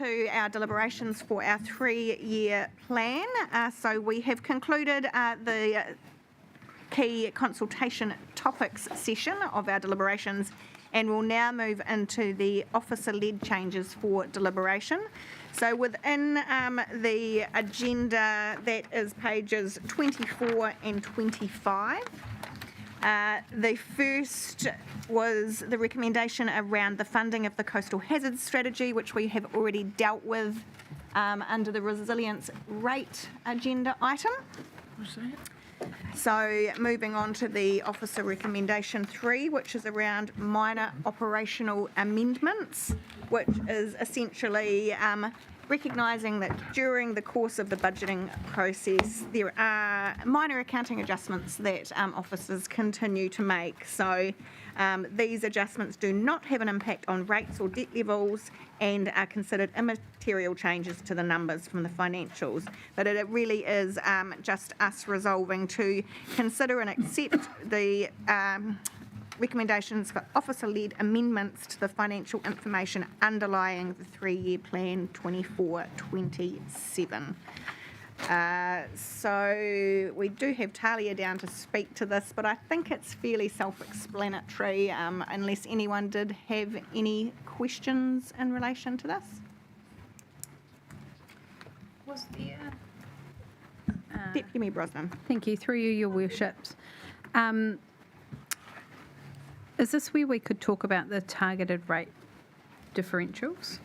to our deliberations for our 3-year plan. So we have concluded the key consultation topics session of our deliberations, and we'll now move into the officer-led changes for deliberation. So within the agenda, that is pages 24 and 25. The first was the recommendation around the funding of the coastal hazards strategy, which we have already dealt with under the resilience rate agenda item. So moving on to the officer recommendation 3, which is around minor operational amendments, which is essentially recognising that during the course of the budgeting process there are minor accounting adjustments that officers continue to make. So these adjustments do not have an impact on rates or debt levels and are considered immaterial changes to the numbers from the financials. But it really is just us resolving to consider and accept the recommendations for officer-led amendments to the financial information underlying the 3-year plan 24-27. So we do have Talia down to speak to this, but I think it's fairly self-explanatory unless anyone did have any questions in relation to this. Was there... Deputy Mayor Brosnan. Thank you. Through you, Your Worships. Is this where we could talk about the targeted rate differentials?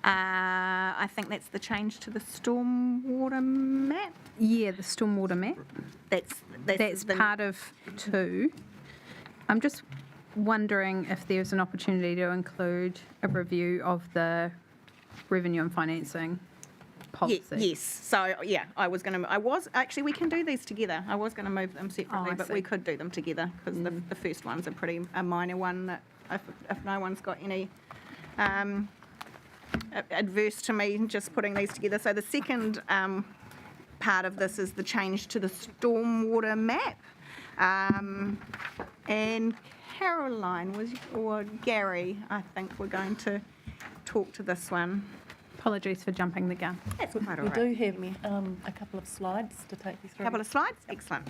I think that's the change to the stormwater map. Yeah, the stormwater map. That's part of 2. I'm just wondering if there's an opportunity to include a review of the revenue and financing policy. Yes. So yeah, actually we can do these together. I was going to move them separately, but we could do them together because the first one's a minor one that if no one's got any adverse to me just putting these together. So the second part of this is the change to the stormwater map. And Caroline or Gary, I think we're going to talk to this one. Apologies for jumping the gun. That's quite all right. We do have a couple of slides to take you through. A couple of slides? Excellent.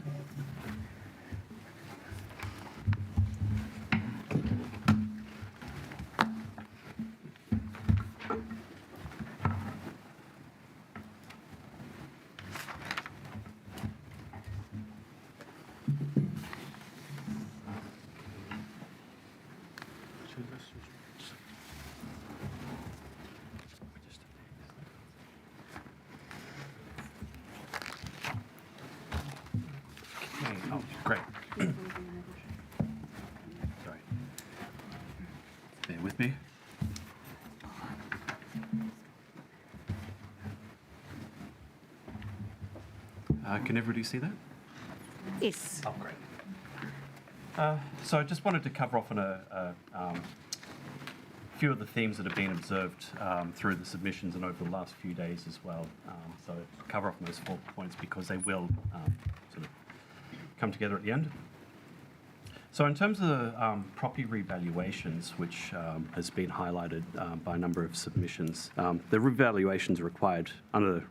Oh, great. Sorry. Bear with me. Can everybody see that? Yes. Oh, great. So I just wanted to cover off on a few of the themes that have been observed through the submissions and over the last few days as well. So cover off on those 4 points because they will sort of come together at the end. So in terms of the property revaluations, which has been highlighted by a number of submissions, the revaluations are required under the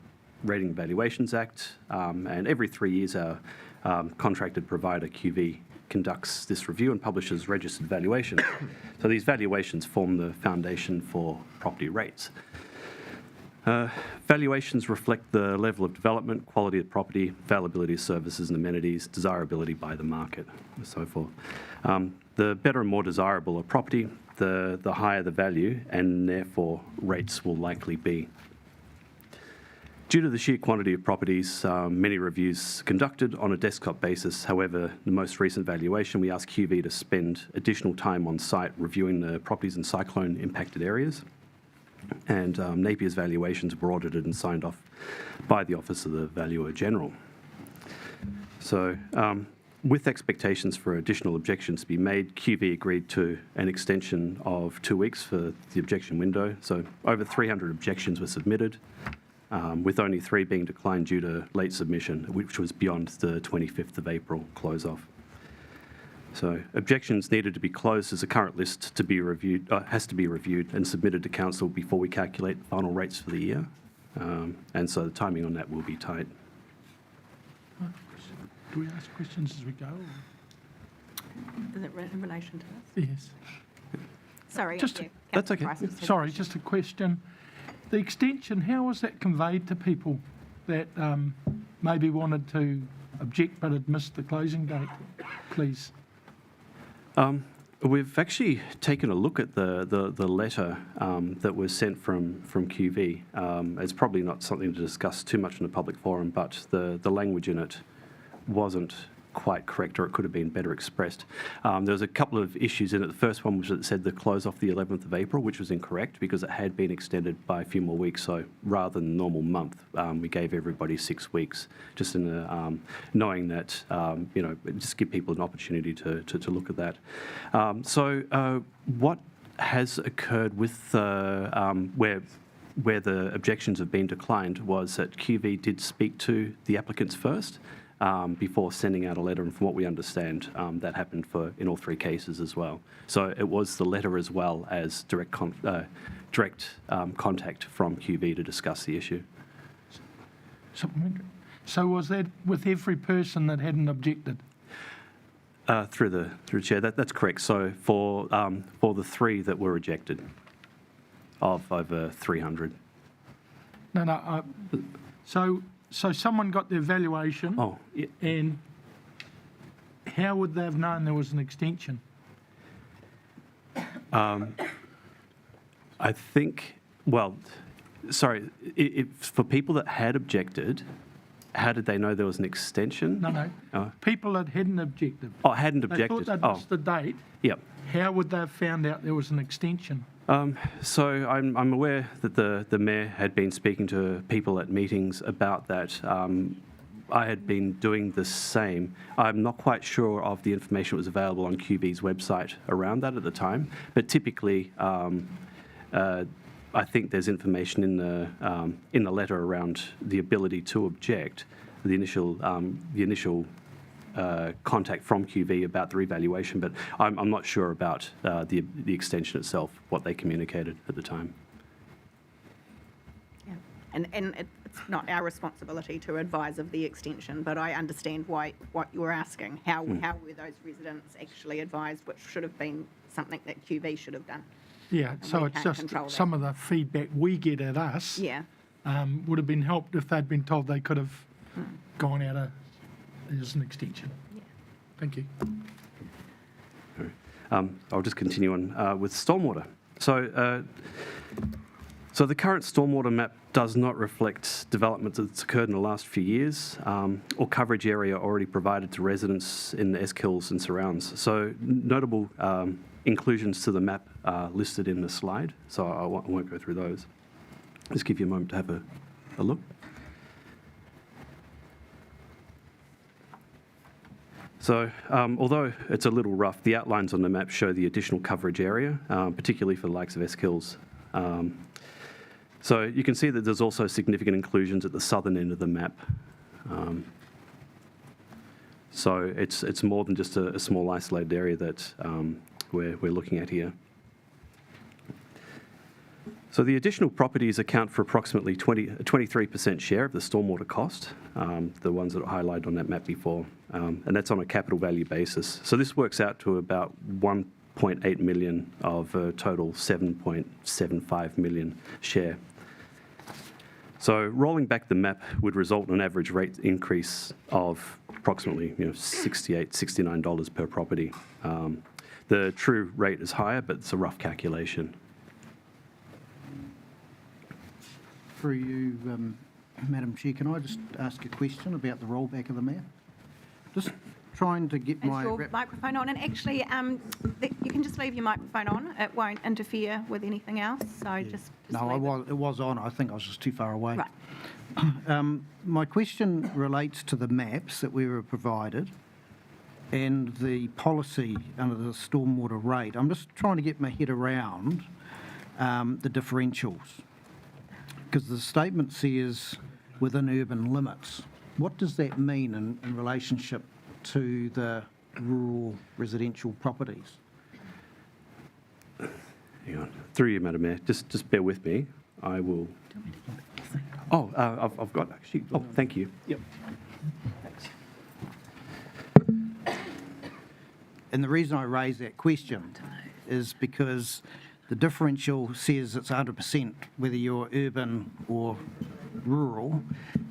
Rating Valuations Act, and every 3 years our contracted provider QV conducts this review and publishes registered valuations. So these valuations form the foundation for property rates. Valuations reflect the level of development, quality of property, availability of services and amenities, desirability by the market, and so forth. The better and more desirable a property, the higher the value, and therefore rates will likely be. Due to the sheer quantity of properties, many reviews conducted on a desktop basis. However, the most recent valuation, we asked QV to spend additional time on site reviewing the properties in cyclone impacted areas. And Napier's valuations were audited and signed off by the Office of the Valuer General. So with expectations for additional objections to be made, QV agreed to an extension of 2 weeks for the objection window. So over 300 objections were submitted, with only 3 being declined due to late submission, which was beyond the 25th of April close-off. So objections needed to be closed as the current list to be reviewed, has to be reviewed and submitted to council before we calculate final rates for the year. And so the timing on that will be tight. Do we ask questions as we go? Is it in relation to this? Yes. Sorry. Just- yeah, That's Councillor okay. Price has Sorry, said- just a question. The extension, how was that conveyed to people that maybe wanted to object but had missed the closing date, please? We've actually taken a look at the letter that was sent from QV. It's probably not something to discuss too much in a public forum, but the language in it wasn't quite correct, or it could have been better expressed. There was a couple of issues in it. The first one was that it said the close off the 11th of April, which was incorrect because it had been extended by a few more weeks. So rather than the normal month, we gave everybody 6 weeks, just in the, knowing that, just give people an opportunity to look at that. So what has occurred with where the objections have been declined was that QV did speak to the applicants first, before sending out a letter, and from what we understand, that happened in all 3 cases as well. So it was the letter as well as direct contact from QV to discuss the issue. Supplementary. So was that with every person that hadn't objected? Through the chair, that's correct. So for the 3 that were rejected, of over 300. No. So someone got their valuation, Oh, yeah. and how would they have known there was an extension? I think, well, sorry, for people that had objected, how did they know there was an extension? No. Oh. People that hadn't objected. Oh, hadn't They thought objected. they'd missed the date. Yep. How would they have found out there was an extension? So I'm aware that the mayor had been speaking to people at meetings about that. I had been doing the same. I'm not quite sure of the information that was available on QV's website around that at the time, but typically I think there's information in the letter around the ability to object. The initial contact from QV about the revaluation, but I'm not sure about the extension itself, what they communicated at the time. Yeah. And it's not our responsibility to advise of the extension, but I understand what you were asking. How were those residents actually advised, which should have been something that QV should have done? Yeah, And so we it's can't just control that. some of the feedback we get at us Yeah. would have been helped if they'd been told they could have gone out as an extension. Yeah. Thank you. I'll just continue on with stormwater. So the current stormwater map does not reflect development that's occurred in the last few years or coverage area already provided to residents in the Eskills and surrounds. So notable inclusions to the map are listed in the slide, so I won't go through those. Just give you a moment to have a look. So although it's a little rough, the outlines on the map show the additional coverage area, particularly for the likes of Eskills. So you can see that there's also significant inclusions at the southern end of the map. So it's more than just a small isolated area that we're looking at here. So the additional properties account for approximately 23% share of the stormwater cost, the ones that are highlighted on that map before, and that's on a capital value basis. So this works out to about 1.8 million of a total 7.75 million share. So rolling back the map would result in an average rate increase of approximately $68, $69 per property. The true rate is higher, but it's a rough calculation. Through you, Madam Chair, can I just ask a question about the rollback of the map? Just trying to get Is my... your microphone on? And actually, you can just leave your microphone on. It won't interfere with anything else, so just No, leave it was on. I think I was just too far away. Right. My question relates to the maps that we were provided and the policy under the stormwater rate. I'm just trying to get my head around the differentials, because the statement says within urban limits. What does that mean in relationship to the rural residential properties? Hang on. Through you, Madam Mayor. Just bear with me. I will. Oh, I've got actually. Oh, thank you. Yep. And the reason I raise that question is because the differential says it's 100% whether you're urban or rural.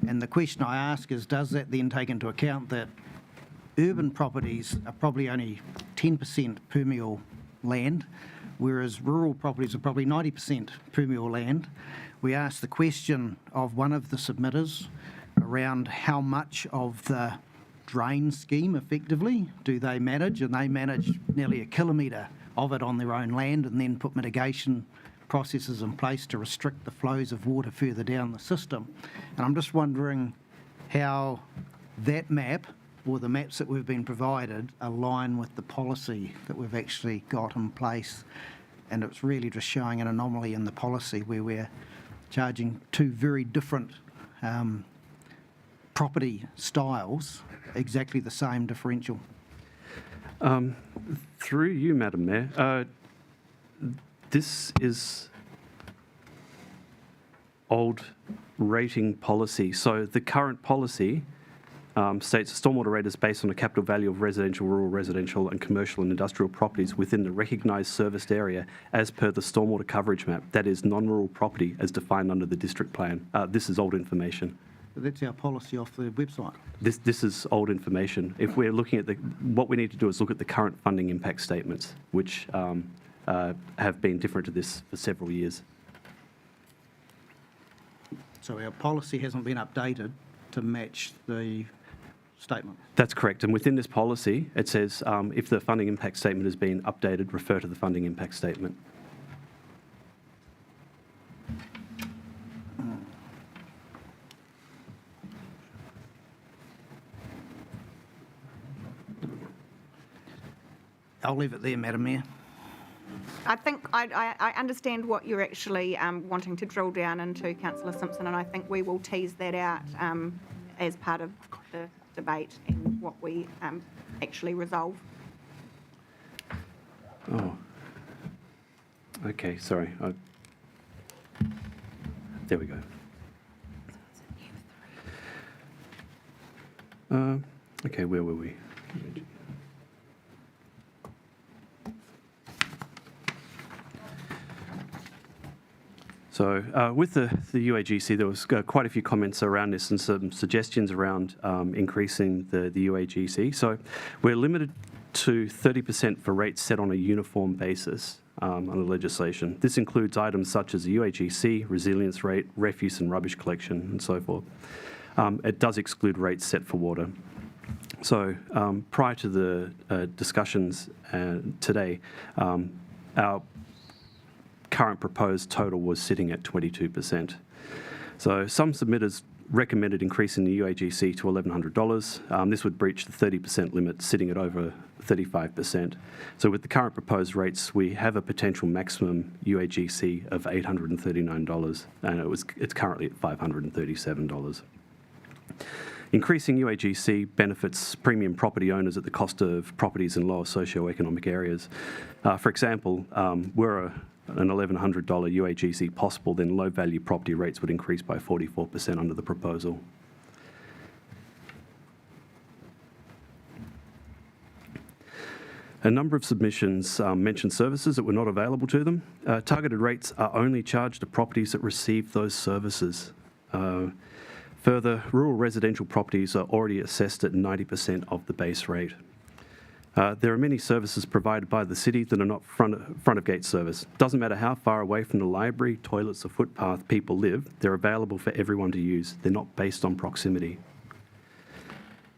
And the question I ask is, does that then take into account that urban properties are probably only 10% permeable land, whereas rural properties are probably 90% permeable land? We asked the question of one of the submitters around how much of the drain scheme effectively do they manage, and they manage nearly a kilometre of it on their own land and then put mitigation processes in place to restrict the flows of water further down the system. And I'm just wondering how that map or the maps that we've been provided align with the policy that we've actually got in place. And it's really just showing an anomaly in the policy where we're charging two very different property styles exactly the same differential. Through you, Madam Mayor, this is old rating policy. So the current policy states the stormwater rate is based on a capital value of residential, rural residential and commercial and industrial properties within the recognised serviced area as per the stormwater coverage map. That is non-rural property as defined under the district plan. This is old information. But that's our policy off the website. This is old information. If we're looking at what we need to do is look at the current funding impact statements, which have been different to this for several years. So our policy hasn't been updated to match the statement. That's correct. And within this policy, it says if the funding impact statement has been updated, refer to the funding impact statement. I'll leave it there, Madam Mayor. I think I understand what you're actually wanting to drill down into, Councillor Simpson, and I think we will tease that out as part of the debate and what we actually resolve. Oh. Okay, sorry. There we go. Okay, where were we? So with the UAGC, there was quite a few comments around this and some suggestions around increasing the UAGC. So we're limited to 30% for rates set on a uniform basis under legislation. This includes items such as the UAGC, resilience rate, refuse and rubbish collection, and so forth. It does exclude rates set for water. So prior to the discussions today, our current proposed total was sitting at 22%. So some submitters recommended increasing the UAGC to $1,100. This would breach the 30% limit, sitting at over 35%. So with the current proposed rates, we have a potential maximum UAGC of $839, and it's currently at $537. Increasing UAGC benefits premium property owners at the cost of properties in lower socioeconomic areas. For example, were an $1,100 UAGC possible, then low-value property rates would increase by 44% under the proposal. A number of submissions mentioned services that were not available to them. Targeted rates are only charged to properties that receive those services. Further, rural residential properties are already assessed at 90% of the base rate. There are many services provided by the city that are not front of gate service. Doesn't matter how far away from the library, toilets or footpath people live, they're available for everyone to use. They're not based on proximity.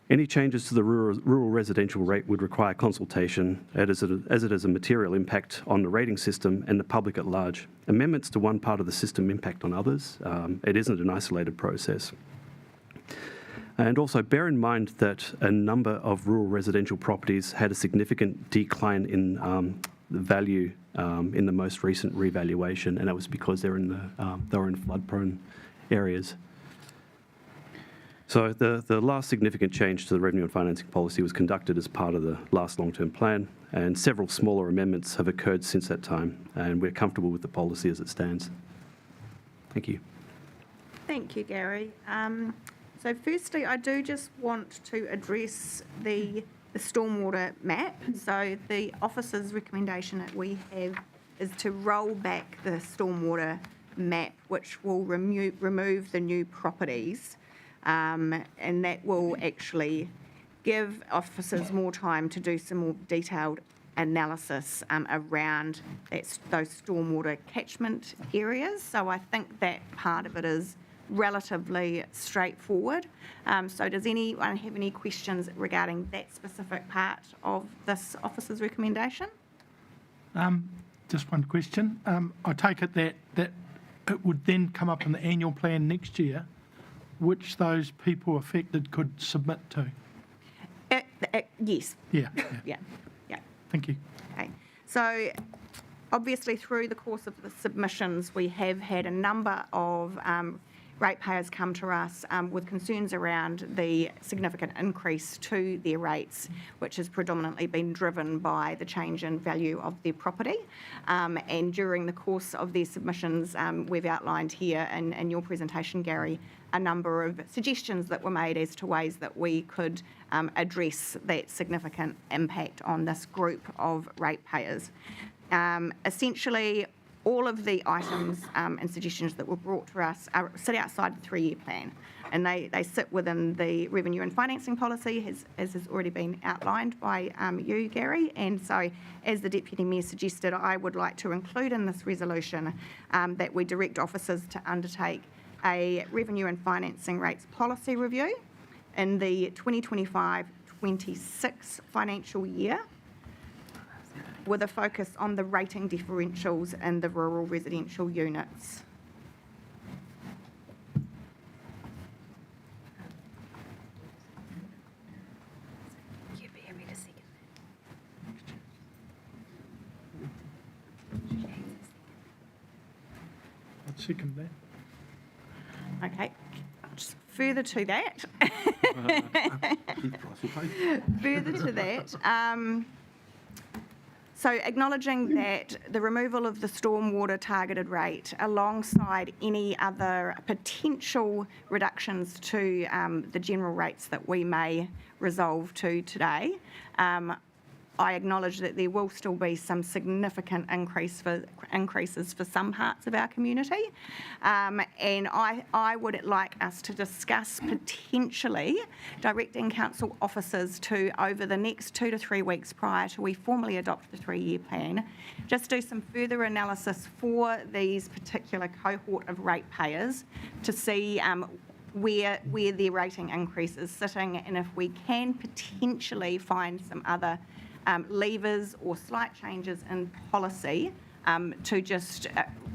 Any changes to the rural residential rate would require consultation as it has a material impact on the rating system and the public at large. Amendments to one part of the system impact on others. It isn't an isolated process. And also bear in mind that a number of rural residential properties had a significant decline in the value in the most recent revaluation, and that was because they were in flood-prone areas. So the last significant change to the revenue and financing policy was conducted as part of the last long-term plan, and several smaller amendments have occurred since that time, and we're comfortable with the policy as it stands. Thank you. Thank you, Gary. So firstly, I do just want to address the stormwater map. So the officer's recommendation that we have is to roll back the stormwater map, which will remove the new properties, and that will actually give officers more time to do some more detailed analysis around those stormwater catchment areas. So I think that part of it is relatively straightforward. So does anyone have any questions regarding that specific part of this officer's recommendation? Just one question. I take it that it would then come up in the annual plan next year, which those people affected could submit to. Yes. Yeah. Yeah. Thank you. Okay. So obviously through the course of the submissions, we have had a number of ratepayers come to us with concerns around the significant increase to their rates, which has predominantly been driven by the change in value of their property. And during the course of their submissions, we've outlined here in your presentation, Gary, a number of suggestions that were made as to ways that we could address that significant impact on this group of ratepayers. Essentially, all of the items and suggestions that were brought to us sit outside the 3-year plan, and they sit within the revenue and financing policy, as has already been outlined by you, Gary. And so, as the Deputy Mayor suggested, I would like to include in this resolution that we direct officers to undertake a revenue and financing rates policy review in the 2025-26 financial year, with a focus on the rating differentials in the rural residential units. You'd be happy to second I'd second that. Okay, just further to that, so acknowledging that the removal of the stormwater targeted rate alongside any other potential reductions to the general rates that we may resolve to today, I acknowledge that there will still be some significant increases for some parts of our community, and I would like us to discuss potentially directing council officers to, over the next 2 to 3 weeks prior to we formally adopt the 3-year plan, just do some further analysis for these particular cohort of ratepayers to see where their rating increase is sitting, and if we can potentially find some other levers or slight changes in policy to just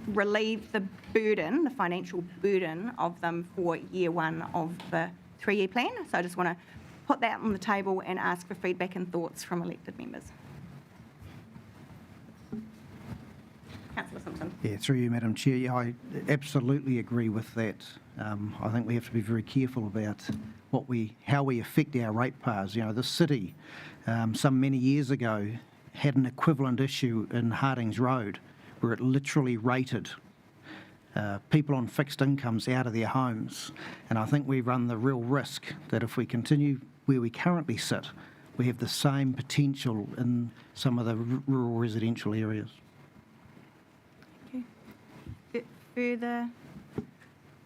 relieve the burden, the financial burden of them for year 1 of the 3-year plan. So I just want to put that on the table and ask for feedback and thoughts from elected members. Councillor Simpson. Yeah, through you, Madam Chair. Yeah, I absolutely agree with that. I think we have to be very careful about how we affect our ratepayers. You know, the city, some many years ago, had an equivalent issue in Hardings Road, where it literally rated people on fixed incomes out of their homes. And I think we run the real risk that if we continue where we currently sit, we have the same potential in some of the rural residential areas. Okay. Further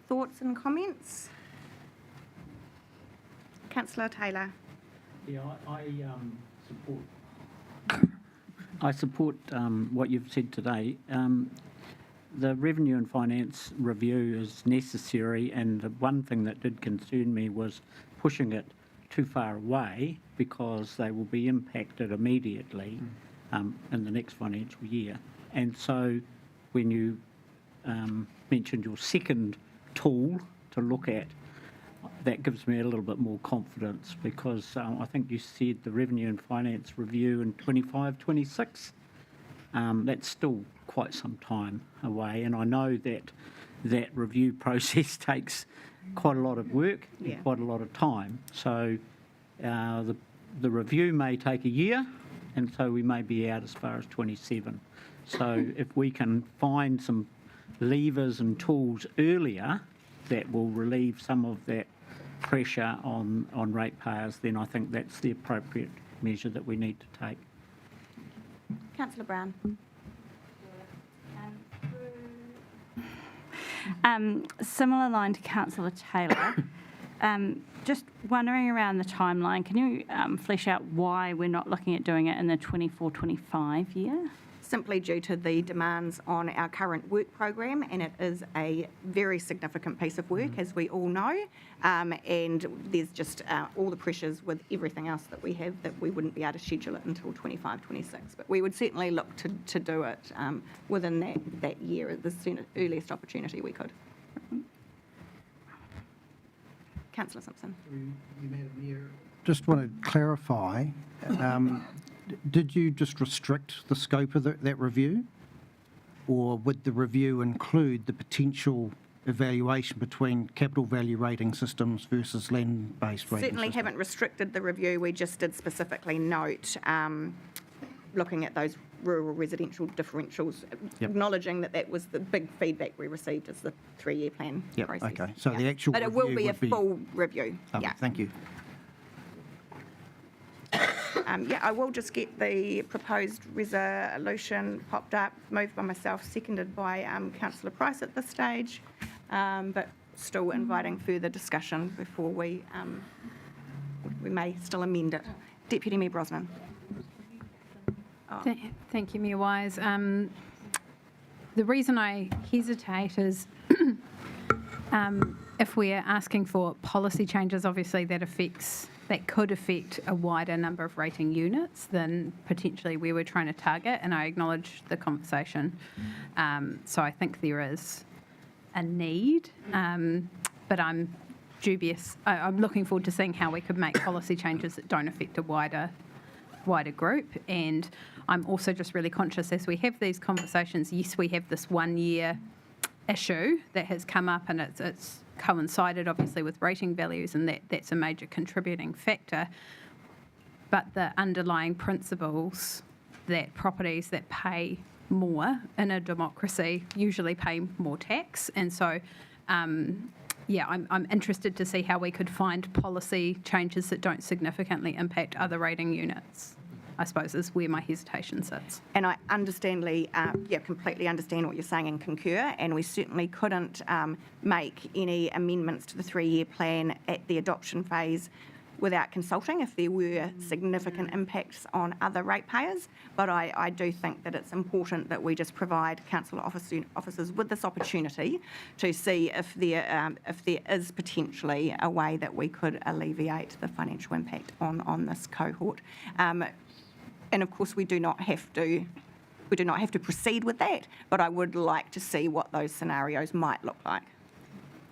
thoughts and comments? Councillor Taylor. Yeah, I support what you've said today. The revenue and finance review is necessary, and the one thing that did concern me was pushing it too far away, because they will be impacted immediately in the next financial year. And so when you mentioned your second tool to look at, that gives me a little bit more confidence, because I think you said the revenue and finance review in 25-26, that's still quite some time away, and I know that that review process takes quite a lot of work Yeah. and quite a lot of time. So the review may take a year, and so we may be out as far as 27. So if we can find some levers and tools earlier that will relieve some of that pressure on ratepayers, then I think that's the appropriate measure that we need to take. Councillor Brown. Similar line to Councillor Taylor. Just wondering around the timeline, can you flesh out why we're not looking at doing it in the 24-25 year? Simply due to the demands on our current work program, and it is a very significant piece of work, as we all know, and there's just all the pressures with everything else that we have that we wouldn't be able to schedule it until 25-26, but we would certainly look to do it within that year at the earliest opportunity we could. Councillor Simpson. Just want to clarify, did you just restrict the scope of that review? Or would the review include the potential evaluation between capital value rating systems versus land-based rating Certainly systems? haven't restricted the review, we just did specifically note looking at those rural residential differentials, Yep. acknowledging that was the big feedback we received as the 3-year plan Yep, process. okay. So the actual But it will review be a would be- full review, Oh, yeah. Thank you. I will just get the proposed resolution popped up, moved by myself, seconded by Councillor Price at this stage, but still inviting further discussion before we may still amend it. Deputy Mayor Brosnan. Thank you, Mayor Wise. The reason I hesitate is if we're asking for policy changes, obviously that could affect a wider number of rating units than potentially we were trying to target, and I acknowledge the conversation. So I think there is a need, but I'm dubious. I'm looking forward to seeing how we could make policy changes that don't affect a wider group, and I'm also just really conscious as we have these conversations, yes, we have this 1 year issue that has come up, and it's coincided obviously with rating values, and that's a major contributing factor, but the underlying principles that properties that pay more in a democracy usually pay more tax, and so I'm interested to see how we could find policy changes that don't significantly impact other rating units, I suppose, is where my hesitation sits. And I completely understand what you're saying and concur, and we certainly couldn't make any amendments to the 3-year plan at the adoption phase without consulting if there were significant impacts on other ratepayers. But I do think that it's important that we just provide council officers with this opportunity to see if there is potentially a way that we could alleviate the financial impact on this cohort. And of course, we do not have to proceed with that, but I would like to see what those scenarios might look like.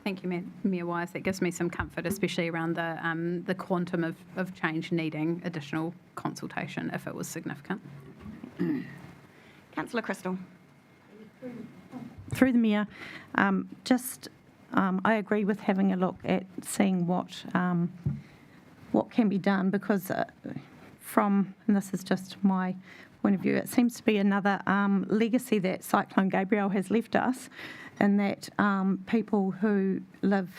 Thank you, Mayor Wise. That gives me some comfort, especially around the quantum of change needing additional consultation if it was significant. Councillor Crystal. Through the Mayor, I agree with having a look at seeing what can be done, because and this is just my point of view, it seems to be another legacy that Cyclone Gabrielle has left us, in that people who live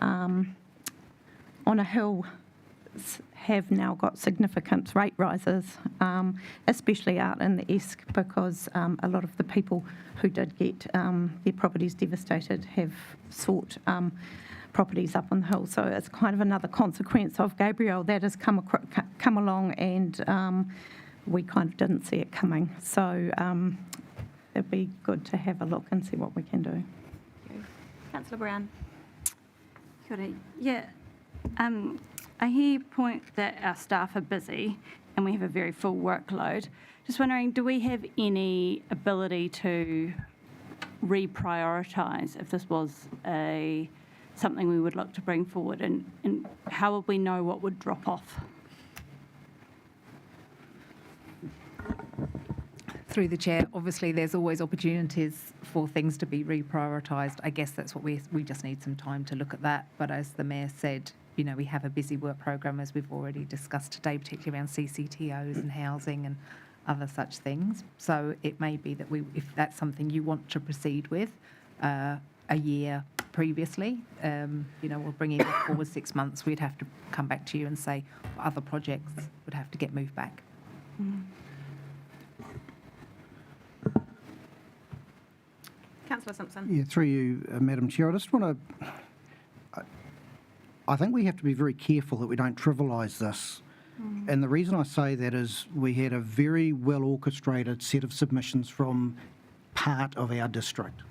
on a hill have now got significant rate rises, especially out in the Esk, because a lot of the people who did get their properties devastated have sought properties up on the hill. So it's kind of another consequence of Gabrielle that has come along, and we kind of didn't see it coming. So it'd be good to have a look and see what we can do. Councillor Brown. Kia ora. Yeah, I hear your point that our staff are busy and we have a very full workload. Just wondering, do we have any ability to reprioritise if this was something we would look to bring forward, and how would we know what would drop off? Through the chair, obviously there's always opportunities for things to be reprioritised. I guess that's what we just need some time to look at that. But as the Mayor said, you know, we have a busy work programme, as we've already discussed today, particularly around CCTOs and housing and other such things. So it may be that if that's something you want to proceed with a year previously, you know, we're bringing it forward 6 months, we'd have to come back to you and say other projects would have to get moved back. Councillor Simpson. Yeah, through you, Madam Chair, I just want to, I think we have to be very careful that we don't trivialise this. And the reason I say that is we had a very well orchestrated set of submissions from part of our district.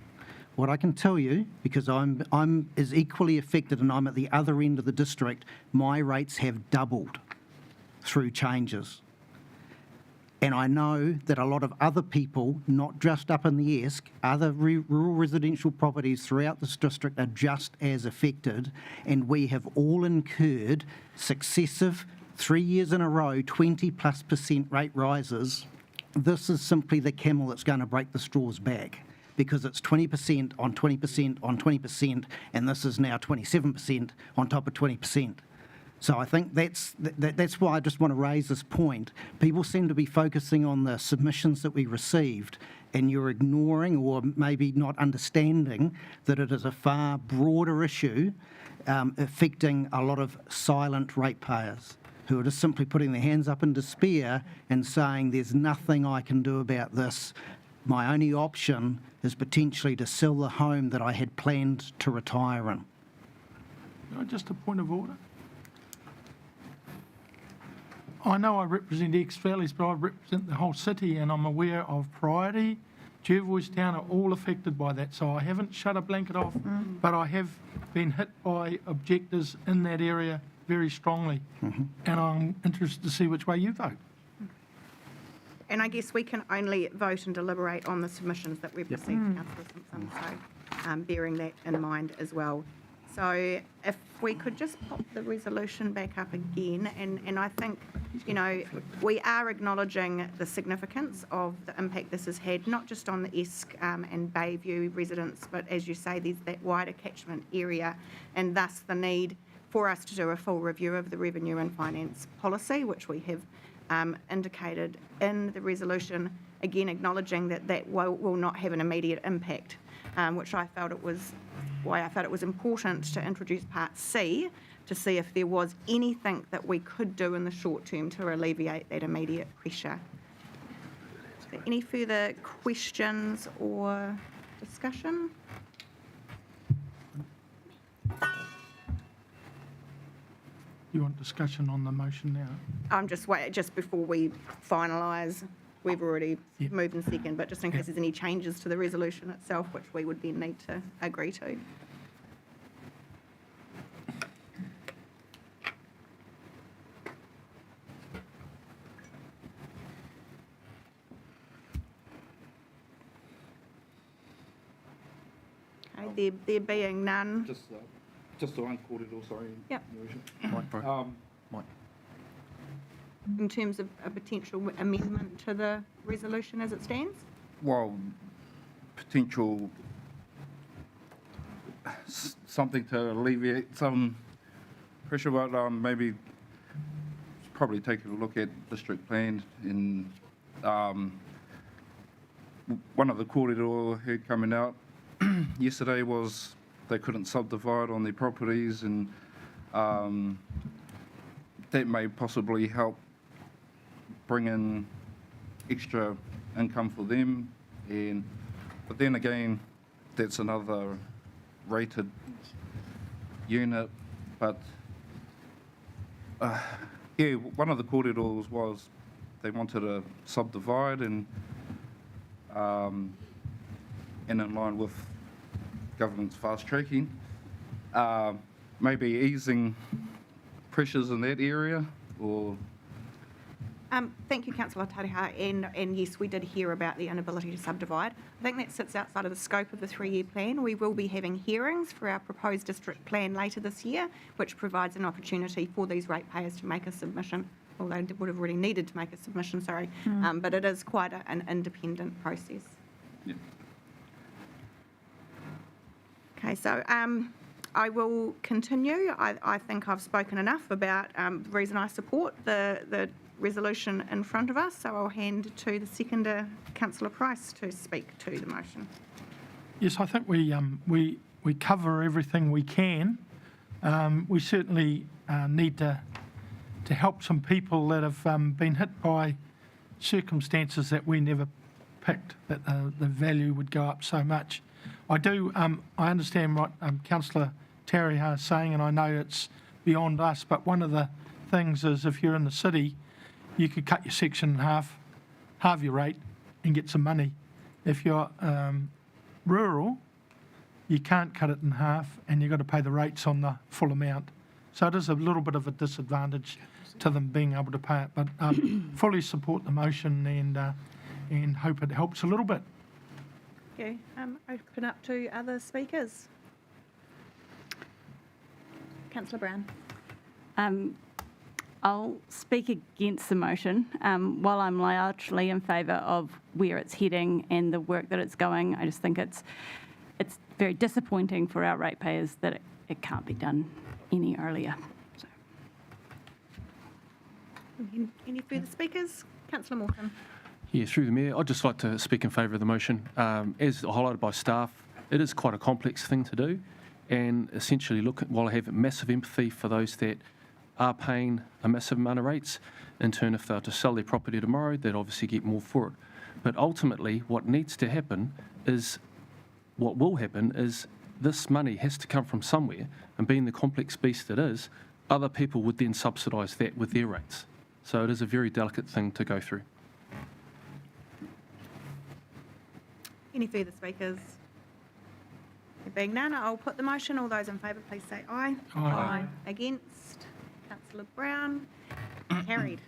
What I can tell you, because I'm as equally affected and I'm at the other end of the district, my rates have doubled through changes. And I know that a lot of other people, not just up in the Esk, other rural residential properties throughout this district are just as affected, and we have all incurred successive 3 years in a row, 20+% rate rises. This is simply the camel that's going to break the straw's back, because it's 20% on 20% on 20%, and this is now 27% on top of 20%. So I think that's why I just want to raise this point. People seem to be focusing on the submissions that we received, and you're ignoring or maybe not understanding that it is a far broader issue affecting a lot of silent ratepayers who are just simply putting their hands up in despair and saying, there's nothing I can do about this. My only option is potentially to sell the home that I had planned to retire in. Just a point of order. I know I represent Esk Valleys, but I represent the whole city, and I'm aware of Priority, Jervois Town are all affected by that. So I haven't shut a blanket off, but I have been hit by objectors in that area very strongly. And I'm interested to see which way you vote. And I guess we can only vote and deliberate on the submissions that we've received, Councillor Simpson, so bearing that in mind as well. So if we could just pop the resolution back up again, and I think, you know, we are acknowledging the significance of the impact this has had, not just on the Esk and Bayview residents, but as you say, there's that wider catchment area, and thus the need for us to do a full review of the revenue and finance policy, which we have indicated in the resolution, again acknowledging that that will not have an immediate impact, which I felt it was important to introduce Part C to see if there was anything that we could do in the short term to alleviate that immediate pressure. Is there any further questions or discussion? You want discussion on the motion now? I'm just before we finalise, we've already moved in second, but just in case there's any changes to the resolution itself, which we would then need to agree to. Okay, there being none. Just the one corridor, sorry. Yep. Mike. In terms of a potential amendment to the resolution as it stands? Well, potential something to alleviate some pressure, but maybe probably take a look at district plan. In one of the corridor heard coming out yesterday was they couldn't subdivide on their properties, and that may possibly help bring in extra income for them. But then again, that's another rated unit. But one of the corridors was they wanted to subdivide, and in line with government's fast tracking, maybe easing pressures in that area, or Thank you, Councillor Tariha, and yes, we did hear about the inability to subdivide. I think that sits outside of the scope of the 3-year plan. We will be having hearings for our proposed district plan later this year, which provides an opportunity for these ratepayers to make a submission although they would have already needed to make a submission, sorry, but it is quite an independent process. Yep. Okay, so I will continue. I think I've spoken enough about the reason I support the resolution in front of us, so I'll hand to the seconder, Councillor Price, to speak to the motion. Yes, I think we cover everything we can. We certainly need to help some people that have been hit by circumstances that we never picked, that the value would go up so much. I understand what Councillor Tariha is saying, and I know it's beyond us, but one of the things is if you're in the city, you could cut your section in half your rate and get some money. If you're rural, you can't cut it in half and you've got to pay the rates on the full amount. So it is a little bit of a disadvantage to them being able to pay it, but fully support the motion and hope it helps a little bit. Okay, open up to other speakers. Councillor Brown. I'll speak against the motion. While I'm largely in favour of where it's heading and the work that it's going, I just think it's very disappointing for our ratepayers that it can't be done any earlier. So. Any further speakers? Councillor Morton. Yeah, through the Mayor, I'd just like to speak in favour of the motion. As highlighted by staff, it is quite a complex thing to do, and essentially, while I have massive empathy for those that are paying a massive amount of rates, in turn, if they were to sell their property tomorrow, they'd obviously get more for it. But ultimately, what needs to happen is, what will happen is, this money has to come from somewhere, and being the complex beast it is, other people would then subsidise that with their rates. So it is a very delicate thing to go through. Any further speakers? There being none, I'll put the motion. All those in favour, please say aye. Aye. Against? Councillor Brown. Carried.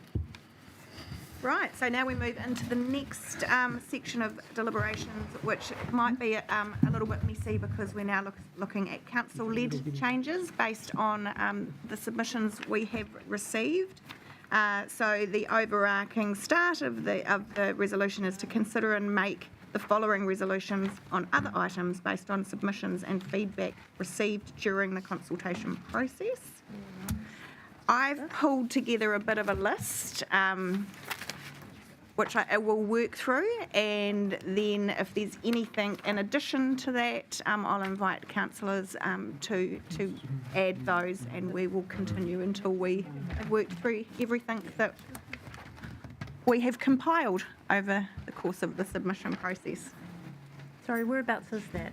Right, so now we move into the next section of deliberations, which might be a little bit messy because we're now looking at council-led changes based on the submissions we have received. So the overarching start of the resolution is to consider and make the following resolutions on other items based on submissions and feedback received during the consultation process. I've pulled together a bit of a list, which I will work through, and then if there's anything in addition to that, I'll invite councillors to add those, and we will continue until we have worked through everything that we have compiled over the course of the submission process. Sorry, whereabouts is that?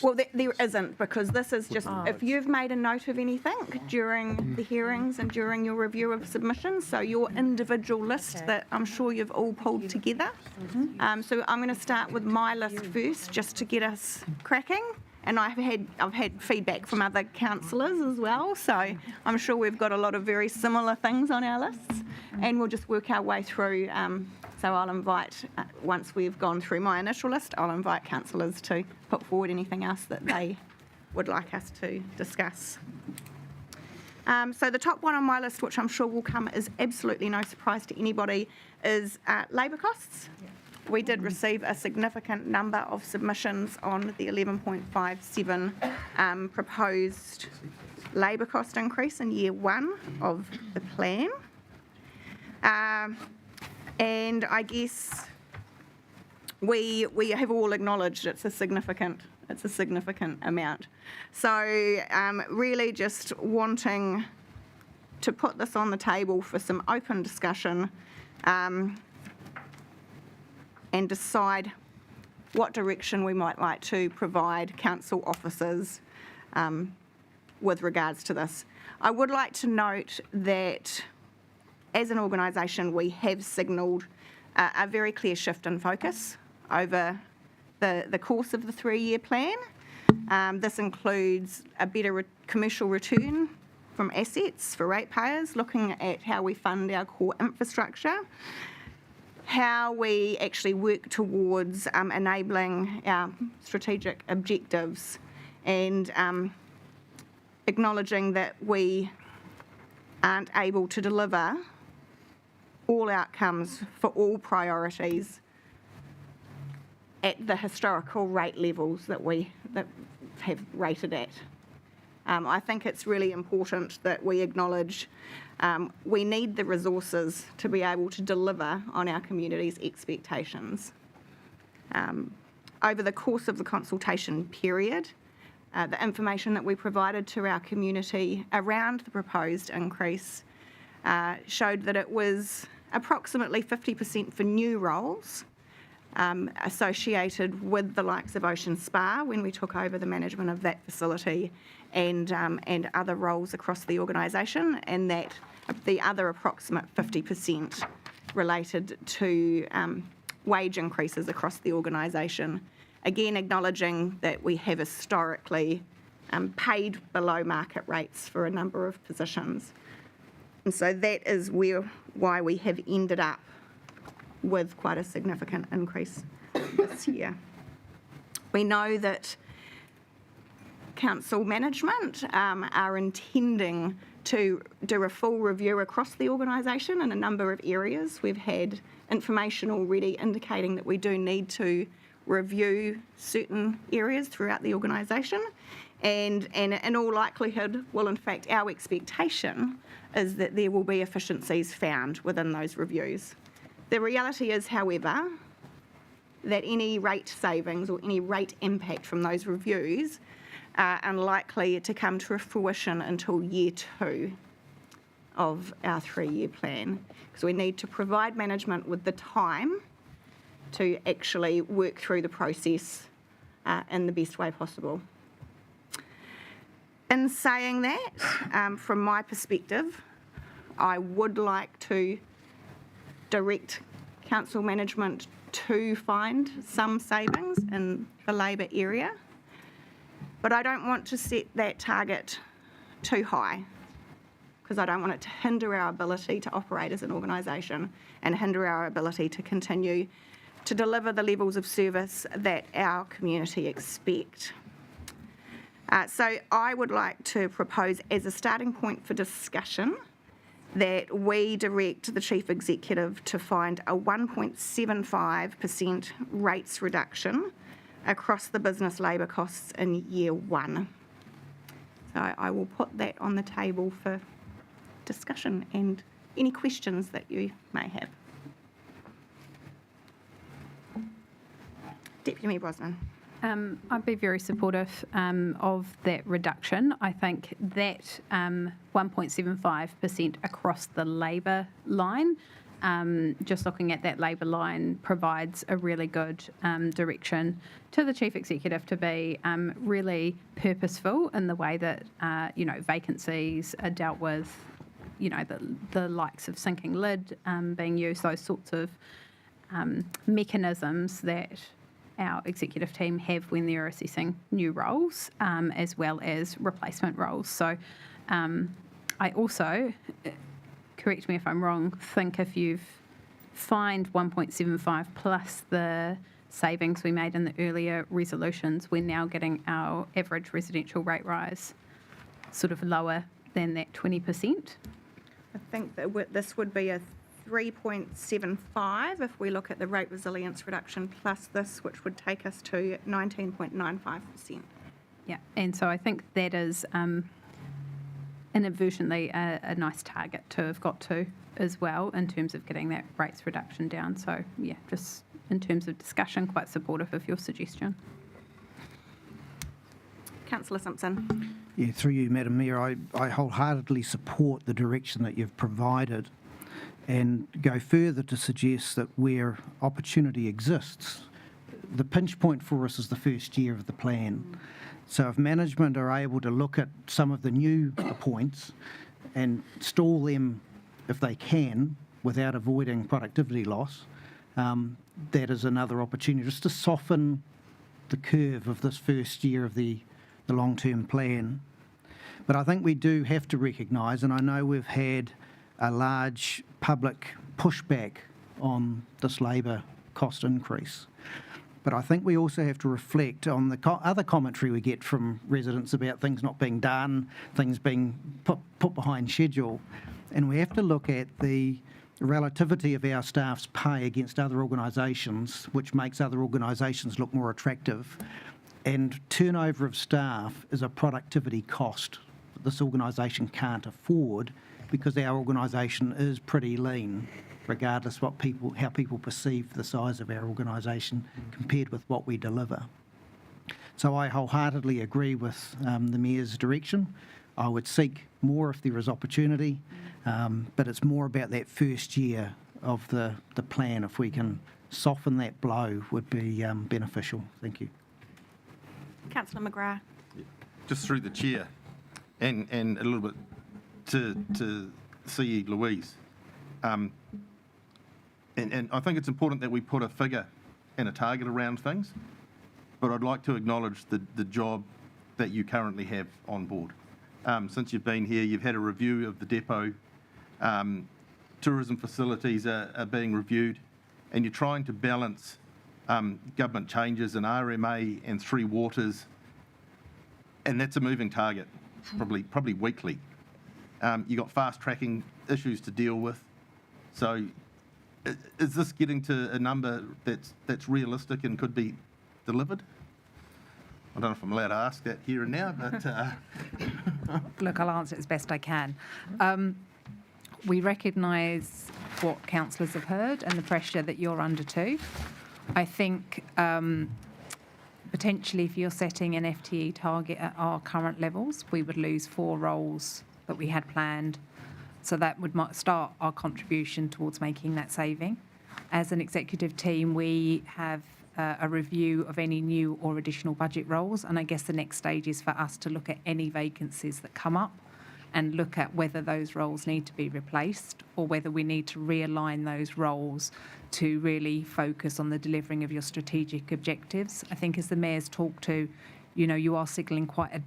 Well, there isn't, because this is just, if you've made a note of anything during the hearings and during your review of submissions, so your individual list that I'm sure you've all pulled together. So I'm going to start with my list first, just to get us cracking. And I've had feedback from other councillors as well, so I'm sure we've got a lot of very similar things on our lists, and we'll just work our way through. So I'll invite, once we've gone through my initial list, I'll invite councillors to put forward anything else that they would like us to discuss. So the top one on my list, which I'm sure will come as absolutely no surprise to anybody, is labour costs. We did receive a significant number of submissions on the 11.57 proposed labour cost increase in year one of the plan. And I guess we have all acknowledged it's a significant amount. So really just wanting to put this on the table for some open discussion, and decide what direction we might like to provide council officers with regards to this. I would like to note that as an organisation we have signalled a very clear shift in focus over the course of the 3-year plan. This includes a better commercial return from assets for ratepayers, looking at how we fund our core infrastructure, how we actually work towards enabling our strategic objectives, and acknowledging that we aren't able to deliver all outcomes for all priorities at the historical rate levels that we have rated at. I think it's really important that we acknowledge we need the resources to be able to deliver on our community's expectations. Over the course of the consultation period, the information that we provided to our community around the proposed increase showed that it was approximately 50% for new roles associated with the likes of Ocean Spa when we took over the management of that facility and other roles across the organisation, and that the other approximate 50% related to wage increases across the organisation. Again, acknowledging that we have historically paid below market rates for a number of positions. And so that is why we have ended up with quite a significant increase this year. We know that council management are intending to do a full review across the organisation in a number of areas. We've had information already indicating that we do need to review certain areas throughout the organisation, and in all likelihood, well, in fact, our expectation is that there will be efficiencies found within those reviews. The reality is, however, that any rate savings or any rate impact from those reviews are unlikely to come to fruition until year 2 of our 3-year plan, because we need to provide management with the time to actually work through the process in the best way possible. In saying that, from my perspective, I would like to direct council management to find some savings in the labour area, but I don't want to set that target too high, because I don't want it to hinder our ability to operate as an organisation and hinder our ability to continue to deliver the levels of service that our community expect. So I would like to propose as a starting point for discussion that we direct the Chief Executive to find a 1.75% rates reduction across the business labour costs in year 1. So I will put that on the table for discussion and any questions that you may have. Deputy Mayor Brosnan. I'd be very supportive of that reduction. I think that 1.75% across the labour line, just looking at that labour line, provides a really good direction to the Chief Executive to be really purposeful in the way that, vacancies are dealt with, the likes of sinking lid being used, those sorts of mechanisms that our executive team have when they're assessing new roles, as well as replacement roles. So I also, correct me if I'm wrong, think if you've fined 1.75 plus the savings we made in the earlier resolutions, we're now getting our average residential rate rise sort of lower than that 20%. I think that this would be a 3.75 if we look at the rate resilience reduction plus this, which would take us to 19.95%. Yeah, and so I think that is inadvertently a nice target to have got to as well in terms of getting that rates reduction down. So yeah, just in terms of discussion, quite supportive of your suggestion. Councillor Simpson. Yeah, through you, Madam Mayor, I wholeheartedly support the direction that you've provided and go further to suggest that where opportunity exists, the pinch point for us is the first year of the plan. So if management are able to look at some of the new points and stall them if they can without avoiding productivity loss, that is another opportunity just to soften the curve of this first year of the long-term plan. But I think we do have to recognise, and I know we've had a large public pushback on this labour cost increase. But I think we also have to reflect on the other commentary we get from residents about things not being done, things being put behind schedule. And we have to look at the relativity of our staff's pay against other organisations, which makes other organisations look more attractive. And turnover of staff is a productivity cost that this organisation can't afford because our organisation is pretty lean, regardless how people perceive the size of our organisation compared with what we deliver. So I wholeheartedly agree with the Mayor's direction. I would seek more if there is opportunity, but it's more about that first year of the plan. If we can soften that blow, would be beneficial. Thank you. Councillor McGrath. Just through the chair, and a little bit to CE Louise. And I think it's important that we put a figure and a target around things, but I'd like to acknowledge the job that you currently have on board. Since you've been here, you've had a review of the depot, tourism facilities are being reviewed, and you're trying to balance government changes in RMA and Three Waters, and that's a moving target, probably weekly. You've got fast-tracking issues to deal with. So is this getting to a number that's realistic and could be delivered? I don't know if I'm allowed to ask that here and now, but... Look, I'll answer it as best I can. We recognise what councillors have heard and the pressure that you're under too. I think potentially if you're setting an FTE target at our current levels, we would lose 4 roles that we had planned. So that would start our contribution towards making that saving. As an executive team, we have a review of any new or additional budget roles, and I guess the next stage is for us to look at any vacancies that come up and look at whether those roles need to be replaced or whether we need to realign those roles to really focus on the delivering of your strategic objectives. I think as the Mayor's talked to, you are signalling quite a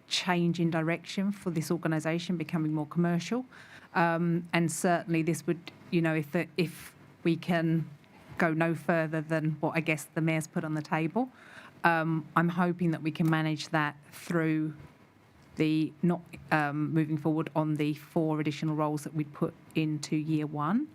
change in direction for this organisation becoming more commercial, and certainly this would, if we can go no further than what I guess the Mayor's put on the table, I'm hoping that we can manage that through the not moving forward on the 4 additional roles that we'd put into year 1,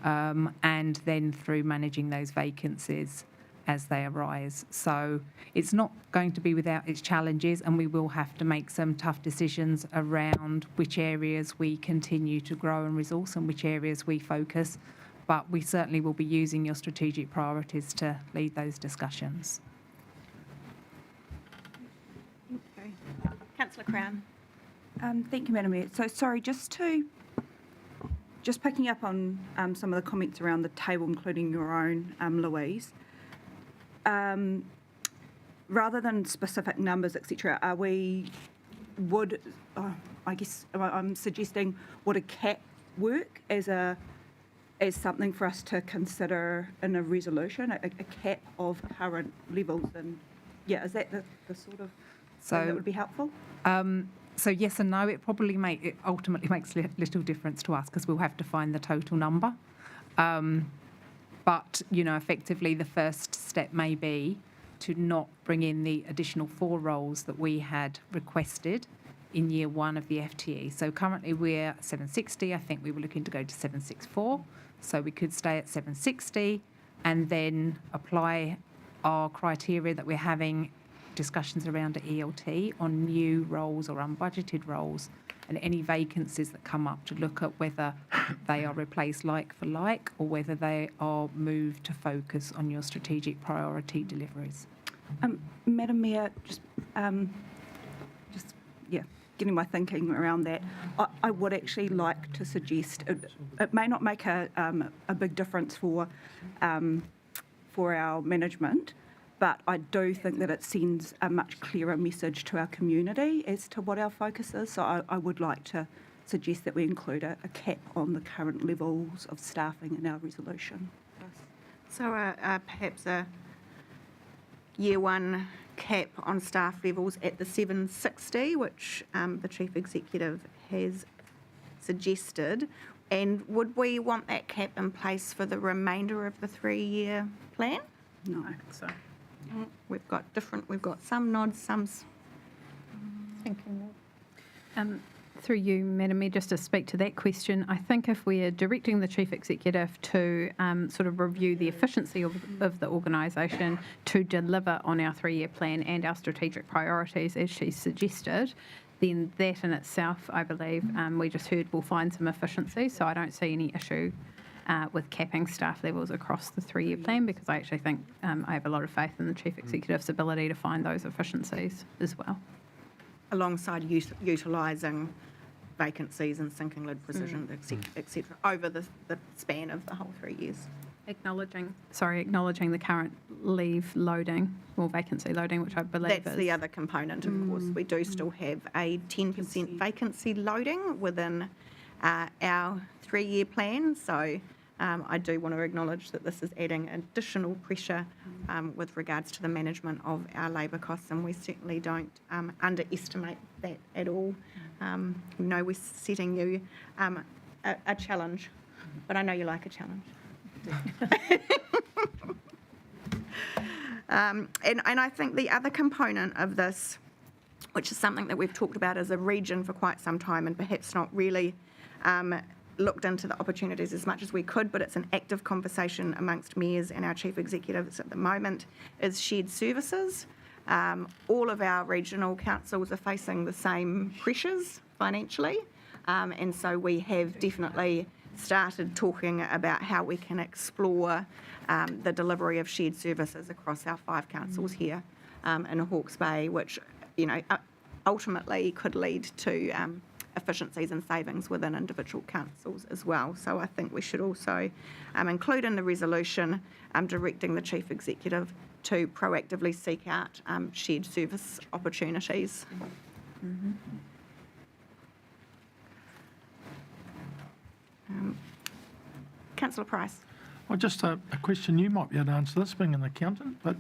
and then through managing those vacancies as they arise. So it's not going to be without its challenges, and we will have to make some tough decisions around which areas we continue to grow and resource and which areas we focus. But we certainly will be using your strategic priorities to lead those discussions. Okay. Councillor Crown. Thank you, Madam Mayor. So sorry, just picking up on some of the comments around the table, including your own, Louise. Rather than specific numbers, etc., I'm suggesting, would a cap work as something for us to consider in a resolution, a cap of current levels? And is that the sort of thing that would be helpful? So yes and no. It ultimately makes little difference to us because we'll have to find the total number. But effectively, the first step may be to not bring in the additional 4 roles that we had requested in year 1 of the FTE. So currently we're at 760. I think we were looking to go to 764. So we could stay at 760 and then apply our criteria that we're having discussions around at ELT on new roles or unbudgeted roles and any vacancies that come up to look at whether they are replaced like for like or whether they are moved to focus on your strategic priority deliveries. Madam Mayor, getting my thinking around that, I would actually like to suggest it may not make a big difference for our management, but I do think that it sends a much clearer message to our community as to what our focus is. So I would like to suggest that we include a cap on the current levels of staffing in our resolution. So perhaps a year 1 cap on staff levels at the 760, which the Chief Executive has suggested. And would we want that cap in place for the remainder of the 3-year plan? No, I think so. We've got some nods, some... Thinking Through you, Madam Mayor, just to speak to that question, I think if we're directing the Chief Executive to sort of review the efficiency of the organisation to deliver on our 3-year plan and our strategic priorities, as she suggested, then that in itself, I believe, we just heard, will find some efficiency. So I don't see any issue with capping staff levels across the 3-year plan, because I actually think I have a lot of faith in the Chief Executive's ability to find those efficiencies as well. Alongside utilising vacancies and sinking lid positions, et cetera, over the span of the whole 3 years. Acknowledging the current leave loading or vacancy loading, which I believe That's is the other component, of course. We do still have a 10% vacancy loading within our 3-year plan. So I do want to acknowledge that this is adding additional pressure with regards to the management of our labour costs, and we certainly don't underestimate that at all. We know we're setting you a challenge, but I know you like a challenge. And I think the other component of this, which is something that we've talked about as a region for quite some time and perhaps not really looked into the opportunities as much as we could, but it's an active conversation amongst mayors and our chief executives at the moment, is shared services. All of our regional councils are facing the same pressures financially, and so we have definitely started talking about how we can explore the delivery of shared services across our 5 councils here in Hawke's Bay, which, you know, ultimately could lead to efficiencies and savings within individual councils as well. So I think we should also include in the resolution directing the chief executive to proactively seek out shared service opportunities. Councillor Price. Well, just a question, you might be able to answer this, being an accountant, but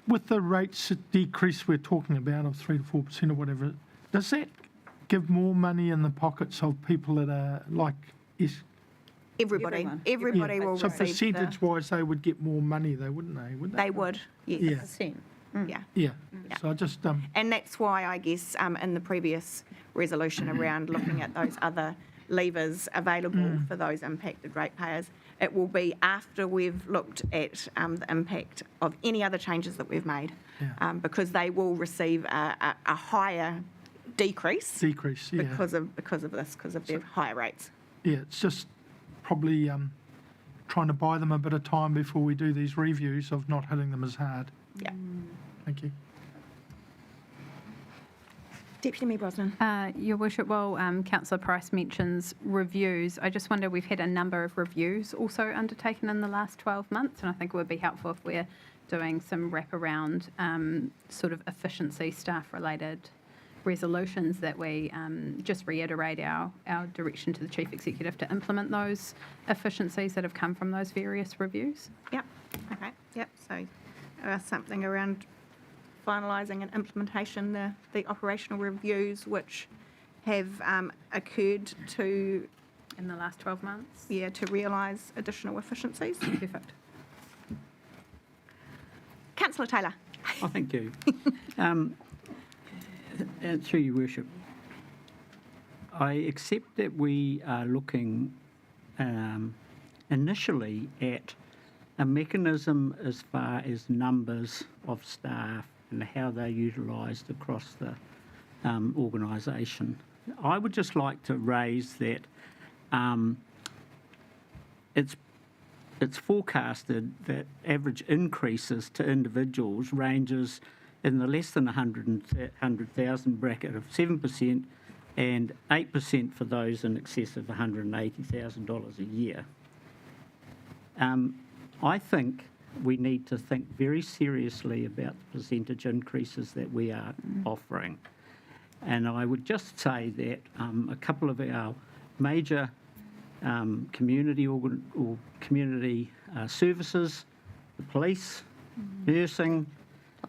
with the rates decrease we're talking about of 3 to 4% or whatever, does that give more money in the pockets of people that are like... Everybody will so receive percentage-wise, they would get more money, though, wouldn't they? Would they? They would, yes. Yeah. So I just... And that's why, I guess, in the previous resolution around looking at those other levers available for those impacted ratepayers, it will be after we've looked at the impact of any other changes that we've made, because they will receive a higher decrease because of their higher rates. Yeah, it's just probably trying to buy them a bit of time before we do these reviews of not hitting them as hard. Yeah. Thank you. Deputy Mayor Brosnan. Your Worship, while Councillor Price mentions reviews, I just wonder, we've had a number of reviews also undertaken in the last 12 months, and I think it would be helpful if we're doing some wraparound sort of efficiency staff-related resolutions that we just reiterate our direction to the Chief Executive to implement those efficiencies that have come from those various reviews. Yep. Okay. Yep. So something around finalising and implementation, the operational reviews which have occurred to... In the last 12 months? Yeah, to realise additional efficiencies. Perfect. Councillor Taylor. Oh, thank you. Through your worship, I accept that we are looking initially at a mechanism as far as numbers of staff and how they're utilised across the organisation. I would just like to raise that it's forecasted that average increases to individuals ranges in the less than 100,000 bracket of 7% and 8% for those in excess of $180,000 a year. I think we need to think very seriously about the percentage increases that we are offering. And I would just say that a couple of our major community services, the police, nursing,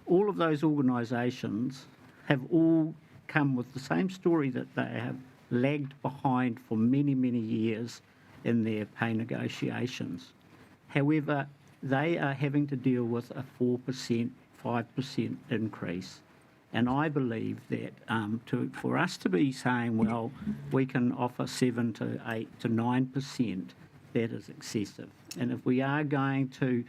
all of those organisations have all come with the same story, that they have lagged behind for many, many years in their pay negotiations. However, they are having to deal with a 4%, 5% increase. And I believe that for us to be saying, well, we can offer 7 to 8 to 9%, that is excessive. And if we are going to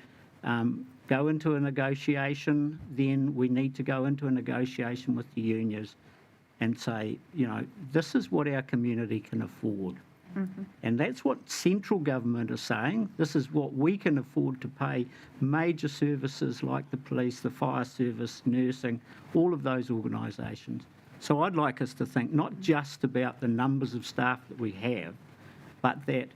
go into a negotiation, then we need to go into a negotiation with the unions and say, you know, this is what our community can afford. And that's what central government is saying. This is what we can afford to pay major services like the police, the fire service, nursing, all of those organisations. So I'd like us to think not just about the numbers of staff that we have, but that,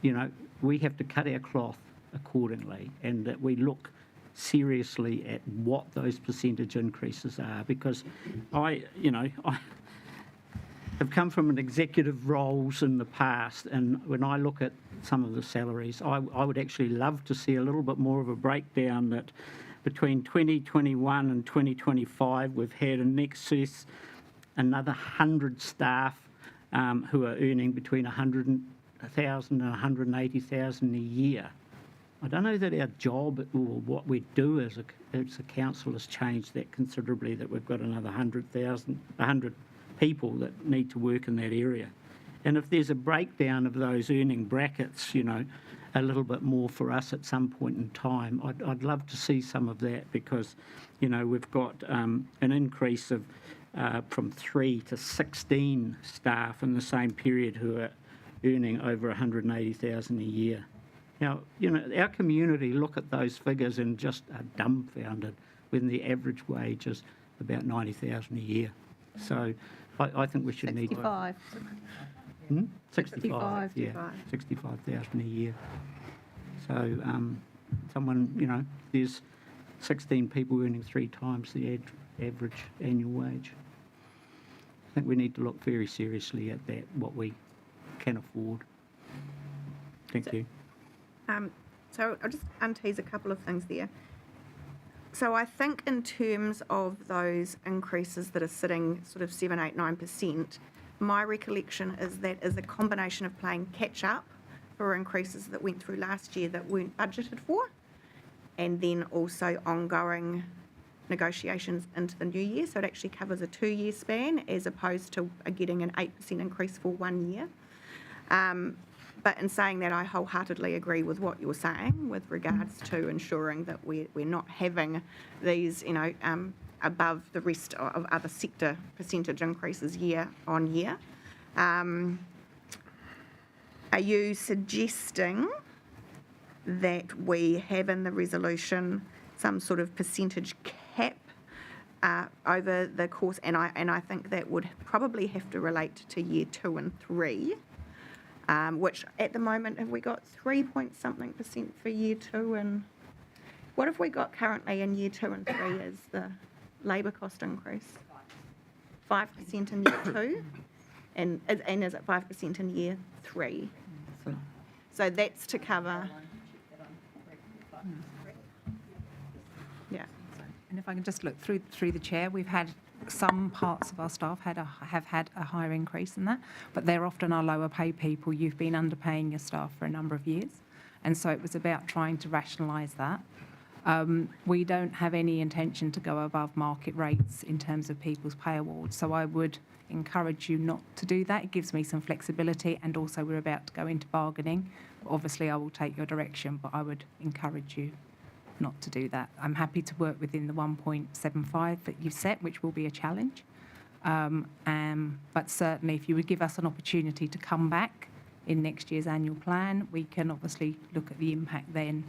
you know, we have to cut our cloth accordingly and that we look seriously at what those percentage increases are, because I have come from an executive roles in the past, and when I look at some of the salaries, I would actually love to see a little bit more of a breakdown that between 2021 and 2025 we've had in excess another 100 staff who are earning between 100,000 and 180,000 a year. I don't know that our job or what we do as a council has changed that considerably, that we've got another 100 people that need to work in that area. And if there's a breakdown of those earning brackets, you know, a little bit more for us at some point in time, I'd love to see some of that, because, you know, we've got an increase of from 3 to 16 staff in the same period who are earning over 180,000 a year. Now, you know, our community look at those figures and just are dumbfounded when the average wage is about 90,000 a year. So I think we should need... 65. 65, yeah, 65,000 a year. So someone, you know, there's 16 people earning 3 times the average annual wage. I think we need to look very seriously at that, what we can afford. Thank you. So I'll just untease a couple of things there. So I think in terms of those increases that are sitting sort of 7, 8, 9%, my recollection is that is a combination of playing catch up for increases that went through last year that weren't budgeted for, and then also ongoing negotiations into the new year. So it actually covers a 2-year span as opposed to getting an 8% increase for 1 year. But in saying that, I wholeheartedly agree with what you're saying with regards to ensuring that we're not having these, you know, above the rest of other sector percentage increases year on year. Are you suggesting that we have in the resolution some sort of percentage cap over the course? And I think that would probably have to relate to year 2 and 3. Which at the moment, have we got 3-point-something% for year 2? And what have we got currently in year 2 and 3 as the labour cost increase? 5% in year 2? And is it 5% in year 3? So that's to cover... Yeah. And if I can just look through the chair, we've had some parts of our staff have had a higher increase than that, but they're often our lower paid people. You've been underpaying your staff for a number of years, and so it was about trying to rationalise that. We don't have any intention to go above market rates in terms of people's pay awards, so I would encourage you not to do that. It gives me some flexibility, and also we're about to go into bargaining. Obviously, I will take your direction, but I would encourage you not to do that. I'm happy to work within the 1.75 that you've set, which will be a challenge. But certainly, if you would give us an opportunity to come back in next year's annual plan, we can obviously look at the impact then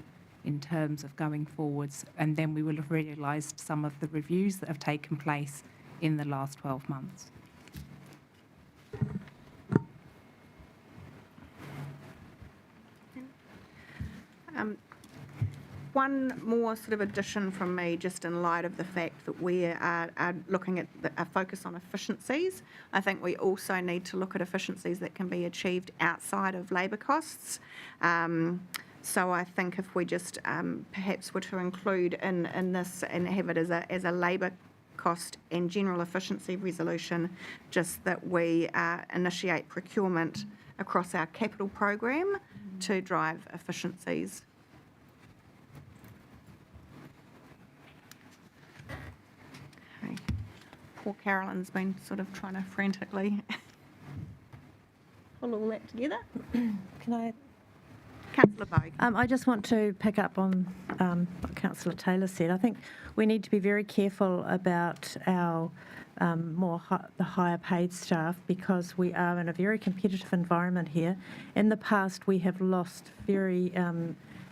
in terms of going forwards, and then we will have realised some of the reviews that have taken place in the last 12 months. One more sort of addition from me, just in light of the fact that we are looking at a focus on efficiencies. I think we also need to look at efficiencies that can be achieved outside of labour costs. So I think if we just perhaps were to include in this and have it as a labour cost and general efficiency resolution, just that we initiate procurement across our capital program to drive efficiencies. Poor Carolyn's been sort of trying to frantically pull all that together. Can I? Councillor Bogue. I just want to pick up on what Councillor Taylor said. I think we need to be very careful about our the higher paid staff, because we are in a very competitive environment here. In the past, we have lost very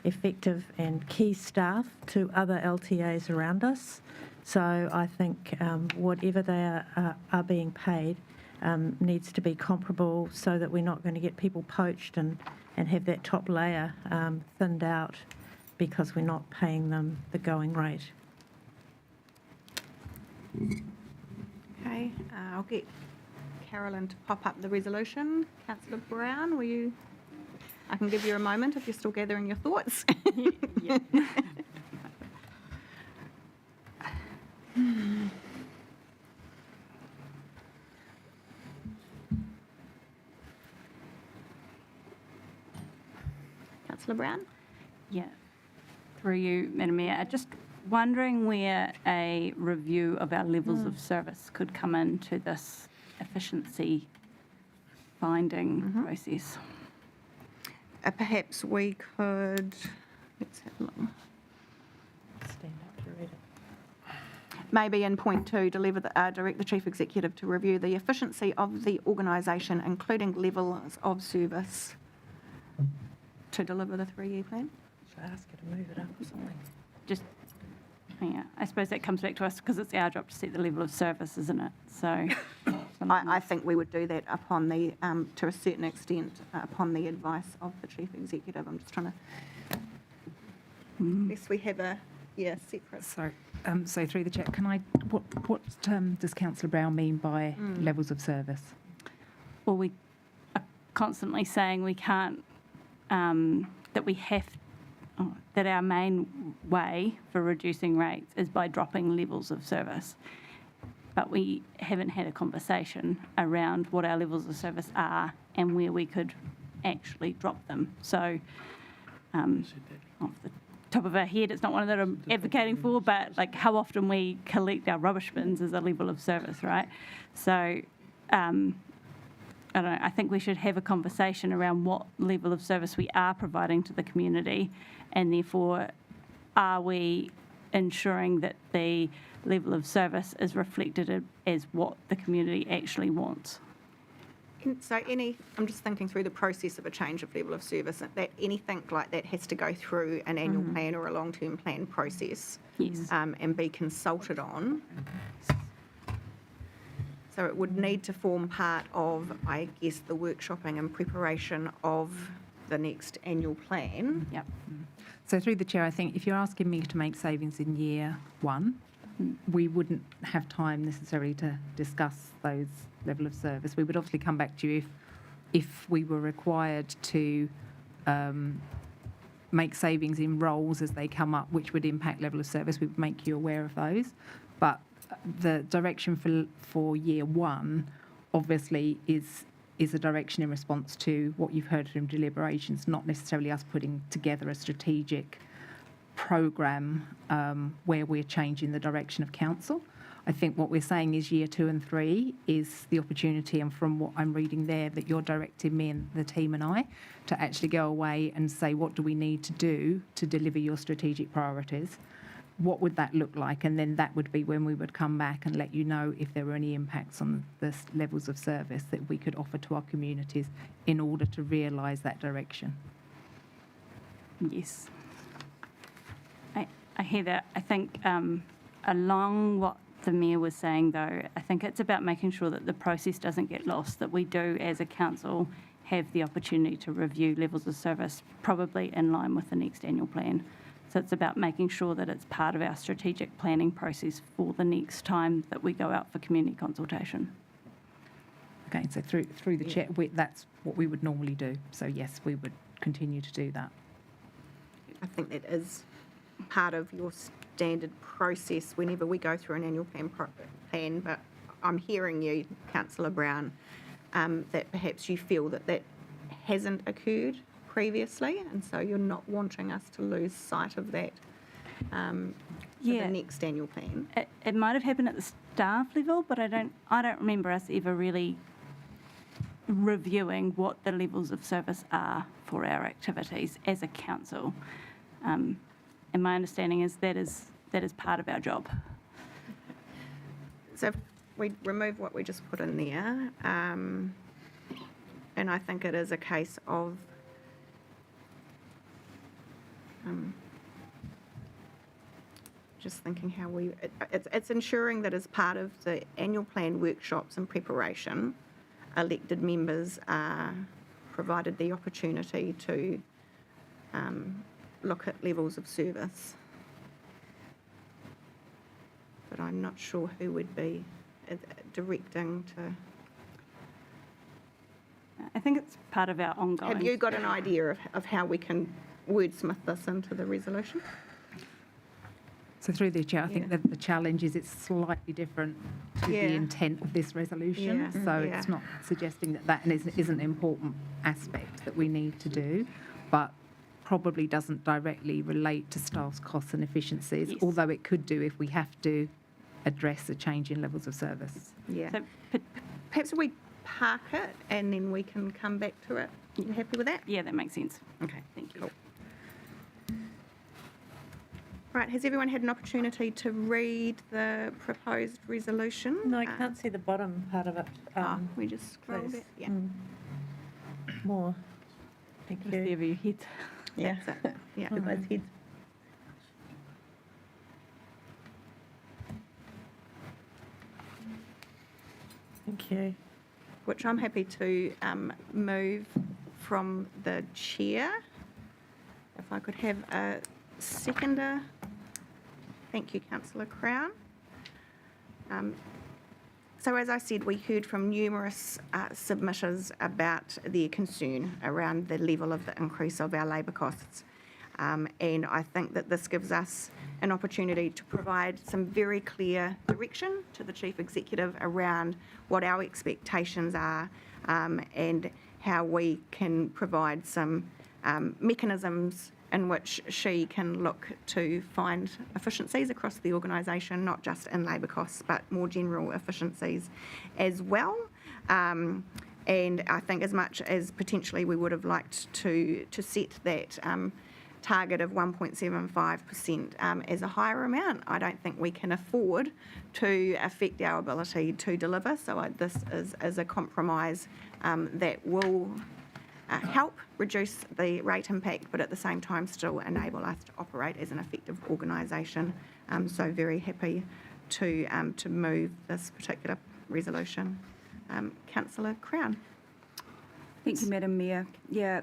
effective and key staff to other LTAs around us. So I think whatever they are being paid needs to be comparable, so that we're not going to get people poached and have that top layer thinned out because we're not paying them the going rate. Okay, I'll get Carolyn to pop up the resolution. Councillor Brown, will you? I can give you a moment if you're still gathering your thoughts. Yeah. Councillor Brown? Yeah. Through you, Madam Mayor, just wondering where a review of our levels of service could come into this efficiency finding process. Perhaps we could, let's have a look. Stand up to read it. Maybe in point 2, direct the Chief Executive to review the efficiency of the organisation, including levels of service, to deliver the 3-year plan. Should I ask her to move it up or something? Just, yeah, I suppose that comes back to us because it's our job to set the level of service, isn't it? So I think we would do that upon the, to a certain extent, upon the advice of the Chief Executive. I'm just trying to, yes, we have a, separate. Sorry. So through the chair, can I? What does Councillor Brown mean by levels of service? Well, we are constantly saying we can't, that we have, that our main way for reducing rates is by dropping levels of service. But we haven't had a conversation around what our levels of service are and where we could actually drop them. So, off the top of our head, it's not one that I'm advocating for, but like how often we collect our rubbish bins is a level of service, right? So, I don't know, I think we should have a conversation around what level of service we are providing to the community, and therefore are we ensuring that the level of service is reflected as what the community actually wants. So I'm just thinking through the process of a change of level of service, that anything like that has to go through an annual plan or a long-term plan process. Yes. And be consulted on. So it would need to form part of, I guess, the workshopping and preparation of the next annual plan. Yep. So through the chair, I think if you're asking me to make savings in year 1, we wouldn't have time necessarily to discuss those level of service. We would obviously come back to you if we were required to make savings in roles as they come up, which would impact level of service. We would make you aware of those. But the direction for year 1 obviously is a direction in response to what you've heard from deliberations, not necessarily us putting together a strategic programme where we're changing the direction of council. I think what we're saying is year 2 and 3 is the opportunity, and from what I'm reading there, that you're directing me and the team and I to actually go away and say, what do we need to do to deliver your strategic priorities? What would that look like? And then that would be when we would come back and let you know if there were any impacts on the levels of service that we could offer to our communities in order to realise that direction. Yes. I hear that. I think along what the Mayor was saying, though, I think it's about making sure that the process doesn't get lost, that we do, as a council, have the opportunity to review levels of service, probably in line with the next annual plan. So it's about making sure that it's part of our strategic planning process for the next time that we go out for community consultation. Okay, so through the chair, that's what we would normally do. So yes, we would continue to do that. I think that is part of your standard process whenever we go through an annual plan, but I'm hearing you, Councillor Brown, that perhaps you feel that hasn't occurred previously, and so you're not wanting us to lose sight of that. for Yeah. the next annual plan. It might have happened at the staff level, but I don't remember us ever really reviewing what the levels of service are for our activities as a council. And my understanding is that is part of our job. So if we remove what we just put in there, and I think it is a case of just thinking how it's ensuring that as part of the annual plan workshops and preparation, elected members are provided the opportunity to look at levels of service. But I'm not sure who would be directing to. I think it's part of our ongoing. Have you got an idea of how we can wordsmith this into the resolution? So through the chair, I think that the challenge is it's slightly different to Yeah. the intent of this resolution. Yeah. So Yeah. it's not suggesting that is an important aspect that we need to do, but probably doesn't directly relate to staff's costs and efficiencies, Yes. although it could do if we have to address a change in levels of service. Yeah. So, Perhaps we park it and then we can come back to it. You happy with that? yeah, that makes sense. Okay. Thank you. Cool. Right, has everyone had an opportunity to read the proposed resolution? No, I can't see the bottom part of it. We just scrolled please. it. Yeah. More. Thank Just the you. over your head. Yeah. That's it. Yeah. Everybody's heads. Thank you. Which I'm happy to move from the chair. If I could have a seconder. Thank you, Councillor Crown. So as I said, we heard from numerous submitters about their concern around the level of the increase of our labour costs. And I think that this gives us an opportunity to provide some very clear direction to the Chief Executive around what our expectations are and how we can provide some mechanisms in which she can look to find efficiencies across the organisation, not just in labour costs, but more general efficiencies as well. And I think as much as potentially we would have liked to set that target of 1.75% as a higher amount, I don't think we can afford to affect our ability to deliver. So this is a compromise that will help reduce the rate impact, but at the same time still enable us to operate as an effective organisation. So very happy to move this particular resolution. Councillor Crown. Thank you, Madam Mayor. Yeah,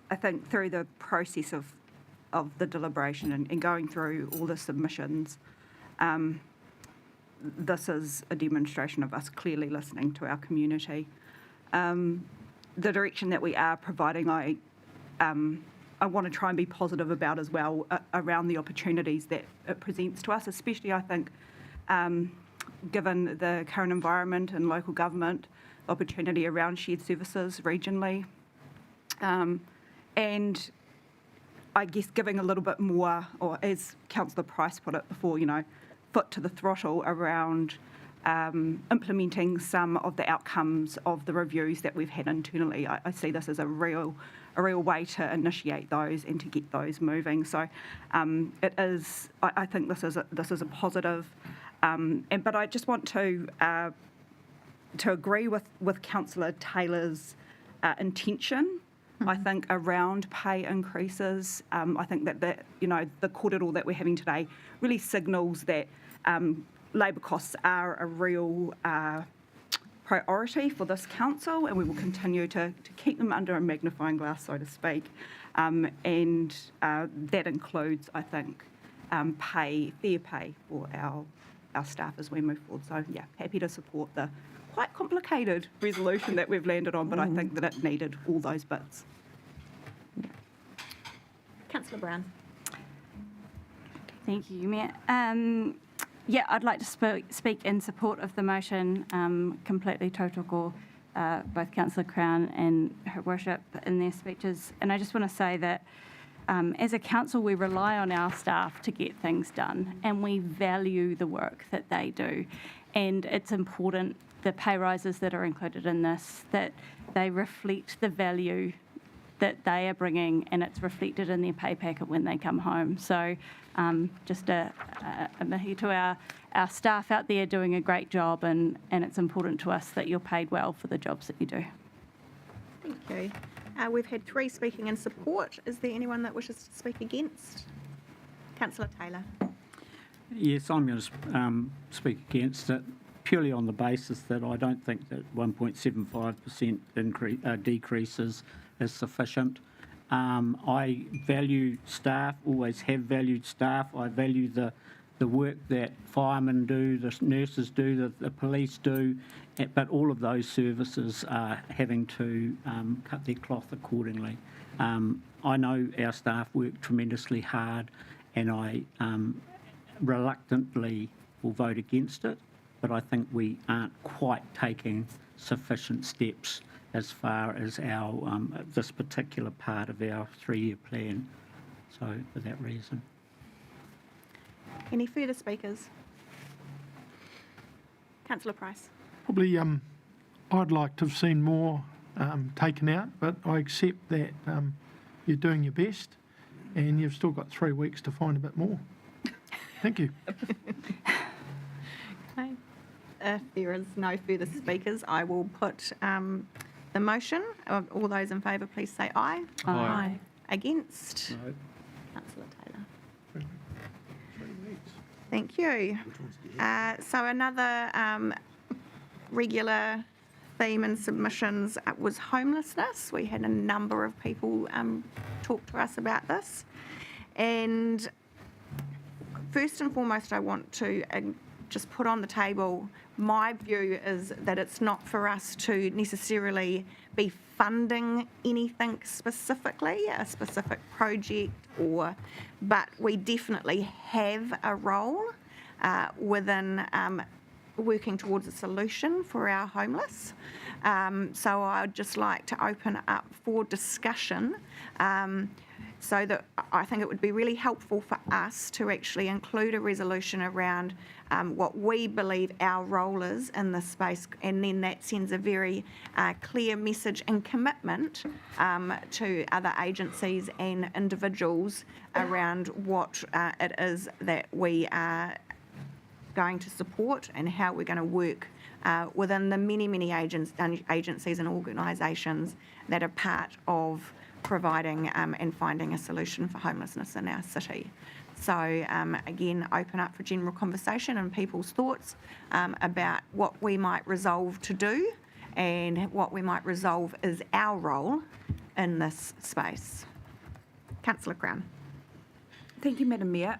I think through the process of the deliberation and going through all the submissions, this is a demonstration of us clearly listening to our community. The direction that we are providing, I want to try and be positive about as well around the opportunities that it presents to us, especially I think given the current environment in local government, opportunity around shared services regionally. And I guess giving a little bit more, or as Councillor Price put it before, foot to the throttle around implementing some of the outcomes of the reviews that we've had internally. I see this as a real way to initiate those and to get those moving. So it is. I think this is a positive. But I just want to agree with Councillor Taylor's intention. I think around pay increases. I think that the kōrero that we're having today really signals that labour costs are a real priority for this council, and we will continue to keep them under a magnifying glass, so to speak. And that includes, I think, fair pay for our staff as we move forward. So yeah, happy to support the quite complicated resolution that we've landed on, but I think that it needed all those bits. Councillor Brown. Thank you, Mayor. Yeah, I'd like to speak in support of the motion, completely tautoko both Councillor Crown and Her Worship in their speeches. And I just want to say that as a council, we rely on our staff to get things done, and we value the work that they do. And it's important, the pay rises that are included in this, that they reflect the value that they are bringing, and it's reflected in their pay packet when they come home. So just a mihi to our staff out there doing a great job, and it's important to us that you're paid well for the jobs that you do. Thank you. We've had 3 speaking in support. Is there anyone that wishes to speak against? Councillor Taylor. Yes, I'm going to speak against it purely on the basis that I don't think that 1.75% decrease is sufficient. I value staff, always have valued staff. I value the work that firemen do, the nurses do, the police do, but all of those services are having to cut their cloth accordingly. I know our staff work tremendously hard, and I reluctantly will vote against it, but I think we aren't quite taking sufficient steps as far as our this particular part of our 3-year plan. So for that reason. Any further speakers? Councillor Price. Probably I'd like to have seen more taken out, but I accept that you're doing your best and you've still got 3 weeks to find a bit more. Thank you. Okay. If there is no further speakers, I will put the motion. All those in favour, please say aye. Aye. Against? No. Councillor Taylor. Thank you. So another regular theme in submissions was homelessness. We had a number of people talk to us about this. And first and foremost, I want to just put on the table, my view is that it's not for us to necessarily be funding anything specifically, a specific project, but we definitely have a role within working towards a solution for our homeless. So I'd just like to open up for discussion so that I think it would be really helpful for us to actually include a resolution around what we believe our role is in this space, and then that sends a very clear message and commitment to other agencies and individuals around what it is that we are going to support and how we're going to work within the many agencies and organisations that are part of providing and finding a solution for homelessness in our city. So again, open up for general conversation and people's thoughts about what we might resolve to do and what we might resolve is our role in this space. Councillor Crown. Thank you, Madam Mayor.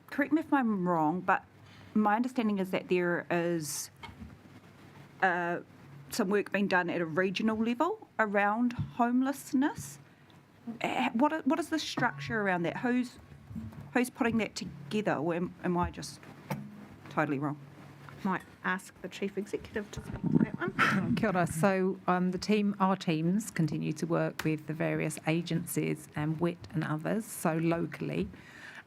Correct me if I'm wrong, but my understanding is that there is some work being done at a regional level around homelessness. What is the structure around that? Who's putting that together, or am I just totally wrong? Might ask the Chief Executive to speak to that one. Kia ora. So our teams continue to work with the various agencies and WIT and others, so locally.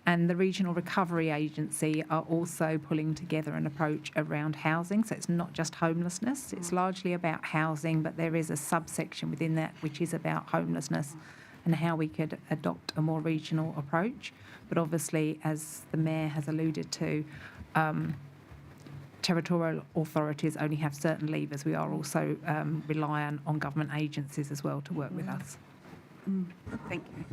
And the Regional Recovery Agency are also pulling together an approach around housing. So it's not just homelessness, it's largely about housing, but there is a subsection within that which is about homelessness and how we could adopt a more regional approach. But obviously, as the Mayor has alluded to, territorial authorities only have certain levers. We are also reliant on government agencies as well to work with us. Thank you.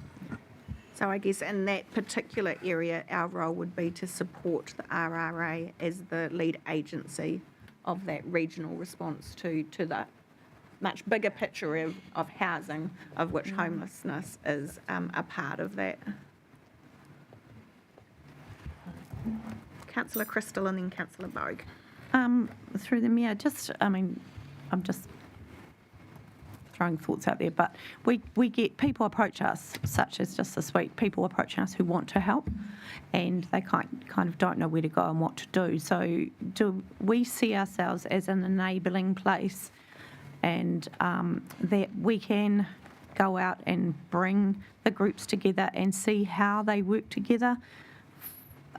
So I guess in that particular area, our role would be to support the RRA as the lead agency of that regional response to the much bigger picture of housing, of which homelessness is a part of that. Councillor Crystal and then Councillor Bogue. Through the Mayor, I'm just throwing thoughts out there, but we get people approach us, such as just this week, people approaching us who want to help and they kind of don't know where to go and what to do. So do we see ourselves as an enabling place and that we can go out and bring the groups together and see how they work together.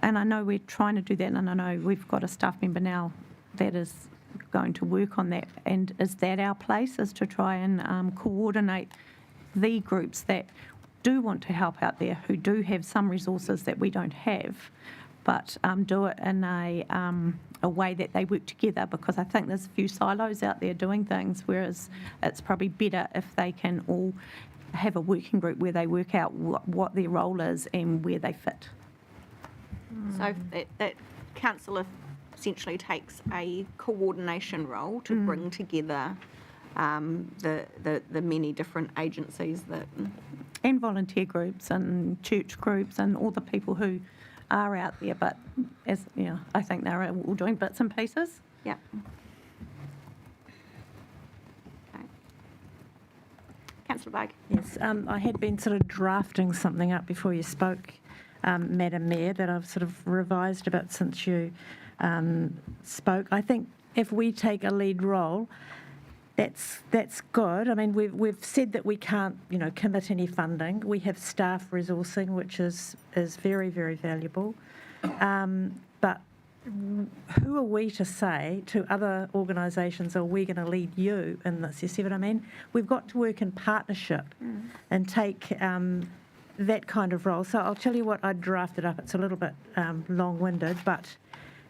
And I know we're trying to do that, and I know we've got a staff member now that is going to work on that. And is that our place, is to try and coordinate the groups that do want to help out there, who do have some resources that we don't have, but do it in a way that they work together, because I think there's a few silos out there doing things, whereas it's probably better if they can all have a working group where they work out what their role is and where they fit. So that council essentially takes a coordination role to bring together the many different agencies that... And volunteer groups and church groups and all the people who are out there, but as I think they're all doing bits and pieces. Yeah. Okay. Councillor Bogue. Yes, I had been sort of drafting something up before you spoke, Madam Mayor, that I've sort of revised a bit since you spoke. I think if we take a lead role, that's good. I mean, we've said that we can't, commit any funding. We have staff resourcing, which is very, very valuable. But who are we to say to other organisations, are we going to lead you in this? You see what I mean? We've got to work in partnership and take that kind of role. So I'll tell you what I drafted up. It's a little bit long-winded, but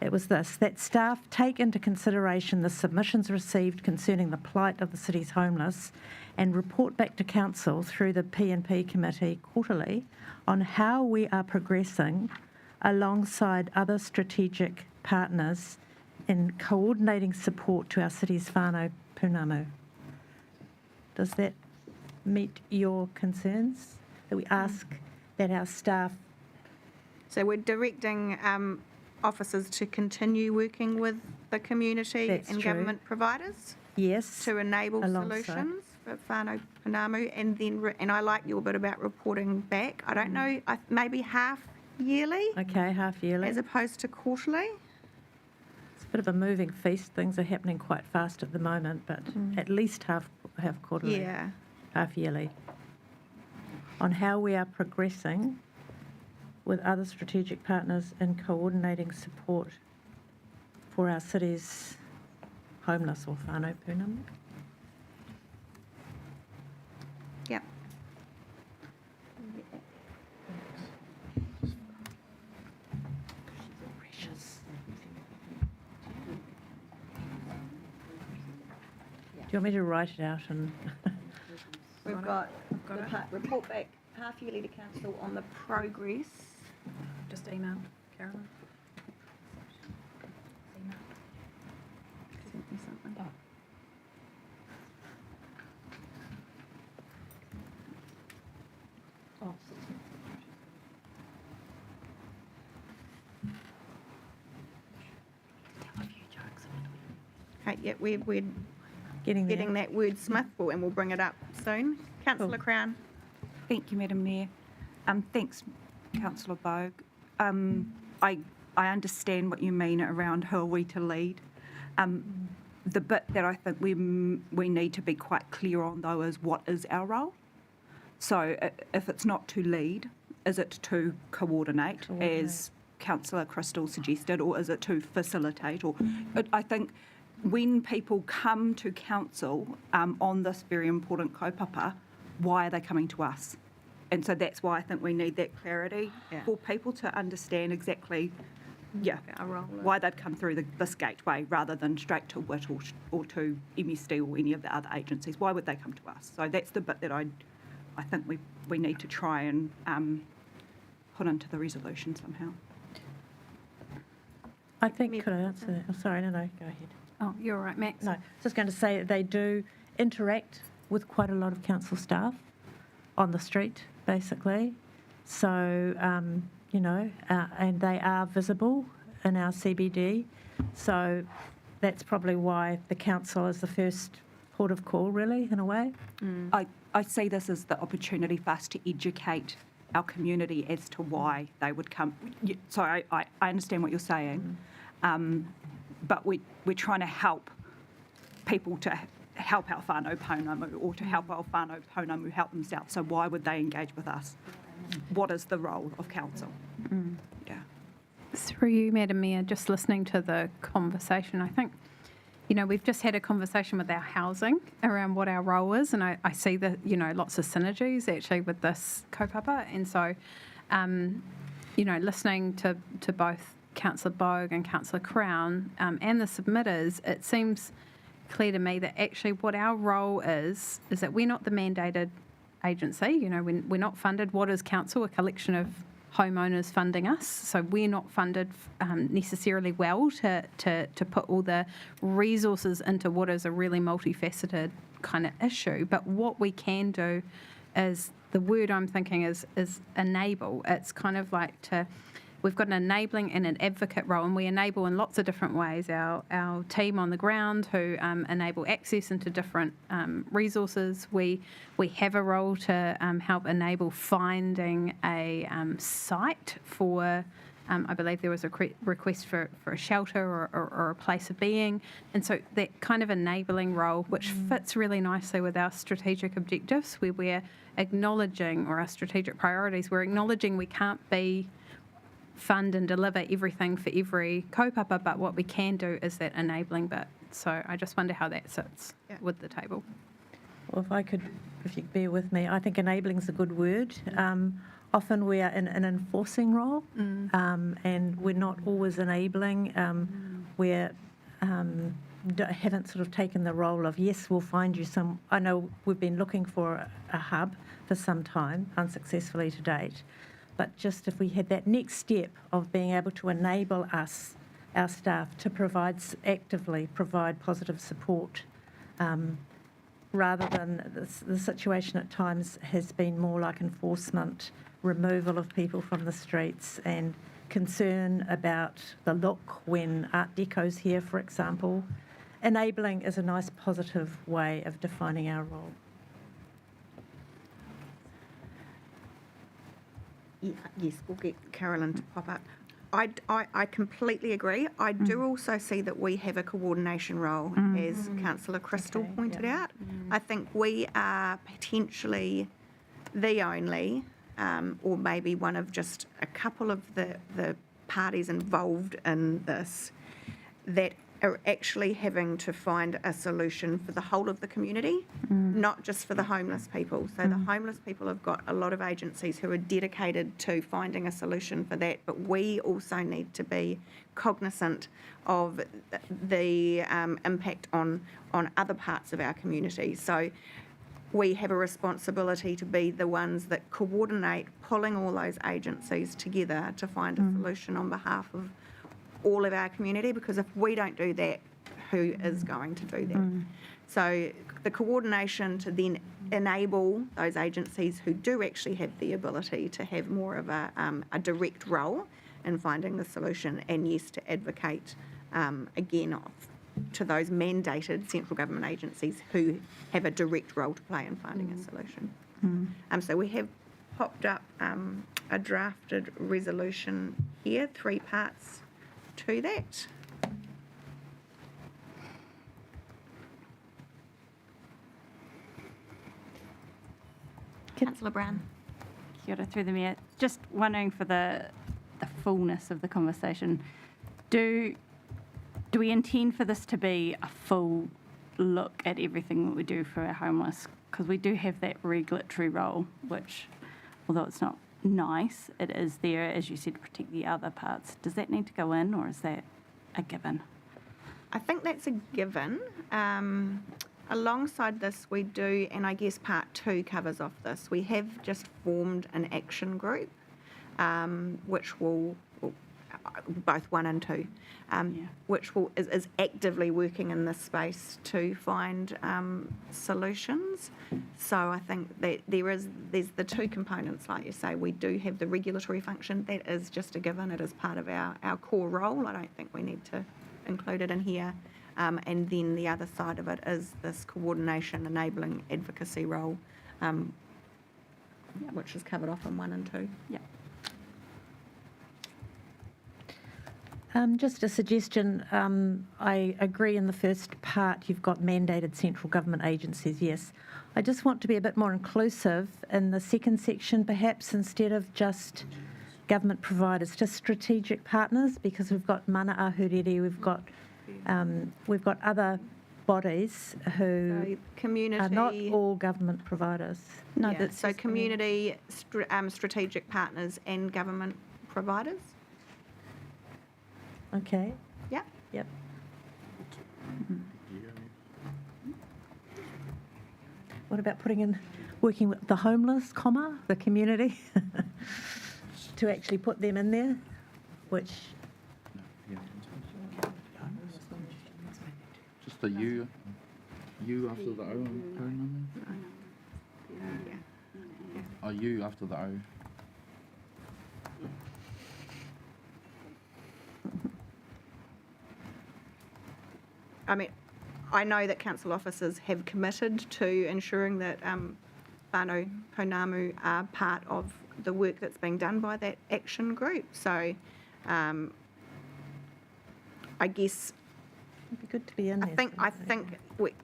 it was this: that staff take into consideration the submissions received concerning the plight of the city's homeless and report back to council through the P&P committee quarterly on how we are progressing alongside other strategic partners in coordinating support to our city's whānau pounamu. Does that meet your concerns? That we ask that our staff... So we're directing officers to continue working with the community and government providers? Yes. To enable alongside solutions for whānau pounamu, and then, and I like your bit about reporting back. I don't know, maybe half yearly? Okay, half yearly. As opposed to quarterly? It's a bit of a moving feast. Things are happening quite fast at the moment, but at least half quarterly. Yeah. Half yearly. On how we are progressing with other strategic partners in coordinating support for our city's homeless or whānau pounamu. Yep. Do you want me to write it out? And We've got report back half yearly to council on the progress. Just email Carolyn. Sent me something. Okay, yeah, we're getting there. getting that wordsmith, and we'll bring it up soon. Councillor Crown. Thank you, Madam Mayor. Thanks, Councillor Bogue. I understand what you mean around who are we to lead. The bit that I think we need to be quite clear on, though, is what is our role. So if it's not to lead, is it to coordinate, as Councillor Crystal suggested, or is it to facilitate? Or I think when people come to council on this very important kaupapa, why are they coming to us? And so that's why I think we need that clarity for people to understand exactly, why they'd come through this gateway rather than straight to WIT or to MSD or any of the other agencies. Why would they come to us? So that's the bit that I think we need to try and put into the resolution somehow. I think, could I answer that? Oh, sorry, no, go ahead. Oh, you're all right, Max. No, I was just going to say that they do interact with quite a lot of council staff on the street, basically. So, and they are visible in our CBD. So that's probably why the council is the first port of call, really, in a way. I see this as the opportunity for us to educate our community as to why they would come. So I understand what you're saying, but we're trying to help people help our whānau pounamu or to help our whānau pounamu help themselves. So why would they engage with us? What is the role of council? Yeah. Through you, Madam Mayor, just listening to the conversation, I think, we've just had a conversation with our housing around what our role is, and I see that, lots of synergies actually with this kaupapa. And so, listening to both Councillor Bogue and Councillor Crown and the submitters, it seems clear to me that actually what our role is that we're not the mandated agency. We're not funded. What is council? A collection of homeowners funding us. So we're not funded necessarily well to put all the resources into what is a really multifaceted kind of issue. But what we can do is, the word I'm thinking is enable. It's kind of like we've got an enabling and an advocate role, and we enable in lots of different ways. Our team on the ground who enable access into different resources. We have a role to help enable finding a site for, I believe there was a request for a shelter or a place of being. And so that kind of enabling role, which fits really nicely with our strategic objectives, where we're acknowledging, or our strategic priorities, we're acknowledging we can't fund and deliver everything for every kaupapa, but what we can do is that enabling bit. So I just wonder how that sits with the table. Well, if you bear with me, I think enabling is a good word. Often we are in an enforcing role, and we're not always enabling. Haven't sort of taken the role of, yes, we'll find you some. I know we've been looking for a hub for some time, unsuccessfully to date. But just if we had that next step of being able to enable us, our staff, to actively provide positive support, rather than the situation at times has been more like enforcement, removal of people from the streets, and concern about the look when Art Deco's here, for example. Enabling is a nice positive way of defining our role. Yes, we'll get Carolyn to pop up. I completely agree. I do also see that we have a coordination role, as Councillor Crystal pointed out. I think we are potentially the only, or maybe one of just a couple of the parties involved in this that are actually having to find a solution for the whole of the community, not just for the homeless people. So the homeless people have got a lot of agencies who are dedicated to finding a solution for that, but we also need to be cognizant of the impact on other parts of our community. So we have a responsibility to be the ones that coordinate pulling all those agencies together to find a solution on behalf of all of our community, because if we don't do that, who is going to do that? So the coordination to then enable those agencies who do actually have the ability to have more of a direct role in finding the solution, and yes, to advocate again to those mandated central government agencies who have a direct role to play in finding a solution. So we have popped up a drafted resolution here, 3 parts to that. Councillor Brown. Kia ora, through the Mayor. Just wondering, for the fullness of the conversation, do we intend for this to be a full look at everything that we do for our homeless? Because we do have that regulatory role, which, although it's not nice, it is there, as you said, to protect the other parts. Does that need to go in, or is that a given? I think that's a given. Alongside this, we do, and I guess part 2 covers off this, we have just formed an action group, which will, both 1 and 2, which is actively working in this space to find solutions. So I think that there's the 2 components, like you say. We do have the regulatory function. That is just a given. It is part of our core role. I don't think we need to include it in here. And then the other side of it is this coordination, enabling advocacy role, which is covered off in 1 and 2. Yeah. Just a suggestion. I agree in the first part, you've got mandated central government agencies, yes. I just want to be a bit more inclusive in the second section, perhaps instead of just government providers, just strategic partners, because we've got mana ahuriri, we've got other bodies who So community. are not all government providers. No, Yeah, that's so community, strategic partners and government providers. Okay. Yeah. Yep. What about working with the homeless, the community, to actually put them in there, which, Just a U after the O number? A U after the O. I mean, I know that council officers have committed to ensuring that whānau pounamu are part of the work that's being done by that action group. So I guess it'd be good to be in there. I think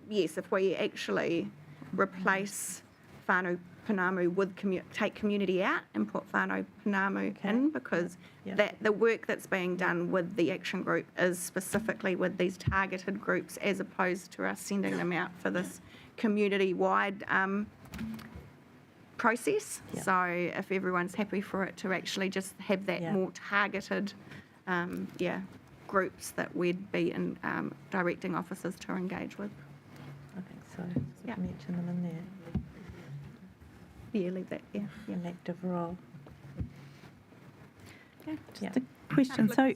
yes, if we actually replace whānau pounamu with take community out and put whānau pounamu in, because that the work that's being done with the action group is specifically with these targeted groups, as opposed to us sending them out for this community-wide process. Yeah. So if everyone's happy for it to actually just have that more targeted, groups that we'd be in, directing officers to engage with. I think so. Mention them in there. Yeah, leave that, yeah. An active role. Just a question. So,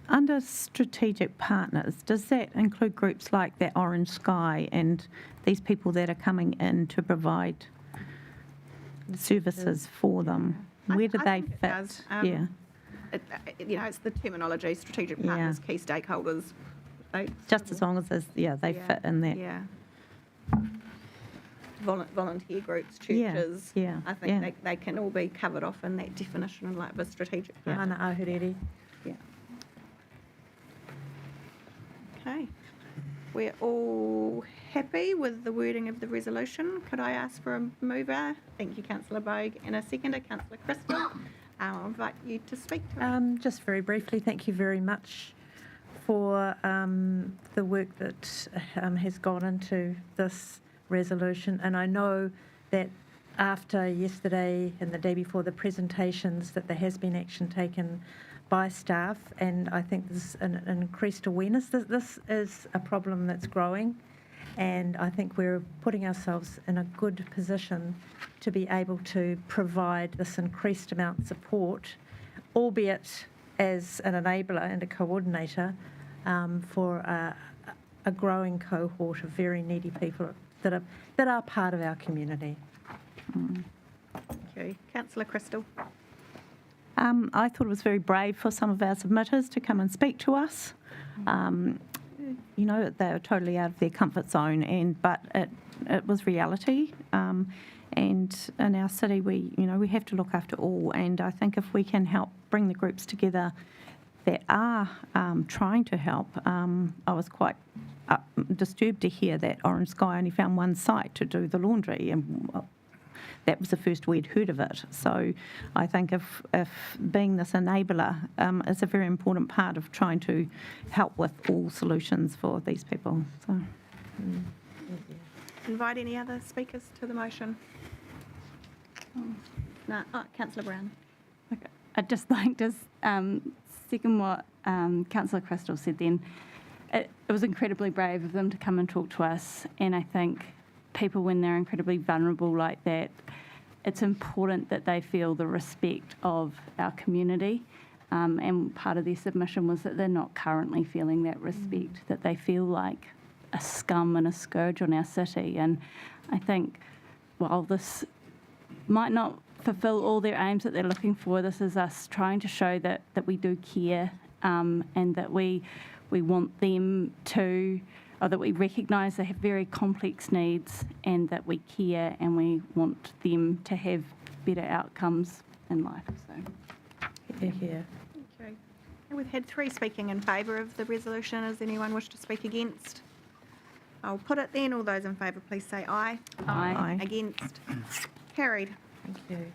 under strategic partners, does that include groups like that Orange Sky and these people that are coming in to provide services for them? Where do they think it fit? does. Yeah. It's the terminology, strategic partners, key stakeholders. Just as long as they fit in that. Yeah. Volunteer groups, churches. Yeah, I think they can all be covered off in that definition of like a strategic partner. Mana ahuriri. Yeah. Okay. We're all happy with the wording of the resolution. Could I ask for a mover? Thank you, Councillor Bogue, and a seconder, Councillor Crystal. I'll invite you to speak to it. Just very briefly, thank you very much for the work that has gone into this resolution. And I know that after yesterday and the day before the presentations, that there has been action taken by staff, and I think there's an increased awareness that this is a problem that's growing, and I think we're putting ourselves in a good position to be able to provide this increased amount of support, albeit as an enabler and a coordinator for a growing cohort of very needy people that are part of our community. Thank you. Councillor Crystal. I thought it was very brave for some of our submitters to come and speak to us. They were totally out of their comfort zone, but it was reality. And in our city, we have to look after all. And I think if we can help bring the groups together that are trying to help, I was quite disturbed to hear that Orange Sky only found one site to do the laundry, and that was the first we'd heard of it. So I think if being this enabler is a very important part of trying to help with all solutions for these people. So. Invite any other speakers to the motion? No. Councillor Brown. Okay. I'd just like to second what Councillor Crystal said then. It was incredibly brave of them to come and talk to us, and I think people, when they're incredibly vulnerable like that, it's important that they feel the respect of our community. And part of their submission was that they're not currently feeling that respect, that they feel like a scum and a scourge on our city. And I think while this might not fulfil all their aims that they're looking for, this is us trying to show that we do care, and that we want them to, or that we recognise they have very complex needs, and that we care and we want them to have better outcomes in life. So, Here. Okay. We've had 3 speaking in favour of the resolution. Does anyone wish to speak against? I'll put it then. All those in favour, please say aye. Aye. Against? Carried. Thank you.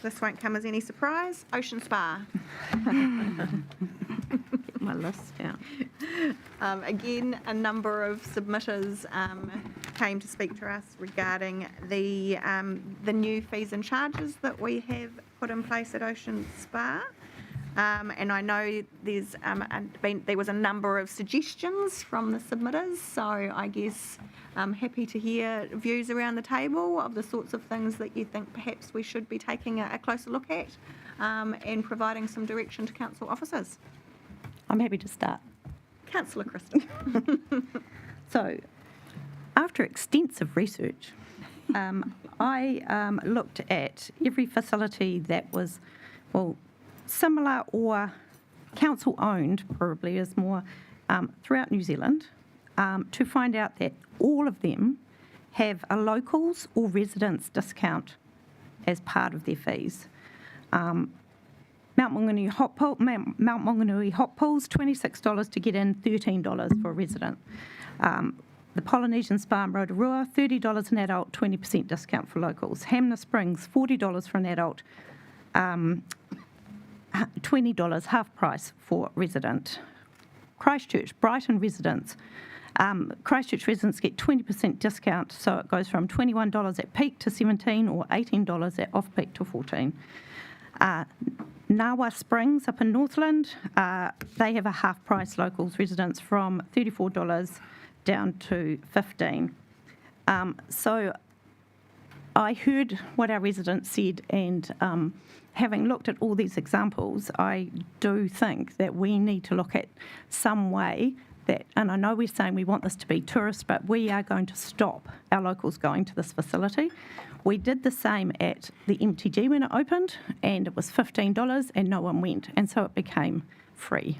This won't come as any surprise. Ocean Spa. Get my list down. Again, a number of submitters came to speak to us regarding the new fees and charges that we have put in place at Ocean Spa. And I know there was a number of suggestions from the submitters, so I guess I'm happy to hear views around the table of the sorts of things that you think perhaps we should be taking a closer look at and providing some direction to council officers. I'm happy to start. Councillor Crystal. So, after extensive research, I looked at every facility that was, well, similar or council-owned, probably is more, throughout New Zealand, to find out that all of them have a locals or residents discount as part of their fees. Mount Maunganui Hot Pool, $26 to get in, $13 for a resident. The Polynesian Spa in Rotorua, $30 an adult, 20% discount for locals. Hamner Springs, $40 for an adult, $20 half price for resident. Christchurch, Brighton residents. Christchurch residents get 20% discount, so it goes from $21 at peak to $17 or $18 at off peak to $14. Nawa Springs up in Northland, they have a half price locals residents from $34 down to $15. So I heard what our residents said, and having looked at all these examples, I do think that we need to look at some way that, and I know we're saying we want this to be tourist, but we are going to stop our locals going to this facility. We did the same at the MTG when it opened, and it was $15 and no one went, and so it became free.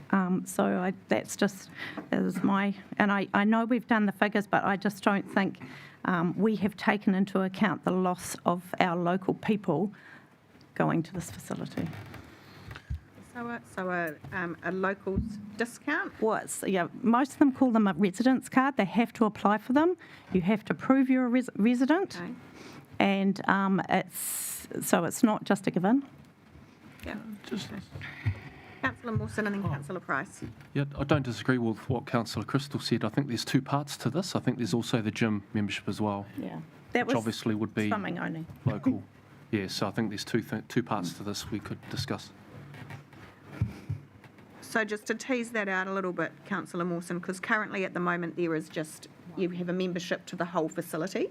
That is my, and I know we've done the figures, but I just don't think we have taken into account the loss of our local people going to this facility. So a locals discount? Well, most of them call them a residence card. They have to apply for them. You have to prove you're a resident. Okay. And it's not just a given. Yeah. Councillor Mawson and then Councillor Price. Yeah, I don't disagree with what Councillor Crystal said. I think there's 2 parts to this. I think there's also the gym membership as well. Yeah. That which was obviously would be swimming only. Local. Yeah, so I think there's two parts to this we could discuss. So just to tease that out a little bit, Councillor Mawson, because currently at the moment there is just, you have a membership to the whole facility.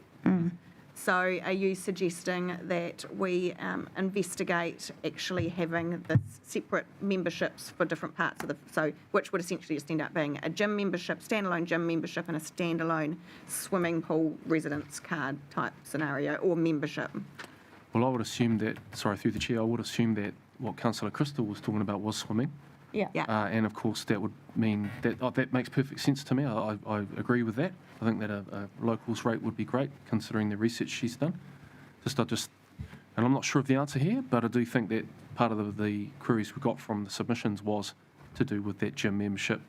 So are you suggesting that we investigate actually having the separate memberships for different parts of which would essentially just end up being a gym membership, standalone gym membership, and a standalone swimming pool residence card type scenario or membership? Well, I would assume that, through the chair, I would assume that what Councillor Crystal was talking about was swimming. Yeah. And of course, that would mean that that makes perfect sense to me. I agree with that. I think that a locals rate would be great, considering the research she's done. And I'm not sure of the answer here, but I do think that part of the queries we got from the submissions was to do with that gym membership.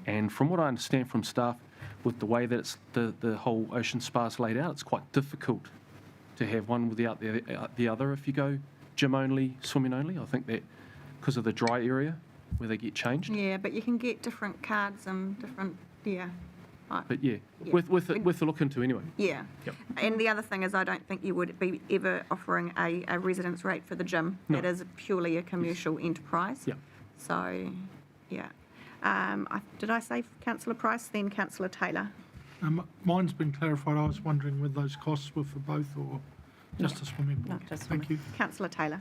And from what I understand from staff, with the way that it's the whole Ocean Spa is laid out, it's quite difficult to have one without the other if you go gym only, swimming only. I think that because of the dry area where they get changed. Yeah, but you can get different cards and different, But yeah, worth a look into anyway. Yeah. Yep. And the other thing is I don't think you would be ever offering a residence rate for the gym. No. It is purely a commercial enterprise. Yeah. So, yeah. Did I say Councillor Price, then Councillor Taylor? Mine's been clarified. I was wondering whether those costs were for both or just a swimming pool. Not just Thank you. Councillor Taylor.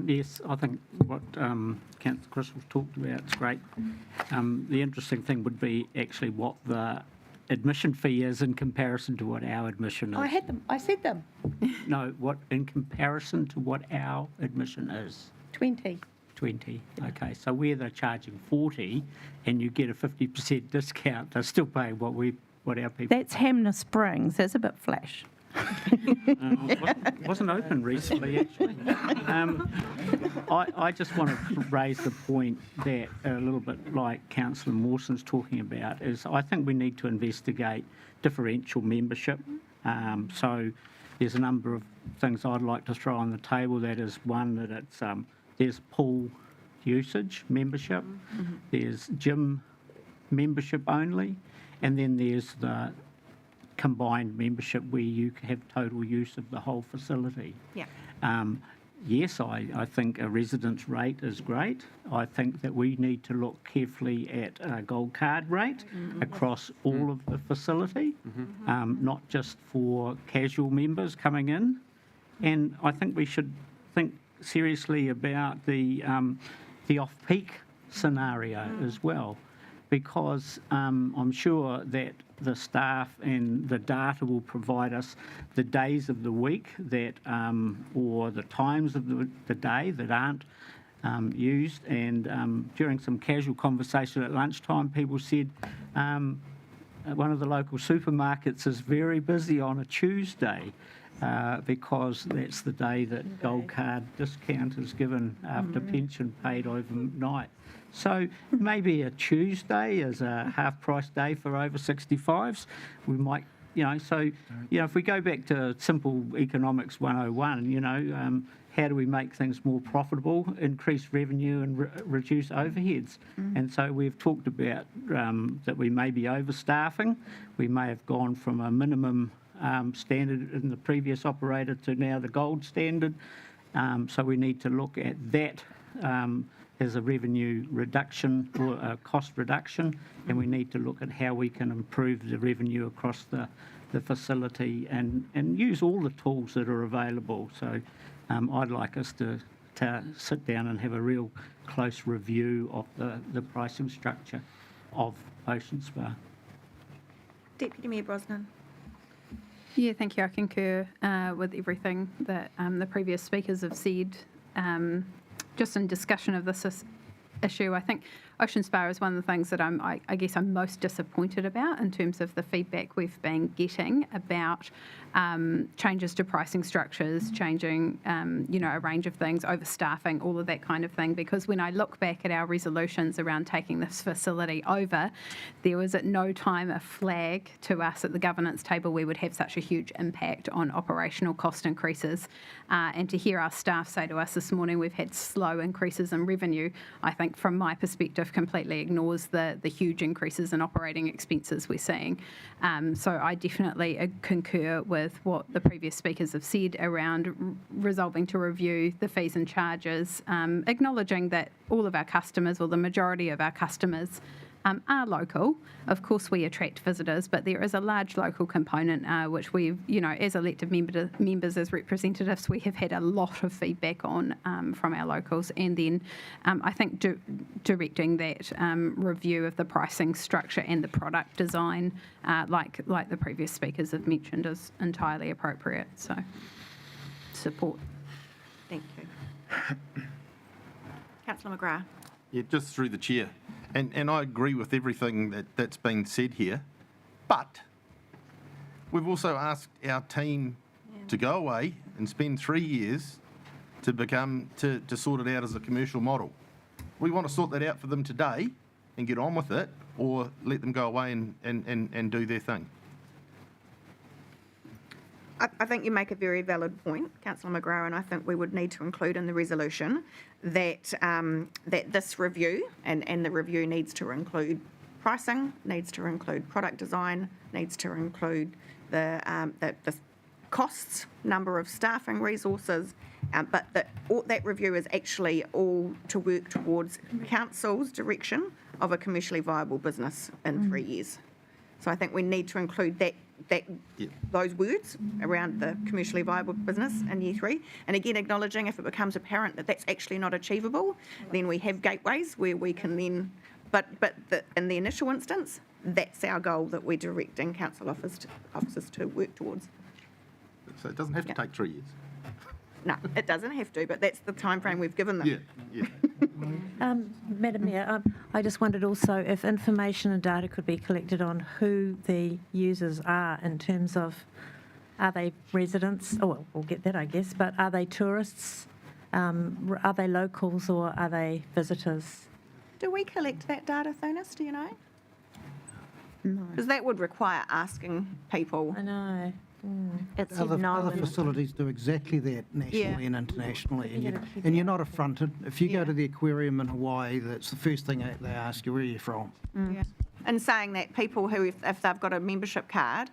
Yes, I think what Councillor Crystal's talked about is great. The interesting thing would be actually what the admission fee is in comparison to what our admission is. I had them. I said them. No, what in comparison to what our admission is? 20. 20. Okay, so where they're charging 40 and you get a 50% discount, they're still paying what our people. That's Hamner Springs. That's a bit flash. Wasn't open recently, actually. I just want to raise the point that a little bit like Councillor Mawson's talking about is I think we need to investigate differential membership. So there's a number of things I'd like to throw on the table. That is one, that it's there's pool usage membership, there's gym membership only, and then there's the combined membership where you have total use of the whole facility. Yeah. Yes, I think a residence rate is great. I think that we need to look carefully at a gold card rate across all of the facility, not just for casual members coming in. And I think we should think seriously about the off-peak scenario as well, because I'm sure that the staff and the data will provide us the days of the week that, or the times of the day that aren't used. And during some casual conversation at lunchtime, people said one of the local supermarkets is very busy on a Tuesday because that's the day that gold card discount is given after pension paid overnight. So maybe a Tuesday is a half-price day for over 65s. We might, if we go back to simple economics 101, how do we make things more profitable, increase revenue and reduce overheads? And so we've talked about that we may be overstaffing. We may have gone from a minimum standard in the previous operator to now the gold standard. So we need to look at that as a revenue reduction or a cost reduction, and we need to look at how we can improve the revenue across the facility and use all the tools that are available. So I'd like us to sit down and have a real close review of the pricing structure of Ocean Spa. Deputy Mayor Brosnan. Yeah, thank you. I concur with everything that the previous speakers have said. Just in discussion of this issue, I think Ocean Spa is one of the things that I guess I'm most disappointed about in terms of the feedback we've been getting about changes to pricing structures, changing, a range of things, overstaffing, all of that kind of thing. Because when I look back at our resolutions around taking this facility over, there was at no time a flag to us at the governance table we would have such a huge impact on operational cost increases. And to hear our staff say to us this morning we've had slow increases in revenue, I think from my perspective completely ignores the huge increases in operating expenses we're seeing. So I definitely concur with what the previous speakers have said around resolving to review the fees and charges, acknowledging that all of our customers, or the majority of our customers, are local. Of course, we attract visitors, but there is a large local component which we've, as elected members, as representatives, we have had a lot of feedback on from our locals. And then I think directing that review of the pricing structure and the product design, like the previous speakers have mentioned, is entirely appropriate. So, support. Thank you. Councillor McGrath. Yeah, just through the chair. And I agree with everything that's been said here, but we've also asked our team to go away and spend 3 years to sort it out as a commercial model. We want to sort that out for them today and get on with it, or let them go away and do their thing. I think you make a very valid point, Councillor McGrath, and I think we would need to include in the resolution that that this review, and the review needs to include pricing, needs to include product design, needs to include the costs, number of staffing resources, but that review is actually all to work towards council's direction of a commercially viable business in 3 years. So I think we need to include those words around the commercially viable business in year 3. And again, acknowledging if it becomes apparent that that's actually not achievable, then we have gateways where we can then, in the initial instance, that's our goal that we're directing council officers to work towards. So it doesn't have to take 3 years. No, it doesn't have to, but that's the time frame we've given them. Yeah. Madam Mayor, I just wondered also if information and data could be collected on who the users are in terms of Are they residents? Oh, well, we'll get that, I guess, but are they tourists? Are they locals or are they visitors? Do we collect that data, Thunis, do you know? No. Because that would require asking people. I know. It said Other no. in it. facilities do exactly that nationally and internationally, and you're not affronted. If you Yeah. go to the aquarium in Hawaii, that's the first thing they ask you, where are you from? Yeah. And saying that people who, if they've got a membership card,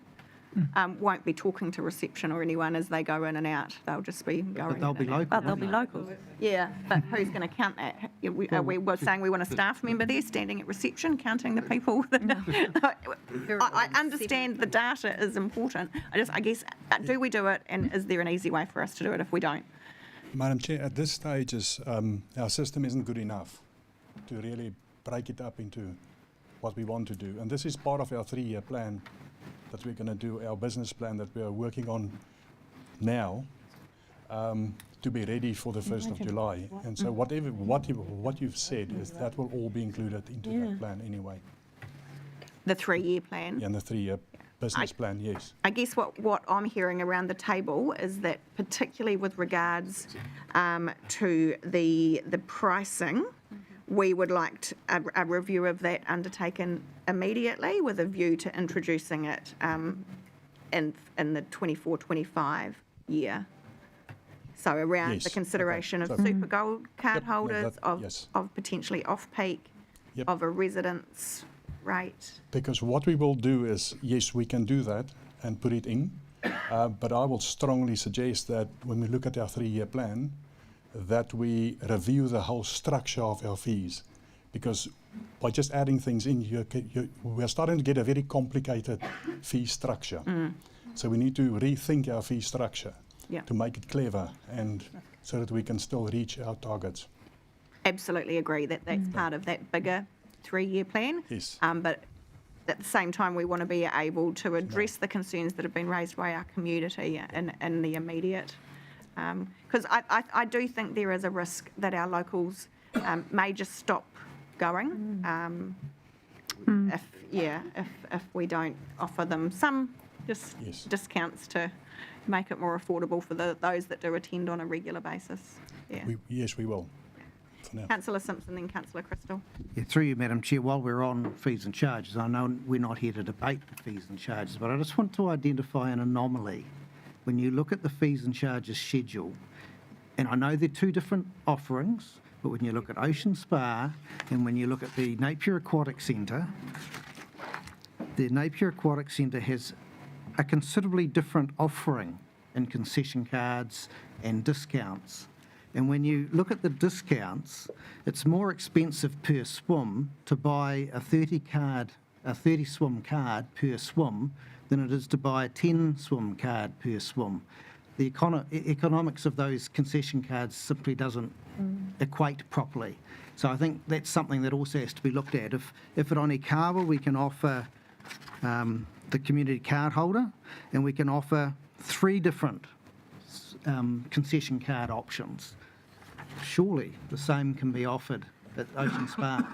won't be talking to reception or anyone as they go in and out. They'll just be going. But they'll be in and out. local. But they'll won't be they? locals. Yeah, but who's going to count that? Are we saying we want a staff member there standing at reception counting the people? I understand the data is important. I guess, do we do it, and is there an easy way for us to do it if we don't? Madam Chair, at this stage, our system isn't good enough to really break it up into what we want to do. And this is part of our 3-year plan that we're going to do, our business plan that we are working on now to be ready for the 1st of July. And so what you've said is that will all be included into that plan anyway. The 3-year plan? Yeah, and the 3-year business plan, yes. I guess what I'm hearing around the table is that particularly with regards to the pricing, we would like a review of that undertaken immediately with a view to introducing it in the 24-25 year. So around Yes, the consideration okay. of So- super gold card Yep, no, holders, that- yes. of potentially off-peak, Yep. of a residence rate. Because what we will do is, yes, we can do that and put it in, but I will strongly suggest that when we look at our 3-year plan, that we review the whole structure of our fees. Because by just adding things in, we're starting to get a very complicated fee structure. So we need to rethink our fee structure Yeah. to make it clever and so that we can still reach our targets. Absolutely agree that that's part of that bigger 3-year plan. Yes. But at the same time, we want to be able to address the concerns that have been raised by our community in the immediate. Because I do think there is a risk that our locals may just stop going if we don't offer them some Yes. discounts to make it more affordable for those that do attend on a regular basis. Yeah. Yes, we will. For now. Councillor Simpson, then Councillor Crystal. Yeah, through you, Madam Chair, while we're on fees and charges, I know we're not here to debate the fees and charges, but I just want to identify an anomaly. When you look at the fees and charges schedule, and I know they're 2 different offerings, but when you look at Ocean Spa and when you look at the Napier Aquatic Centre, the Napier Aquatic Centre has a considerably different offering in concession cards and discounts. And when you look at the discounts, it's more expensive per swim to buy a 30 swim card per swim than it is to buy a 10 swim card per swim. The economics of those concession cards simply doesn't equate properly. So I think that's something that also has to be looked at. If at Onikawa we can offer the community card holder, and we can offer 3 different concession card options, surely the same can be offered at Ocean Spa.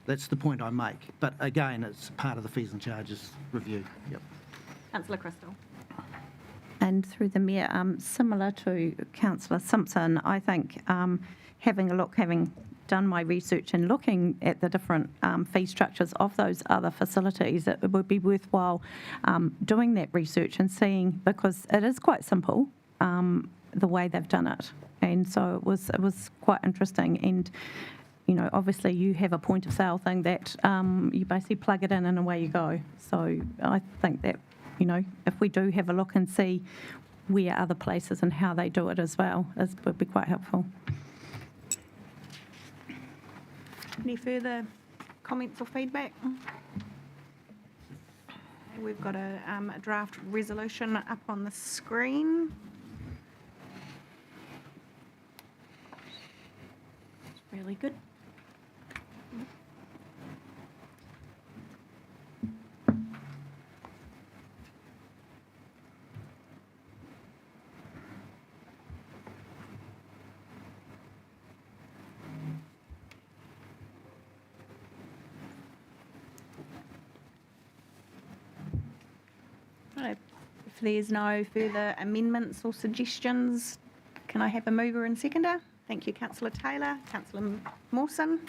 That's the point I make. But again, it's part of the fees and charges review. Yep. Councillor Crystal. And through the Mayor, similar to Councillor Simpson, I think having done my research and looking at the different fee structures of those other facilities, it would be worthwhile doing that research and seeing, because it is quite simple, the way they've done it. And so it was quite interesting. And, you know, obviously you have a point of sale thing that you basically plug it in and away you go. So I think that, you know, if we do have a look and see where other places and how they do it as well, would be quite helpful. Any further comments or feedback? We've got a draft resolution up on the screen. It's really good. If there's no further amendments or suggestions, can I have a mover and seconder? Thank you, Councillor Taylor. Councillor Mawson,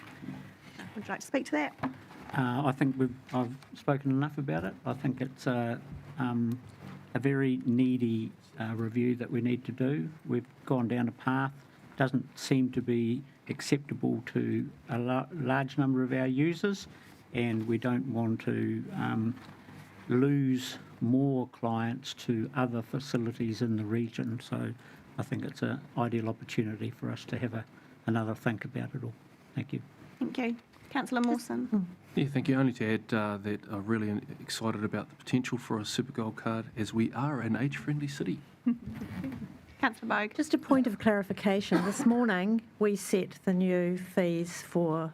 would you like to speak to that? I think I've spoken enough about it. I think it's a very needy review that we need to do. We've gone down a path, doesn't seem to be acceptable to a large number of our users, and we don't want to lose more clients to other facilities in the region. So I think it's an ideal opportunity for us to have another think about it all. Thank you. Thank you. Councillor Mawson. Yeah, thank you. Only to add that I'm really excited about the potential for a Super Gold card, as we are an age-friendly city. Councillor Bogue. Just a point of clarification. This morning, we set the new fees for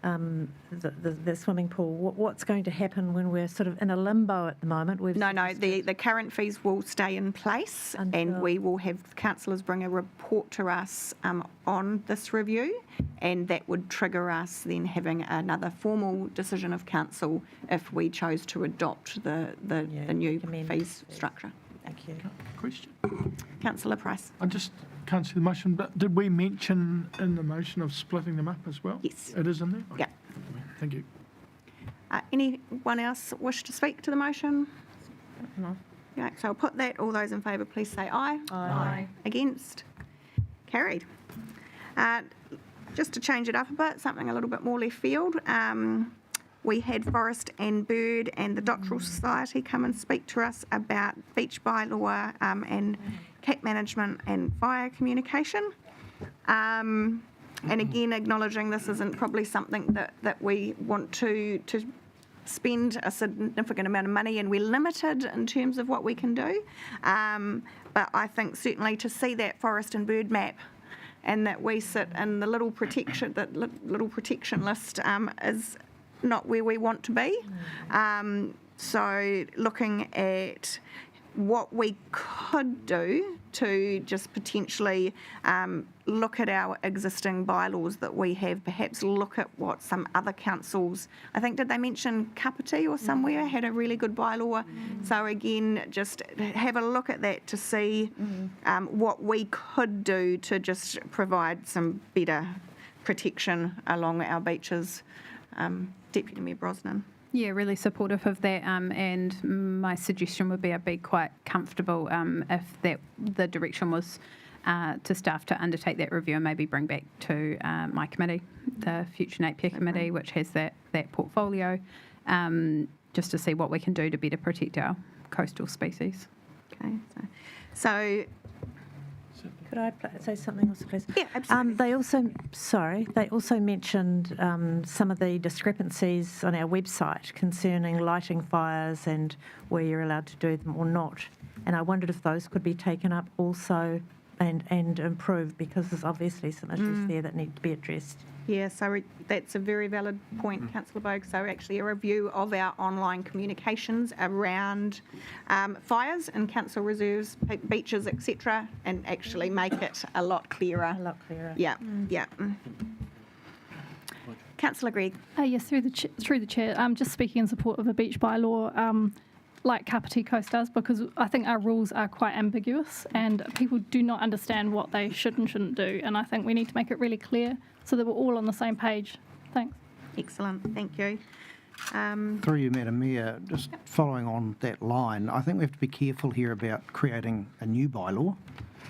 the swimming pool. What's going to happen when we're sort of in a limbo at the moment? No, the current fees will stay in place, and we will have councillors bring a report to us on this review, and that would trigger us then having another formal decision of council if we chose to adopt the new fees structure. Thank you. Question. Councillor Price. I just can't see the motion, but did we mention in the motion of splitting them up as well? Yes. It is in there? Yeah. Thank you. Anyone else wish to speak to the motion? No. Yeah, so I'll put that. All those in favour, please say aye. Aye. Against? Carried. Just to change it up a bit, something a little bit more left field. We had Forest and Bird and the Doctoral Society come and speak to us about beach bylaw and cat management and fire communication. And again, acknowledging this isn't probably something that we want to spend a significant amount of money, and we're limited in terms of what we can do. But I think certainly to see that Forest and Bird map, and that we sit in the little protection list is not where we want to be. So looking at what we could do to just potentially look at our existing bylaws that we have, perhaps look at what some other councils, I think, did they mention Kapiti or somewhere, had a really good bylaw. So again, just have a look at that to see what we could do to just provide some better protection along our beaches. Deputy Mayor Brosnan. Yeah, really supportive of that, and my suggestion would be I'd be quite comfortable if the direction was to staff to undertake that review and maybe bring back to my committee, the Future Napier Committee, which has that portfolio, just to see what we can do to better protect our coastal species. Okay, so could I say something else, please? Yeah, absolutely. They also mentioned some of the discrepancies on our website concerning lighting fires and where you're allowed to do them or not. And I wondered if those could be taken up also and improved, because there's obviously some issues there that need to be addressed. Yeah, so that's a very valid point, Councillor Bogue. So actually a review of our online communications around fires and council reserves, beaches, etc., and actually make it a lot clearer. Yeah, yeah. Councillor Gregg. Yes, through the chair. Just speaking in support of a beach bylaw, like Kapiti Coast does, because I think our rules are quite ambiguous and people do not understand what they should and shouldn't do. And I think we need to make it really clear so that we're all on the same page. Thanks. Excellent, thank you. Through you, Madam Mayor, just following on that line, I think we have to be careful here about creating a new bylaw.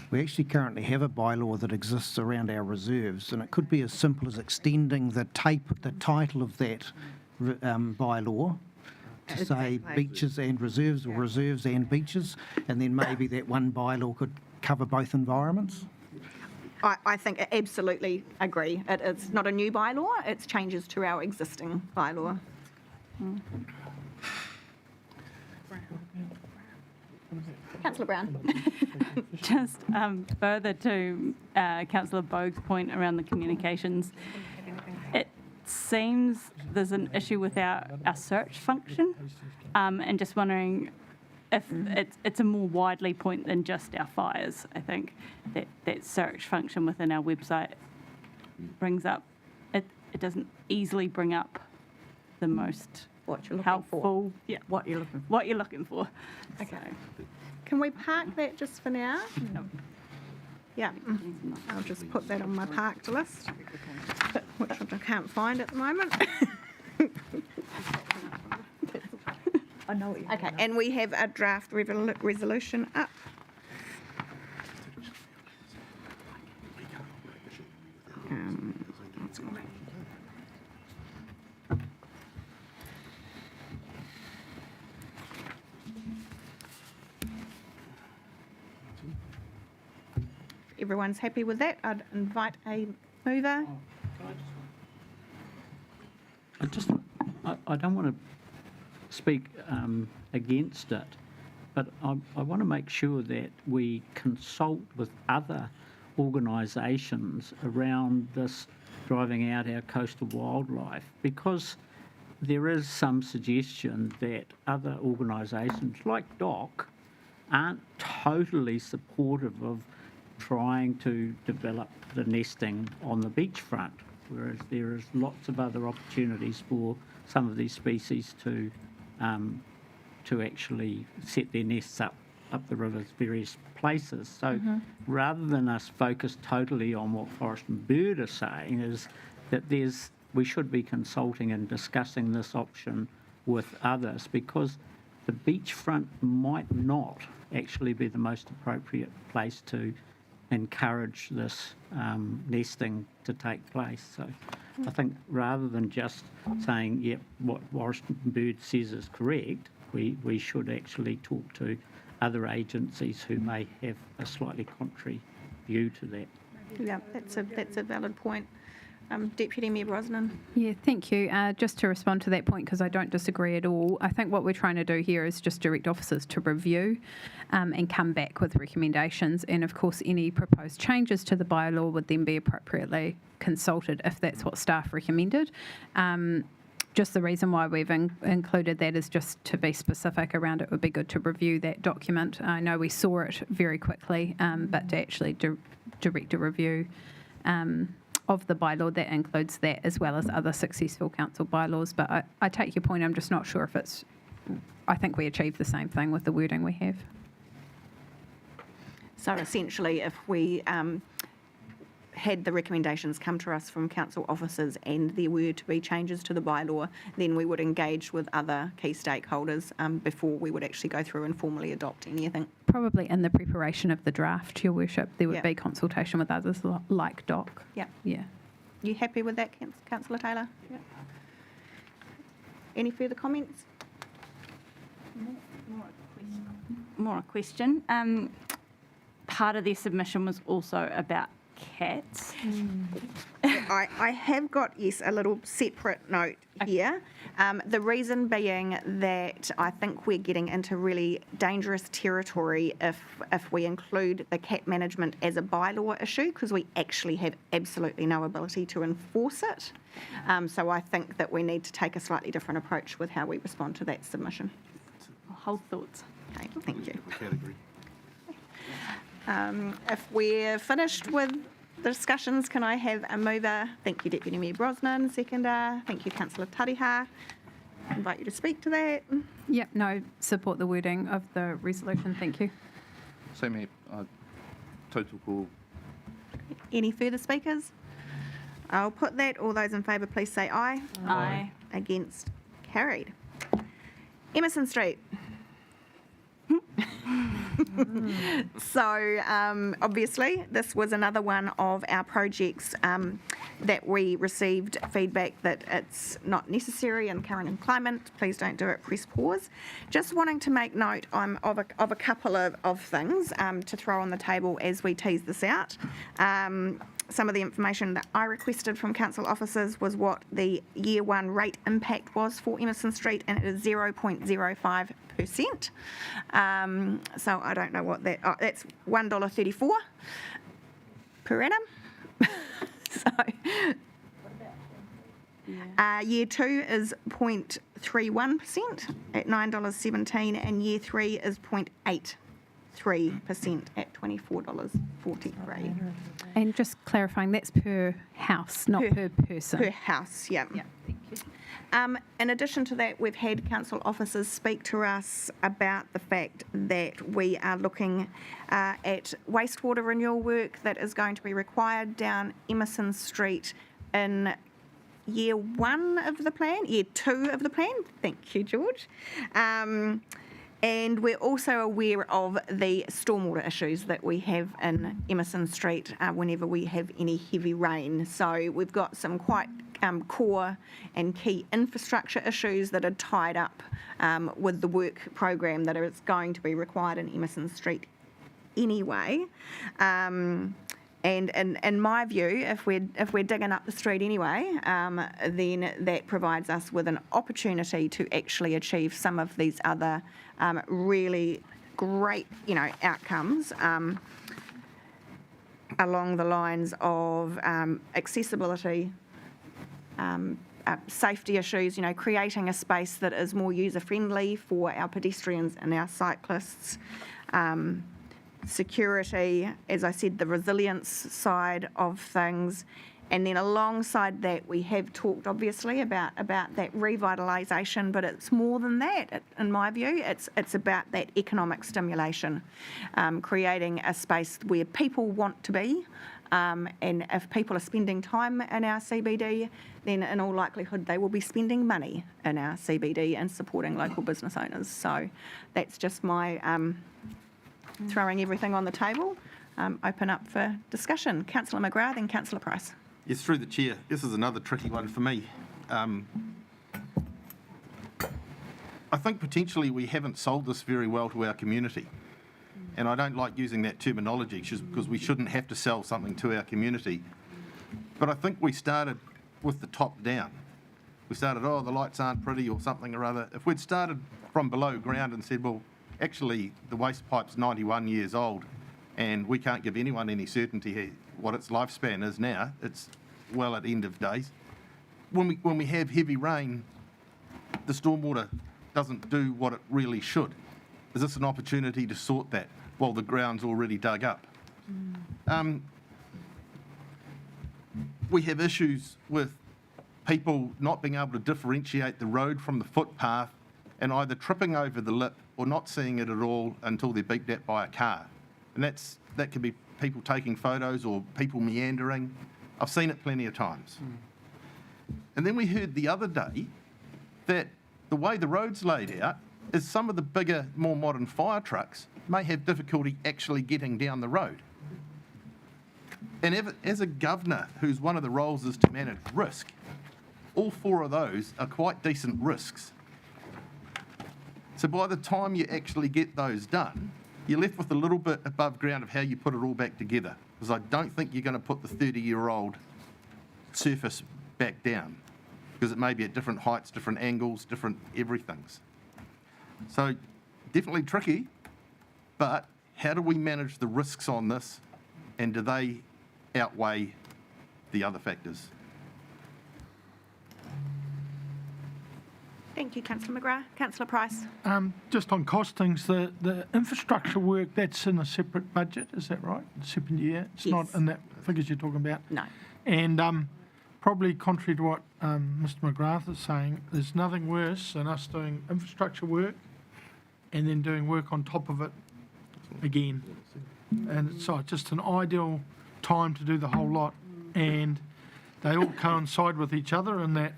We actually currently have a bylaw that exists around our reserves, and it could be as simple as extending the title of that bylaw to say beaches and reserves, or reserves and beaches, and then maybe that one bylaw could cover both environments? I think I absolutely agree. It's not a new bylaw, it's changes to our existing bylaw. Councillor Brown. Just further to Councillor Bogue's point around the communications, it seems there's an issue with our search function, and just wondering if it's a more widely point than just our fires. I think that search function within our website brings up, it doesn't easily bring up the most What you're looking helpful. for. Yeah, what you're looking for. Okay. Can we park that just for now? Yeah, I'll just put that on my parked list, which I can't find at the moment. I know what you Okay, and we have a draft resolution up. If everyone's happy with that, I'd invite a mover. I don't want to speak against it, but I want to make sure that we consult with other organisations around this driving out our coastal wildlife, because there is some suggestion that other organisations like DOC aren't totally supportive of trying to develop the nesting on the beachfront, whereas there is lots of other opportunities for some of these species to actually set their nests up the river's various places. So rather than us focus totally on what Forest and Bird are saying, is that we should be consulting and discussing this option with others, because the beachfront might not actually be the most appropriate place to encourage this nesting to take place. So I think rather than just saying, yep, what Forest and Bird says is correct, we should actually talk to other agencies who may have a slightly contrary view to that. Yeah, that's a valid point. Deputy Mayor Brosnan. Yeah, thank you. Just to respond to that point, because I don't disagree at all, I think what we're trying to do here is just direct officers to review and come back with recommendations. And of course, any proposed changes to the bylaw would then be appropriately consulted if that's what staff recommended. Just the reason why we've included that is just to be specific around it would be good to review that document. I know we saw it very quickly, but to actually direct a review of the bylaw that includes that, as well as other successful council bylaws. But I take your point. I'm just not sure if it's, I think we achieved the same thing with the wording we have. So essentially, if we had the recommendations come to us from council officers and there were to be changes to the bylaw, then we would engage with other key stakeholders before we would actually go through and formally adopt anything. Probably in the preparation of the draft, Your Worship, there would be consultation with others like DOC. Yeah. Yeah. You happy with that, Councillor Taylor? Yeah. Any further comments? More a question. Part of their submission was also about cats. I have got, yes, a little separate note here. The reason being that I think we're getting into really dangerous territory if we include the cat management as a bylaw issue, because we actually have absolutely no ability to enforce it. So I think that we need to take a slightly different approach with how we respond to that submission. Hold thoughts. Okay, thank you. If we're finished with the discussions, can I have a mover? Thank you, Deputy Mayor Brosnan. Seconder. Thank you, Councillor Tariha. Invite you to speak to that. Yep, no, support the wording of the resolution. Thank you. Same here. Total call. Any further speakers? I'll put that. All those in favour, please say aye. Aye. Against? Carried. Emerson Street. So obviously this was another one of our projects that we received feedback that it's not necessary in current climate. Please don't do it, press pause. Just wanting to make note of a couple of things to throw on the table as we tease this out. Some of the information that I requested from council officers was what the year one rate impact was for Emerson Street, and it is 0.05%. So I don't know what that, that's $1.34 per annum. So year two is 0.31% at $9.17, and year three is 0.83% at $24.43. And just clarifying, that's per house, not per person. Per house, yeah. Yeah, thank you. In addition to that, we've had council officers speak to us about the fact that we are looking at wastewater renewal work that is going to be required down Emerson Street in year 1 of the plan, year 2 of the plan. Thank you, George. And we're also aware of the stormwater issues that we have in Emerson Street whenever we have any heavy rain. So we've got some quite core and key infrastructure issues that are tied up with the work program that is going to be required in Emerson Street anyway. And in my view, if we're digging up the street anyway, then that provides us with an opportunity to actually achieve some of these other really great, outcomes along the lines of accessibility, safety issues, creating a space that is more user-friendly for our pedestrians and our cyclists, security, as I said, the resilience side of things. And then alongside that, we have talked obviously about that revitalisation, but it's more than that, in my view. It's about that economic stimulation, creating a space where people want to be. And if people are spending time in our CBD, then in all likelihood they will be spending money in our CBD and supporting local business owners. So that's just my throwing everything on the table. Open up for discussion. Councillor McGrath, then Councillor Price. Yes, through the chair. This is another tricky one for me. I think potentially we haven't sold this very well to our community. And I don't like using that terminology because we shouldn't have to sell something to our community. But I think we started with the top down. We started, the lights aren't pretty or something or other. If we'd started from below ground and said, well, actually the waste pipe's 91 years old and we can't give anyone any certainty what its lifespan is now, it's well at end of days. When we have heavy rain, the stormwater doesn't do what it really should. Is this an opportunity to sort that while the ground's already dug up? We have issues with people not being able to differentiate the road from the footpath and either tripping over the lip or not seeing it at all until they're beeped at by a car. And that could be people taking photos or people meandering. I've seen it plenty of times. And then we heard the other day that the way the road's laid out is some of the bigger, more modern fire trucks may have difficulty actually getting down the road. And as a governor whose one of the roles is to manage risk, all 4 of those are quite decent risks. So by the time you actually get those done, you're left with a little bit above ground of how you put it all back together. Because I don't think you're going to put the 30-year-old surface back down. Because it may be at different heights, different angles, different everythings. So definitely tricky, but how do we manage the risks on this and do they outweigh the other factors? Thank you, Councillor McGrath. Councillor Price. Just on costings, the infrastructure work, that's in a separate budget, is that right? Separate year? It's not in that figures you're talking about? No. And probably contrary to what Mr McGrath is saying, there's nothing worse than us doing infrastructure work and then doing work on top of it again. And so it's just an ideal time to do the whole lot. And they all coincide with each other in that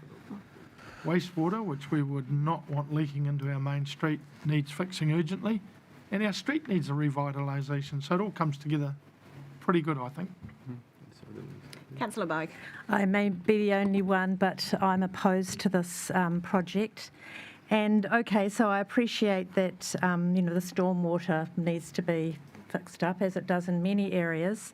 wastewater, which we would not want leaking into our main street, needs fixing urgently. And our street needs a revitalisation. So it all comes together pretty good, I think. Councillor Bogue. I may be the only one, but I'm opposed to this project. And okay, so I appreciate that the stormwater needs to be fixed up, as it does in many areas.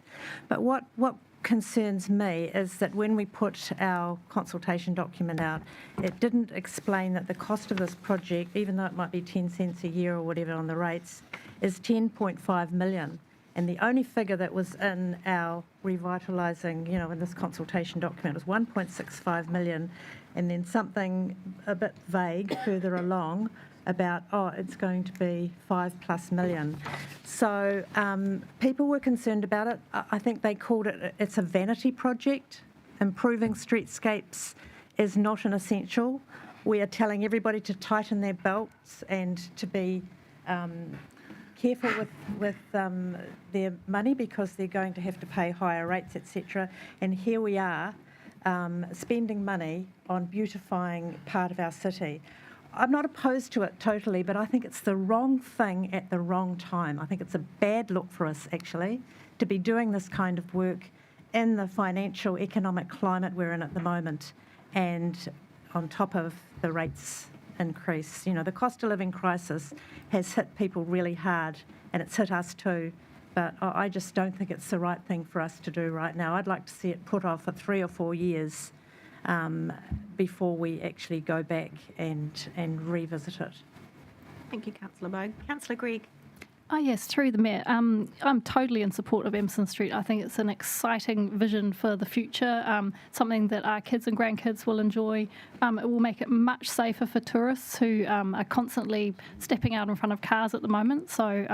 But what concerns me is that when we put our consultation document out, it didn't explain that the cost of this project, even though it might be 10 cents a year or whatever on the rates, is 10.5 million. And the only figure that was in our revitalising, in this consultation document was 1.65 million, and then something a bit vague further along about, it's going to be 5+ million. So people were concerned about it. I think they called it's a vanity project. Improving streetscapes is not an essential. we are telling everybody to tighten their belts and to be careful with their money because they're going to have to pay higher rates, etc. And here we are spending money on beautifying part of our city. I'm not opposed to it totally, but I think it's the wrong thing at the wrong time. I think it's a bad look for us, actually, to be doing this kind of work in the financial, economic climate we're in at the moment, and on top of the rates increase. You know, the cost of living crisis has hit people really hard, and it's hit us too. But I just don't think it's the right thing for us to do right now. I'd like to see it put off for 3 or 4 years before we actually go back and revisit it. Thank you, Councillor Bogue. Councillor Gregg. Oh, yes, through the Mayor. I'm totally in support of Emerson Street. I think it's an exciting vision for the future, something that our kids and grandkids will enjoy. It will make it much safer for tourists who are constantly stepping out in front of cars at the moment. So,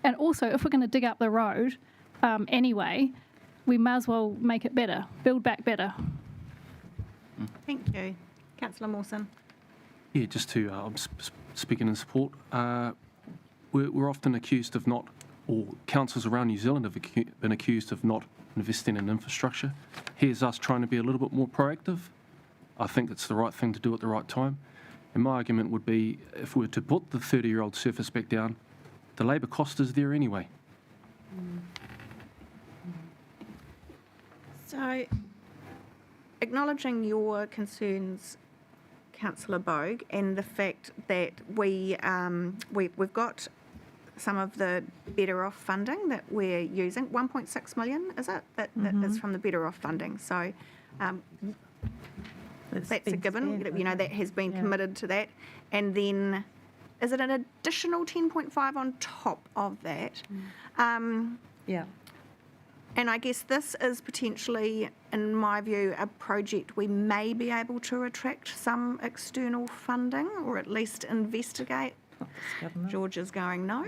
and also, if we're going to dig up the road anyway, we may as well make it better, build back better. Thank you. Councillor Mawson. Yeah, just to speaking in support. We're often accused of not, or councils around New Zealand have been accused of not investing in infrastructure. Here's us trying to be a little bit more proactive. I think it's the right thing to do at the right time. And my argument would be, if we were to put the 30-year-old surface back down, the labour cost is there anyway. So, acknowledging your concerns, Councillor Bogue, and the fact that we've got some of the Better Off funding that we're using, 1.6 million, is it? That is from the Better Off funding. So that's a given. You know, that has been committed to that. And then, is it an additional 10.5 on top of that? Yeah. And I guess this is potentially, in my view, a project we may be able to attract some external funding, or at least investigate. George is going no.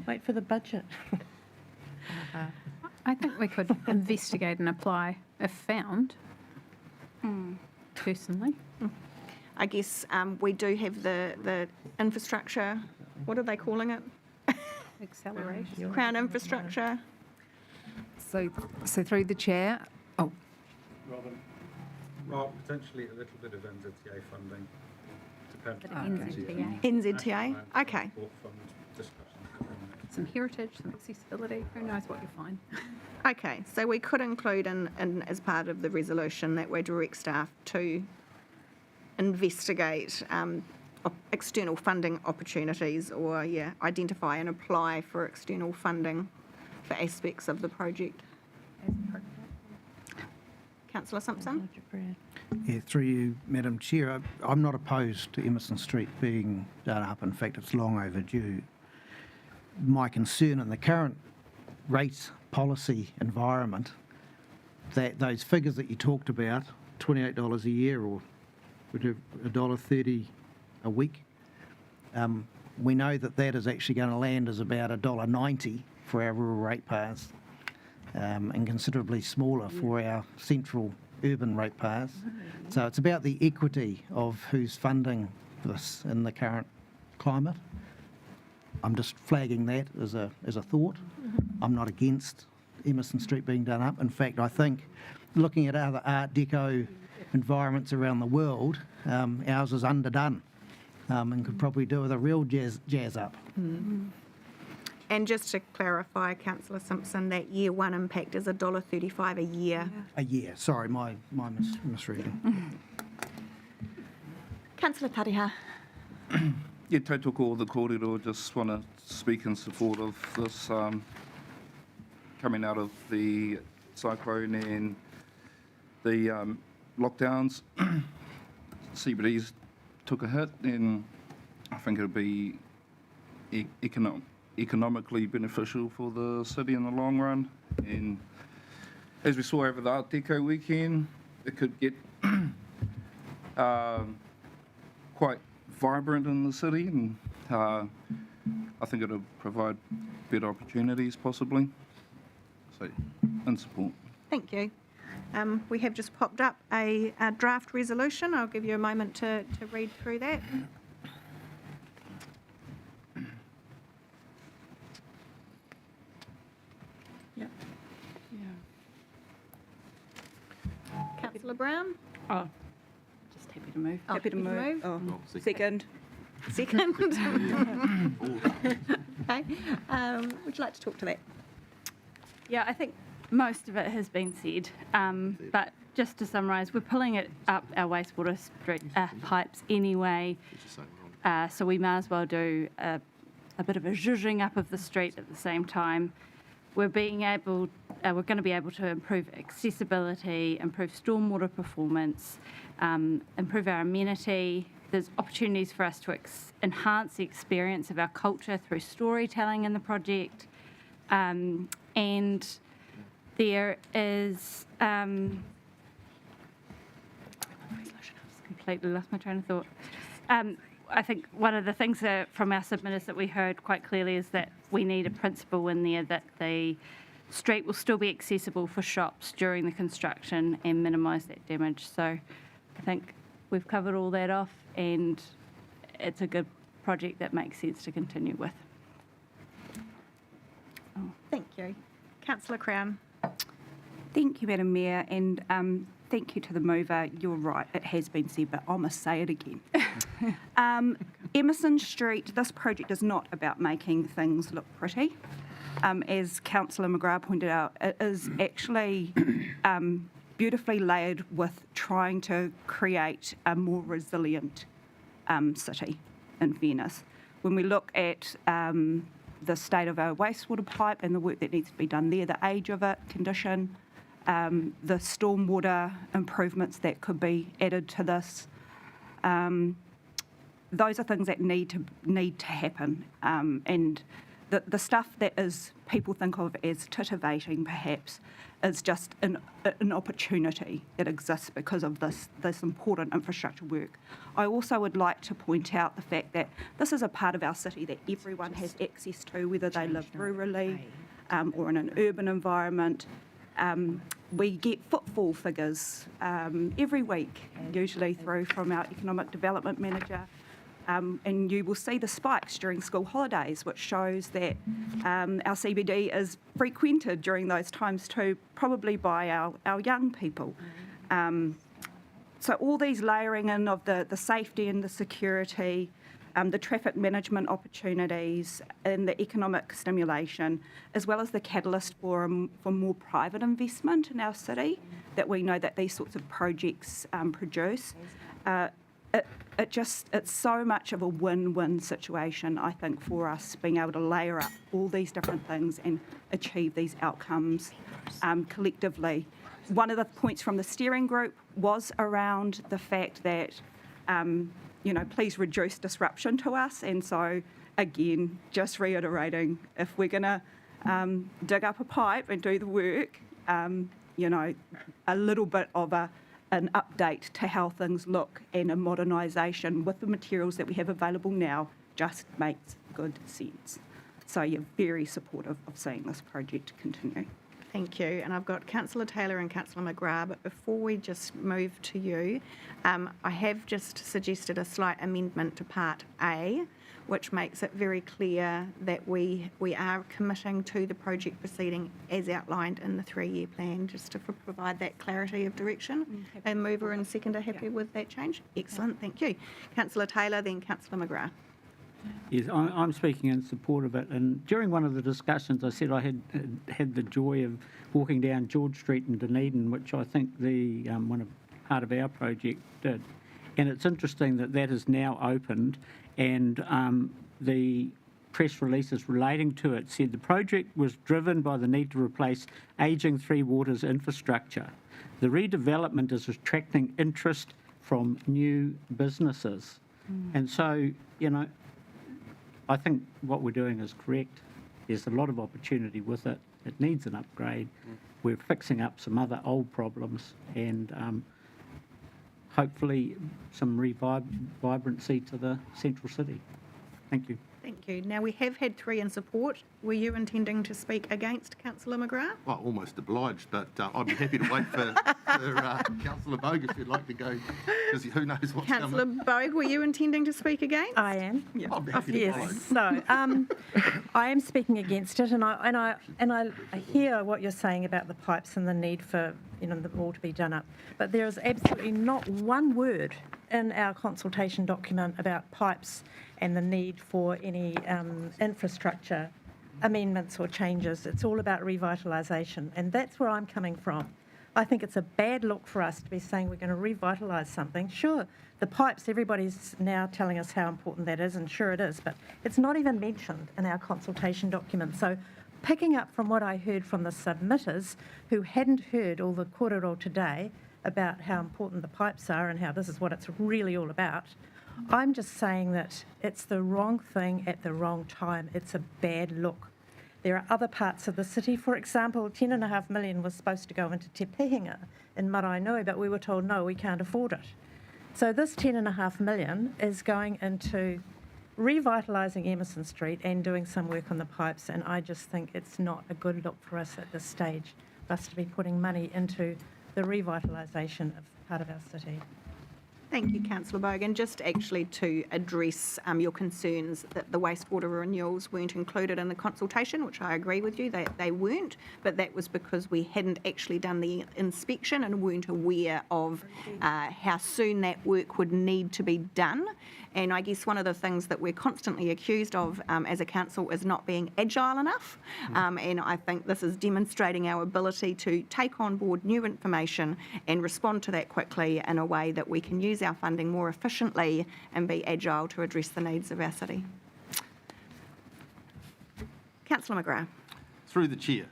Wait for the budget. I think we could investigate and apply if found, personally. I guess we do have the infrastructure, what are they calling it? Acceleration. Crown infrastructure. So through the chair, Well, potentially a little bit of NZTA funding. NZTA, okay. Some heritage, some accessibility, who knows what you'll find. Okay, so we could include in as part of the resolution that we direct staff to investigate external funding opportunities, or identify and apply for external funding for aspects of the project. Councillor Simpson. Yeah, through you, Madam Chair, I'm not opposed to Emerson Street being done up. In fact, it's long overdue. My concern in the current rate policy environment, that those figures that you talked about, $28 a year or $1.30 a week, we know that is actually going to land as about $1.90 for our rural ratepayers, and considerably smaller for our central urban ratepayers. So it's about the equity of who's funding this in the current climate. I'm just flagging that as a thought. I'm not against Emerson Street being done up. In fact, I think looking at other Art Deco environments around the world, ours is underdone, and could probably do with a real jazz up. And just to clarify, Councillor Simpson, that year one impact is $1.35 a year. A year, sorry, my misreading. Councillor Tariha. Yeah, tautoko o the kōrero, just want to speak in support of this coming out of the cyclone and the lockdowns. CBDs took a hit, and I think it'll be economically beneficial for the city in the long run. And as we saw over the Art Deco weekend, it could get quite vibrant in the city, and I think it'll provide better opportunities possibly. So, in support. Thank you. We have just popped up a draft resolution. I'll give you a moment to read through that. Yep. Councillor Brown? Oh, just happy to move. Oh, Happy to move. Oh, second. Second. Okay. Would you like to talk to that? Yeah, I think most of it has been said, but just to summarise, we're pulling it up our wastewater pipes anyway, so we may as well do a bit of a zhuzhing up of the street at the same time. We're going to be able to improve accessibility, improve stormwater performance, improve our amenity. There's opportunities for us to enhance the experience of our culture through storytelling in the project. And there is, completely lost my train of thought. I think one of the things from our submitters that we heard quite clearly is that we need a principle in there that the street will still be accessible for shops during the construction and minimise that damage. So I think we've covered all that off, and it's a good project that makes sense to continue with. Thank you. Councillor Crown. Thank you, Madam Mayor, and thank you to the mover. You're right, it has been said, but I must say it again. Emerson Street, this project is not about making things look pretty. As Councillor McGrath pointed out, it is actually beautifully layered with trying to create a more resilient city, in fairness. When we look at the state of our wastewater pipe and the work that needs to be done there, the age of it, condition, the stormwater improvements that could be added to this, those are things that need to happen. And the stuff that is people think of as titivating, perhaps, is just an opportunity that exists because of this important infrastructure work. I also would like to point out the fact that this is a part of our city that everyone has access to, whether they live rurally or in an urban environment. We get footfall figures every week, usually through from our economic development manager. And you will see the spikes during school holidays, which shows that our CBD is frequented during those times too, probably by our young people. So all these layering in of the safety and the security, the traffic management opportunities and the economic stimulation, as well as the catalyst for more private investment in our city that we know that these sorts of projects produce. It's so much of a win-win situation, I think, for us being able to layer up all these different things and achieve these outcomes collectively. One of the points from the steering group was around the fact that, please reduce disruption to us. And so, again, just reiterating, if we're going to dig up a pipe and do the work, a little bit of an update to how things look and a modernisation with the materials that we have available now just makes good sense. So you're very supportive of seeing this project continue. Thank you. And I've got Councillor Taylor and Councillor McGrath, but before we just move to you, I have just suggested a slight amendment to Part A, which makes it very clear that we are committing to the project proceeding as outlined in the 3-year plan, just to provide that clarity of direction. And mover and seconder happy with that change? Excellent, thank you. Councillor Taylor, then Councillor McGrath. Yes, I'm speaking in support of it. And during one of the discussions, I said I had the joy of walking down George Street in Dunedin, which I think part of our project did. And it's interesting that is now opened, and the press releases relating to it said the project was driven by the need to replace ageing Three Waters infrastructure. The redevelopment is attracting interest from new businesses. And so, I think what we're doing is correct. There's a lot of opportunity with it. It needs an upgrade. We're fixing up some other old problems, and hopefully some vibrancy to the central city. Thank you. Thank you. Now, we have had 3 in support. Were you intending to speak against, Councillor McGrath? Well, almost obliged, but I'd be happy to wait for Councillor Bogue if you'd like to go, because who knows what's Councillor coming. Bogue, were you intending to speak against? I am. I'd be happy to follow. Yes. No, I am speaking against it, and I hear what you're saying about the pipes and the need for them all to be done up. But there is absolutely not one word in our consultation document about pipes and the need for any infrastructure amendments or changes. It's all about revitalisation, and that's where I'm coming from. I think it's a bad look for us to be saying we're going to revitalise something. Sure, the pipes, everybody's now telling us how important that is, and sure it is, but it's not even mentioned in our consultation document. So picking up from what I heard from the submitters, who hadn't heard all the kōrero today about how important the pipes are and how this is what it's really all about, I'm just saying that it's the wrong thing at the wrong time. It's a bad look. There are other parts of the city, for example, 10.5 million was supposed to go into Te Pihinga in Maraenui, but we were told, no, we can't afford it. So this 10.5 million is going into revitalising Emerson Street and doing some work on the pipes, and I just think it's not a good look for us at this stage, for us to be putting money into the revitalisation of part of our city. Thank you, Councillor Bogue. And just actually to address your concerns that the wastewater renewals weren't included in the consultation, which I agree with you, they weren't, but that was because we hadn't actually done the inspection and weren't aware of how soon that work would need to be done. And I guess one of the things that we're constantly accused of as a council is not being agile enough. And I think this is demonstrating our ability to take on board new information and respond to that quickly in a way that we can use our funding more efficiently and be agile to address the needs of our city. Councillor McGrath. Through the chair,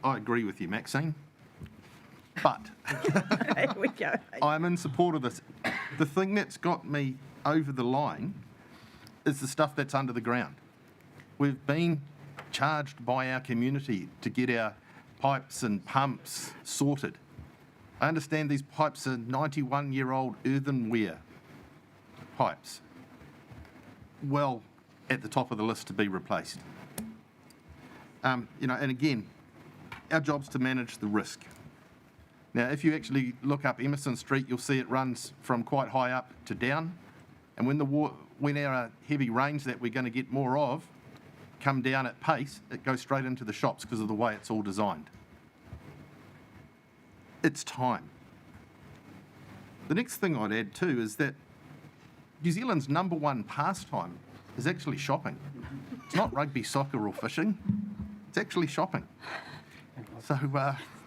I agree with you, Maxine, but Here we go. I'm in support of this. The thing that's got me over the line is the stuff that's under the ground. We've been charged by our community to get our pipes and pumps sorted. I understand these pipes are 91-year-old earthenware pipes. Well, at the top of the list to be replaced. And again, our job's to manage the risk. Now, if you actually look up Emerson Street, you'll see it runs from quite high up to down. And when our heavy rains that we're going to get more of come down at pace, it goes straight into the shops because of the way it's all designed. It's time. The next thing I'd add too is that New Zealand's #1 pastime is actually shopping. It's not rugby, soccer or fishing. It's actually shopping. So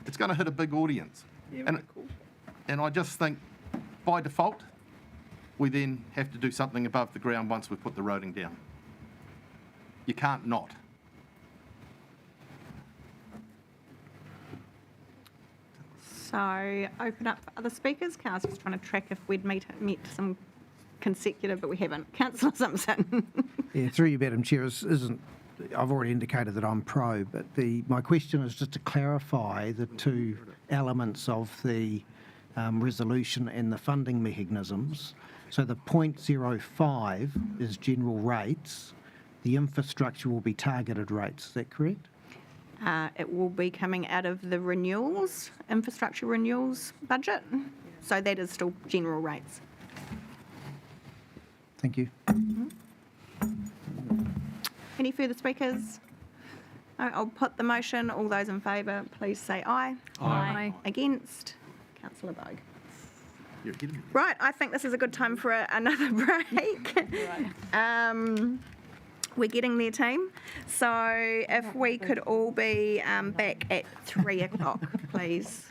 it's going to hit a big audience. And I just think by default, we then have to do something above the ground once we've put the roading down. You can't not. So open up for other speakers. I was just trying to track if we'd met some consecutive, but we haven't. Councillor Simpson. Yeah, through you, Madam Chair, I've already indicated that I'm pro, but my question is just to clarify the two elements of the resolution and the funding mechanisms. So the 0.05 is general rates. The infrastructure will be targeted rates. Is that correct? It will be coming out of the renewals, infrastructure renewals budget. So that is still general rates. Thank you. Any further speakers? No, I'll put the motion. All those in favour, please say aye. Aye. Against? Councillor Bogue. You're kidding me. Right, I think this is a good time for another break. We're getting there, team. So if we could all be back at 3 o'clock, please.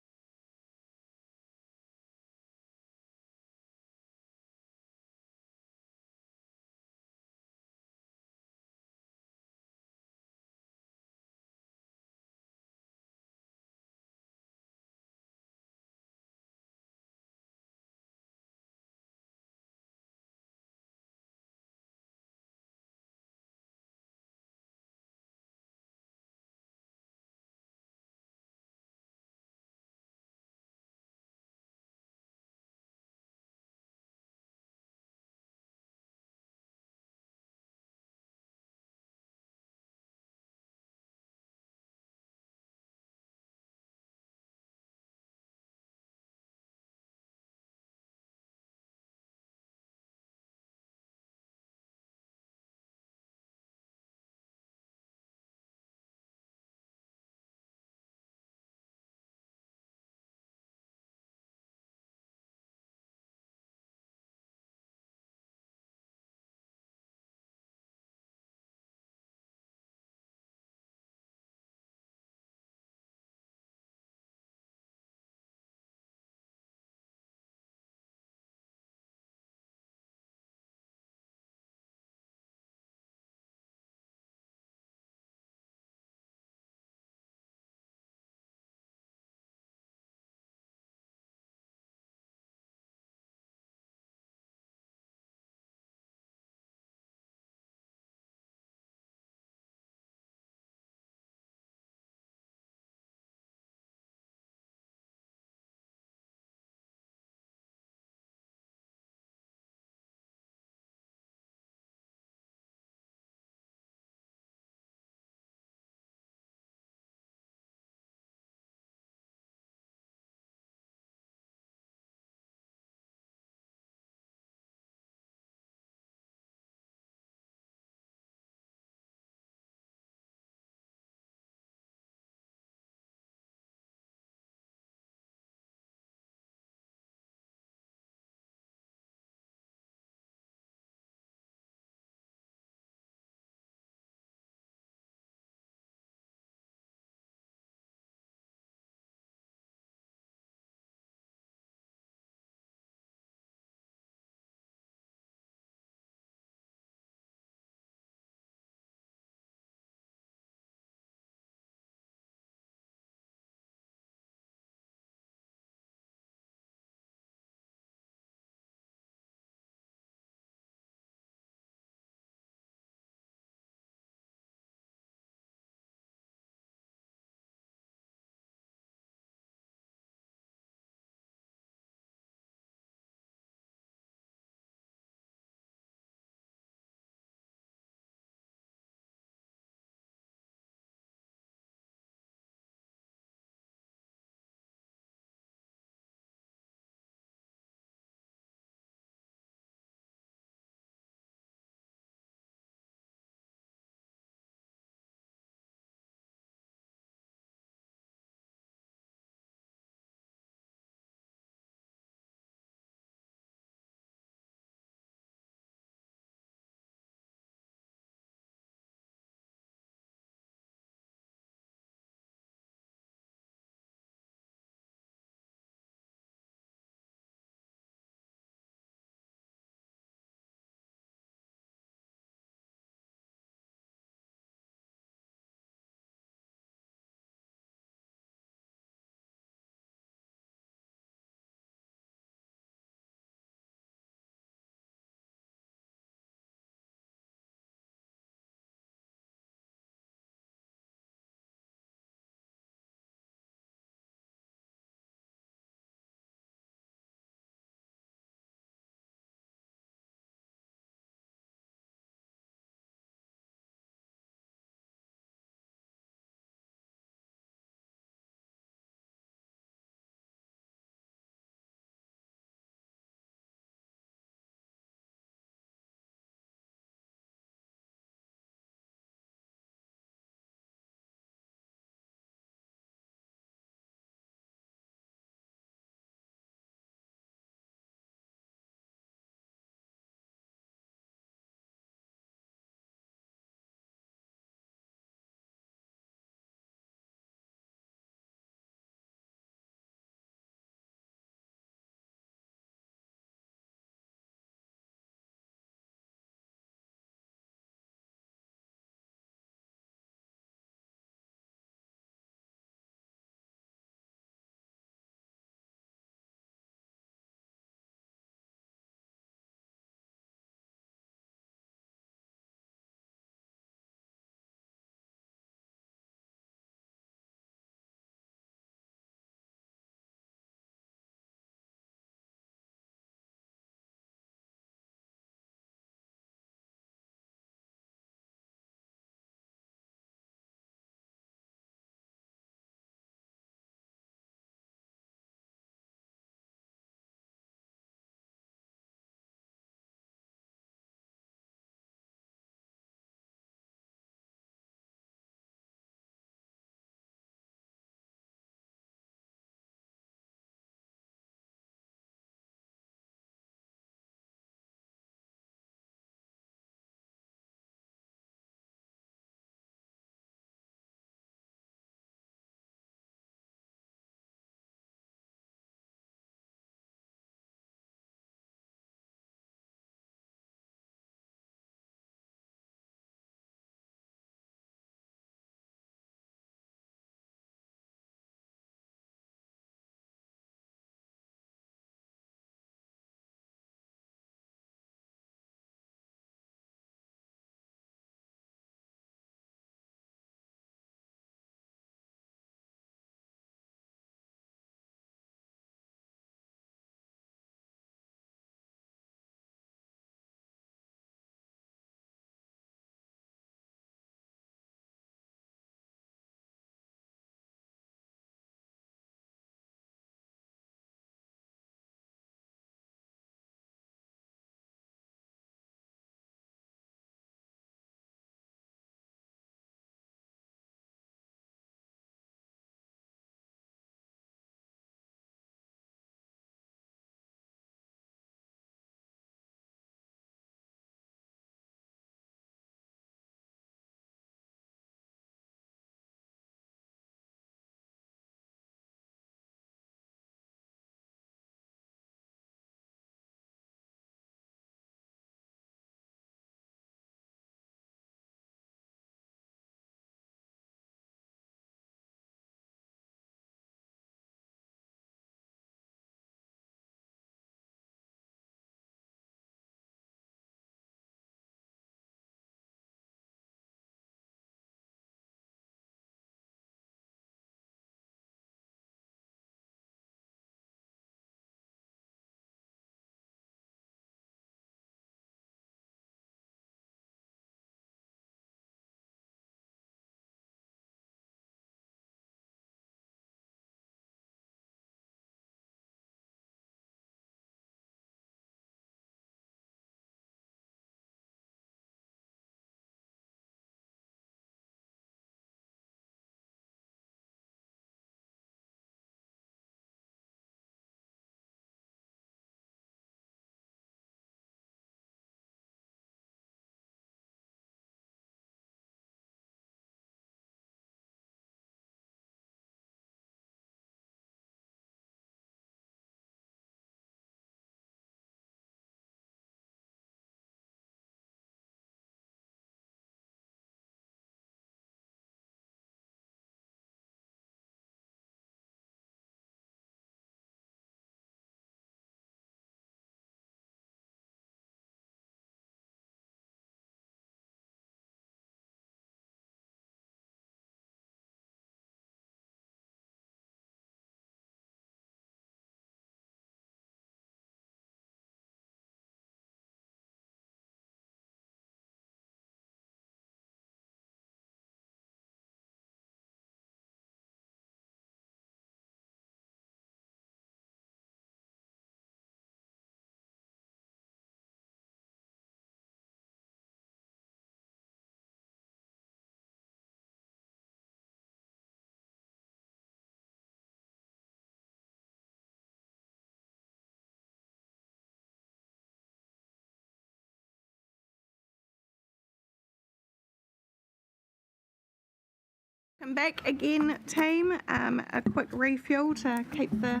Welcome back again, team. A quick refuel to keep the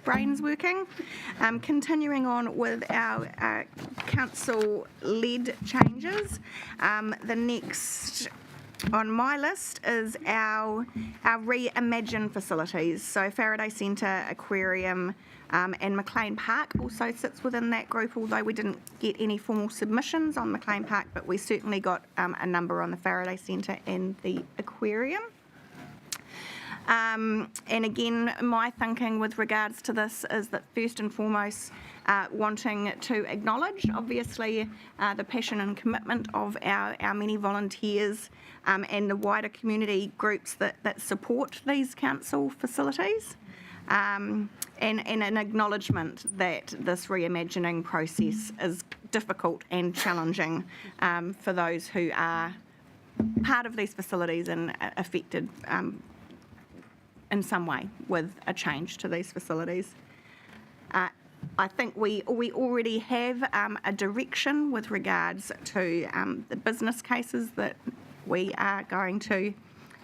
brains working. Continuing on with our council-led changes, the next on my list is our reimagine facilities. So Faraday Centre, Aquarium, and McLean Park also sits within that group, although we didn't get any formal submissions on McLean Park, but we certainly got a number on the Faraday Centre and the Aquarium. And again, my thinking with regards to this is that first and foremost, wanting to acknowledge, obviously, the passion and commitment of our many volunteers and the wider community groups that support these council facilities, and an acknowledgement that this reimagining process is difficult and challenging for those who are part of these facilities and affected in some way with a change to these facilities. I think we already have a direction with regards to the business cases that we are going to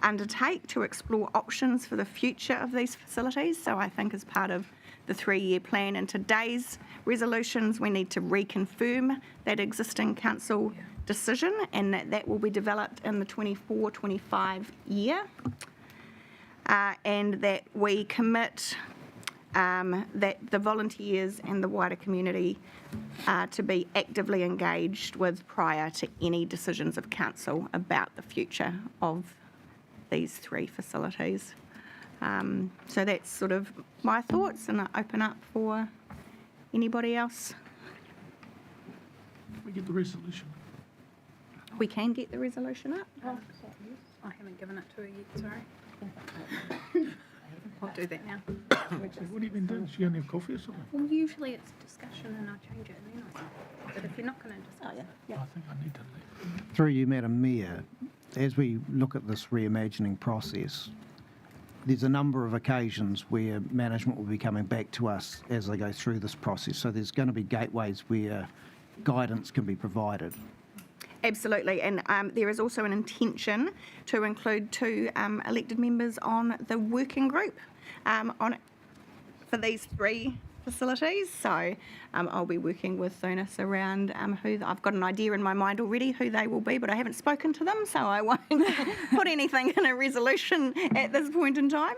undertake to explore options for the future of these facilities. So I think as part of the 3-year plan and today's resolutions, we need to reconfirm that existing council decision and that will be developed in the 24-25 year. And that we commit that the volunteers and the wider community to be actively engaged with prior to any decisions of council about the future of these 3 facilities. So that's sort of my thoughts, and I open up for anybody else. We get the resolution. We can get the resolution up. I haven't given it to her yet, sorry. I'll do that now. What have you been doing? Is she going to have coffee or something? Well, usually it's discussion and I change it and then I say, but if you're not going to discuss it. I think I need to leave. Through you, Madam Mayor, as we look at this reimagining process, there's a number of occasions where management will be coming back to us as they go through this process. So there's going to be gateways where guidance can be provided. Absolutely, and there is also an intention to include 2 elected members on the working group for these 3 facilities. So I'll be working with Thunus around who I've got an idea in my mind already who they will be, but I haven't spoken to them, so I won't put anything in a resolution at this point in time.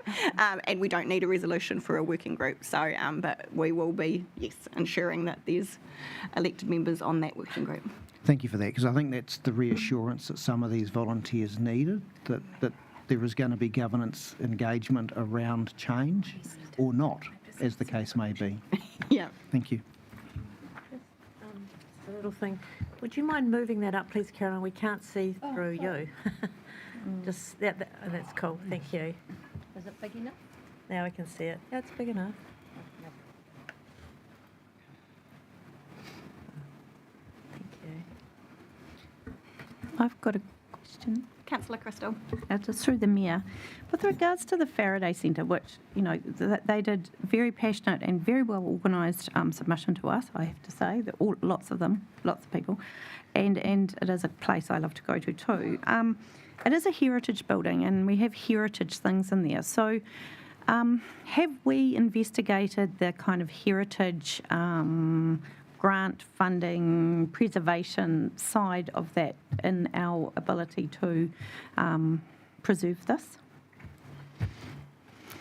And we don't need a resolution for a working group, so but we will be ensuring that there's elected members on that working group. Thank you for that, because I think that's the reassurance that some of these volunteers needed, that there is going to be governance engagement around change, or not, as the case may be. Yeah. Thank you. Just a little thing. Would you mind moving that up, please, Caroline? We can't see through you. Just that's cool. Thank you. Is it big enough? Now we can see it. Yeah, it's big enough. I've got a question. Councillor Crystal. Just through the Mayor. With regards to the Faraday Centre, which, you know, they did very passionate and very well organised submission to us, I have to say, lots of them, lots of people, and it is a place I love to go to too. It is a heritage building and we have heritage things in there. So have we investigated the kind of heritage grant funding, preservation side of that in our ability to preserve this?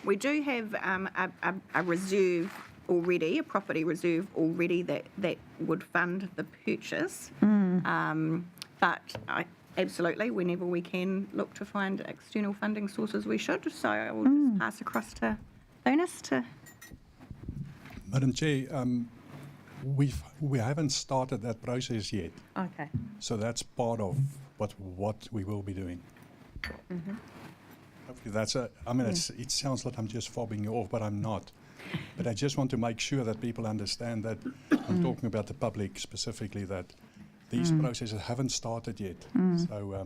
We do have a reserve already, a property reserve already that would fund the purchase. But absolutely, whenever we can look to find external funding sources, we should. So I will just pass across to Thunus to... Madam Chair, we haven't started that process yet. Okay. So that's part of what we will be doing. Hopefully it sounds like I'm just fobbing you off, but I'm not. But I just want to make sure that people understand that I'm talking about the public specifically, that these processes haven't started yet. So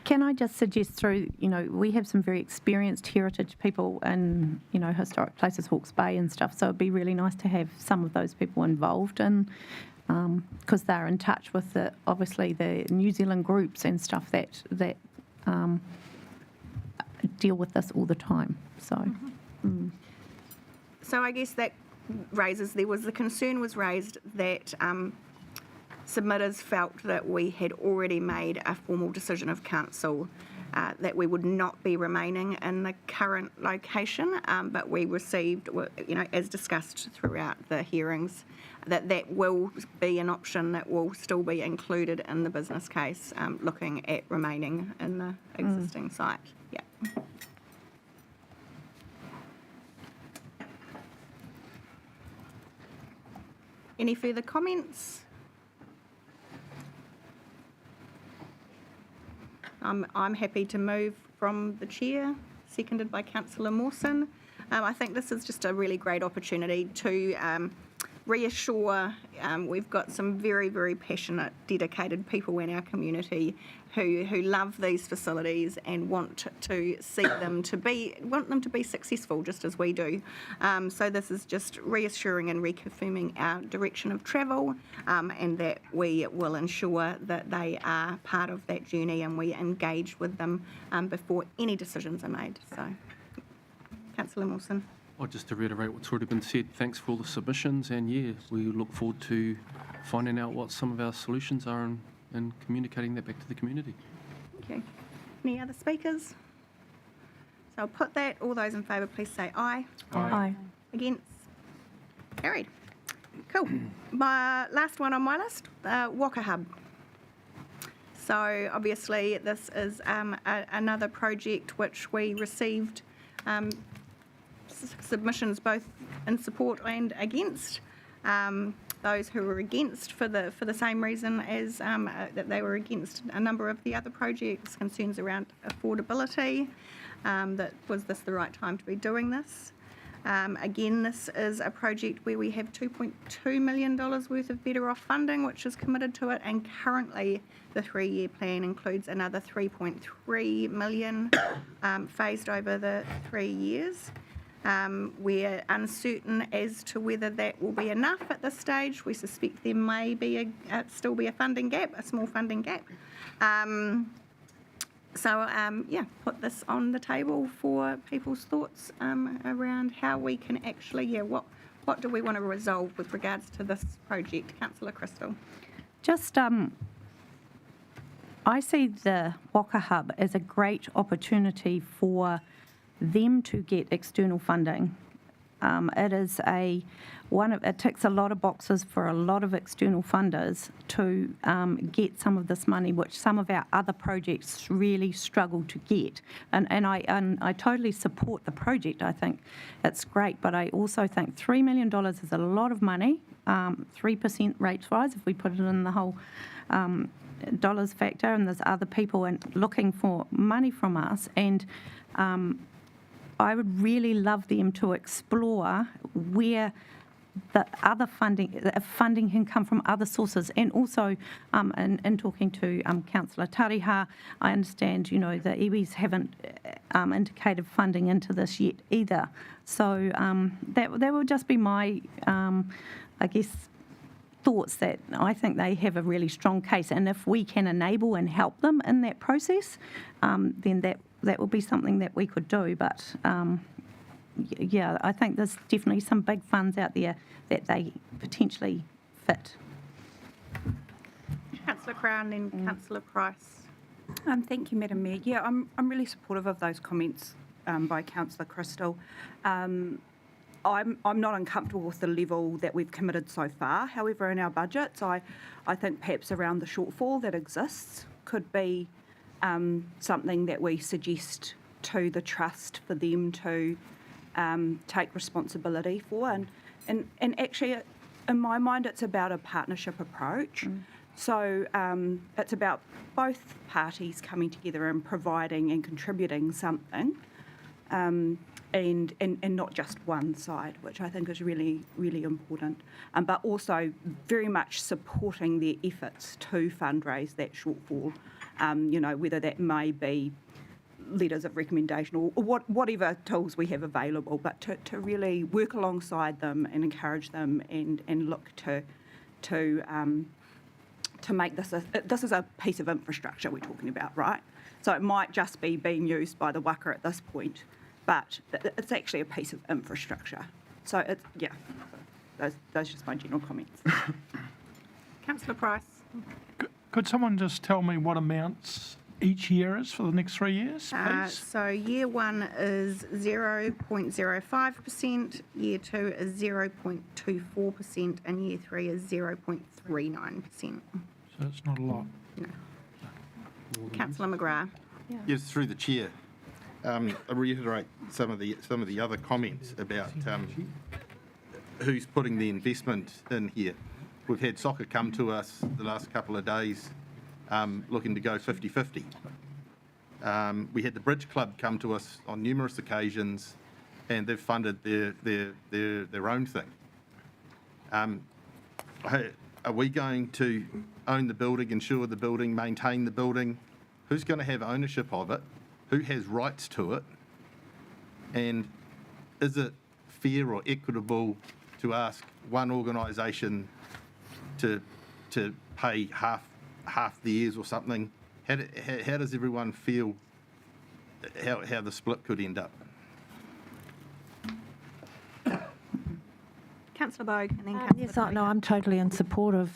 can I just suggest through, we have some very experienced heritage people in, historic places, Hawke's Bay and stuff, so it'd be really nice to have some of those people involved in, because they're in touch with obviously the New Zealand groups and stuff that deal with this all the time. So, So I guess that the concern was raised that submitters felt that we had already made a formal decision of council that we would not be remaining in the current location, but we received, as discussed throughout the hearings, that will be an option that will still be included in the business case, looking at remaining in the existing site. Yeah. Any further comments? I'm happy to move from the chair, seconded by Councillor Mawson. I think this is just a really great opportunity to reassure we've got some very, very passionate, dedicated people in our community who love these facilities and want to see them to be successful, just as we do. So this is just reassuring and reconfirming our direction of travel, and that we will ensure that they are part of that journey and we engage with them before any decisions are made. So, Councillor Mawson. Well, just to reiterate what's already been said, thanks for all the submissions, and yeah, we look forward to finding out what some of our solutions are and communicating that back to the community. Okay. Any other speakers? So I'll put that. All those in favour, please say aye. aye. Against? Carried. Cool. My last one on my list, Waka Hub. So obviously this is another project which we received submissions both in support and against. Those who were against for the same reason as that they were against a number of the other projects, concerns around affordability, that was this the right time to be doing this. Again, this is a project where we have $2.2 million worth of Better Off funding, which is committed to it, and currently the 3-year plan includes another $3.3 million phased over the 3 years. We're uncertain as to whether that will be enough at this stage. We suspect there may be still be a funding gap, a small funding gap. Put this on the table for people's thoughts around how we can actually, what do we want to resolve with regards to this project? Councillor Crystal. Just, I see the Waka Hub as a great opportunity for them to get external funding. It is it ticks a lot of boxes for a lot of external funders to get some of this money, which some of our other projects really struggle to get. And I totally support the project. I think it's great, but I also think $3 million is a lot of money. 3% rates rise if we put it in the whole dollars factor, and there's other people looking for money from us, and I would really love them to explore where the other funding can come from other sources. And also, in talking to Councillor Tariha, I understand, the iwis haven't indicated funding into this yet either. So that would just be my, thoughts, that I think they have a really strong case. And if we can enable and help them in that process, then that would be something that we could do. But I think there's definitely some big funds out there that they potentially fit. Councillor Crown and Councillor Price. Thank you, Madam Mayor. Yeah, I'm really supportive of those comments by Councillor Crystal. I'm not uncomfortable with the level that we've committed so far. However, in our budgets, I think perhaps around the shortfall that exists could be something that we suggest to the trust for them to take responsibility for. And actually, in my mind, it's about a partnership approach. So it's about both parties coming together and providing and contributing something, and not just one side, which I think is really, really important, but also very much supporting their efforts to fundraise that shortfall, whether that may be letters of recommendation or whatever tools we have available, but to really work alongside them and encourage them and look to make this this is a piece of infrastructure we're talking about, right? So it might just be being used by the waka at this point, but it's actually a piece of infrastructure. So it's, yeah, those are just my general comments. Councillor Price. Could someone just tell me what amounts each year is for the next 3 years, please? So year 1 is 0.05%, year 2 is 0.24%, and year 3 is 0.39%. So it's not a lot. No. Councillor McGrath. Yes, through the chair. I reiterate some of the other comments about who's putting the investment in here. We've had soccer come to us the last couple of days looking to go 50-50. We had the Bridge Club come to us on numerous occasions, and they've funded their own thing. Are we going to own the building, insure the building, maintain the building? Who's going to have ownership of it? Who has rights to it? And is it fair or equitable to ask one organisation to pay half the years or something? How does everyone feel how the split could end up? Councillor Bogue and then Councillor Yes, no, I'm totally in support of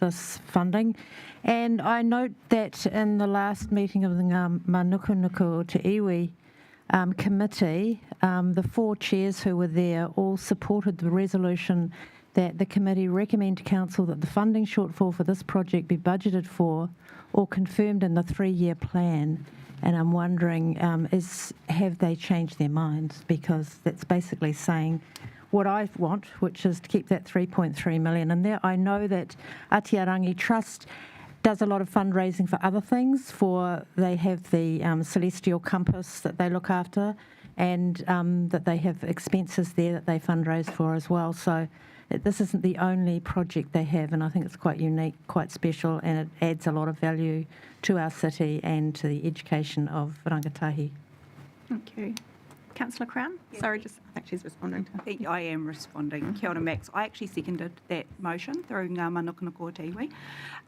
this funding. And I note that in the last meeting of the Manukunuku Te Iwi committee, the 4 chairs who were there all supported the resolution that the committee recommend to council that the funding shortfall for this project be budgeted for or confirmed in the 3-year plan. And I'm wondering, have they changed their minds? Because that's basically saying what I want, which is to keep that 3.3 million in there. I know that Atiarangi Trust does a lot of fundraising for other things. They have the Celestial Compass that they look after, and that they have expenses there that they fundraise for as well. So this isn't the only project they have, and I think it's quite unique, quite special, and it adds a lot of value to our city and to the education of rangatahi. Thank you. Councillor Crown? Sorry, I think she's responding to. I think I am responding. Kia ora, Max. I actually seconded that motion through Ngā Manukunuku Te Iwi.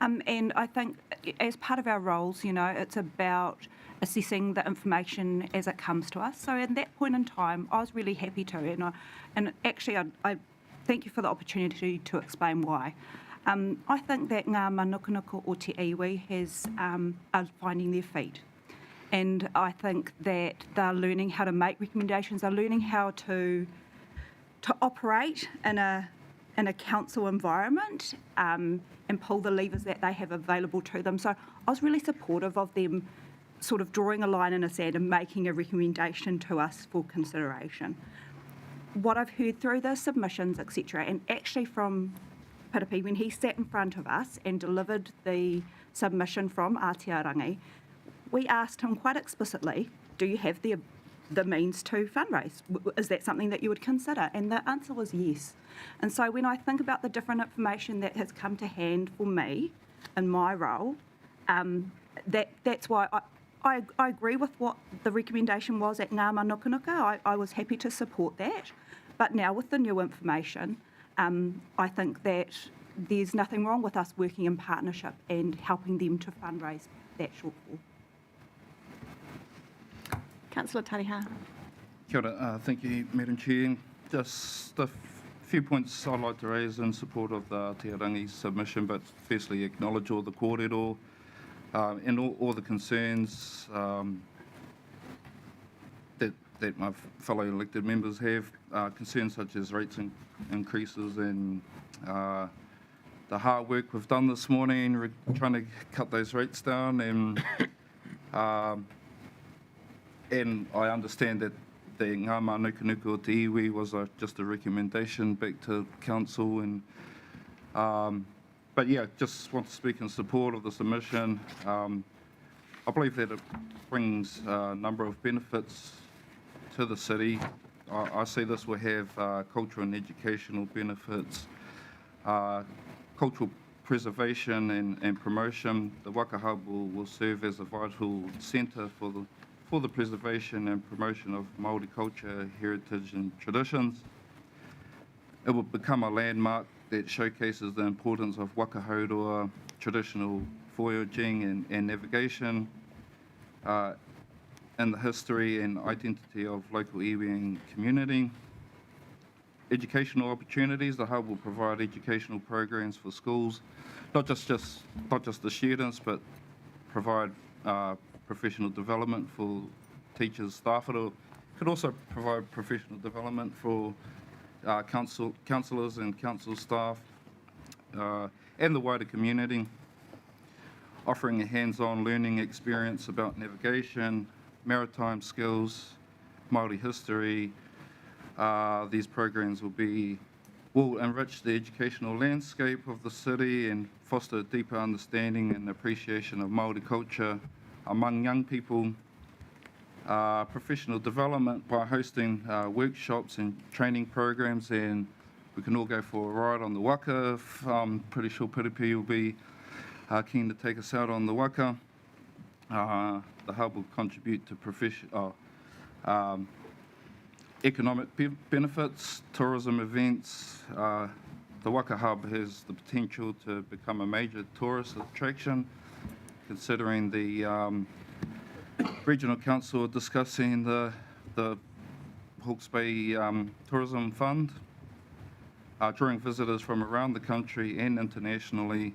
And I think as part of our roles, it's about assessing the information as it comes to us. So at that point in time, I was really happy to. And actually, I thank you for the opportunity to explain why. I think that Ngā Manukunuku o Te Iwi are finding their feet. And I think that they're learning how to make recommendations. They're learning how to operate in a council environment and pull the levers that they have available to them. So I was really supportive of them sort of drawing a line in the sand and making a recommendation to us for consideration. What I've heard through the submissions, etc., and actually from Piripi, when he sat in front of us and delivered the submission from Atiarangi, we asked him quite explicitly, do you have the means to fundraise? Is that something that you would consider? And the answer was yes. And so when I think about the different information that has come to hand for me in my role, that's why I agree with what the recommendation was at Ngā Manukunuku. I was happy to support that. But now with the new information, I think that there's nothing wrong with us working in partnership and helping them to fundraise that shortfall. Councillor Tariha. Kia ora, thank you, Madam Chair. Just a few points I'd like to raise in support of the Atiarangi submission, but firstly acknowledge all the kōrero and all the concerns that my fellow elected members have, concerns such as rates increases and the hard work we've done this morning, trying to cut those rates down, and I understand that the Ngā Manukunuku o Te Iwi was just a recommendation back to council, and but yeah, just want to speak in support of the submission. I believe that it brings a number of benefits to the city. I see this will have cultural and educational benefits, cultural preservation and promotion. The Waka Hub will serve as a vital centre for the preservation and promotion of Māori culture, heritage and traditions. It will become a landmark that showcases the importance of waka haurua, traditional voyaging and navigation. in the history and identity of local iwi and community. Educational opportunities. The hub will provide educational programs for schools, not just the students, but provide professional development for teachers, staff. It could also provide professional development for councillors and council staff and the wider community, offering a hands-on learning experience about navigation, maritime skills, Māori history. These programs will enrich the educational landscape of the city and foster a deeper understanding and appreciation of Māori culture among young people. Professional development by hosting workshops and training programs, and we can all go for a ride on the waka. I'm pretty sure Piripi will be keen to take us out on the waka. The hub will contribute to economic benefits, tourism events. The Waka Hub has the potential to become a major tourist attraction, considering the Regional Council discussing the Hawke's Bay Tourism Fund, drawing visitors from around the country and internationally.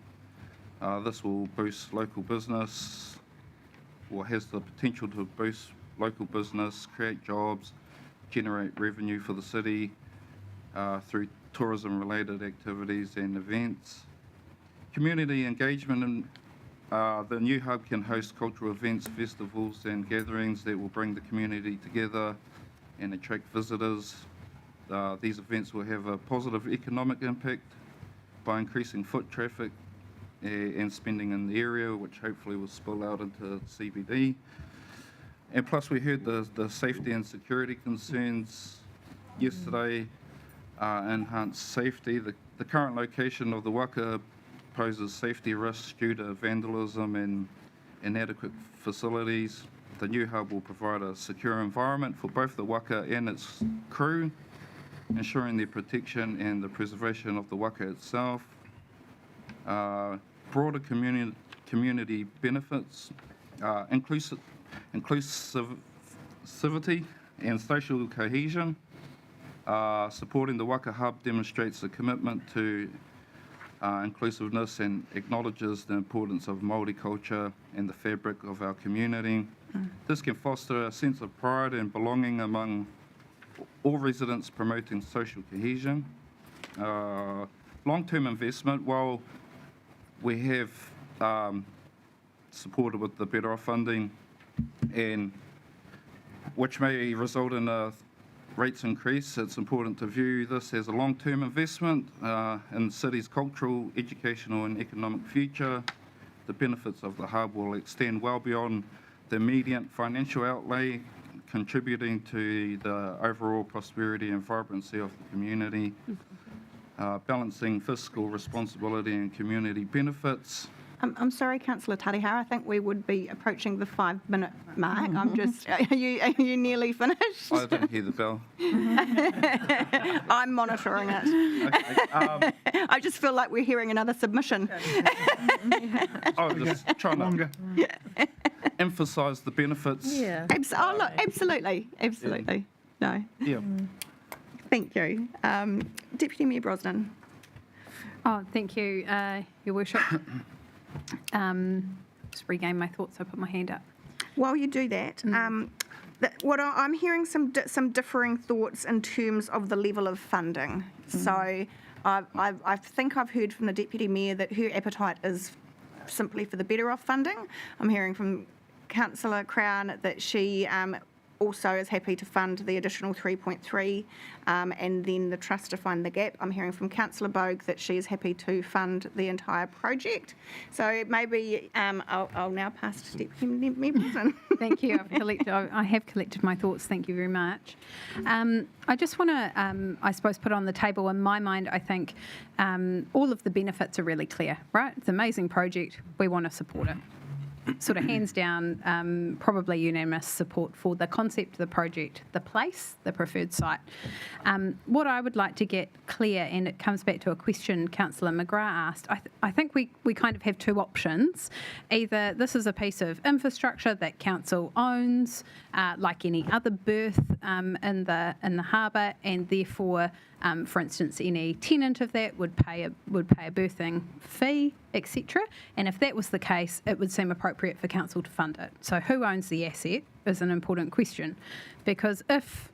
This will boost local business, or has the potential to boost local business, create jobs, generate revenue for the city through tourism-related activities and events. Community engagement, and the new hub can host cultural events, festivals and gatherings that will bring the community together and attract visitors. These events will have a positive economic impact by increasing foot traffic and spending in the area, which hopefully will spill out into CBD. And plus, we heard the safety and security concerns yesterday, enhanced safety. The current location of the waka poses safety risks due to vandalism and inadequate facilities. The new hub will provide a secure environment for both the waka and its crew, ensuring their protection and the preservation of the waka itself. Broader community benefits, inclusivity and social cohesion. Supporting the Waka Hub demonstrates a commitment to inclusiveness and acknowledges the importance of Māori culture and the fabric of our community. This can foster a sense of pride and belonging among all residents, promoting social cohesion. Long-term investment, while we have supported with the Better Off funding, and which may result in a rates increase, it's important to view this as a long-term investment in the city's cultural, educational and economic future. The benefits of the hub will extend well beyond the immediate financial outlay, contributing to the overall prosperity and vibrancy of the community, balancing fiscal responsibility and community benefits. I'm sorry, Councillor Tarihara, I think we would be approaching the 5-minute mark. I'm just, are you nearly finished? I didn't hear the bell. I'm monitoring it. Okay, I just feel like we're hearing another submission. I was just trying to emphasise the benefits. Yeah. Look, absolutely. No. Yeah. Thank you. Deputy Mayor Brosnan. Oh, thank you, Your Worship. Just regain my thoughts, so I put my hand up. While you do that, what I'm hearing some differing thoughts in terms of the level of funding. So I think I've heard from the Deputy Mayor that her appetite is simply for the Better Off funding. I'm hearing from Councillor Crown that she also is happy to fund the additional 3.3 and then the trust to fund the gap. I'm hearing from Councillor Bogue that she is happy to fund the entire project. So maybe I'll now pass to Deputy Mayor Brosnan. Thank you. I have collected my thoughts. Thank you very much. I just want to, I suppose, put on the table in my mind, I think all of the benefits are really clear, right? It's an amazing project. We want to support it. sort of hands down, probably unanimous support for the concept, the project, the place, the preferred site. What I would like to get clear, and it comes back to a question Councillor McGrath asked, I think we kind of have two options. Either this is a piece of infrastructure that council owns, like any other berth in the harbour, and therefore, for instance, any tenant of that would pay a berthing fee, etc. And if that was the case, it would seem appropriate for council to fund it. So who owns the asset is an important question, because if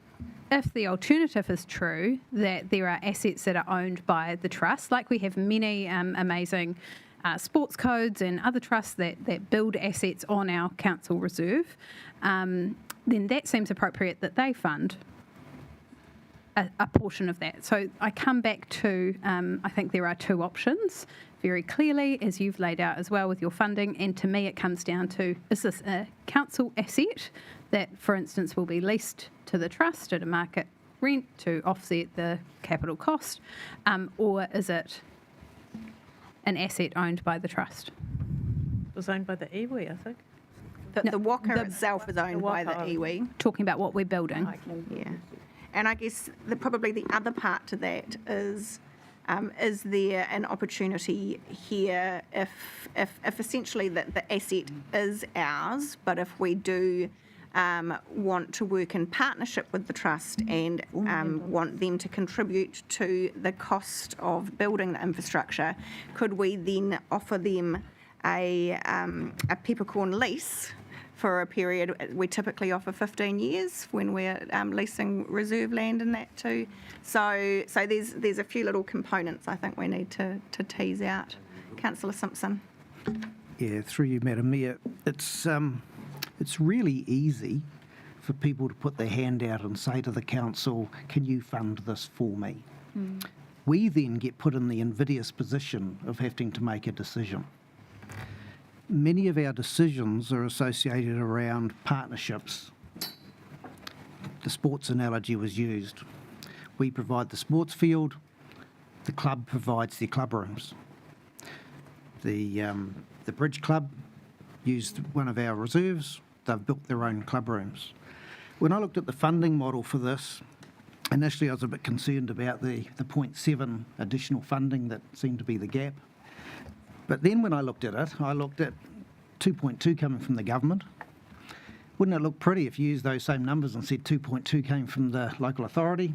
the alternative is true, that there are assets that are owned by the trust, like we have many amazing sports codes and other trusts that build assets on our council reserve, then that seems appropriate that they fund a portion of that. So I come back to, I think there are two options very clearly, as you've laid out as well with your funding, and to me it comes down to, is this a council asset that, for instance, will be leased to the trust at a market rent to offset the capital cost, or is it an asset owned by the trust? It was owned by the iwi, I think. The Waka itself is owned by the iwi. Talking about what we're building. Yeah. And I guess probably the other part to that is there an opportunity here if essentially the asset is ours, but if we do want to work in partnership with the trust and want them to contribute to the cost of building the infrastructure, could we then offer them a peppercorn lease for a period? We typically offer 15 years when we're leasing reserve land and that too. So there's a few little components I think we need to tease out. Councillor Simpson. Yeah, through you, Madam Mayor. It's really easy for people to put their hand out and say to the council, can you fund this for me? We then get put in the invidious position of having to make a decision. Many of our decisions are associated around partnerships. The sports analogy was used. We provide the sports field, the club provides their club rooms. The Bridge Club used one of our reserves, they've built their own club rooms. When I looked at the funding model for this, initially I was a bit concerned about the 0.7 additional funding that seemed to be the gap. But then when I looked at it, I looked at 2.2 coming from the government. Wouldn't it look pretty if you used those same numbers and said 2.2 came from the local authority?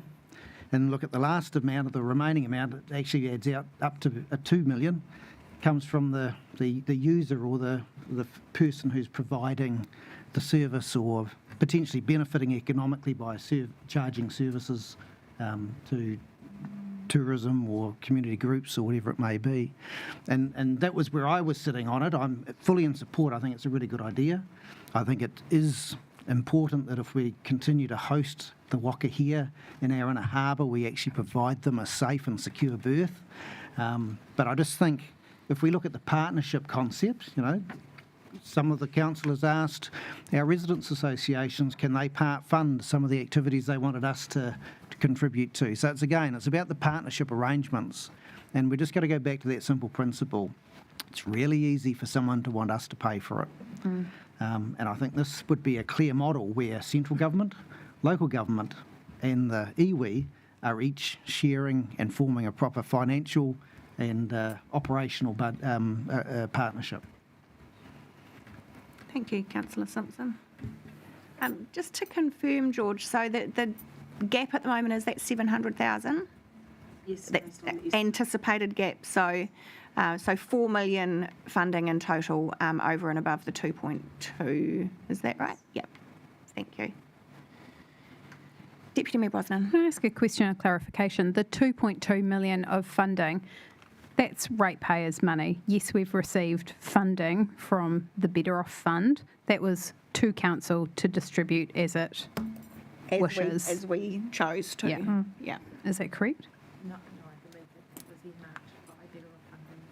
And look at the last amount, of the remaining amount, it actually adds up to a 2 million, comes from the user or the person who's providing the service or potentially benefiting economically by charging services to tourism or community groups or whatever it may be. And that was where I was sitting on it. I'm fully in support. I think it's a really good idea. I think it is important that if we continue to host the waka here in our inner harbour, we actually provide them a safe and secure berth. But I just think if we look at the partnership concept, some of the councillors asked our residents associations, can they part fund some of the activities they wanted us to contribute to? So it's about the partnership arrangements, and we're just going to go back to that simple principle. It's really easy for someone to want us to pay for it. And I think this would be a clear model where central government, local government and the iwi are each sharing and forming a proper financial and operational partnership. Thank you, Councillor Simpson. Just to confirm, George, so the gap at the moment is that 700,000? Yes. That's anticipated gap. So 4 million funding in total over and above the 2.2. Is that right? Yep. Thank you. Deputy Mayor Brosnan. Can I ask a question of clarification? The 2.2 million of funding, that's ratepayers' money. Yes, we've received funding from the Better Off Fund. That was to council to distribute as it wishes. As we chose to. Yeah. Yeah. Is that correct? No, I believe it was earmarked by Better Off funding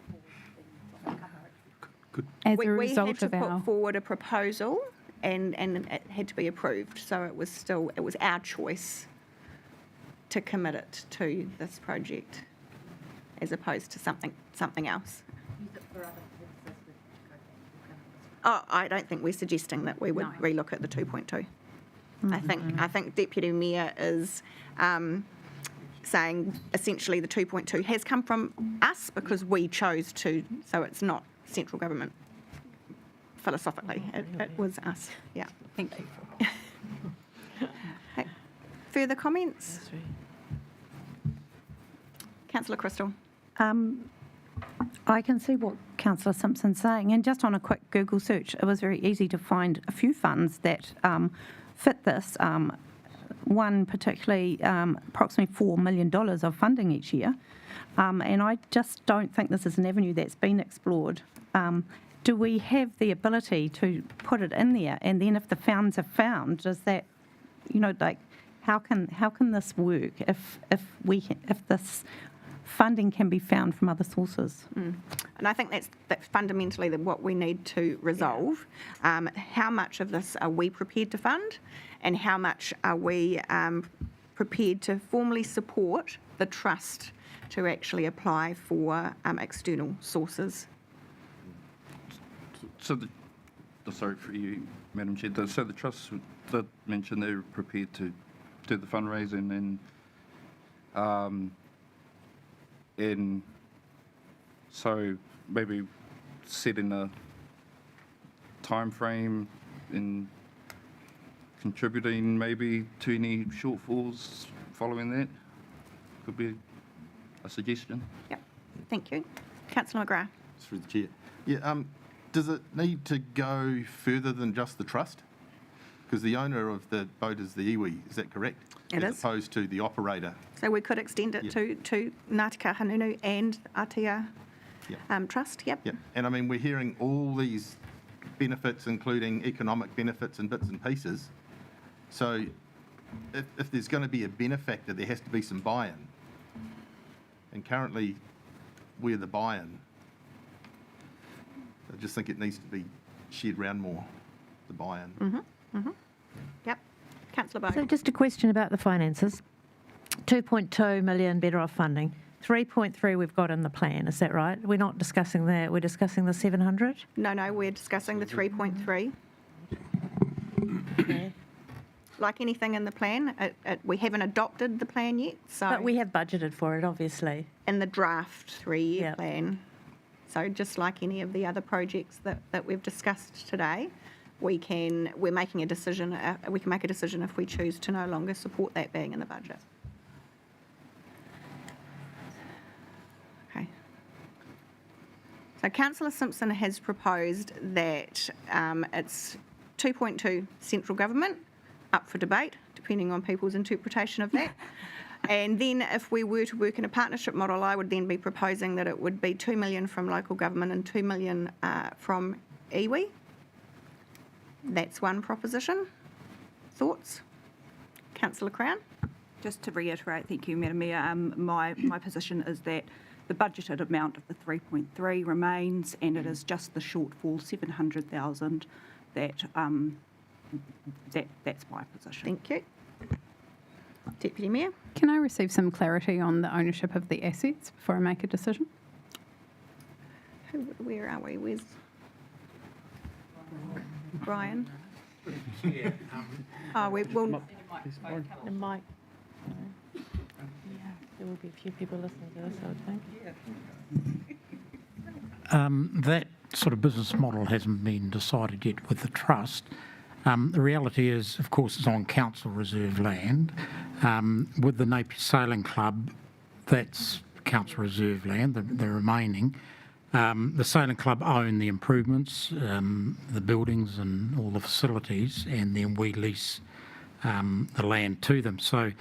for the As a we result had to of our... put forward a proposal and it had to be approved. So it was our choice to commit it to this project as opposed to something else. Oh, I don't think we're suggesting that we would relook at the 2.2. I think Deputy Mayor is saying essentially the 2.2 has come from us because we chose to, so it's not central government. Philosophically, it was us. Yeah. Thank you. Okay. Further comments? Councillor Crystal. I can see what Councillor Simpson's saying, and just on a quick Google search, it was very easy to find a few funds that fit this. One particularly, approximately $4 million of funding each year, and I just don't think this is an avenue that's been explored. Do we have the ability to put it in there, and then if the funds are found, does that, like, how can this work if this funding can be found from other sources? And I think that's fundamentally what we need to resolve. How much of this are we prepared to fund, and how much are we prepared to formally support the trust to actually apply for external sources? So, sorry for you, Madam Chair. So the trust did mention they're prepared to do the fundraising and so maybe setting a time frame in contributing maybe to any shortfalls following that could be a suggestion. Yep. Thank you. Councillor McGrath. Through the chair. Yeah, does it need to go further than just the trust? Because the owner of the boat is the iwi, is that correct? It As is. opposed to the operator. So we could extend it to Ngāti Hanunu and Aotea Trust. Yep. Yeah, and I mean, we're hearing all these benefits, including economic benefits and bits and pieces. So if there's going to be a benefactor, there has to be some buy-in. And currently, we're the buy-in. I just think it needs to be shared around more, the buy-in. Yep. Councillor Bowe. So just a question about the finances. 2.2 million better off funding. 3.3 we've got in the plan, is that right? We're not discussing that, we're discussing the 700? No, we're discussing the 3.3. Like anything in the plan, we haven't adopted the plan yet, so. But we have budgeted for it, obviously. In the draft three-year plan. So just like any of the other projects that we've discussed today, we can make a decision if we choose to no longer support that being in the budget. Okay. So Councillor Simpson has proposed that it's 2.2 central government, up for debate, depending on people's interpretation of that. And then if we were to work in a partnership model, I would then be proposing that it would be 2 million from local government and 2 million from iwi. That's one proposition. Thoughts? Councillor Crown? Just to reiterate, thank you, Madam Mayor, my position is that the budgeted amount of the 3.3 remains, and it is just the shortfall, 700,000, that's my position. Thank you. Deputy Mayor? Can I receive some clarity on the ownership of the assets before I make a decision? Where are we? Where's Brian? Oh, we will. The mic. There will be a few people listening to this, I would think. That sort of business model hasn't been decided yet with the trust. The reality is, of course, it's on council reserve land. With the Napier Sailing Club, that's council reserve land, the remaining. The Sailing Club own the improvements, the buildings and all the facilities, and then we lease the land to them. So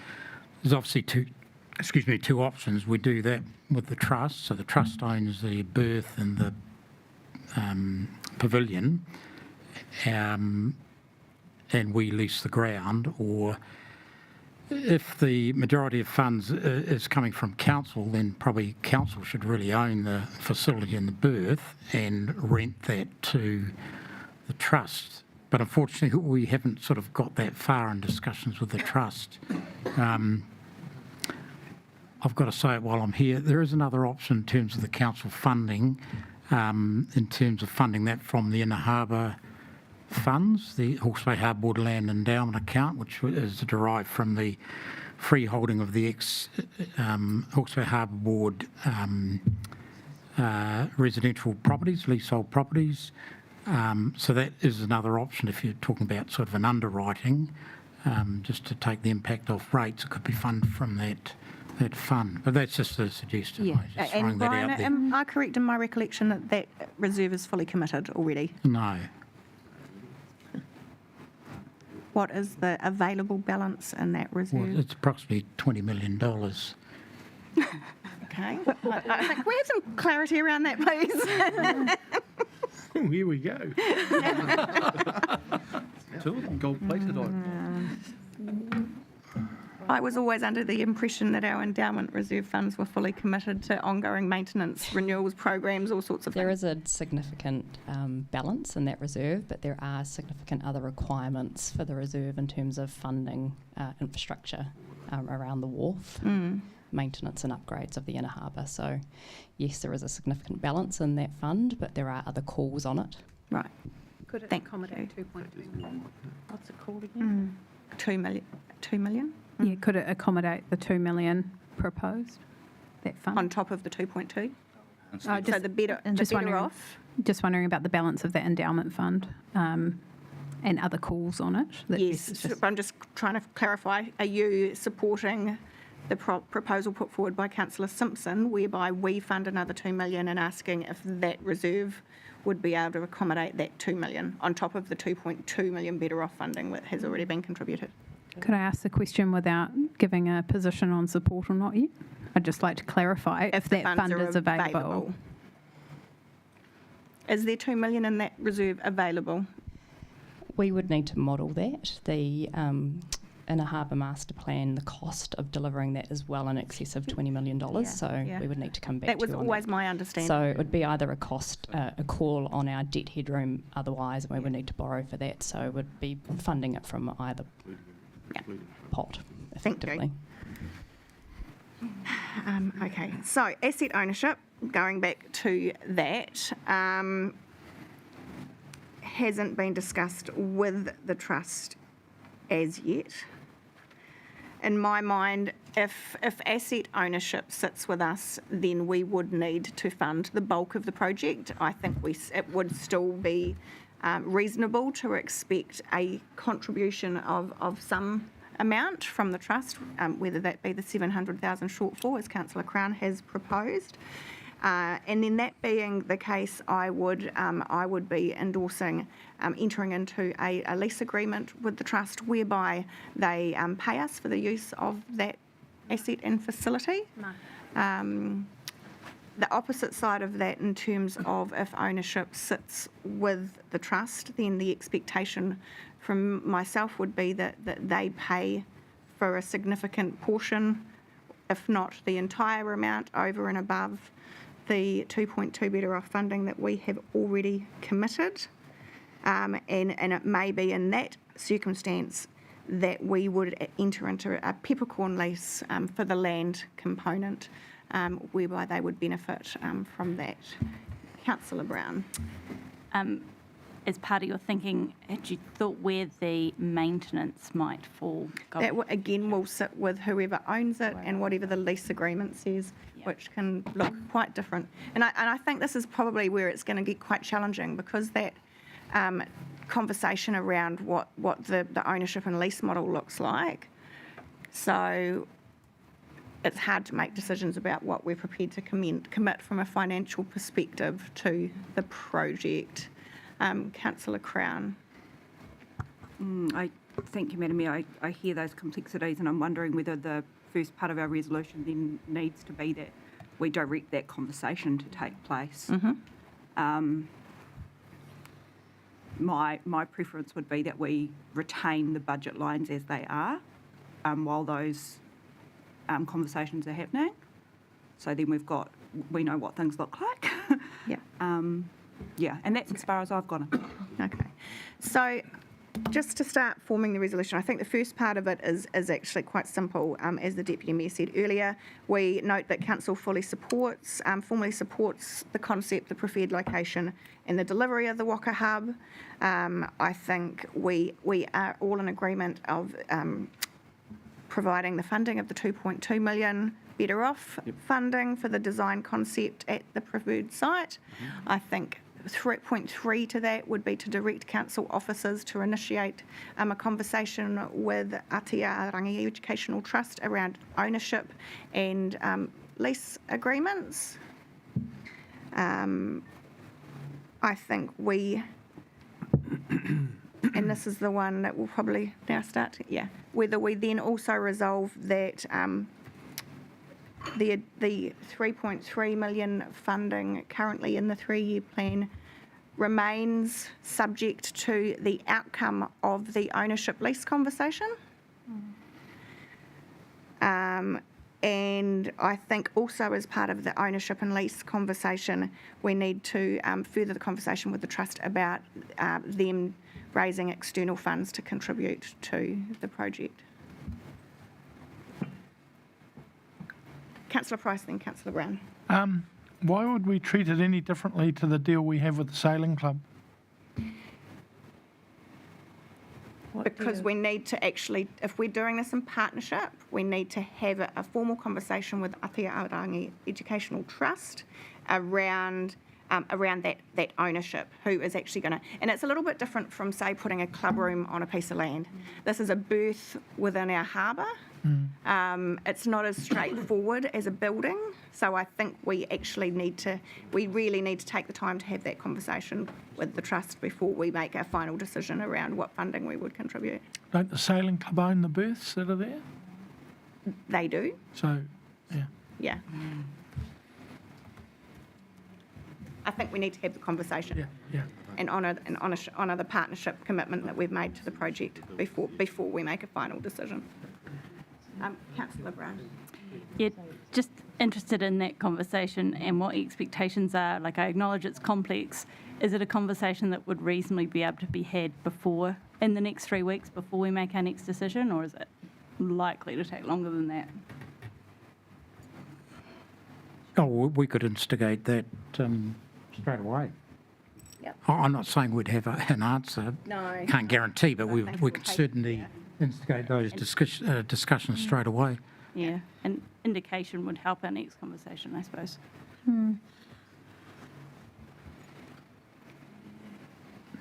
there's obviously two options. We do that with the trust. So the trust owns the berth and the pavilion, and we lease the ground. Or if the majority of funds is coming from council, then probably council should really own the facility and the berth and rent that to the trust. But unfortunately, we haven't sort of got that far in discussions with the trust. I've got to say it while I'm here, there is another option in terms of the council funding, in terms of funding that from the Inner Harbour funds, the Hawke's Bay Harbour Board Land Endowment Account, which is derived from the freeholding of the Hawke's Bay Harbour Board residential properties, leasehold properties. So that is another option if you're talking about sort of an underwriting, just to take the impact off rates. It could be funded from that fund. But that's just a suggestion. Yeah. Just And throwing that Brian, out there. am I correct in my recollection that that reserve is fully committed already? No. What is the available balance in that reserve? Well, it's approximately $20 million. Okay. I think we have some clarity around that, please. Oh, here we go. Two of them gold-plated I was always under the impression that our endowment reserve funds were fully committed to ongoing maintenance, renewals, programs, all sorts of There things. is a significant balance in that reserve, but there are significant other requirements for the reserve in terms of funding infrastructure around the wharf, maintenance and upgrades of the Inner Harbour. So, yes, there is a significant balance in that fund, but there are other calls on it. Right. Could it Thank accommodate 2.2 million? What's it called again? 2 million. 2 million? Yeah, could it accommodate the 2 million proposed, that fund? On top of the 2.2? Oh, So the better off? Just wondering about the balance of that endowment fund and other calls on it. that Yes, this is just- I'm just trying to clarify. Are you supporting the proposal put forward by Councillor Simpson, whereby we fund another 2 million and asking if that reserve would be able to accommodate that 2 million on top of the 2.2 million better off funding that has already been contributed? Could I ask the question without giving a position on support or not yet? I'd just like to clarify if the that funds fund are is available. Is there 2 million in that reserve available? We would need to model that. The Inner Harbour Master Plan, the cost of delivering that is well in excess of $20 million, we would need to come back That to was you on always my understanding. So it would be either a cost, a call on our debt headroom otherwise, and we would need to borrow for that. So it would be funding it from either pot, effectively. Okay, so asset ownership, going back to that, hasn't been discussed with the trust as yet. In my mind, if asset ownership sits with us, then we would need to fund the bulk of the project. I think it would still be reasonable to expect a contribution of some amount from the trust, whether that be the 700,000 shortfall, as Councillor Crown has proposed. And then that being the case, I would be endorsing entering into a lease agreement with the trust whereby they pay us for the use of that asset and facility. The opposite side of that, in terms of if ownership sits with the trust, then the expectation from myself would be that they pay for a significant portion, if not the entire amount, over and above the 2.2 better off funding that we have already committed. And it may be in that circumstance that we would enter into a peppercorn lease for the land component, whereby they would benefit from that. Councillor Brown. As part of your thinking, had you thought where the maintenance might fall? That again will sit with whoever owns it and whatever the lease agreement says, which can look quite different. And I think this is probably where it's going to get quite challenging, because that conversation around what the ownership and lease model looks like. So it's hard to make decisions about what we're prepared to commit from a financial perspective to the project. Councillor Crown. Thank you, Madam Mayor. I hear those complexities, and I'm wondering whether the first part of our resolution then needs to be that we direct that conversation to take place. My preference would be that we retain the budget lines as they are while those conversations are happening. So then we know what things look like. Yeah. Yeah, and that's as far as I've gone. Okay. So Just to start forming the resolution, I think the first part of it is actually quite simple. As the Deputy Mayor said earlier, we note that Council formally supports the concept, the preferred location and the delivery of the Waka Hub. I think we are all in agreement of providing the funding of the 2.2 million better off funding for the design concept at the preferred site. I think 3.3 to that would be to direct council officers to initiate a conversation with Aotearangi Educational Trust around ownership and lease agreements. I think and this is the one that will probably now start, whether we then also resolve that the 3.3 million funding currently in the 3-year plan remains subject to the outcome of the ownership lease conversation. And I think also as part of the ownership and lease conversation, we need to further the conversation with the trust about them raising external funds to contribute to the project. Councillor Price, then Councillor Brown. Why would we treat it any differently to the deal we have with the sailing club? Because we need to actually, if we're doing this in partnership, we need to have a formal conversation with Aotearangi Educational Trust around that ownership, who is actually going to, and it's a little bit different from, say, putting a club room on a piece of land. This is a berth within our harbour. It's not as straightforward as a building, so I think we really need to take the time to have that conversation with the trust before we make our final decision around what funding we would contribute. Don't the sailing club own the berths that are there? They do. So, yeah. Yeah. I think we need to have the conversation and honour the partnership commitment that we've made to the project before we make a final decision. Councillor Brown. Yeah, just interested in that conversation and what expectations are. Like, I acknowledge it's complex. Is it a conversation that would reasonably be able to be had in the next 3 weeks before we make our next decision, or is it likely to take longer than that? Oh, we could instigate that straight away. Yep. I'm not saying we'd have an answer. No. Can't guarantee, but we could certainly instigate those discussions straight away. Yeah, an indication would help our next conversation, I suppose.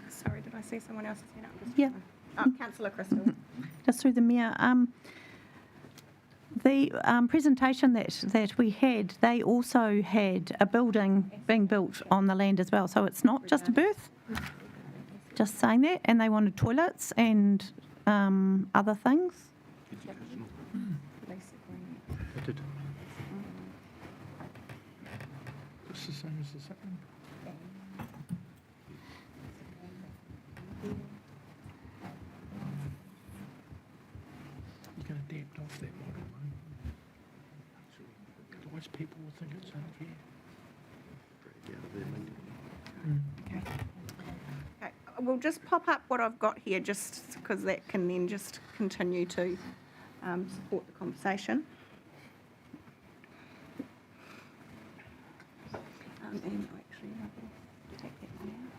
Sorry, did I see someone else's hand up? Yeah. Councillor Crystal. Just through the Mayor. The presentation that we had, they also had a building being built on the land as well. So it's not just a berth, just saying that. And they wanted toilets and other things. Just the same as the second. You're going to damp off that model, won't you? Otherwise people will think it's unfair. Okay, we'll just pop up what I've got here, just because that can then just continue to support the conversation. And actually, I will take that one out.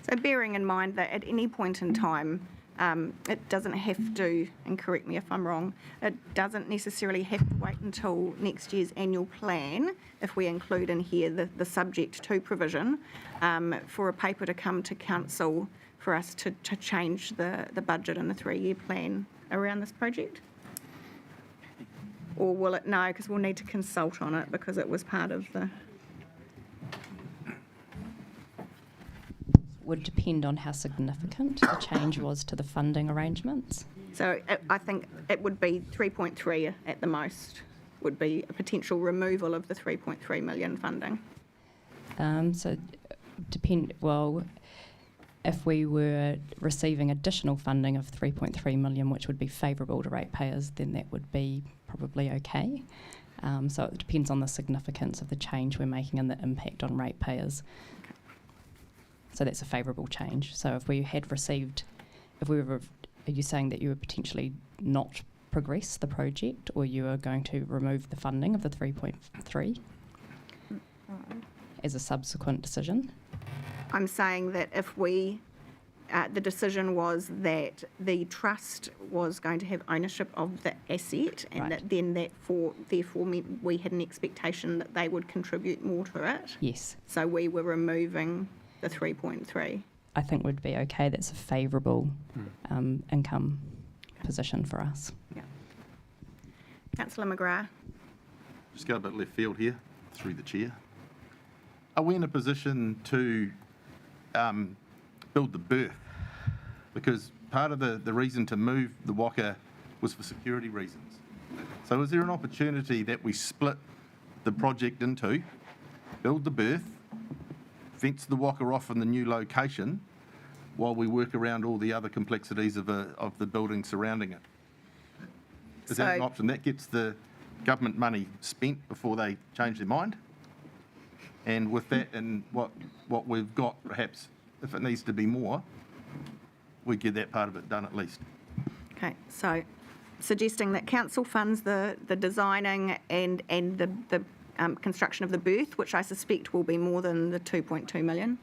So bearing in mind that at any point in time, it doesn't have to, and correct me if I'm wrong, it doesn't necessarily have to wait until next year's annual plan, if we include in here the subject to provision, for a paper to come to council for us to change the budget and the 3-year plan around this project? Or will it, no, because we'll need to consult on it because it was part of the... Would depend on how significant the change was to the funding arrangements. So I think it would be 3.3 at the most, would be a potential removal of the 3.3 million funding. if we were receiving additional funding of 3.3 million, which would be favourable to ratepayers, then that would be probably okay. So it depends on the significance of the change we're making and the impact on ratepayers. So that's a favourable change. So if we had received, are you saying that you would potentially not progress the project, or you are going to remove the funding of the 3.3 as a subsequent decision? I'm saying that if we, the decision was that the trust was going to have ownership of the asset, and that then therefore meant we had an expectation that they would contribute more to it. Yes. So we were removing the 3.3. I think would be okay. That's a favourable income position for us. Yeah. Councillor McGrath. Just go a bit left field here, through the chair. Are we in a position to build the berth? Because part of the reason to move the Waka was for security reasons. So is there an opportunity that we split the project into, build the berth, fence the Waka off in the new location, while we work around all the other complexities of the building surrounding it? Is that an option? That gets the government money spent before they change their mind. And with that and what we've got, perhaps, if it needs to be more, we get that part of it done at least. Okay, so suggesting that council funds the designing and the construction of the berth, which I suspect will be more than the 2.2 million.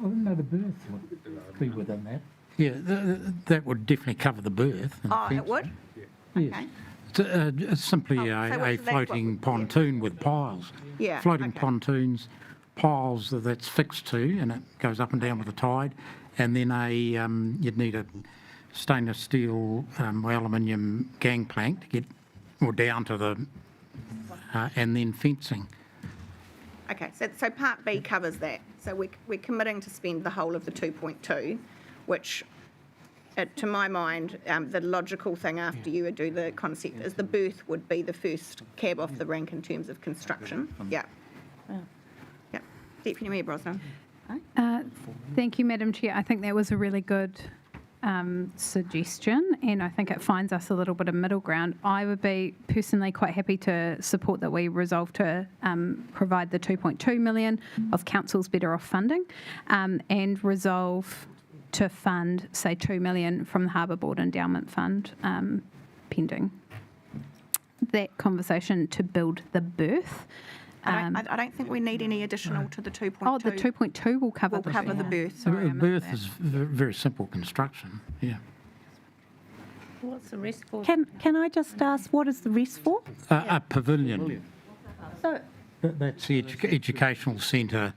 No, the berth would be within that. Yeah, that would definitely cover the berth. Oh, it would? Yes. It's simply a floating pontoon with piles. Yeah, floating pontoons, piles that's fixed to, and it goes up and down with the tide. And then you'd need a stainless steel or aluminium gangplank to get down to the, and then fencing. Okay, so Part B covers that. So we're committing to spend the whole of the 2.2, which, to my mind, the logical thing after you would do the concept is the berth would be the first cab off the rank in terms of construction. Yeah. Yeah. Deputy Mayor Brosnan. Thank you, Madam Chair. I think that was a really good suggestion, and I think it finds us a little bit of middle ground. I would be personally quite happy to support that we resolve to provide the 2.2 million of council's better off funding, and resolve to fund, say, 2 million from the Harbour Board Endowment Fund, pending that conversation to build the berth. I don't think we need any additional to the 2.2. Oh, the 2.2 will cover the berth. Sorry, The berth is very simple construction, yeah. What's the rest for? Can I just ask, what is the rest for? A pavilion. So, That's the educational centre.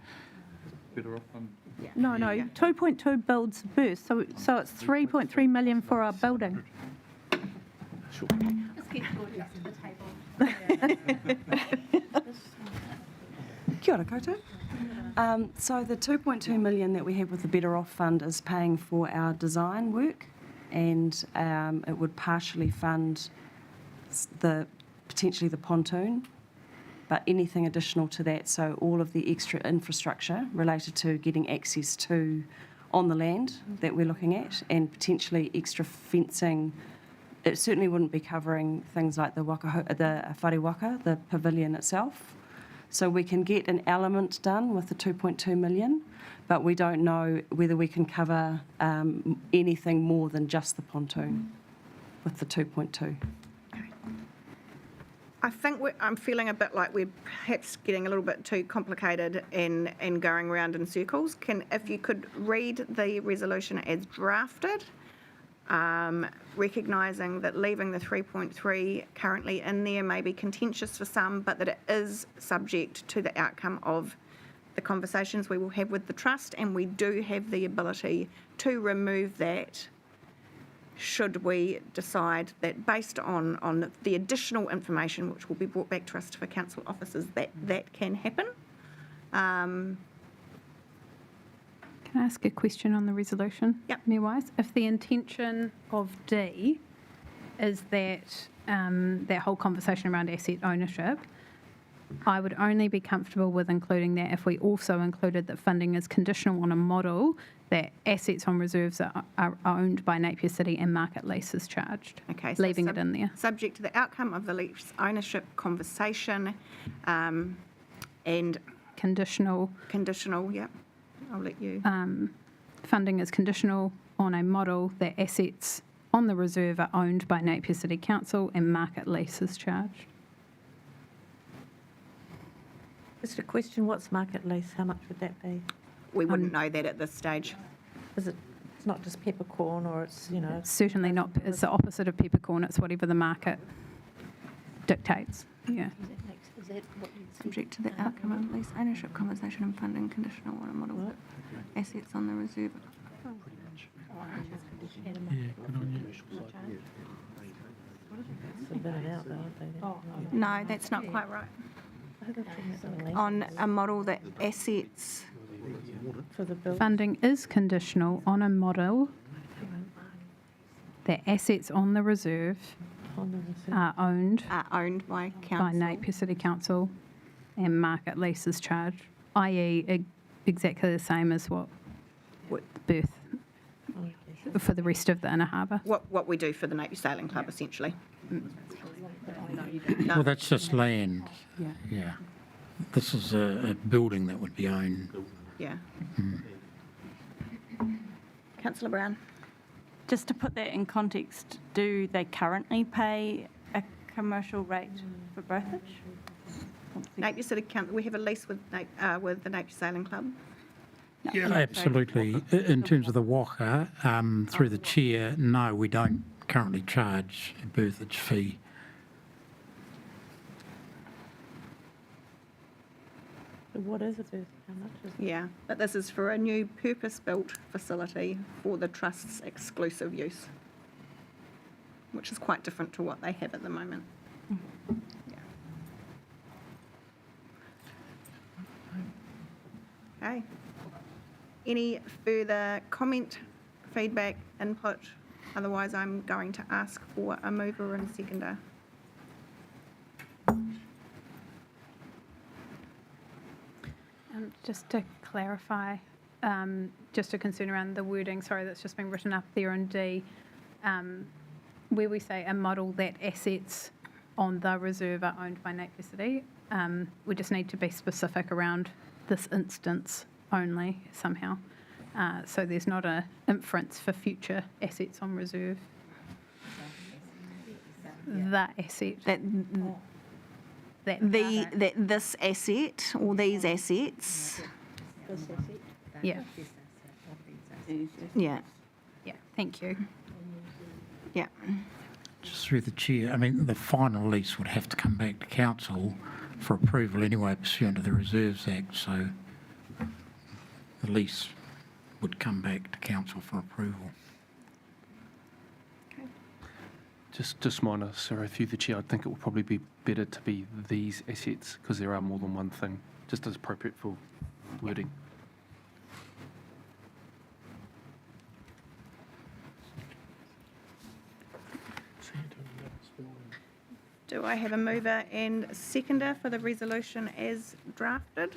no, 2.2 builds the berth, so it's 3.3 million for our building. Sure. Kia ora koutou. So the 2.2 million that we have with the Better Off Fund is paying for our design work, and it would partially fund potentially the pontoon, but anything additional to that, so all of the extra infrastructure related to getting access to on the land that we're looking at, and potentially extra fencing. It certainly wouldn't be covering things like the whare waka, the pavilion itself. So we can get an element done with the 2.2 million, but we don't know whether we can cover anything more than just the pontoon with the 2.2. I think I'm feeling a bit like we're perhaps getting a little bit too complicated and going round in circles. If you could read the resolution as drafted, recognising that leaving the 3.3 currently in there may be contentious for some, but that it is subject to the outcome of the conversations we will have with the trust, and we do have the ability to remove that should we decide that, based on the additional information which will be brought back to us for council officers, that can happen. Can I ask a question on the resolution? Yep. Mayor Wise? If the intention of D is that that whole conversation around asset ownership, I would only be comfortable with including that if we also included that funding is conditional on a model that assets on reserves are owned by Napier City and market lease is charged. Okay. So leaving it in there. Subject to the outcome of the lease ownership conversation and Conditional. yep. I'll let you. Funding is conditional on a model that assets on the reserve are owned by Napier City Council and market lease is charged. Just a question, what's market lease? How much would that be? We wouldn't know that at this stage. Is it, it's not just peppercorn or it's, you know? Certainly not, it's the opposite of peppercorn, it's whatever the market dictates, yeah. Subject to the outcome of lease ownership conversation and funding conditional on a model of assets on the reserve. No, that's not quite right. On a model that assets. Funding is conditional on a model that assets on the reserve are owned by council. by Napier City Council and market lease is charged, i.e. exactly the same as what Birth for the rest of the Inner Harbour. What we do for the Napier Sailing Club, essentially. Well, that's just land. Yeah. This is a building that would be owned. Yeah. Councillor Brown. Just to put that in context, do they currently pay a commercial rate for brokerage? Napier City Council, we have a lease with the Napier Sailing Club. Yeah, absolutely. In terms of the waka, through the chair, no, we don't currently charge a berthage fee. What is a berth? How much is it? Yeah, but this is for a new purpose-built facility for the Trust's exclusive use, which is quite different to what they have at the moment. Yeah. Okay. Any further comment, feedback, input? Otherwise, I'm going to ask for a mover and a seconder. Just to clarify, just a concern around the wording, sorry, that's just been written up there in D, where we say a model that assets on the reserve are owned by Napier City, we just need to be specific around this instance only somehow. So there's not an inference for future assets on reserve. The asset. This asset or these assets. Yeah. Yeah. Yeah, thank you. Yeah. Just through the chair, I mean, the final lease would have to come back to council for approval anyway pursuant to the Reserves Act, so the lease would come back to council for approval. Just minor, Sarah, through the chair, I think it would probably be better to be these assets because there are more than one thing, just as appropriate for wording. Do I have a mover and a seconder for the resolution as drafted?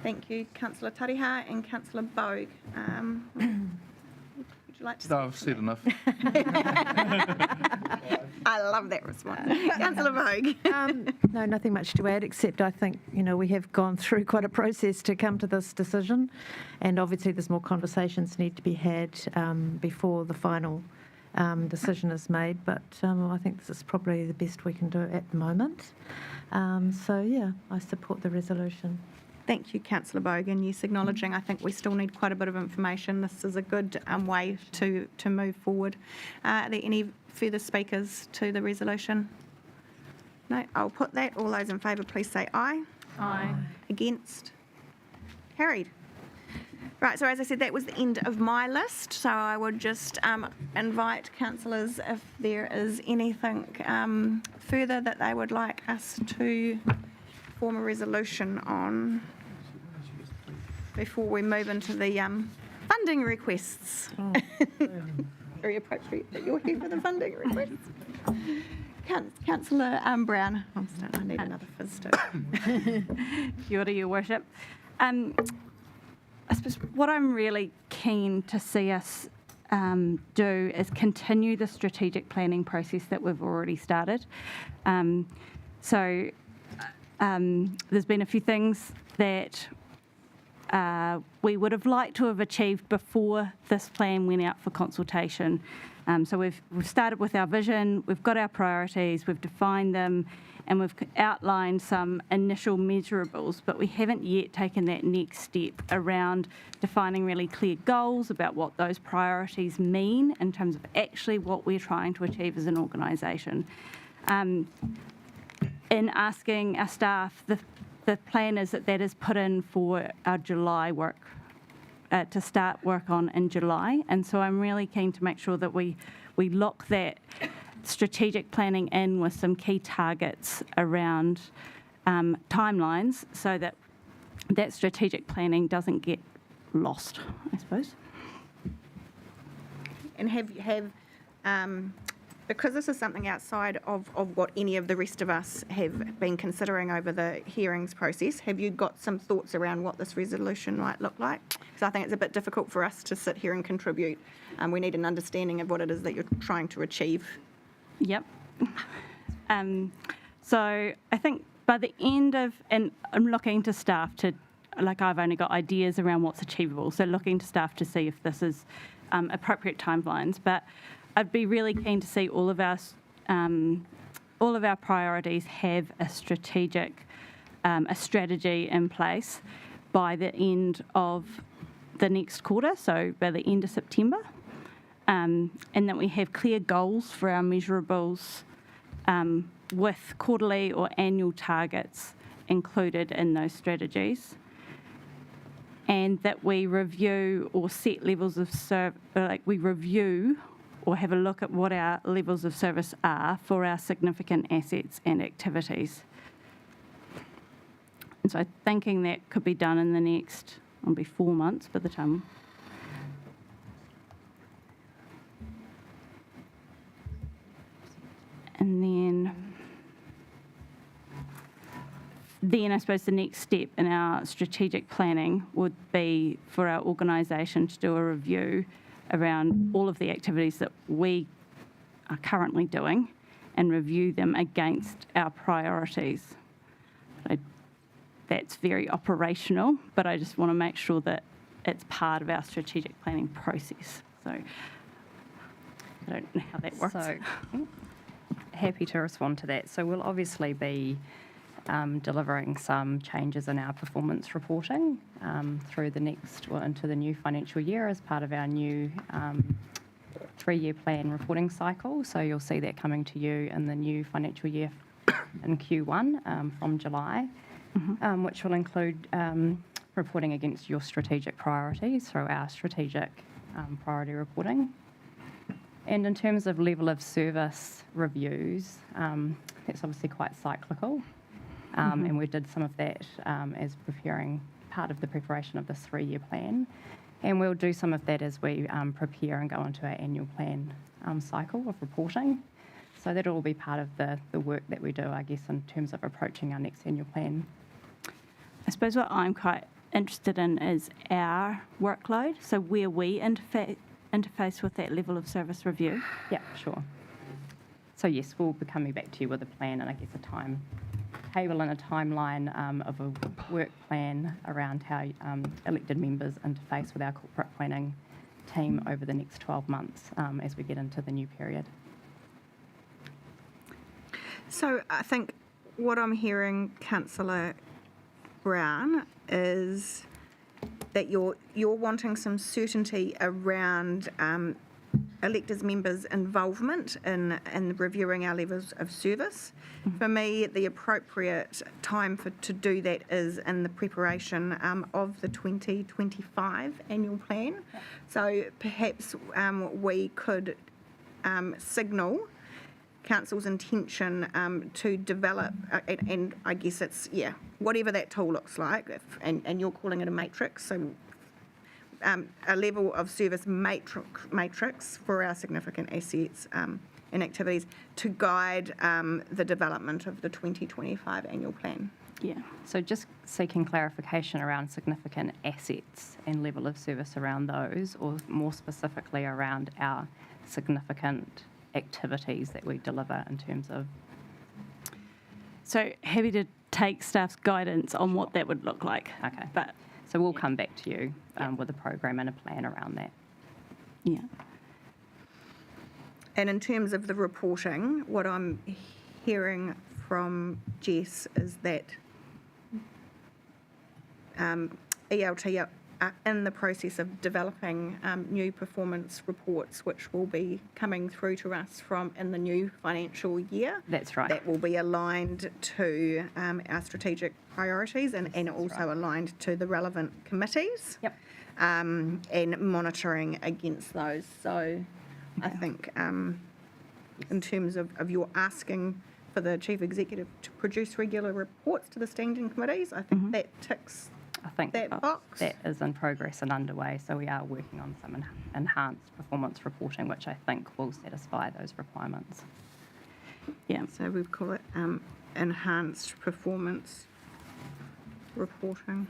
Thank you, Councillor Tariha and Councillor Bogue. Would you like to? No, I've said enough. I love that response. Councillor Vogue. No, nothing much to add, except I think, you know, we have gone through quite a process to come to this decision, and obviously there's more conversations need to be had before the final decision is made, but I think this is probably the best we can do at the moment. So, yeah, I support the resolution. Thank you, Councillor Bogan. Yes, acknowledging I think we still need quite a bit of information. This is a good way to move forward. Are there any further speakers to the resolution? No, I'll put that. All those in favour, please say aye. Aye. Against? Carried. Right, so as I said, that was the end of my list. So I would just invite councillors if there is anything further that they would like us to form a resolution on before we move into the funding requests. Very appropriate that you're here for the funding requests. Councillor Brown. I need another fizz too. Kia ora, Your Worship. I suppose what I'm really keen to see us do is continue the strategic planning process that we've already started. There's been a few things that we would have liked to have achieved before this plan went out for consultation. So we've started with our vision, we've got our priorities, we've defined them, and we've outlined some initial measurables, but we haven't yet taken that next step around defining really clear goals about what those priorities mean in terms of actually what we're trying to achieve as an organisation. In asking our staff, the plan is that is put in for our July work, to start work on in July. And so I'm really keen to make sure that we lock that strategic planning in with some key targets around timelines so that that strategic planning doesn't get lost, I suppose. And have because this is something outside of what any of the rest of us have been considering over the hearings process, have you got some thoughts around what this resolution might look like? Because I think it's a bit difficult for us to sit here and contribute. We need an understanding of what it is that you're trying to achieve. Yep. So I think by the end of, and I'm looking to staff to, like I've only got ideas around what's achievable, so looking to staff to see if this is appropriate timelines, but I'd be really keen to see all of our priorities have a strategy in place by the end of the next quarter, so by the end of September, and that we have clear goals for our measurables with quarterly or annual targets included in those strategies, and that we review or set levels of or have a look at what our levels of service are for our significant assets and activities. And so I'm thinking that could be done in the next, it'll be 4 months by the time. And then I suppose the next step in our strategic planning would be for our organisation to do a review around all of the activities that we are currently doing and review them against our priorities. That's very operational, but I just want to make sure that it's part of our strategic planning process. So I don't know how that works. So happy to respond to that. So we'll obviously be delivering some changes in our performance reporting through the next, or into the new financial year as part of our new 3-year plan reporting cycle. So you'll see that coming to you in the new financial year in Q1 from July, which will include reporting against your strategic priorities through our strategic priority reporting. And in terms of level of service reviews, it's obviously quite cyclical. And we did some of that as part of the preparation of this 3-year plan. And we'll do some of that as we prepare and go into our annual plan cycle of reporting. So that'll all be part of the work that we do, I guess, in terms of approaching our next annual plan. I suppose what I'm quite interested in is our workload, so where we interface with that level of service review. Yeah, sure. So yes, we'll be coming back to you with a plan and I guess a timetable and a timeline of a work plan around how elected members interface with our corporate planning team over the next 12 months as we get into the new period. So I think what I'm hearing, Councillor Brown, is that you're wanting some certainty around elected members' involvement in reviewing our levels of service. For me, the appropriate time to do that is in the preparation of the 2025 annual plan. So perhaps we could signal Council's intention to develop, and I guess it's, whatever that tool looks like, and you're calling it a matrix, so a level of service matrix for our significant assets and activities to guide the development of the 2025 annual plan. Yeah. So just seeking clarification around significant assets and level of service around those, or more specifically around our significant activities that we deliver in terms of. So happy to take staff's guidance on what that would look like. Okay. But so we'll come back to you with a program and a plan around that. yeah. And in terms of the reporting, what I'm hearing from Jess is that ELT are in the process of developing new performance reports, which will be coming through to us from in the new financial year. That's right. That will be aligned to our strategic priorities and also aligned to the relevant committees. Yep. And monitoring against those. So I think in terms of your asking for the Chief Executive to produce regular reports to the standing committees, I think that ticks that box. That is in progress and underway, so we are working on some enhanced performance reporting, which I think will satisfy those requirements. Yeah. So we call it enhanced performance reporting.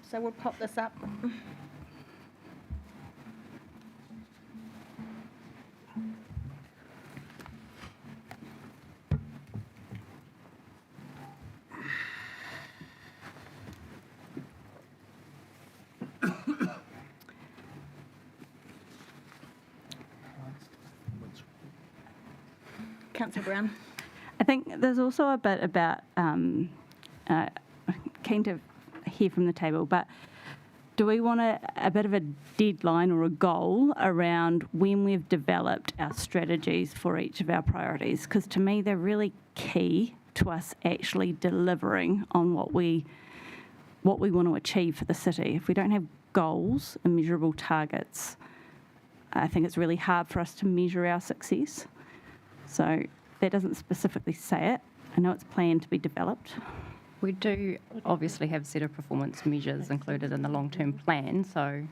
So we'll pop this up. Councillor Brown. I think there's also a bit about, keen to hear from the table, but do we want a bit of a deadline or a goal around when we've developed our strategies for each of our priorities? Because to me, they're really key to us actually delivering on what we want to achieve for the city. If we don't have goals and measurable targets, I think it's really hard for us to measure our success. So that doesn't specifically say it. I know it's planned to be developed. We do obviously have a set of performance measures included in the long-term plan, so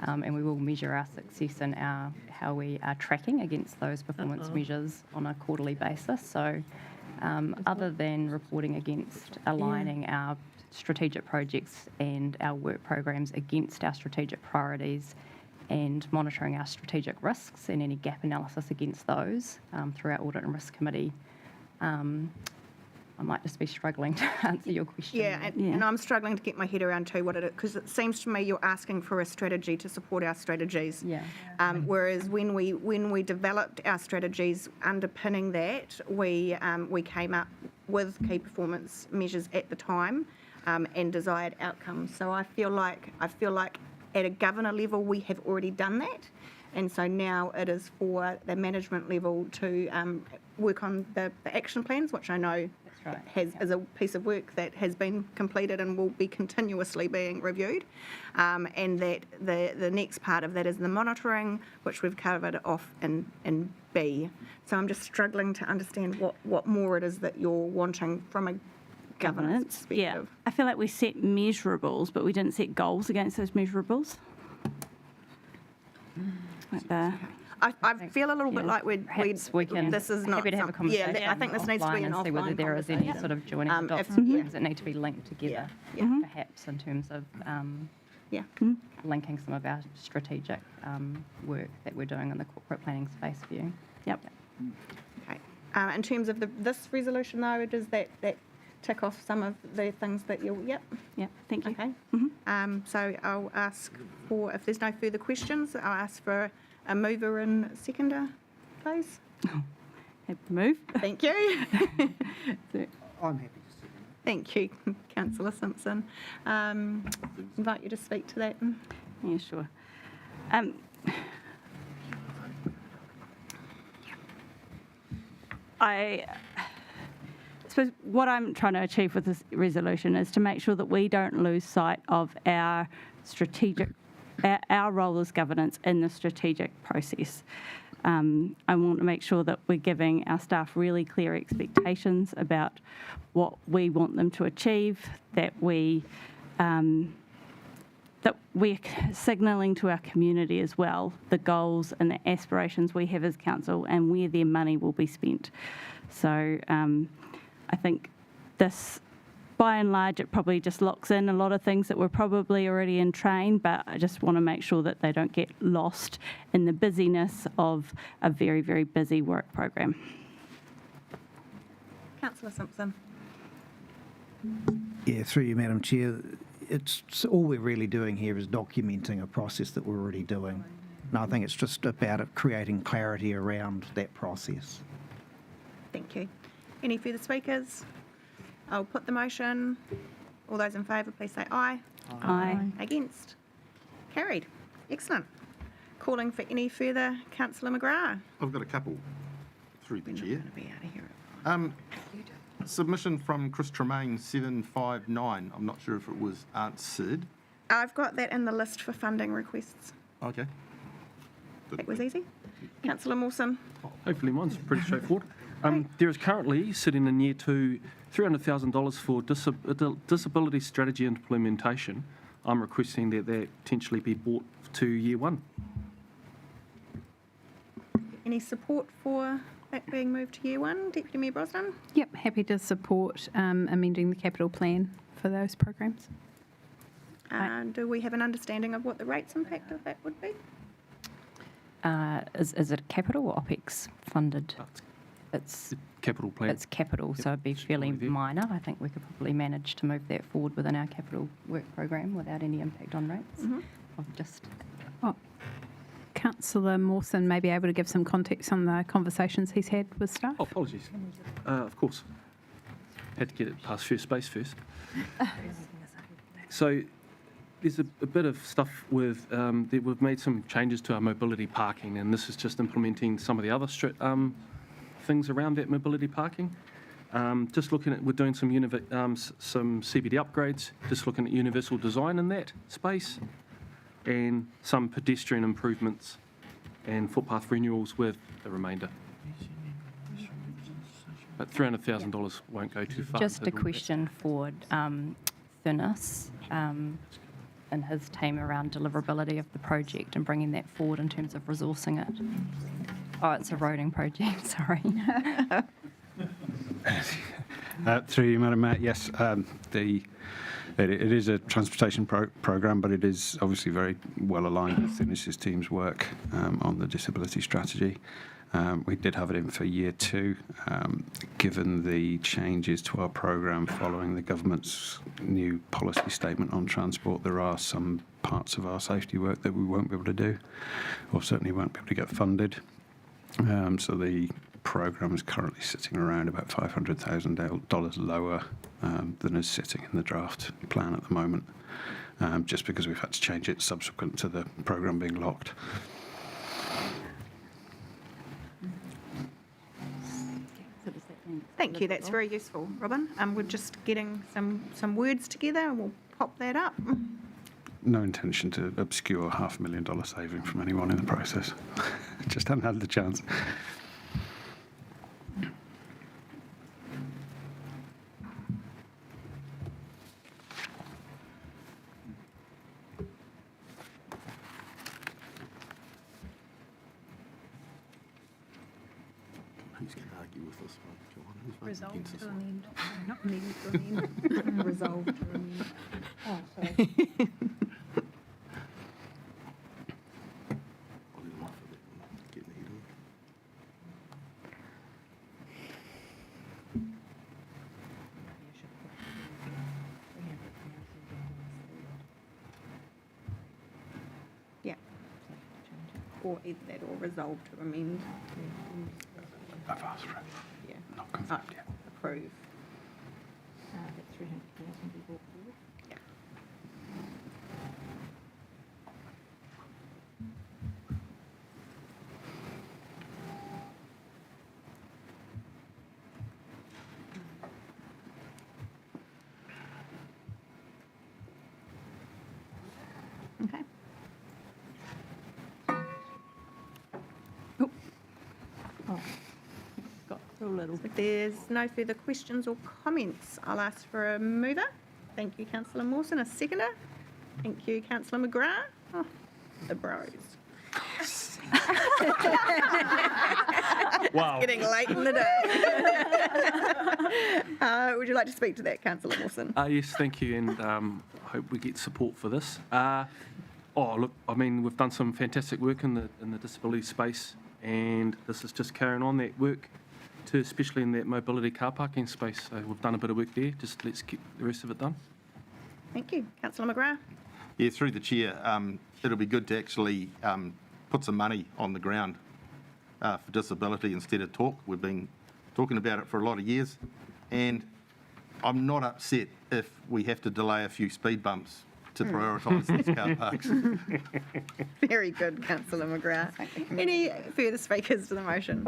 and we will measure our success and how we are tracking against those performance measures on a quarterly basis. So other than reporting against aligning our strategic projects and our work programs against our strategic priorities and monitoring our strategic risks and any gap analysis against those through our Audit and Risk Committee, I might just be struggling to answer your question. And I'm struggling to get my head around too what it is, because it seems to me you're asking for a strategy to support our strategies. Whereas when we developed our strategies underpinning that, we came up with key performance measures at the time and desired outcomes. So I feel like at a governor level we have already done that, and so now it is for the management level to work on the action plans, which I know is a piece of work that has been completed and will be continuously being reviewed, and that the next part of that is the monitoring, which we've covered off in B. So I'm just struggling to understand what more it is that you're wanting from a governance perspective. I feel like we set measurables, but we didn't set goals against those measurables. I feel a little bit like we can. this is not happy to have a conversation. I think this needs to be an and see whether offline there is any sort of joining the dots that need to be linked together, perhaps in terms of linking some of our strategic work that we're doing in the corporate planning space for you. Okay. In terms of this resolution, though, does that tick off some of the things that you'll... Thank you. Okay. So I'll ask for, if there's no further questions, I'll ask for a mover and seconder, please. Happy to move. Thank you. I'm happy to sit in. Thank you, Councillor Simpson. Invite you to speak to that. Yeah, sure. I suppose what I'm trying to achieve with this resolution is to make sure that we don't lose sight of our role as governance in the strategic process. I want to make sure that we're giving our staff really clear expectations about what we want them to achieve, that we're signalling to our community as well the goals and the aspirations we have as council and where their money will be spent. So I think this, by and large, it probably just locks in a lot of things that were probably already in train, but I just want to make sure that they don't get lost in the busyness of a very, very busy work program. Councillor Simpson. Yeah, through you, Madam Chair. It's all we're really doing here is documenting a process that we're already doing. And I think it's just about it creating clarity around that process. Thank you. Any further speakers? I'll put the motion. All those in favour, please say aye. Aye. Against? Carried. Excellent. Calling for any further, Councillor McGrath. I've got a couple through the chair. Be out of here. Submission from Chris Tremaine, 759. I'm not sure if it was answered. I've got that in the list for funding requests. Okay. That was easy. Councillor Mawson. Hopefully mine's pretty straightforward. There is currently sitting in year 2 $300,000 for disability strategy implementation. I'm requesting that that potentially be brought to year 1. Any support for that being moved to year 1? Deputy Mayor Brosnan? Yep, happy to support amending the capital plan for those programs. Do we have an understanding of what the rates impact of that would be? Is it capital or OPEX funded? It's capital plan. It's capital, so it'd be fairly minor. I think we could probably manage to move that forward within our capital work program without any impact on rates. I've just... Councillor Mawson may be able to give some context on the conversations he's had with staff. Oh, apologies. Of course. Had to get it past first base first. So there's a bit of stuff with, we've made some changes to our mobility parking, and this is just implementing some of the other things around that mobility parking. Just looking at, we're doing some CBD upgrades, just looking at universal design in that space, and some pedestrian improvements and footpath renewals with the remainder. But $300,000 won't go too far. Just a question for Thinus and his team around deliverability of the project and bringing that forward in terms of resourcing it. Oh, it's a roading project, sorry. Through you, Madam Mayor, yes, it is a transportation programme, but it is obviously very well aligned with Thinus' team's work on the disability strategy. We did have it in for year 2. Given the changes to our programme following the government's new policy statement on transport, there are some parts of our safety work that we won't be able to do, or certainly won't be able to get funded. So the programme is currently sitting around about $500,000 lower than is sitting in the draft plan at the moment, just because we've had to change it subsequent to the programme being locked. Thank you, that's very useful, Robin. We're just getting some words together and we'll pop that up. No intention to obscure $500,000 saving from anyone in the process. Just haven't had the chance. Who's going to argue with us, John? Who's voting Resolved against us? to amend. Not amend to amend. Resolved to amend. Oh, sorry. I'll let them off of it and get me done. Yeah. Or either that or resolve to amend. I've asked for it. Yeah. Not confirmed yet. Approve. That's 300,000 be brought forward. Okay. Got through a little. If there's no further questions or comments, I'll ask for a mover. Thank you, Councillor Mawson. A seconder. Thank you, Councillor McGrath. Oh, the bros. Wow. It's getting late in the day. Would you like to speak to that, Councillor Mawson? Yes, thank you, and I hope we get support for this. Look, I mean, we've done some fantastic work in the disability space, and this is just carrying on that work, especially in that mobility car parking space. So we've done a bit of work there. Just let's get the rest of it done. Thank you, Councillor McGrath. Yeah, through the chair, it'll be good to actually put some money on the ground for disability instead of talk. We've been talking about it for a lot of years, and I'm not upset if we have to delay a few speed bumps to prioritise these car parks. Very good, Councillor McGrath. Any further speakers to the motion?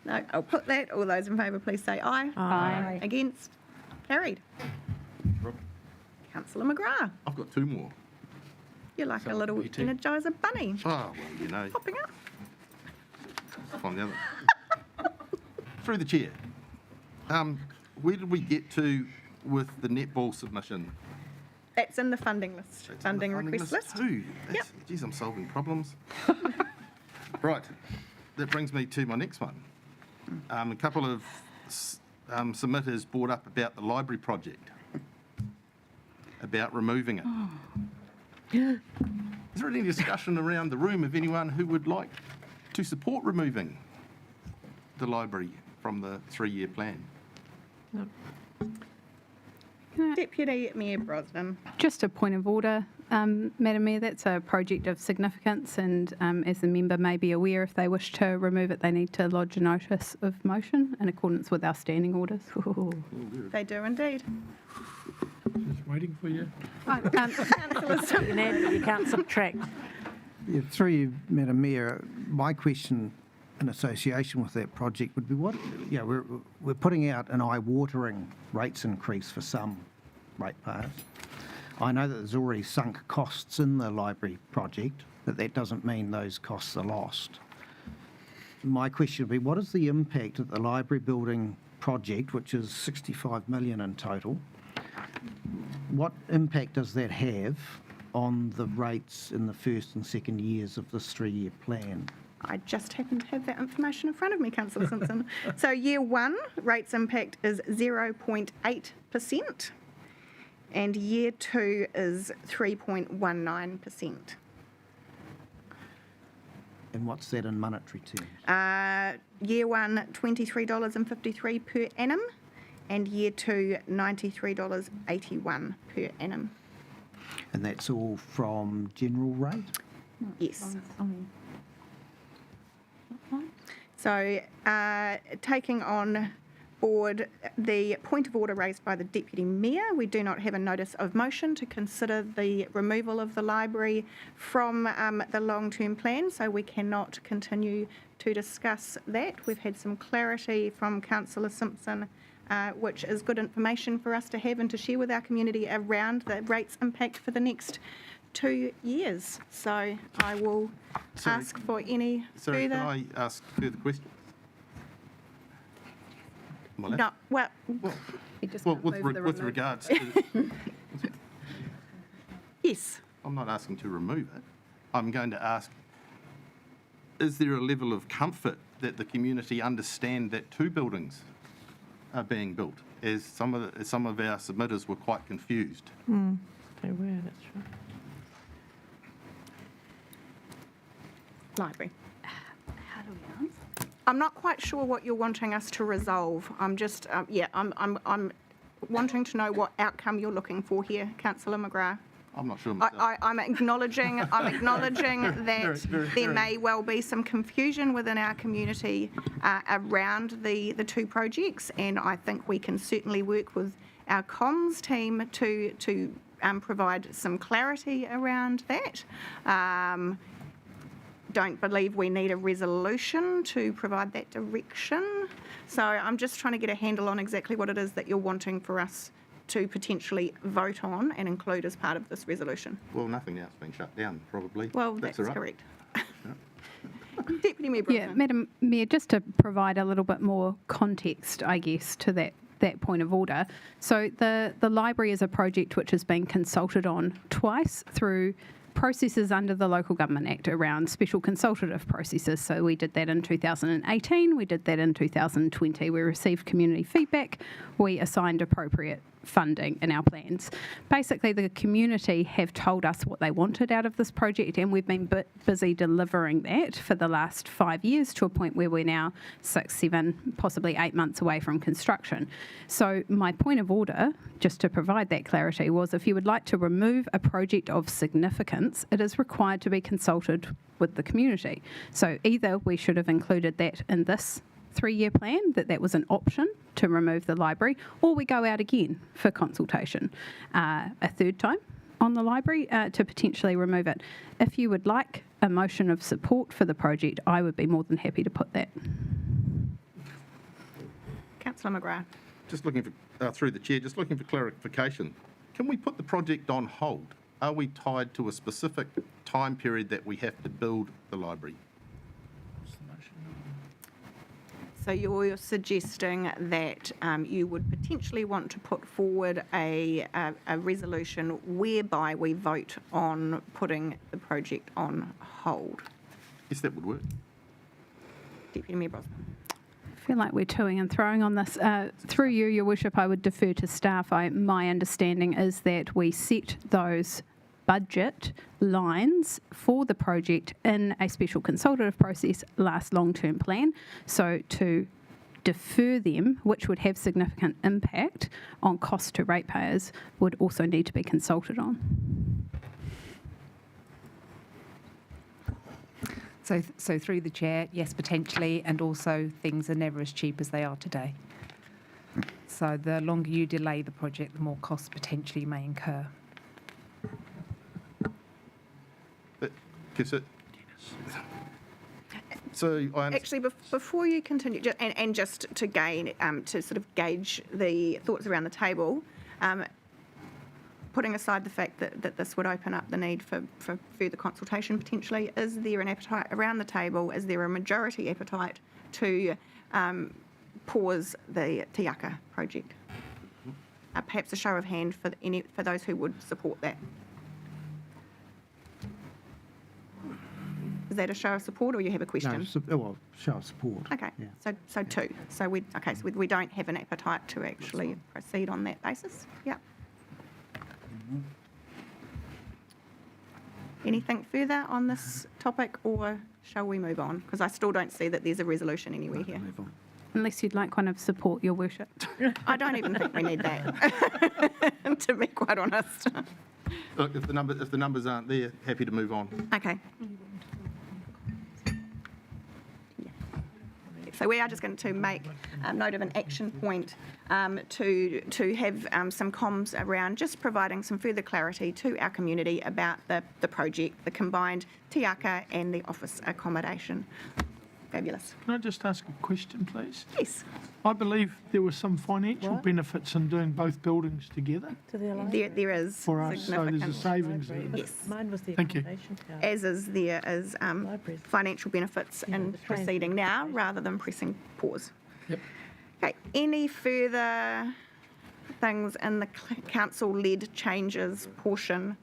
No, I'll put that. All those in favour, please say aye. Aye. Against? Carried. Councillor McGrath, I've got two more. you're like a little me too. Energizer bunny Oh, well, you know, popping up. on the other. Through the chair, where did we get to with the netball submission? That's in the funding list, It's in the funding request list. Too. Geez, I'm solving problems. Right, that brings me to my next one. A couple of submitters brought up about the library project, about removing it. Is there any discussion around the room of anyone who would like to support removing the library from the 3-year plan? Deputy Mayor Brosnan. Just a point of order, Madam Mayor, that's a project of significance, and as the member may be aware, if they wish to remove it, they need to lodge a notice of motion in accordance with our standing orders. They do indeed. Just waiting for you. Councillor You can add, but you can't subtract. Yeah, through you, Madam Mayor, my question in association with that project would be we're putting out an eye-watering rates increase for some ratepayers. I know that there's already sunk costs in the library project, but that doesn't mean those costs are lost. My question would be, what is the impact of the library building project, which is 65 million in total? What impact does that have on the rates in the first and second years of this 3-year plan? I just happen to have that information in front of me, Councillor Simpson. So year one, rates impact is 0.8%, and year two is 3.19%. And what's that in monetary terms? Year one, $23.53 per annum, and year two, $93.81 per annum. And that's all from general rate? Yes. So, taking on board the point of order raised by the Deputy Mayor, we do not have a notice of motion to consider the removal of the library from the long-term plan, so we cannot continue to discuss that. We've had some clarity from Councillor Simpson, which is good information for us to have and to share with our community around the rates impact for the next 2 years. So I will ask for any Sorry, further... can I ask further questions? Am I allowed? No, well, with regards to... yes. I'm not asking to remove it. I'm going to ask, is there a level of comfort that the community understand that 2 buildings are being built, as some of our submitters were quite confused? They were, that's right. Library. How do we answer? I'm not quite sure what you're wanting us to resolve. I'm just, I'm wanting to know what outcome you're looking for here, Councillor McGrath. I'm not sure myself. I'm acknowledging that there may well be some confusion within our community around the two projects, and I think we can certainly work with our comms team to provide some clarity around that. Don't believe we need a resolution to provide that direction. So I'm just trying to get a handle on exactly what it is that you're wanting for us to potentially vote on and include as part of this resolution. Well, nothing else being shut down, probably. Well, that's all right. correct. Deputy Mayor Brosnan. Yeah, Madam Mayor, just to provide a little bit more context, I guess, to that point of order. So the library is a project which has been consulted on twice through processes under the Local Government Act around special consultative processes. So we did that in 2018, we did that in 2020. We received community feedback, we assigned appropriate funding in our plans. Basically, the community have told us what they wanted out of this project, and we've been busy delivering that for the last 5 years to a point where we're now 6, 7, possibly 8 months away from construction. So my point of order, just to provide that clarity, was if you would like to remove a project of significance, it is required to be consulted with the community. So either we should have included that in this 3-year plan, that was an option to remove the library, or we go out again for consultation a third time on the library to potentially remove it. If you would like a motion of support for the project, I would be more than happy to put that. Councillor McGrath. Just looking for, through the chair, just looking for clarification. Can we put the project on hold? Are we tied to a specific time period that we have to build the library? So you're suggesting that you would potentially want to put forward a resolution whereby we vote on putting the project on hold? Yes, that would work. Deputy Mayor Brosnan. I feel like we're toing and throwing on this. Through you, Your Worship, I would defer to staff. My understanding is that we set those budget lines for the project in a special consultative process last long-term plan. So to defer them, which would have significant impact on cost to ratepayers, would also need to be consulted on. So through the chair, yes, potentially, and also things are never as cheap as they are today. So the longer you delay the project, the more costs potentially you may incur. So actually, before you continue, and just to gain, to sort of gauge the thoughts around the table, putting aside the fact that this would open up the need for further consultation potentially, is there an appetite around the table? Is there a majority appetite to pause the Te Aka project? Perhaps a show of hand for those who would support that. Is that a show of support, or you have a question? No, well, show of support. Okay, Yeah. so two. So we don't have an appetite to actually proceed on that basis. Yeah. Anything further on this topic, or shall we move on? Because I still don't see that there's a resolution anywhere here. Unless you'd like one of support, Your Worship. I don't even think we need that, to be quite honest. Look, if the numbers aren't there, happy to move on. Okay. So we are just going to make note of an action point to have some comms around just providing some further clarity to our community about the project, the combined Te Aka and the office accommodation. Fabulous. Can I just ask a question, please? Yes. I believe there were some financial benefits in doing both buildings together. There is for us, so there's a savings there. Yes. Mine was the Thank you. accommodation tower. As is there is financial benefits in proceeding now rather than pressing pause. Yep. Okay, any further things in the council-led changes portion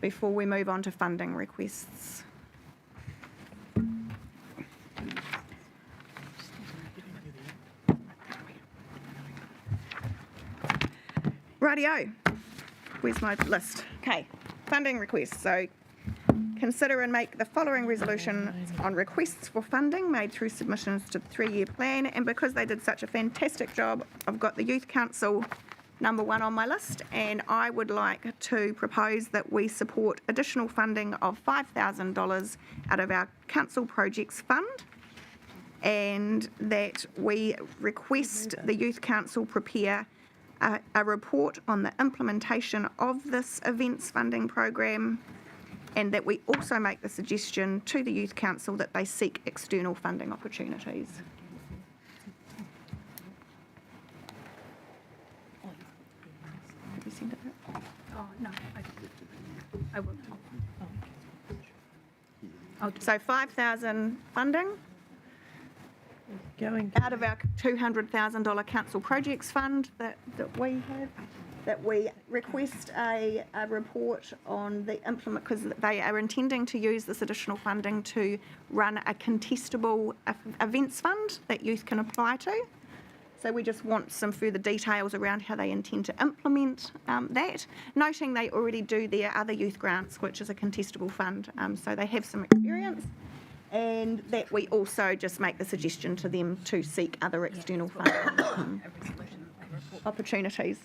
before we move on to funding requests? Rightio. Where's my list? Okay, funding requests. So consider and make the following resolution on requests for funding made through submissions to the 3-year plan. And because they did such a fantastic job, I've got the Youth Council number one on my list, and I would like to propose that we support additional funding of $5,000 out of our council projects fund, and that we request the Youth Council prepare a report on the implementation of this events funding program, and that we also make the suggestion to the Youth Council that they seek external funding opportunities. Have you sent it back? Oh, no, I will. So 5,000 funding Going out of our $200,000 council projects fund that we have, that we request a report on the implement, because they are intending to use this additional funding to run a contestable events fund that youth can apply to. So we just want some further details around how they intend to implement that, noting they already do their other youth grants, which is a contestable fund, so they have some experience. And that we also just make the suggestion to them to seek other external funding opportunities.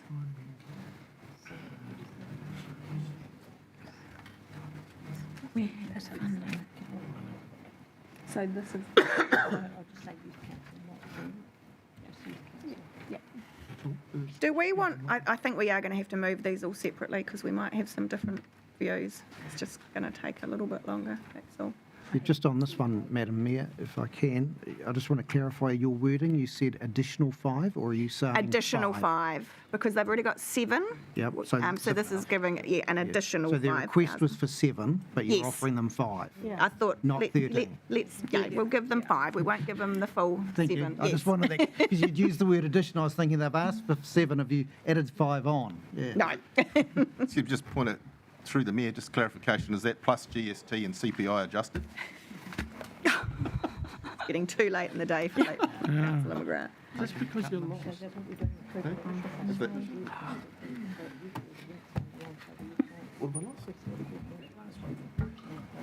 So this is. Do we want, I think we are going to have to move these all separately because we might have some different views. It's just going to take a little bit longer, that's all. Just on this one, Madam Mayor, if I can, I just want to clarify your wording. You said additional 5, or are you saying Additional 5, because they've already got 7. Yep. So this is giving, an additional 5. So the request was for 7, but you're Yes. offering them 5. I thought, Not 13. we'll give them 5. We won't give them the full Thank 7. you. I just wanted that, because you'd used the word additional. I was thinking they've asked for 7, have you added 5 on? Yeah. No. So you've just pointed through the mayor, just clarification, is that plus GST and CPI adjusted? It's getting too late in the day for Councillor McGrath. Just because you're lost. Is that-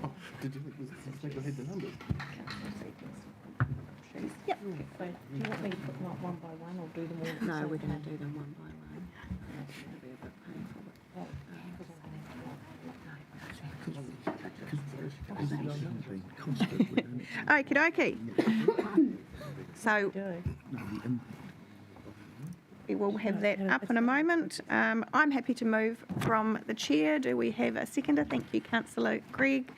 Oh, did you think I had the numbers? Yep. So do you want me to put them up one by one or do them all? No, we're going to do them one by one. Okie dokie. So we will have that up in a moment. I'm happy to move from the chair. Do we have a seconder? Thank you, Councillor Gregg.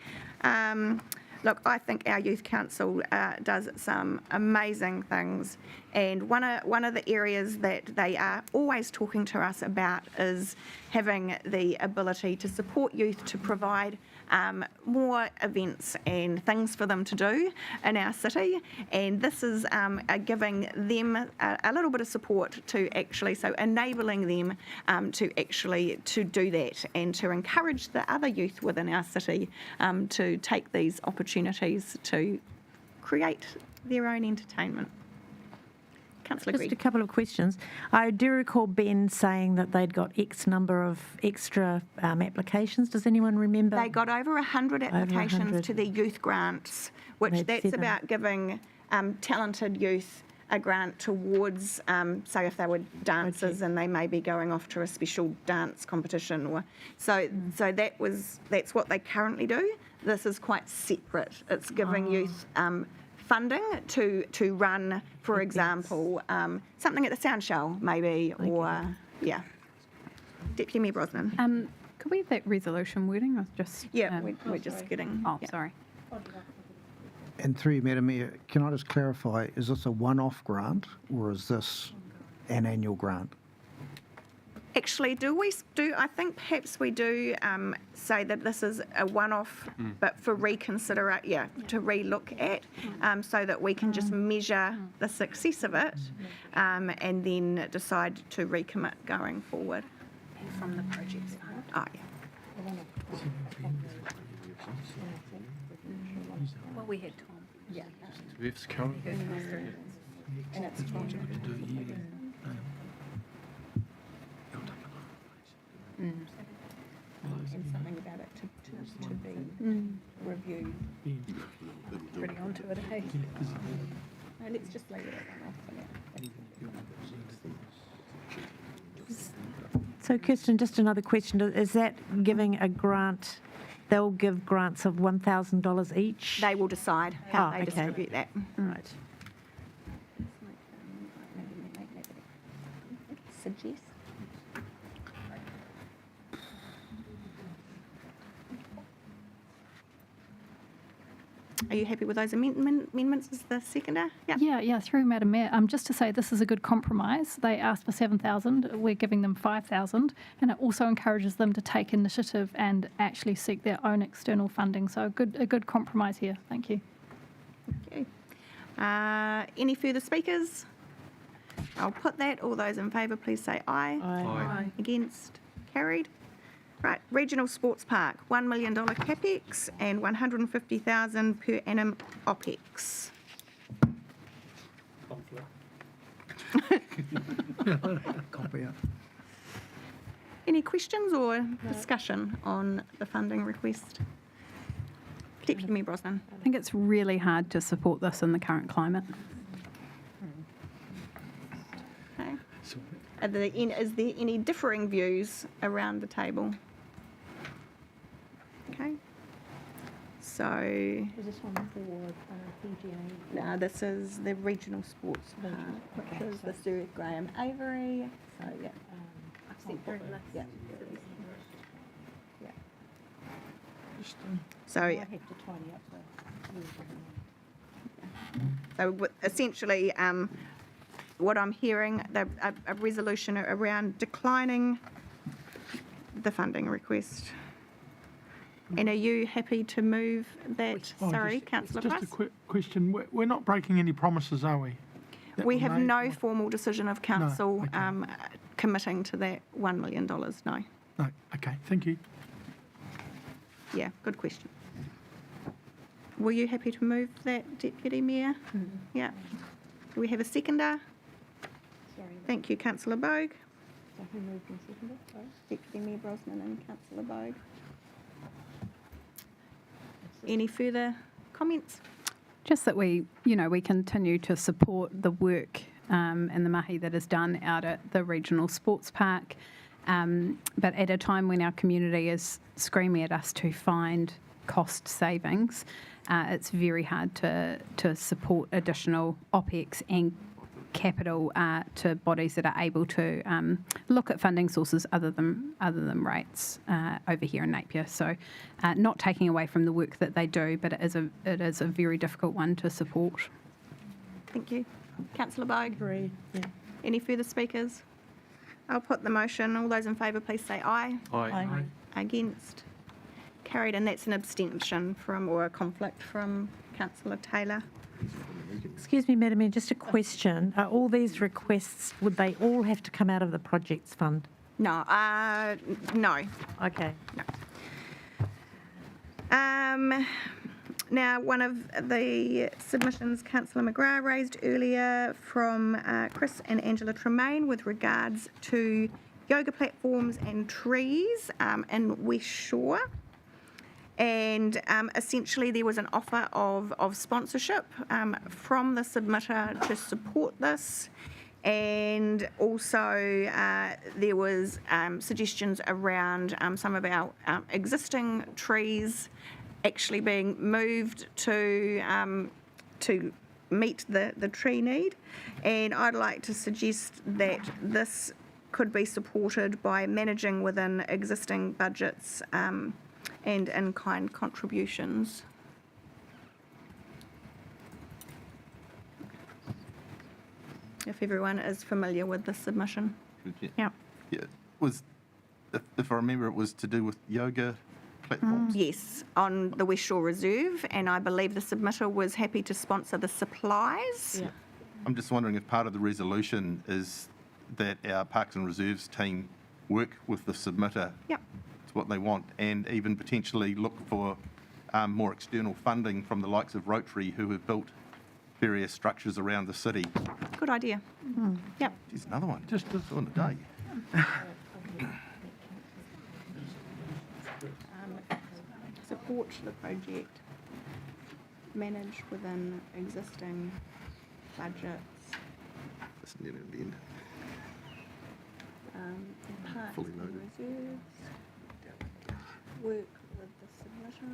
Look, I think our Youth Council does some amazing things, and one of the areas that they are always talking to us about is having the ability to support youth to provide more events and things for them to do in our city, and this is giving them a little bit of support to actually, so enabling them to do that and to encourage the other youth within our city to take these opportunities to create their own entertainment. Councillor Just Green. a couple of questions. I do recall Ben saying that they'd got X number of extra applications. Does anyone remember? They got over 100 applications 100. to their youth grants, which They'd that's 7. about giving talented youth a grant towards, say if they were dancers and they may be going off to a special dance competition, or so that's what they currently do. This is quite separate. It's giving youth funding to run, for example, something at the Sound Show maybe, or Deputy Mayor Brosnan. Could we have that resolution wording? I was just we're just getting. Oh, sorry. And through you, Madam Mayor, can I just clarify, is this a one-off grant, or is this an annual grant? Actually, I think perhaps we do say that this is a one-off, but for to re-look at, so that we can just measure the success of it, and then decide to recommit going forward. From the projects fund. Oh, yeah. Well, we had Tom. Yeah. It's current. And it's and something about it to be reviewed. Pretty onto it, hey? No, let's just leave it at one off for now. So Kirsten, just another question. Is that giving a grant, they'll give grants of $1,000 each? They will decide how Oh, they okay. distribute that. Right. Suggest. Are you happy with those amendments as the seconder? Yeah, through Madam Mayor. Just to say this is a good compromise. They asked for 7,000, we're giving them 5,000, and it also encourages them to take initiative and actually seek their own external funding. So a good compromise here. Thank you. Okay. Any further speakers? I'll put that. All those in favour, please say aye. Aye. Against? Carried. Right, Regional Sports Park, $1 million capex and $150,000 per annum OPEX. Any questions or discussion on the funding request? Deputy Mayor Brosnan. I think it's really hard to support this in the current climate. Okay. Is there any differing views around the table? Okay. So. Is this one for PGA? No, this is the Regional Sports Park, which is the Sir Graham Avery. So, yeah. Yeah. Yeah. So, yeah. So essentially, what I'm hearing, a resolution around declining the funding request. And are you happy to move that? Sorry, Councillor Price. Just a quick question. We're not breaking any promises, are we? That We were have made? no formal decision of council okay. Committing to that $1 million, no. No, okay, thank you. Yeah, good question. Were you happy to move that, Deputy Mayor? Yeah. Do we have a seconder? Thank you, Councillor Bogue. So who moved and seconded? Sorry. Deputy Mayor Brosnan and Councillor Bogue. Any further comments? Just that we continue to support the work and the mahi that is done out at the Regional Sports Park, but at a time when our community is screaming at us to find cost savings, it's very hard to support additional OPEX and capital to bodies that are able to look at funding sources other than rates over here in Napier. So, not taking away from the work that they do, but it is a very difficult one to support. Thank you. Councillor Bogue. Agree. Yeah. Any further speakers? I'll put the motion. All those in favour, please say aye. Aye. Against? Carried, and that's an abstention or a conflict from Councillor Taylor. Excuse me, Madam Mayor, just a question. Are all these requests, would they all have to come out of the projects fund? No, no. Okay. Now, one of the submissions Councillor McGrath raised earlier from Chris and Angela Tremaine with regards to yoga platforms and trees in West Shore. And essentially there was an offer of sponsorship from the submitter to support this. And also there was suggestions around some of our existing trees actually being moved to meet the tree need. And I'd like to suggest that this could be supported by managing within existing budgets and in-kind contributions. If everyone is familiar with the submission. Yeah. Yeah, if I remember, it was to do with yoga platforms? Yes, on the West Shore Reserve, and I believe the submitter was happy to sponsor the supplies. Yeah. I'm just wondering if part of the resolution is that our Parks and Reserves team work with the submitter. Yep. It's what they want, and even potentially look for more external funding from the likes of Rotary, who have built various structures around the city. Good idea. Yep. There's another one, just on the day. Support the project, manage within existing budgets. That's near the end. fully loaded. Work with the submitter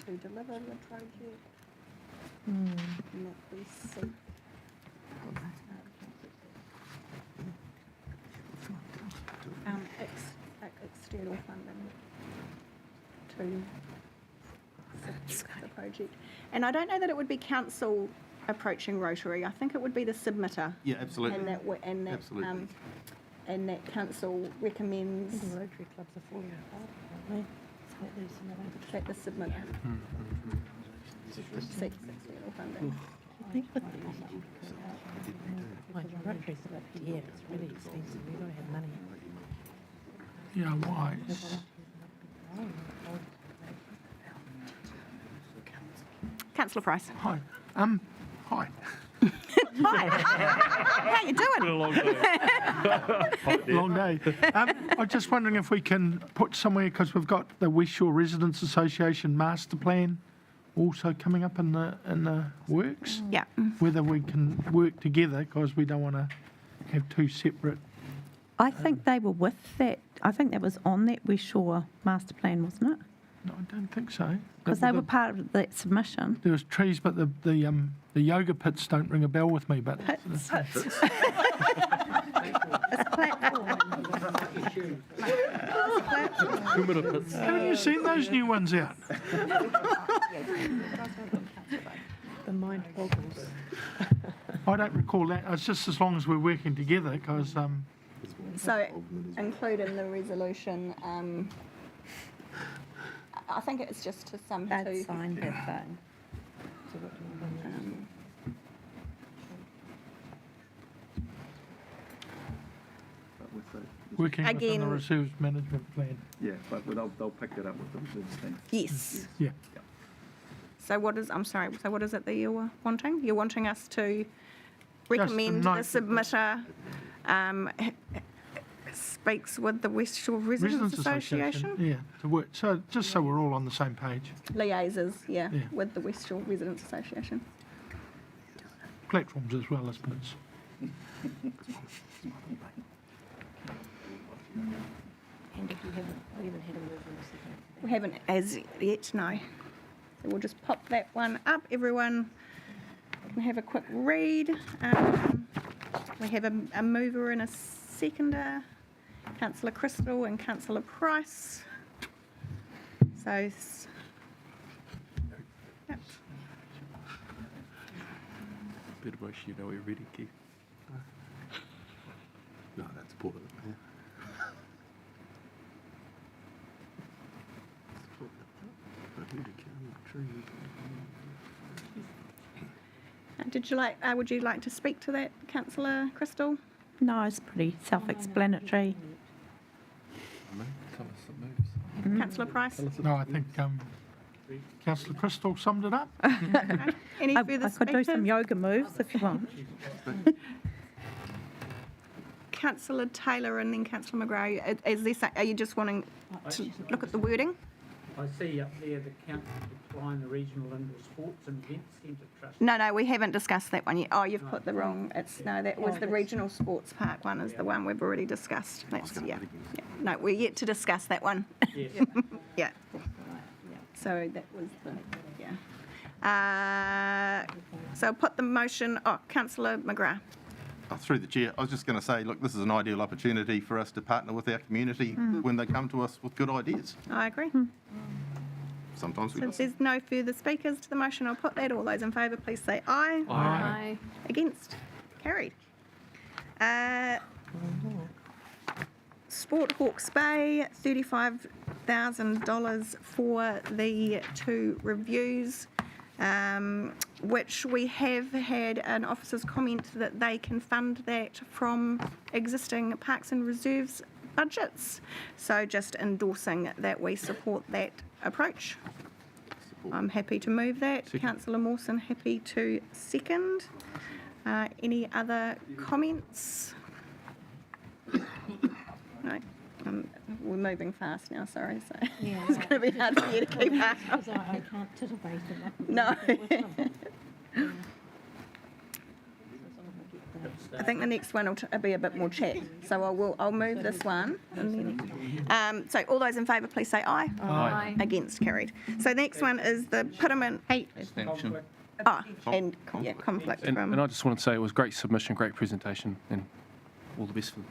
to deliver the project. And that we seek external funding to support the project. And I don't know that it would be council approaching Rotary. I think it would be the submitter. Yeah, absolutely. And that, Absolutely. And that council recommends The Rotary clubs are falling apart, aren't they? that the submitter seeks external funding. Like Rotary's about here, it's really expensive, you've got to have money. Yeah, why? Councillor Price. Hi. Hi. Hi. How you doing? Been a long day. Long day. I'm just wondering if we can put somewhere, because we've got the West Shore Residents Association master plan also coming up in the works. Yeah. Whether we can work together, because we don't want to have two separate. I think they were with that. I think that was on that West Shore master plan, wasn't it? No, I don't think so. Because they were part of that submission. There was trees, but the yoga pits don't ring a bell with me. But It's haven't you seen those new ones out? The mind boggles. I don't recall that. It's just as long as we're working together, because So, include in the resolution, I think it's just to some to sign that thing. working within the Again- reserves management plan. Yeah, but they'll pick that up with the reserves team. Yes. Yeah. So what is, I'm sorry, so what is it that you're wanting? You're wanting us to recommend the note that submitter speaks with the West Shore Residents Association? Yeah, to work. So just so we're all on the same page. Liaises, yeah, Yeah. with the West Shore Residents Association. Platforms as well, I suppose. And if we haven't had a move in a second. We haven't as yet, no. So we'll just pop that one up. Everyone can have a quick read. We have a mover and a seconder, Councillor Crystal and Councillor Price. So, yep. Bit of you know we're ready, Keith. No, that's important. Yeah. Would you like to speak to that, Councillor Crystal? No, it's pretty self-explanatory. Councillor Price? No, I think Councillor Crystal summed it up. Okay. Any further I could do some speakers? yoga moves if you want. Councillor Taylor and then Councillor McGrath. Are you just wanting to look at the wording? I see up there the council decline the regional indoor sports and events centre trust. No, we haven't discussed that one yet. Oh, you've put the wrong, that was the regional sports park one is the one we've already discussed. That's, yeah. No, we're yet to discuss that one. Yes. Yeah. So that was the, yeah. So I'll put the motion, Councillor McGrath. Through the chair, I was just going to say, look, this is an ideal opportunity for us to partner with our community when they come to us with good ideas. I agree. Sometimes we Since there's no further speakers to the motion, I'll put that. All those in favour, please say aye. Aye. Against? Carried. Sport Hawke's Bay, $35,000 for the two reviews, which we have had an officer's comment that they can fund that from existing Parks and Reserves budgets. So just endorsing that we support that approach. I'm happy to move that. Councillor Mawson, happy to second. Any other comments? No. We're moving fast now, sorry, so it's going to be hard for you to keep up. Because I can't titillate them. No. I think the next one will be a bit more chat. So I'll move this one. So all those in favour, please say aye. Aye. Against, carried. So the next one is the Pitterman. Extension. And conflict And from. I just want to say it was great submission, great presentation, and all the best for them.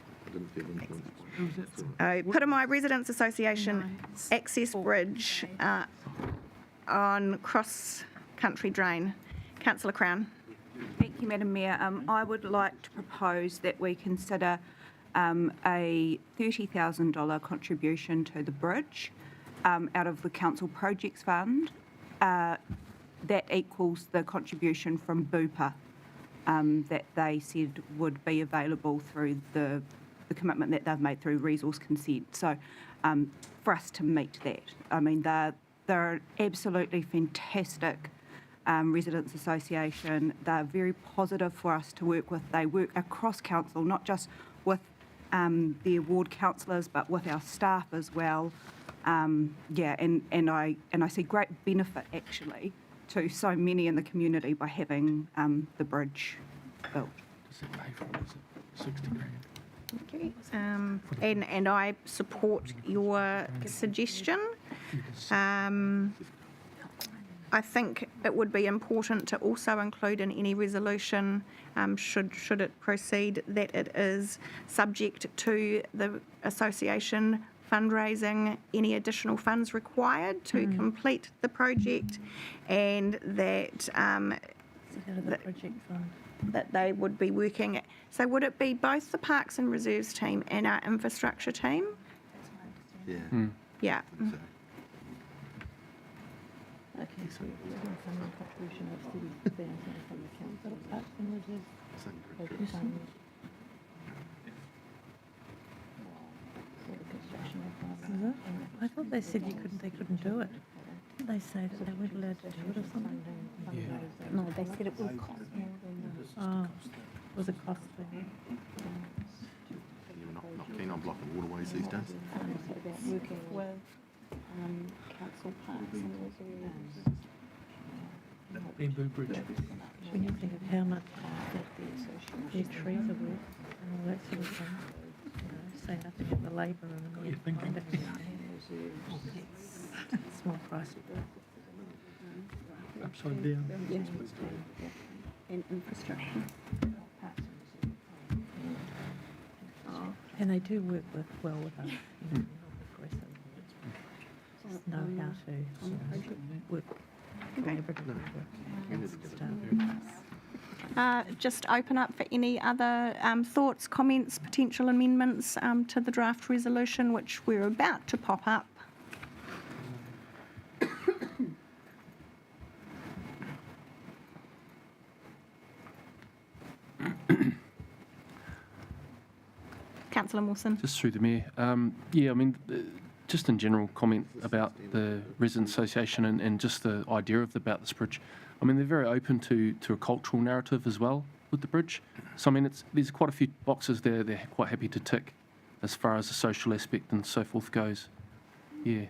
Pittermai Residents Association Access Bridge on Cross Country Drain. Councillor Crown. Thank you, Madam Mayor. I would like to propose that we consider a $30,000 contribution to the bridge out of the Council Projects Fund. That equals the contribution from Bupa that they said would be available through the commitment that they've made through resource consent. So for us to meet that, I mean, they're an absolutely fantastic residents association. They're very positive for us to work with. They work across council, not just with the ward councillors, but with our staff as well. And I see great benefit actually to so many in the community by having the bridge built. Does it pay for it? Is it 60 grand? Okay. And I support your suggestion. I think it would be important to also include in any resolution, should it proceed, that it is subject to the association fundraising any additional funds required to complete the project, and that that they would be working. So would it be both the Parks and Reserves team and our infrastructure team? Yeah. Yeah. Okay, so we're going to fund a contribution of $30,000 from the council, Parks and Reserves. I thought they said they couldn't do it. Didn't they say that they weren't allowed to do it or something? No, they said it would cost more than Oh, it was a cost thing. You're not keen on blocking waterways these days? about working with council parks and reserves. Bamboo Bridge. When you think of how much their trees are worth and all that sort of thing, say nothing of the labour and You think small price. upside down. And infrastructure. And they do work well with us, progressive. Just know how to work collaboratively. Just open up for any other thoughts, comments, potential amendments to the draft resolution, which we're about to pop up. Councillor Mawson. Just through the Mayor. Just in general comment about the Resident Association and just the idea about this bridge. I mean, they're very open to a cultural narrative as well with the bridge. So, I mean, there's quite a few boxes there they're quite happy to tick as far as the social aspect and so forth goes. Yeah.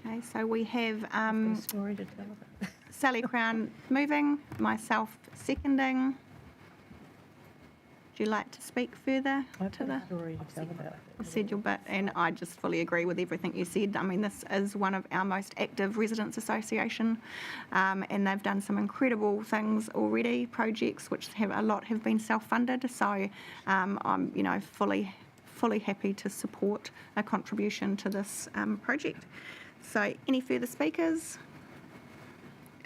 Okay, so we have Story to tell about it. Sally Crown moving, myself seconding. Would you like to speak further to the? Story to tell about it. Said your bit, and I just fully agree with everything you said. I mean, this is one of our most active residents association, and they've done some incredible things already, projects which have been self-funded. So I'm, fully happy to support a contribution to this project. So any further speakers?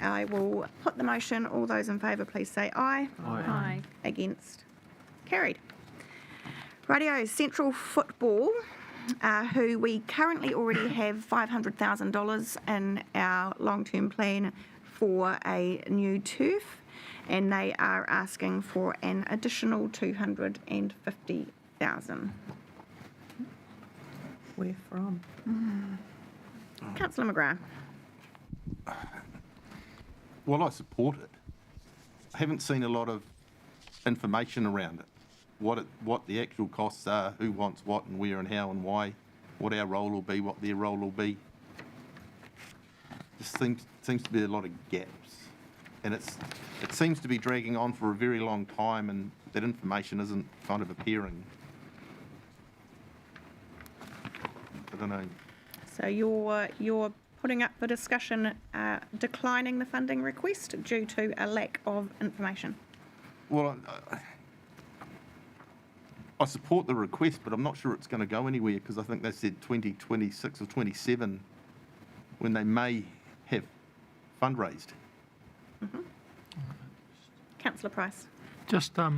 I will put the motion. All those in favour, please say aye. Aye. Against? Carried. Rightio, Central Football, who we currently already have $500,000 in our long-term plan for a new turf, and they are asking for an additional $250,000. Where from? Councillor McGrath. Well, I support it. I haven't seen a lot of information around it. What the actual costs are, who wants what and where and how and why, what our role will be, what their role will be. Just seems to be a lot of gaps. And it seems to be dragging on for a very long time, and that information isn't kind of appearing. I don't know. So you're putting up for discussion declining the funding request due to a lack of information. Well, I support the request, but I'm not sure it's going to go anywhere, because I think they said 2026 or 27 when they may have fundraised. Councillor Price. Just their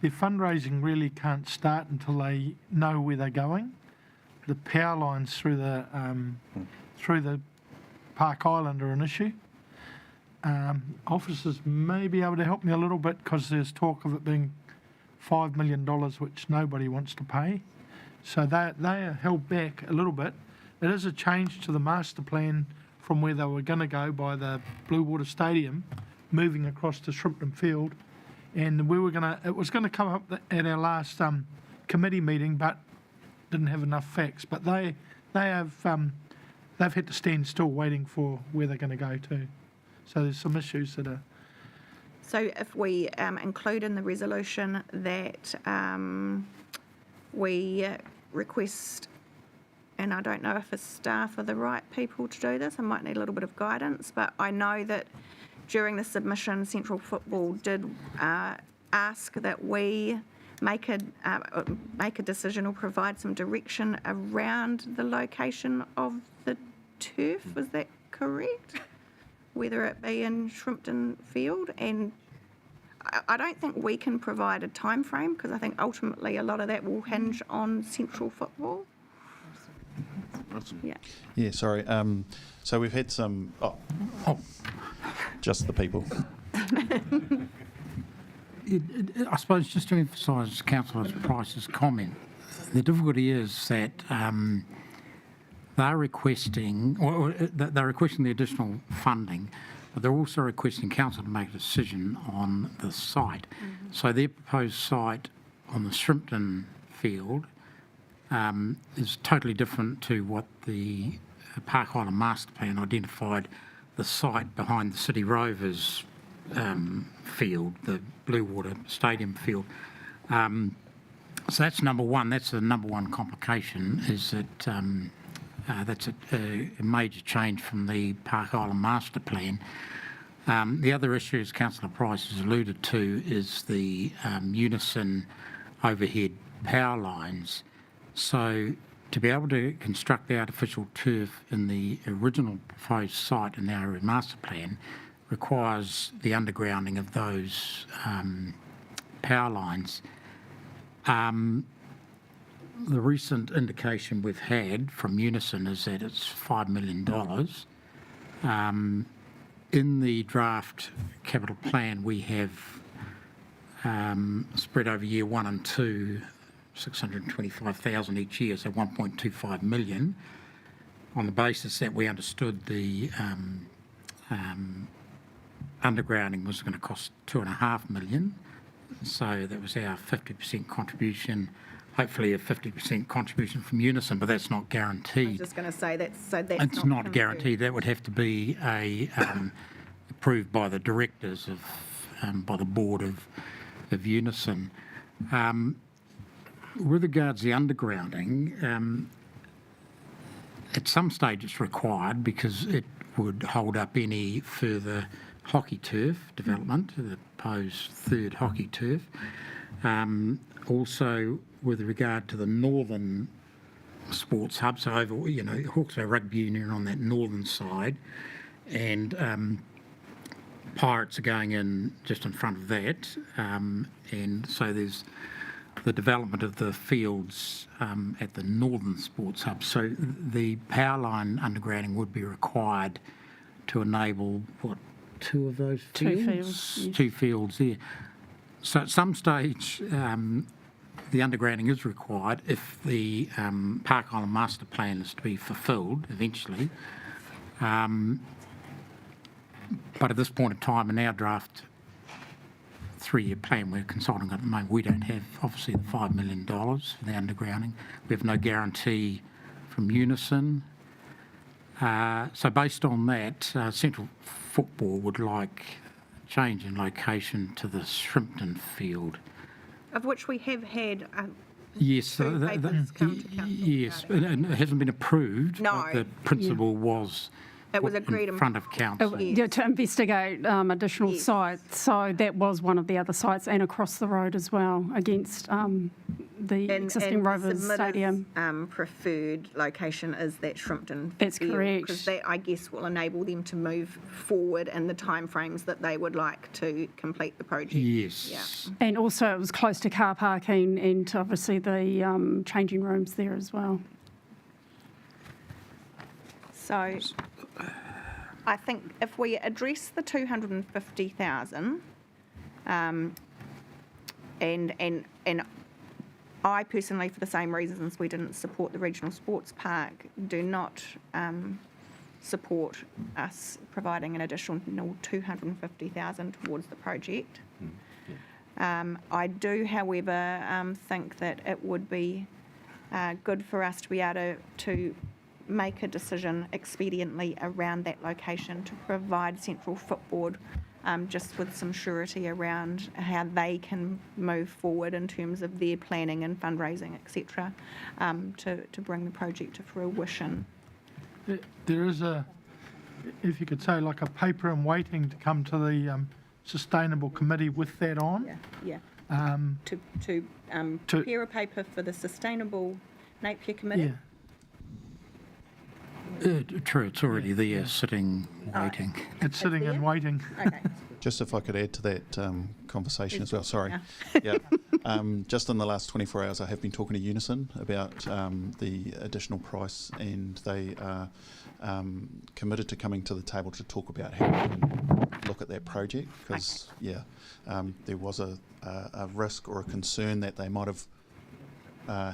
fundraising really can't start until they know where they're going. The power lines through the Park Island are an issue. Officers may be able to help me a little bit, because there's talk of it being $5 million, which nobody wants to pay. So they are held back a little bit. It is a change to the master plan from where they were going to go by the Blue Water Stadium, moving across to Shrimpton Field. And it was going to come up at our last committee meeting, but didn't have enough facts. But they've had to stand still waiting for where they're going to go to. So there's some issues that are. So if we include in the resolution that we request, and I don't know if the staff are the right people to do this, I might need a little bit of guidance, but I know that during the submission, Central Football did ask that we make a decision or provide some direction around the location of the turf. Was that correct? Whether it be in Shrimpton Field, and I don't think we can provide a time frame, because I think ultimately a lot of that will hinge on Central Football. Yeah. Yeah, sorry. So we've had some. Just the people. I suppose just to emphasise Councillor Price's comment, the difficulty is that they're requesting the additional funding, but they're also requesting council to make a decision on the site. So their proposed site on the Shrimpton Field is totally different to what the Park Island Master Plan identified the site behind the City Rovers field, the Blue Water Stadium field. So that's number one. That's the number one complication, is that that's a major change from the Park Island Master Plan. The other issue, as Councillor Price has alluded to, is the Unison overhead power lines. So to be able to construct the artificial turf in the original proposed site in our master plan requires the undergrounding of those power lines. The recent indication we've had from Unison is that it's $5 million. In the draft capital plan, we have spread over year 1 and 2, 625,000 each year, so 1.25 million, on the basis that we understood the undergrounding was going to cost $2.5 million. So that was our 50% contribution, hopefully a 50% contribution from Unison, but that's not guaranteed. I was just going to say that's it's not guaranteed. That would have to be approved by the directors of by the board of Unison. With regards to the undergrounding, at some stage it's required because it would hold up any further hockey turf development, the proposed third hockey turf. Also, with regard to the northern sports hub, so over, Hawke's Bay Rugby Union on that northern side, and Pirates are going in just in front of that, and so there's the development of the fields at the northern sports hub. So the power line undergrounding would be required to enable, two of those fields? Two fields there. So at some stage, the undergrounding is required if the Park Island Master Plan is to be fulfilled eventually. But at this point in time, in our draft 3-year plan we're consulting at the moment, we don't have, obviously, the $5 million for the undergrounding. We have no guarantee from Unison. So based on that, Central football would like change in location to the Shrimpton field. Of which we have had Yes, two papers come to council yes, about it. and it hasn't been approved. No. But the principle was It was put agreed in front of council. Yeah, to investigate additional sites. So that was one of the other sites, and across the road as well, against the existing Rovers Stadium. Preferred location is that Shrimpton. That's correct. Because that, I guess, will enable them to move forward in the timeframes that they would like to complete the project. Yes. Yeah. And also it was close to car parking and obviously the changing rooms there as well. So I think if we address the 250,000, and I personally, for the same reasons we didn't support the regional sports park, do not support us providing an additional 250,000 towards the project. I do, however, think that it would be good for us to be able to make a decision expediently around that location to provide Central Footboard just with some surety around how they can move forward in terms of their planning and fundraising, etc., to bring the project to fruition. There is if you could say, like a paper in waiting to come to the Sustainable Committee with that on. Yeah. To prepare a paper for the Sustainable Napier Committee. True, it's already there, sitting, waiting. It's sitting and waiting. Okay. Just if I could add to that conversation as well, sorry. Yeah. Just in the last 24 hours, I have been talking to Unison about the additional price, and they are committed to coming to the table to talk about how we can look at that project, because, there was a risk or a concern that they might have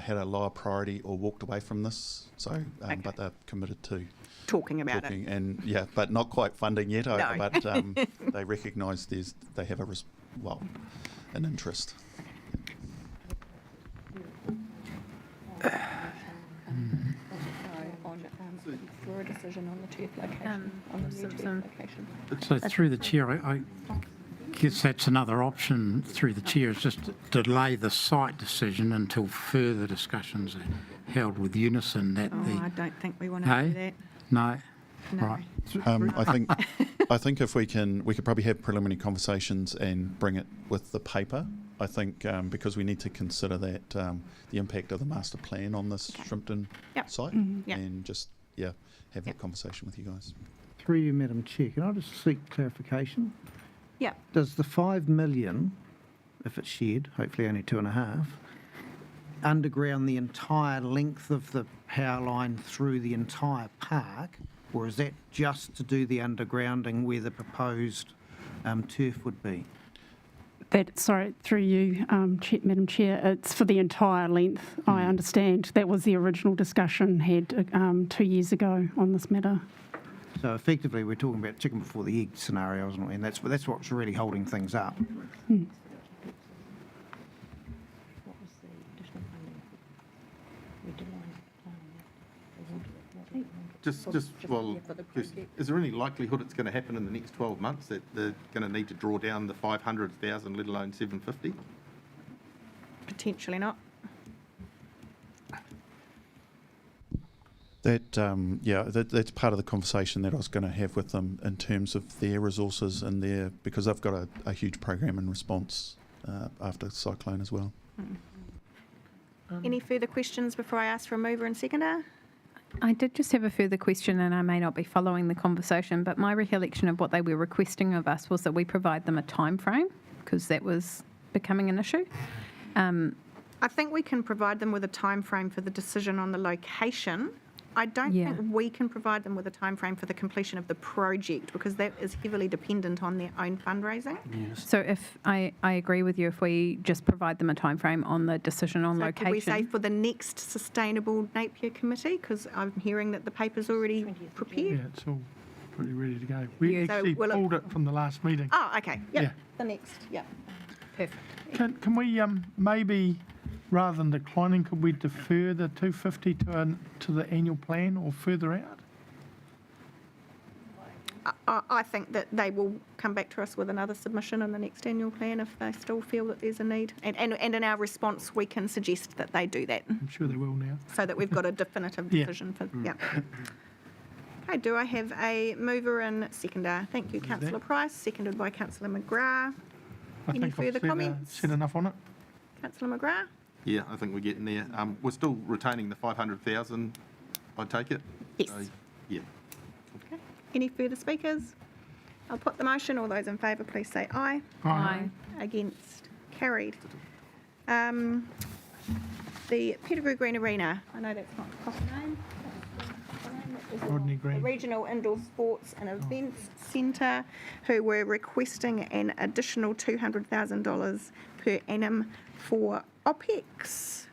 had a lower priority or walked away from this. So, but they're committed to talking about it. And but not quite funding yet. No. But they recognise they have an interest. For a decision on the turf location, on the new turf location. So through the chair, I guess that's another option through the chair, is just to delay the site decision until further discussions are held with Unison. I don't think we want to do that. No? No. Right. I think if we could probably have preliminary conversations and bring it with the paper. I think because we need to consider that the impact of the master plan on this Shrimpton site, and just have that conversation with you guys. Through you, Madam Chair, can I just seek clarification? Yeah. Does the 5 million, if it's shared, hopefully only 2.5, underground the entire length of the power line through the entire park, or is that just to do the undergrounding where the proposed turf would be? Sorry, through you, Madam Chair, it's for the entire length, I understand. That was the original discussion had 2 years ago on this matter. So effectively, we're talking about chicken before the egg scenario, isn't it? And that's what's really holding things up. Is there any likelihood it's going to happen in the next 12 months that they're going to need to draw down the 500,000, let alone 750? Potentially not. That's part of the conversation that I was going to have with them in terms of their resources and because they've got a huge program in response after the cyclone as well. Any further questions before I ask for a mover and seconder? I did just have a further question, and I may not be following the conversation, but my recollection of what they were requesting of us was that we provide them a time frame, because that was becoming an issue. I think we can provide them with a time frame for the decision on the location. I don't think we can provide them with a time frame for the completion of the project, because that is heavily dependent on their own fundraising. Yes. So if I agree with you, if we just provide them a time frame on the decision on location. Could we say for the next Sustainable Napier Committee? Because I'm hearing that the paper's already prepared. Yeah, it's all pretty ready to go. We actually pulled it from the last meeting. Oh, okay. Yep. Yeah. The next. Yep. Perfect. Can we maybe, rather than declining, could we defer the 250 to the annual plan or further out? I think that they will come back to us with another submission in the next annual plan if they still feel that there's a need. And in our response, we can suggest that they do that I'm sure they will now. so that we've got a definitive Yeah. decision for, yeah. Okay, do I have a mover and seconder? Thank you, Councillor Price, seconded by Councillor McGrath. I Any think further I've comments? said enough on it. Councillor McGrath? Yeah, I think we're getting there. We're still retaining the 500,000, I take it? Yes. So, yeah. Okay. Any further speakers? I'll put the motion. All those in favour, please say aye. Aye. Against? Carried. The Pettigrew Green Arena. I know that's not the proper name. Rodney Green. The Regional Indoor Sports and Events Centre, who were requesting an additional $200,000 per annum for OPEX.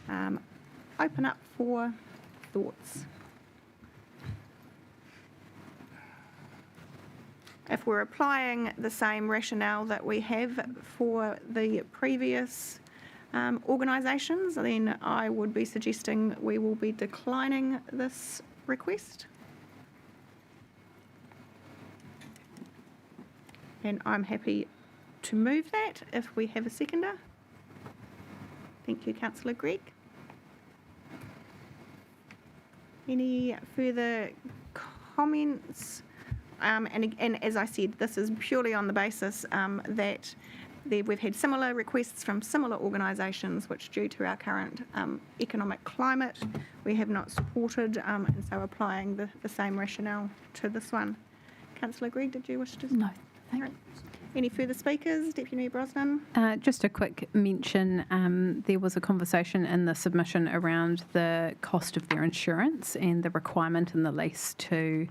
Open up for thoughts. If we're applying the same rationale that we have for the previous organisations, then I would be suggesting we will be declining this request. And I'm happy to move that if we have a seconder. Thank you, Councillor Gregg. Any further comments? And as I said, this is purely on the basis that we've had similar requests from similar organisations, which due to our current economic climate, we have not supported, and so applying the same rationale to this one. Councillor Gregg, did you wish to? No, thank you. Any further speakers? Deputy Mayor Brosnan? Just a quick mention, there was a conversation in the submission around the cost of their insurance and the requirement in the lease to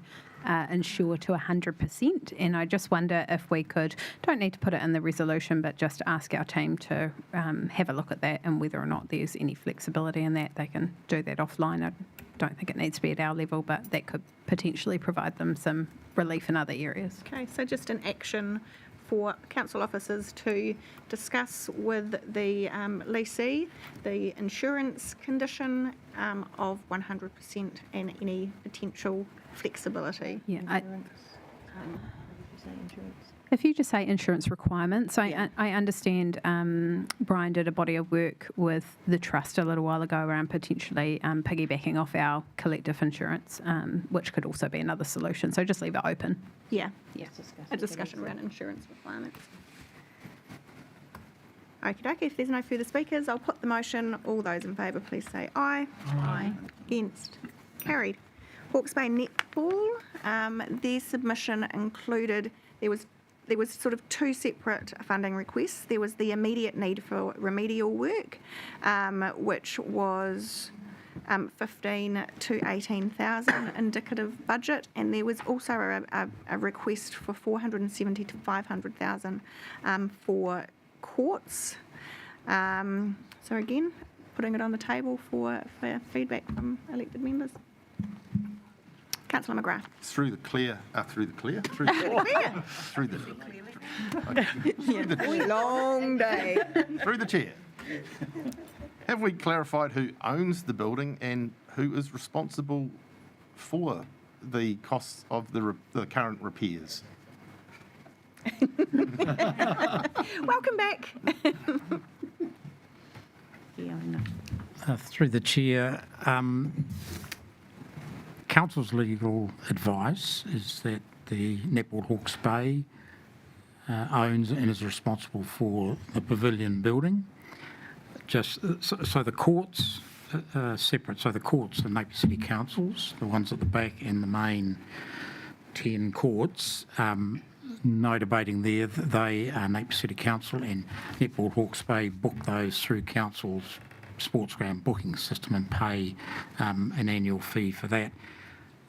insure to 100%. And I just wonder if we could, don't need to put it in the resolution, but just ask our team to have a look at that and whether or not there's any flexibility in that. They can do that offline. I don't think it needs to be at our level, but that could potentially provide them some relief in other areas. Okay, so just an action for council officers to discuss with the leasee the insurance condition of 100% and any potential flexibility. Yeah, if you just say insurance requirements, I understand Brian did a body of work with the trust a little while ago around potentially piggybacking off our collective insurance, which could also be another solution. So just leave it open. Yeah, a discussion around insurance requirements. Okie dokie, if there's no further speakers, I'll put the motion. All those in favour, please say aye. Aye. Against? Carried. Hawke's Bay Netball, their submission included, there was sort of two separate funding requests. There was the immediate need for remedial work, which was 15 to 18,000 indicative budget, and there was also a request for 470 to 500,000 for courts. So again, putting it on the table for feedback from elected members. Councillor McGrath. Through the clear. Long day. Through the chair. Have we clarified who owns the building and who is responsible for the costs of the current repairs? Welcome back. Through the chair, Council's legal advice is that the Netball Hawke's Bay owns and is responsible for the pavilion building. So the courts are separate. So the courts are Napier City Council's, the ones at the back and the main 10 courts. No debating there. They are Napier City Council, and Netball Hawke's Bay book those through Council's sports ground booking system and pay an annual fee for that.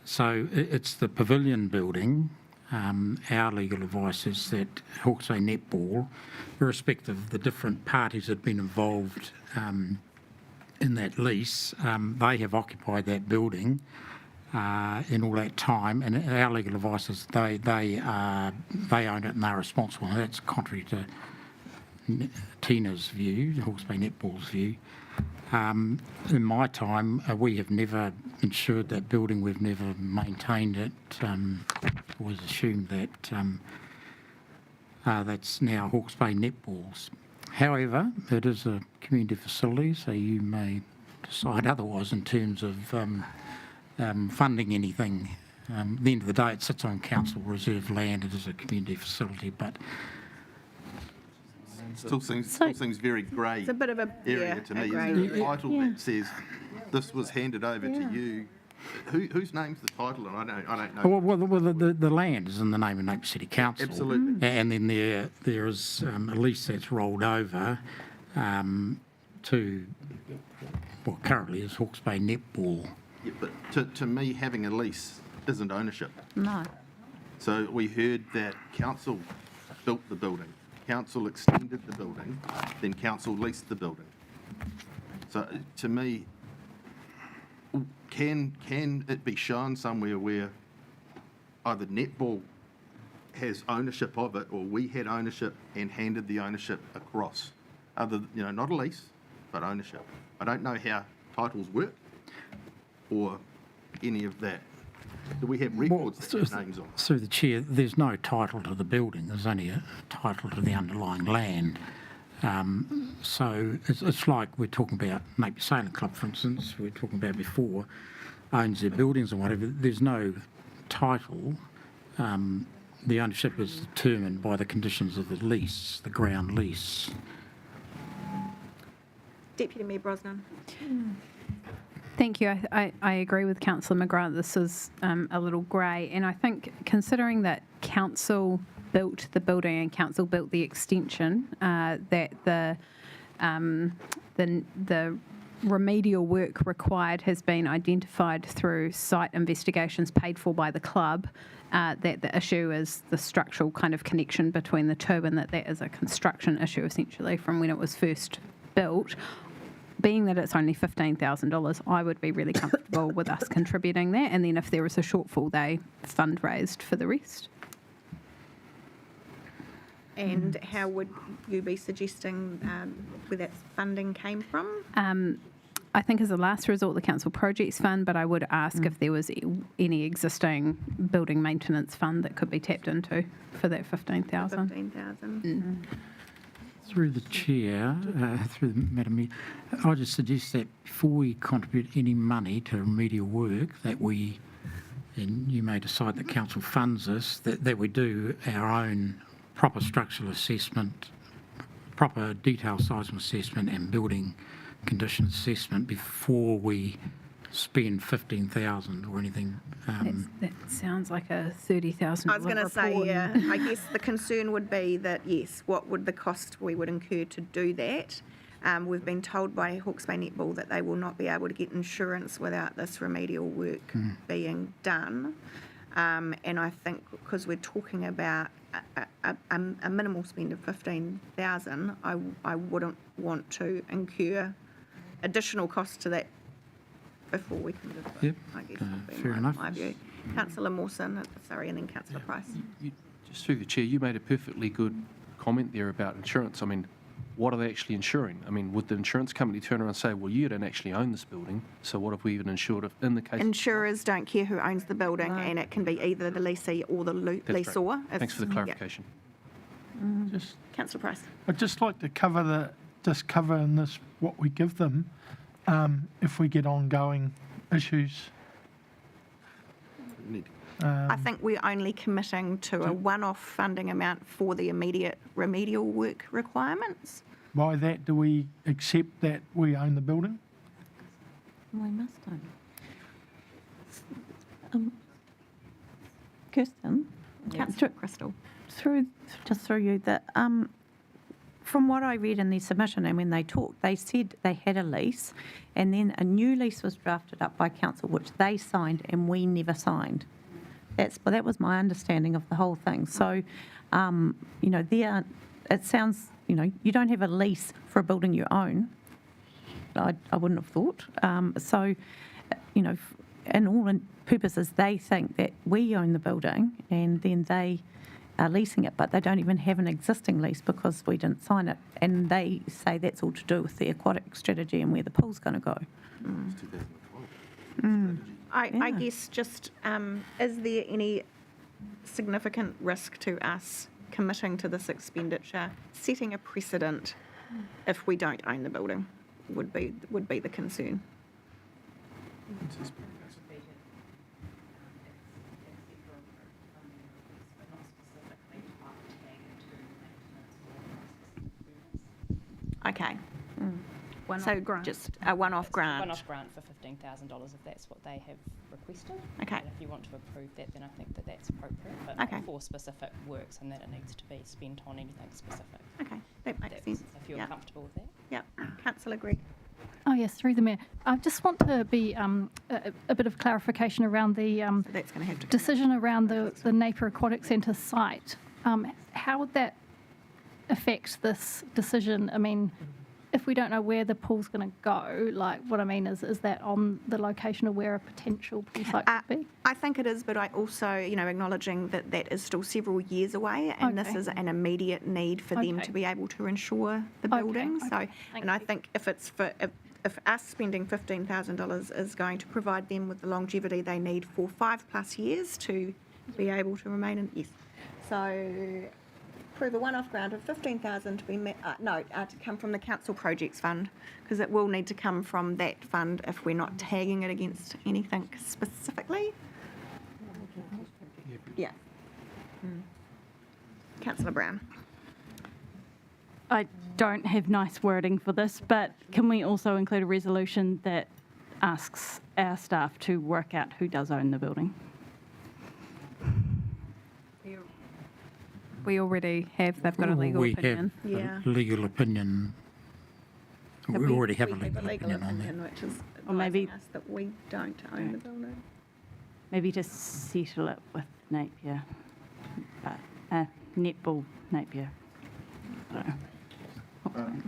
So it's the pavilion building. Our legal advice is that Hawke's Bay Netball, irrespective of the different parties that have been involved in that lease, they have occupied that building in all that time, and our legal advice is they own it and they're responsible. And that's contrary to Tina's view, Hawke's Bay Netball's view. In my time, we have never insured that building. We've never maintained it. Always assumed that that's now Hawke's Bay Netball's. However, it is a community facility, so you may decide otherwise in terms of funding anything. At the end of the day, it sits on council reserve land. It is a community facility, but Still seems very grey It's a bit of a area to me. grey Is there a area. title that says this was handed over to you? Whose name's the title? And I don't know. well, the land is in the name of Napier City Council. Absolutely. And then there is a lease that's rolled over to, well, currently is Hawke's Bay Netball. Yeah, but to me, having a lease isn't ownership. No. So we heard that council built the building, council extended the building, then council leased the building. So to me, can it be shown somewhere where either netball has ownership of it or we had ownership and handed the ownership across? Not a lease, but ownership. I don't know how titles work or any of that. Do we have records that have names on? Through the chair, there's no title to the building. There's only a title to the underlying land. So it's like we're talking about Napier Sailing Club, for instance, we were talking about before, owns their buildings or whatever. There's no title. The ownership is determined by the conditions of the lease, the ground lease. Deputy Mayor Brosnan. Thank you. I agree with Councillor McGrath. This is a little grey, and I think considering that council built the building and council built the extension, that the remedial work required has been identified through site investigations paid for by the club. That the issue is the structural kind of connection between the two, and that is a construction issue essentially from when it was first built. Being that it's only $15,000, I would be really comfortable with us contributing that, and then if there was a shortfall, they fundraised for the rest. And how would you be suggesting where that funding came from? I think as a last resort, the council projects fund, but I would ask if there was any existing building maintenance fund that could be tapped into for that $15,000. $15,000. Through the chair, through the Madam Mayor, I just suggest that before we contribute any money to remedial work, that we, and you may decide that council funds this, that we do our own proper structural assessment, proper detailed seismic assessment and building condition assessment before we spend $15,000 or anything. That sounds like a $30,000 I was going to say, yeah, I guess the concern would be that, yes, what would the cost we would incur to do that? We've been told by Hawke's Bay Netball that they will not be able to get insurance without this remedial work being done. And I think because we're talking about a minimal spend of $15,000, I wouldn't want to incur additional costs to that before we can do it. Yep, I guess would be fair enough. my view. Councillor Mawson, and then Councillor Price. Just through the chair, you made a perfectly good comment there about insurance. I mean, what are they actually insuring? I mean, would the insurance company turn around and say, well, you don't actually own this building, so what have we even insured if in the case? Insurers don't care who owns the building, and it can be either the lessee or the That's lessor. great. Thanks for the clarification. Councillor Price. I'd just like to cover in this what we give them if we get ongoing issues. I think we're only committing to a one-off funding amount for the immediate remedial work requirements. By that, do we accept that we own the building? We must own. Kirsten, Crystal. through you, that from what I read in their submission and when they talked, they said they had a lease, and then a new lease was drafted up by council, which they signed and we never signed. That was my understanding of the whole thing. So, it sounds, you don't have a lease for a building you own. I wouldn't have thought. In all purposes, they think that we own the building, and then they are leasing it, but they don't even have an existing lease because we didn't sign it. And they say that's all to do with the aquatic strategy and where the pool's going to go. It's 2012. I guess just, is there any significant risk to us committing to this expenditure, setting a precedent if we don't own the building would be the concern. Okay. So just a one-off grant. One-off grant for $15,000 if that's what they have requested. Okay. And if you want to approve that, then I think that that's appropriate. But Okay. for specific works and that it needs to be spent on anything specific. Okay, that makes sense. If you're comfortable with that. Yeah. Councillor Greg. Oh, yes, through the Mayor. I just want to be a bit of clarification around the So that's going to have to decision around the Napier Aquatic Centre site. How would that affect this decision? I mean, if we don't know where the pool's going to go, like what I mean is that on the location of where a potential pool site could be? I think it is, but I also, acknowledging that that is still several years away, and this is an immediate need for them to be able to insure the building. So, and I think if it's if us spending $15,000 is going to provide them with the longevity they need for 5+ years to be able to remain in, yes. So, approve a one-off grant of $15,000 to be to come from the council projects fund, because it will need to come from that fund if we're not tagging it against anything specifically. Yeah. Councillor Brown. I don't have nice wording for this, but can we also include a resolution that asks our staff to work out who does own the building? We already have, they've got a legal opinion. We have a legal opinion. We already have a legal opinion on that. Which is Or maybe advising us that we don't own the building. maybe to settle it with Napier, netball Napier. So,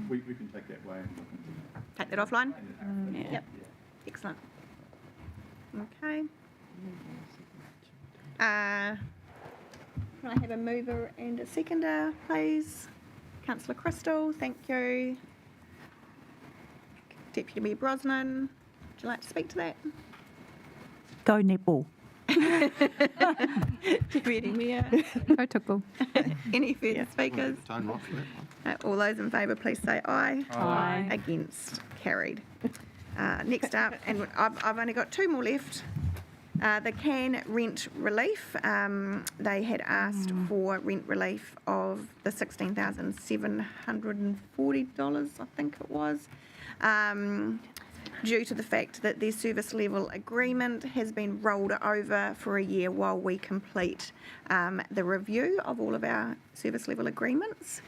We can take that way. Take that offline? yeah. Yep. Excellent. Okay. Can I have a mover and a seconder, please? Councillor Crystal, thank you. Deputy Mayor Brosnan, would you like to speak to that? Go netball. Deputy Mayor. Protocol. Any further speakers? All those in favour, please say aye. Aye. Against, carried. Next up, and I've only got two more left. The can rent relief. They had asked for rent relief of the $16,740, I think it was, due to the fact that their service level agreement has been rolled over for a year while we complete the review of all of our service level agreements.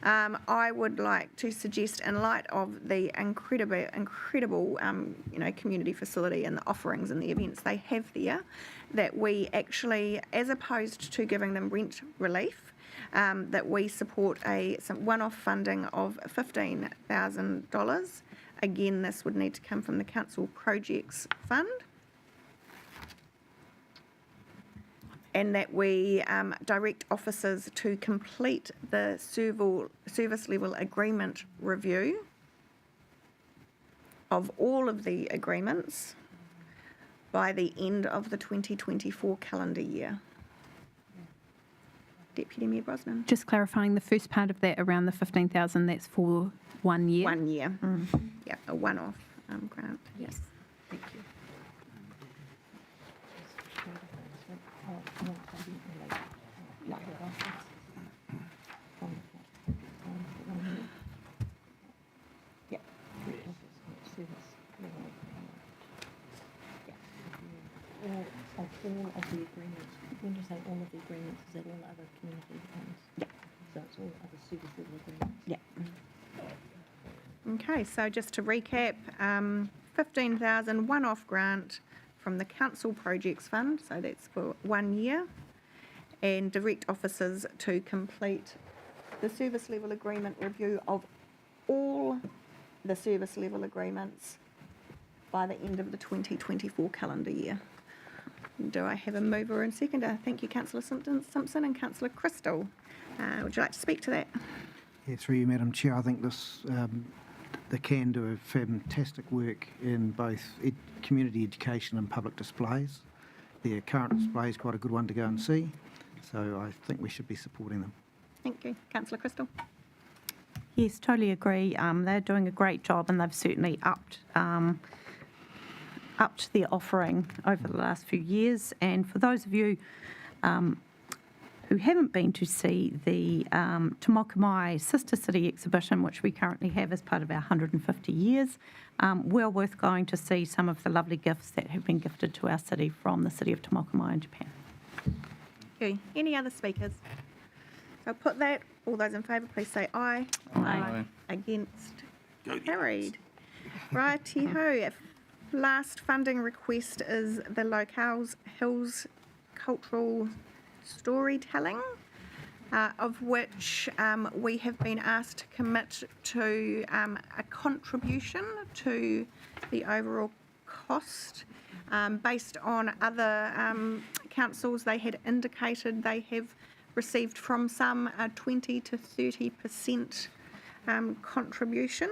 I would like to suggest, in light of the incredible community facility and the offerings and the events they have there, that we actually, as opposed to giving them rent relief, that we support some one-off funding of $15,000. Again, this would need to come from the Council Projects Fund. And that we direct officers to complete the service level agreement review of all of the agreements by the end of the 2024 calendar year. Deputy Mayor Brosnan. Just clarifying the first part of that around the 15,000, that's for 1 year? 1 year. Yeah, a one-off grant. Yes. Thank you. All of the agreements, when you say all of the agreements, is that all other community ones? Yeah. So it's all other service level agreements? Yeah. Okay, so just to recap, 15,000 one-off grant from the Council Projects Fund, so that's for 1 year, and direct officers to complete the service level agreement review of all the service level agreements by the end of the 2024 calendar year. Do I have a mover and seconder? Thank you, Councillor Simpson and Councillor Crystal. Would you like to speak to that? Yeah, through you, Madam Chair, I think this, the CAN do a fantastic work in both community education and public displays. Their current display is quite a good one to go and see, so I think we should be supporting them. Thank you. Councillor Crystal. Yes, totally agree. They're doing a great job and they've certainly upped their offering over the last few years. And for those of you who haven't been to see the Tomokamai Sister City exhibition, which we currently have as part of our 150 years, well worth going to see some of the lovely gifts that have been gifted to our city from the city of Tomokamai in Japan. Okay. Any other speakers? So I'll put that. All those in favour, please say aye. Aye. Against? Carried. Righty-ho. Last funding request is the Locales Hills Cultural Storytelling, of which we have been asked to commit to a contribution to the overall cost. Based on other councils, they had indicated they have received from some 20 to 30% contribution.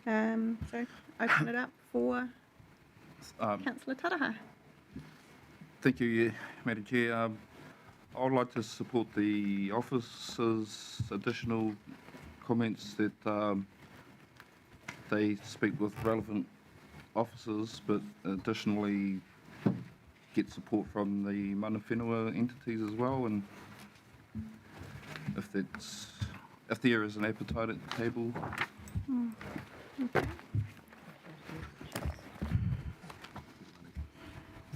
So open it up for Councillor Taraha. Thank you, Madam Chair. I would like to support the officer's additional comments that they speak with relevant officers, but additionally get support from the mana whenua entities as well. And if there is an appetite at the table. Okay.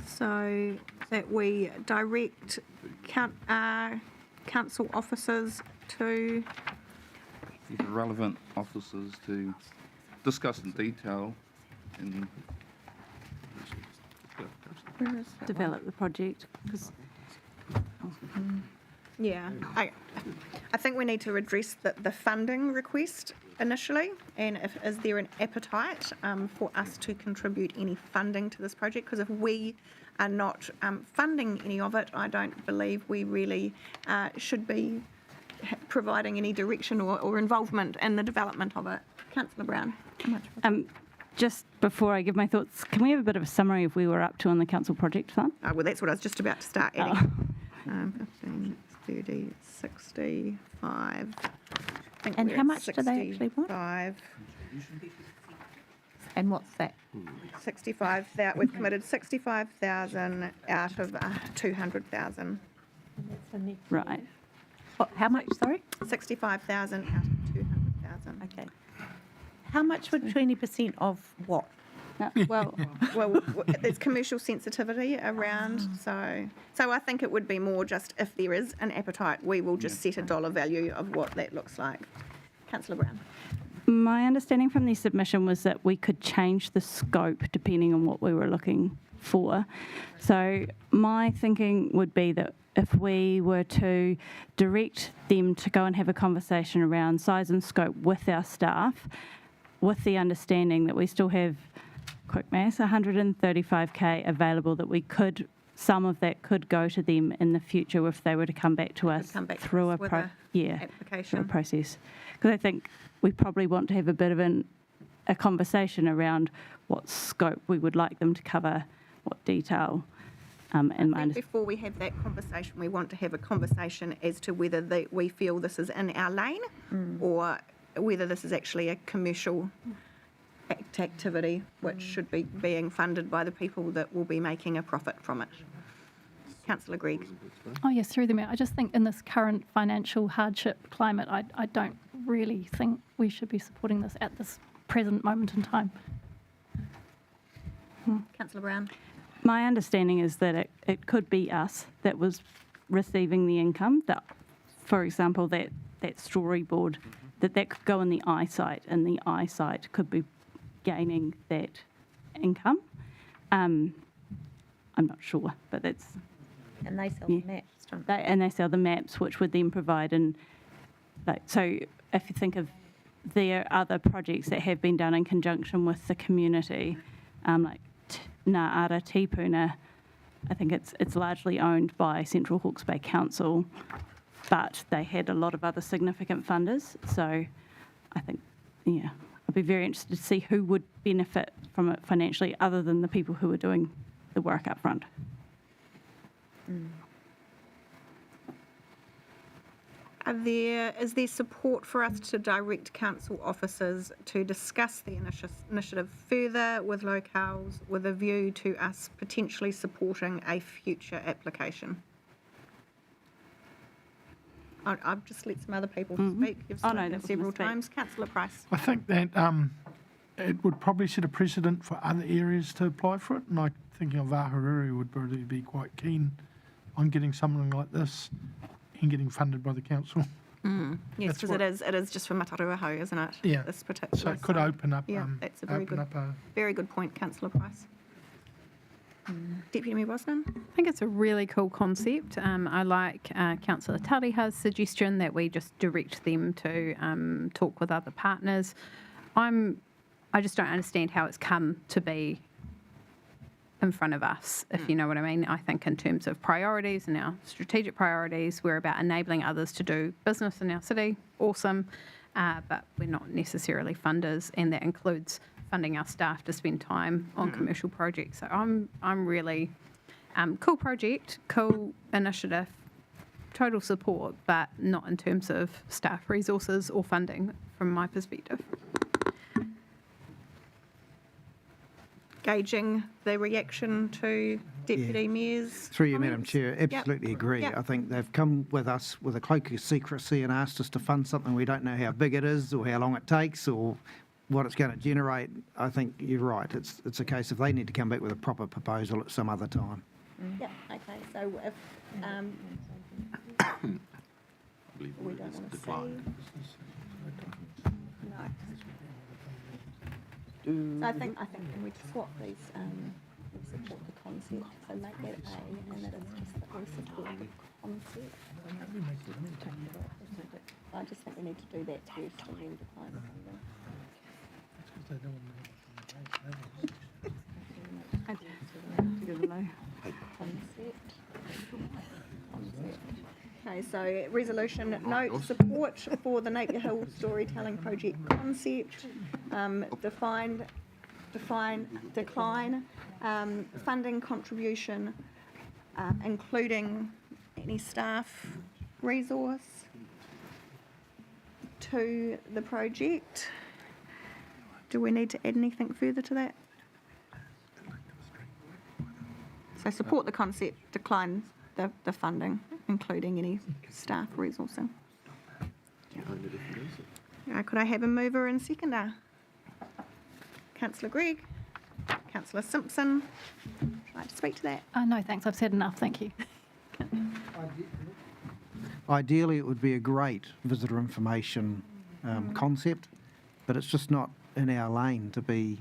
So that we direct council officers to The relevant officers to discuss in detail and Develop the project. yeah, I think we need to address the funding request initially, and is there an appetite for us to contribute any funding to this project? Because if we are not funding any of it, I don't believe we really should be providing any direction or involvement in the development of it. Councillor Brown. Just before I give my thoughts, can we have a bit of a summary of where we're up to on the council project fund? Well, that's what I was just about to start adding. 15, 30, 65. And how much do they actually want? 65. And what's that? 65,000. We've committed 65,000 out of 200,000. Right. What, how much, sorry? 65,000 out of 200,000. Okay. How much would 20% of what? Well, there's commercial sensitivity around, so I think it would be more just if there is an appetite, we will just set a dollar value of what that looks like. Councillor Brown. My understanding from the submission was that we could change the scope depending on what we were looking for. So my thinking would be that if we were to direct them to go and have a conversation around size and scope with our staff, with the understanding that we still have, quick maths, 135k available, that we could, some of that could go to them in the future if they were to come back to us through a process. Because I think we probably want to have a bit of a conversation around what scope we would like them to cover, what detail. Before we have that conversation, we want to have a conversation as to whether we feel this is in our lane or whether this is actually a commercial activity which should be being funded by the people that will be making a profit from it. Councillor Gregg. Oh yes, through the mayor. I just think in this current financial hardship climate, I don't really think we should be supporting this at this present moment in time. Councillor Brown. My understanding is that it could be us that was receiving the income, that, for example, that storyboard, that could go in the eyesight, and the eyesight could be gaining that income. I'm not sure, but that's... And they sell the maps, don't they? And they sell the maps, which would then provide so if you think of there are other projects that have been done in conjunction with the community, like Ngā Ara Tipuna, I think it's largely owned by Central Hawke's Bay Council, but they had a lot of other significant funders. So I think, yeah, I'd be very interested to see who would benefit from it financially other than the people who are doing the work up front. Is there support for us to direct council officers to discuss the initiative further with locales with a view to us potentially supporting a future application? I've just let some other people speak. You've spoken several times. Councillor Price. I think that it would probably set a precedent for other areas to apply for it, and I'm thinking of Ahuriri would probably be quite keen on getting something like this and getting funded by the council. Yes, because it is just for Mataruaho, isn't it? Yeah. This particular. So it could open up. Yeah, that's a very open good point, Councillor Price. Deputy Mayor Bosnan. I think it's a really cool concept. I like Councillor Tariha's suggestion that we just direct them to talk with other partners. I just don't understand how it's come to be in front of us, if you know what I mean. I think in terms of priorities and our strategic priorities, we're about enabling others to do business in our city. Awesome. But we're not necessarily funders, and that includes funding our staff to spend time on commercial projects. So I'm really cool project, cool initiative, total support, but not in terms of staff resources or funding from my perspective. Gauging the reaction to Deputy Mayor's Through you, comments. Madam Chair, absolutely agree. Yep. I think they've come with us with a cloak of secrecy and asked us to fund something we don't know how big it is or how long it takes or what it's going to generate. I think you're right. It's a case of they need to come back with a proper proposal at some other time. Yeah, okay, so if we don't want to see... No. So I think can we swap these, we support the concept, so make that A, and that is just that we support the concept. I just think we need to do that first and then decline funding. Okay, so resolution note support for the Napier Hill storytelling project concept, decline, funding contribution, including any staff resource to the project. Do we need to add anything further to that? So support the concept, decline the funding, including any staff resourcing. Could I have a mover and seconder? Councillor Gregg, Councillor Simpson, would you like to speak to that? No, thanks. I've said enough. Thank you. Ideally, it would be a great visitor information concept, but it's just not in our lane to be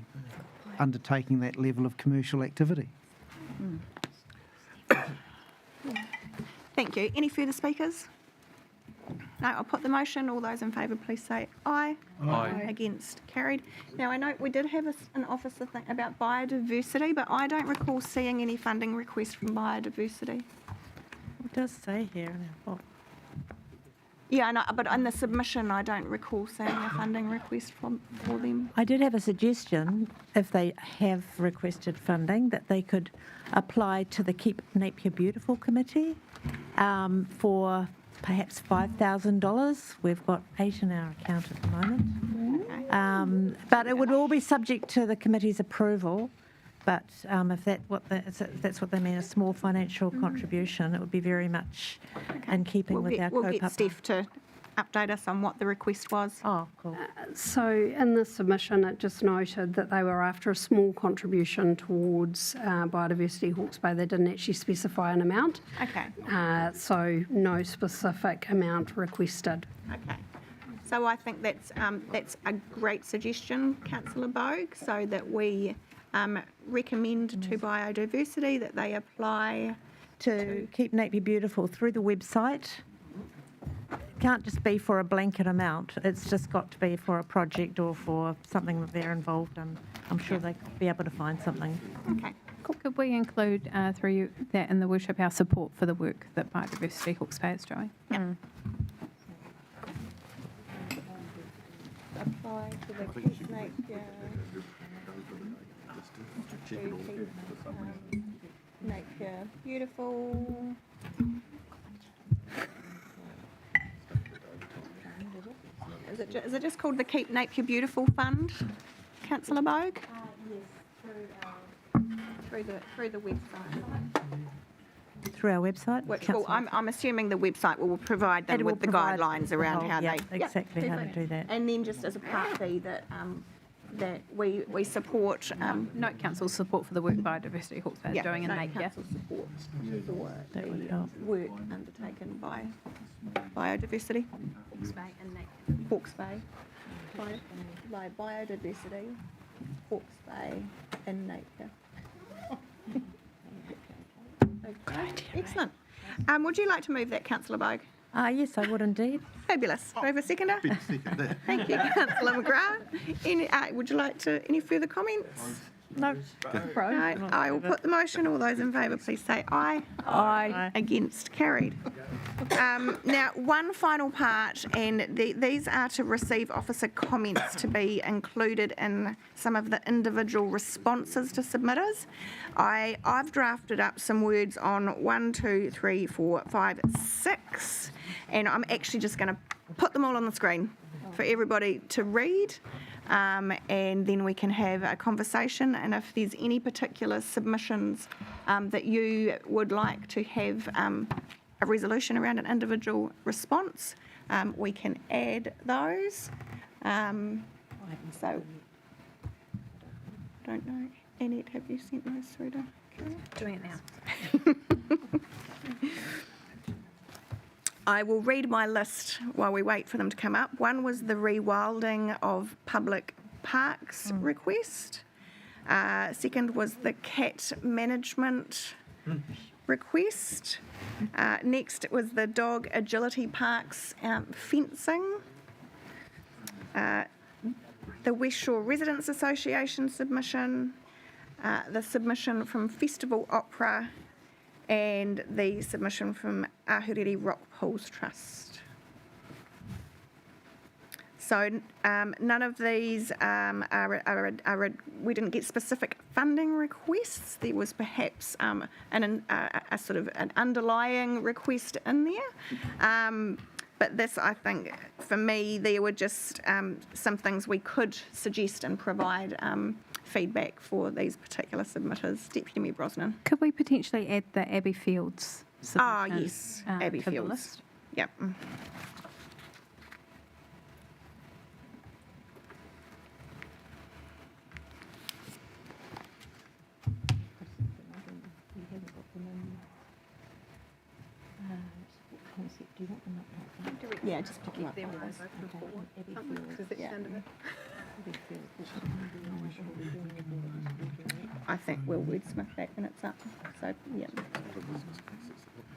undertaking that level of commercial activity. Thank you. Any further speakers? No, I'll put the motion. All those in favour, please say aye. Aye. Against, carried. Now, I know we did have an officer thing about biodiversity, but I don't recall seeing any funding request from biodiversity. It does say here in our book. Yeah, I know, but in the submission, I don't recall seeing a funding request for them. I did have a suggestion, if they have requested funding, that they could apply to the Keep Napier Beautiful Committee for perhaps $5,000. We've got 8 in our account at the moment. But it would all be subject to the committee's approval. But if that's what they mean, a small financial contribution, it would be very much in keeping with our We'll co-partner. get Steph to update us on what the request was. Oh, cool. So in the submission, it just noted that they were after a small contribution towards biodiversity Hawke's Bay. They didn't actually specify an amount. Okay. So no specific amount requested. Okay. So I think that's a great suggestion, Councillor Bogue, so that we recommend to biodiversity that they apply To Keep Napier Beautiful through the website. It can't just be for a blanket amount. It's just got to be for a project or for something that they're involved in. I'm sure they'll be able to find something. Okay. Could we include through you that in the worship our support for the work that Biodiversity Hawke's Bay is doing? Yeah. Apply to the Keep Napier. Napier beautiful. Is it just called the Keep Napier Beautiful Fund, Councillor Bogue? Yes, through the website. Through our website? Which will, I'm assuming the website will provide them with the guidelines around how they... Exactly how to do that. And then just as a part B that that we support... Note Council's support for the work Biodiversity Hawke's Bay is doing in Napier. Council support for the work undertaken by Biodiversity. Hawke's Bay and Napier. Hawke's Bay. By Biodiversity, Hawke's Bay and Napier. Okay. Excellent. Would you like to move that, Councillor Bogue? Yes, I would indeed. Fabulous. Do I have a seconder? Thank you, Councillor McGrath. Would you like to any further comments? No. Right, I will put the motion. All those in favour, please say aye. Aye. Against, carried. Now, one final part, and these are to receive officer comments to be included in some of the individual responses to submitters. I've drafted up some words on 1, 2, 3, 4, 5, 6, and I'm actually just going to put them all on the screen for everybody to read. And then we can have a conversation, and if there's any particular submissions that you would like to have a resolution around an individual response, we can add those. So, don't know. Annette, have you sent those through to Karen? Doing it now. I will read my list while we wait for them to come up. One was the rewilding of public parks request. Second was the cat management request. Next was the dog agility parks fencing. The West Shore Residents Association submission. The submission from Festival Opera, and the submission from Ahuriri Rock Pools Trust. So none of these we didn't get specific funding requests. There was perhaps a sort of an underlying request in there. But this, I think, for me, there were just some things we could suggest and provide feedback for these particular submitters. Deputy Mayor Brosnan. Could we potentially add the Abbey Fields submission? Yes, Abbey to the Fields. list? Yep. Yeah, just pick them up. I think we'll wordsmith that when it's up. So, yeah.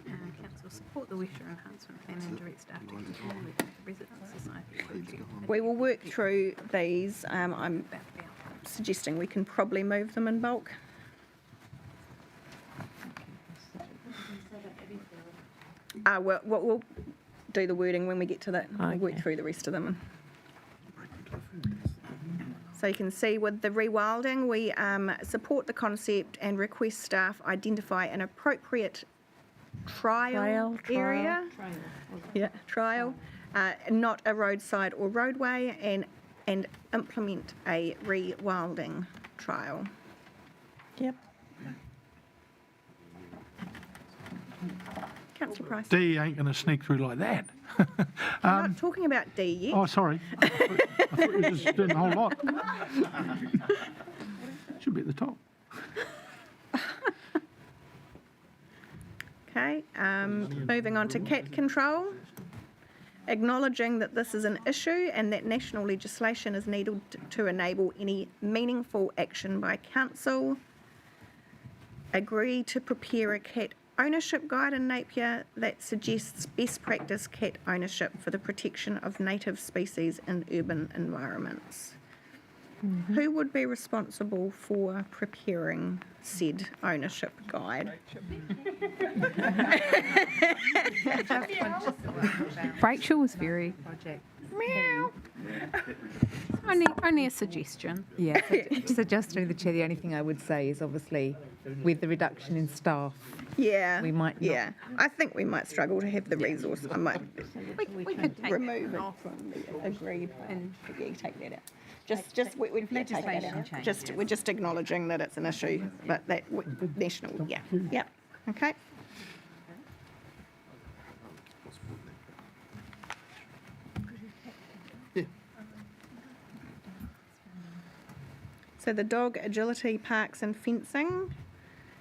Council support the West Shore Enhancement Plan and direct staff to continue with the Residents Society. We will work through these. I'm suggesting we can probably move them in bulk. We'll do the wording when we get to that. We'll work through the rest of them. So you can see with the rewilding, we support the concept and request staff identify an appropriate trial area. Trial. Not a roadside or roadway, and implement a rewilding trial. Yep. Councillor Price. D ain't going to sneak through like that. I'm not talking about D yet. Oh, sorry. I thought you were just doing a whole lot. Should be at the top. Okay, moving on to cat control. Acknowledging that this is an issue and that national legislation is needed to enable any meaningful action by council. Agree to prepare a cat ownership guide in Napier that suggests best practice cat ownership for the protection of native species in urban environments. Who would be responsible for preparing said ownership guide? Rachel was very Meow. only a suggestion. Yeah, so just through the chair, the only thing I would say is obviously with the reduction in staff, Yeah. we might not. Yeah. I think we might struggle to have the resource. I might We could take remove it from the agreed and take that out. Just we'd take that out. We're just acknowledging that it's an issue, but that national. Yeah. Yeah. Okay. So the dog agility parks and fencing,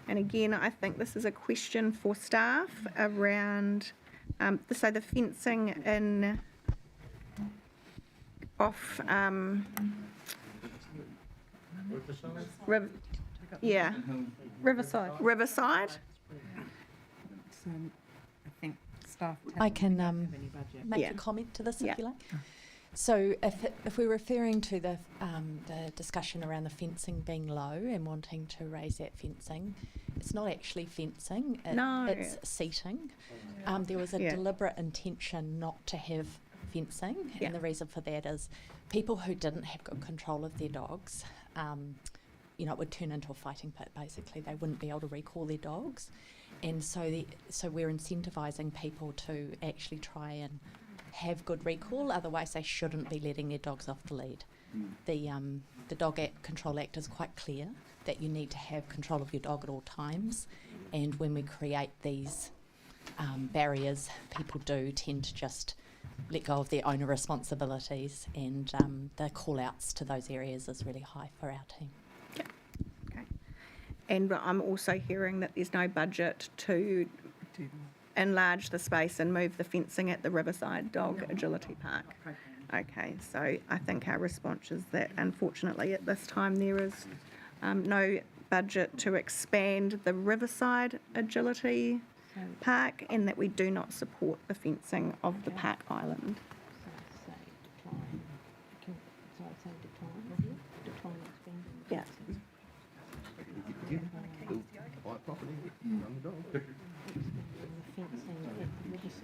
and again, I think this is a question for staff around, so the fencing in off, Riverside. So I think staff. I can make a comment to this if you like. So if we're referring to the discussion around the fencing being low and wanting to raise that fencing, it's not actually fencing, it's seating. There was a deliberate intention not to have fencing, and the reason for that is people who didn't have good control of their dogs, it would turn into a fighting pit basically. They wouldn't be able to recall their dogs, and so we're incentivising people to actually try and have good recall, otherwise they shouldn't be letting their dogs off the lead. The Dog Control Act is quite clear that you need to have control of your dog at all times, and when we create these barriers, people do tend to just let go of their owner responsibilities, and the call-outs to those areas is really high for our team. Yeah. Okay. And I'm also hearing that there's no budget to enlarge the space and move the fencing at the Riverside Dog Agility Park. Okay, so I think our response is that unfortunately at this time there is no budget to expand the Riverside Agility Park, and that we do not support the fencing of the park island. Yeah.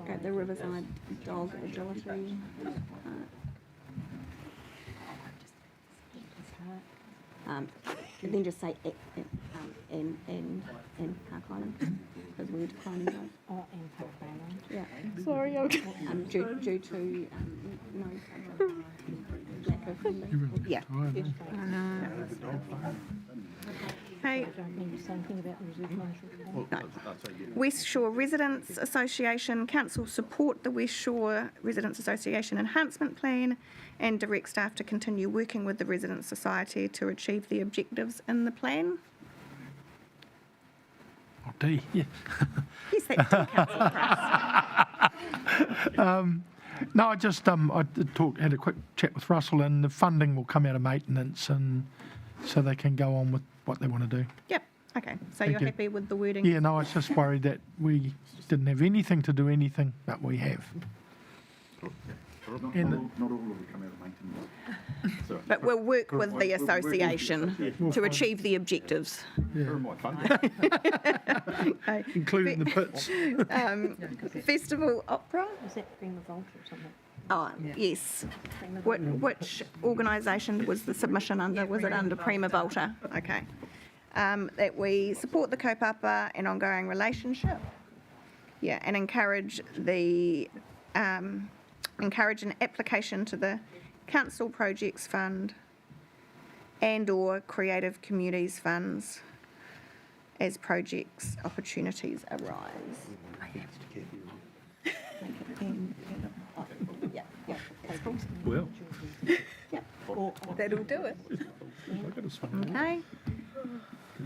At the Riverside Dog Agility Park. And then just say and Park Island, because we're declining those. Oh, and Park Island. Yeah. Sorry, due to no lack of funding. Yeah. I know. Hey. West Shore Residents Association, council support the West Shore Residents Association Enhancement Plan and direct staff to continue working with the Residents Society to achieve the objectives in the plan. Oh, D, yeah. Yes, that's D, Councillor Price. No, I just I did had a quick chat with Russell, and the funding will come out of maintenance, and so they can go on with what they want to do. Yep. Okay. So Thank you're you. happy with the wording? Yeah, no, I was just worried that we didn't have anything to do anything, but we have. Not all of it come out of maintenance. So, But we'll work with the association to achieve the objectives. Who am I funding? Okay. Including the pits. Festival Opera. Is that Prima Volta or something? Oh, yes. Which organisation was the submission under? Was it under Prima Volta? Okay. That we support the kaupapa and ongoing relationship. Yeah, and encourage an application to the Council Projects Fund and/or Creative Communities Funds as projects opportunities arise. Well. Yep. That'll do it. Okay.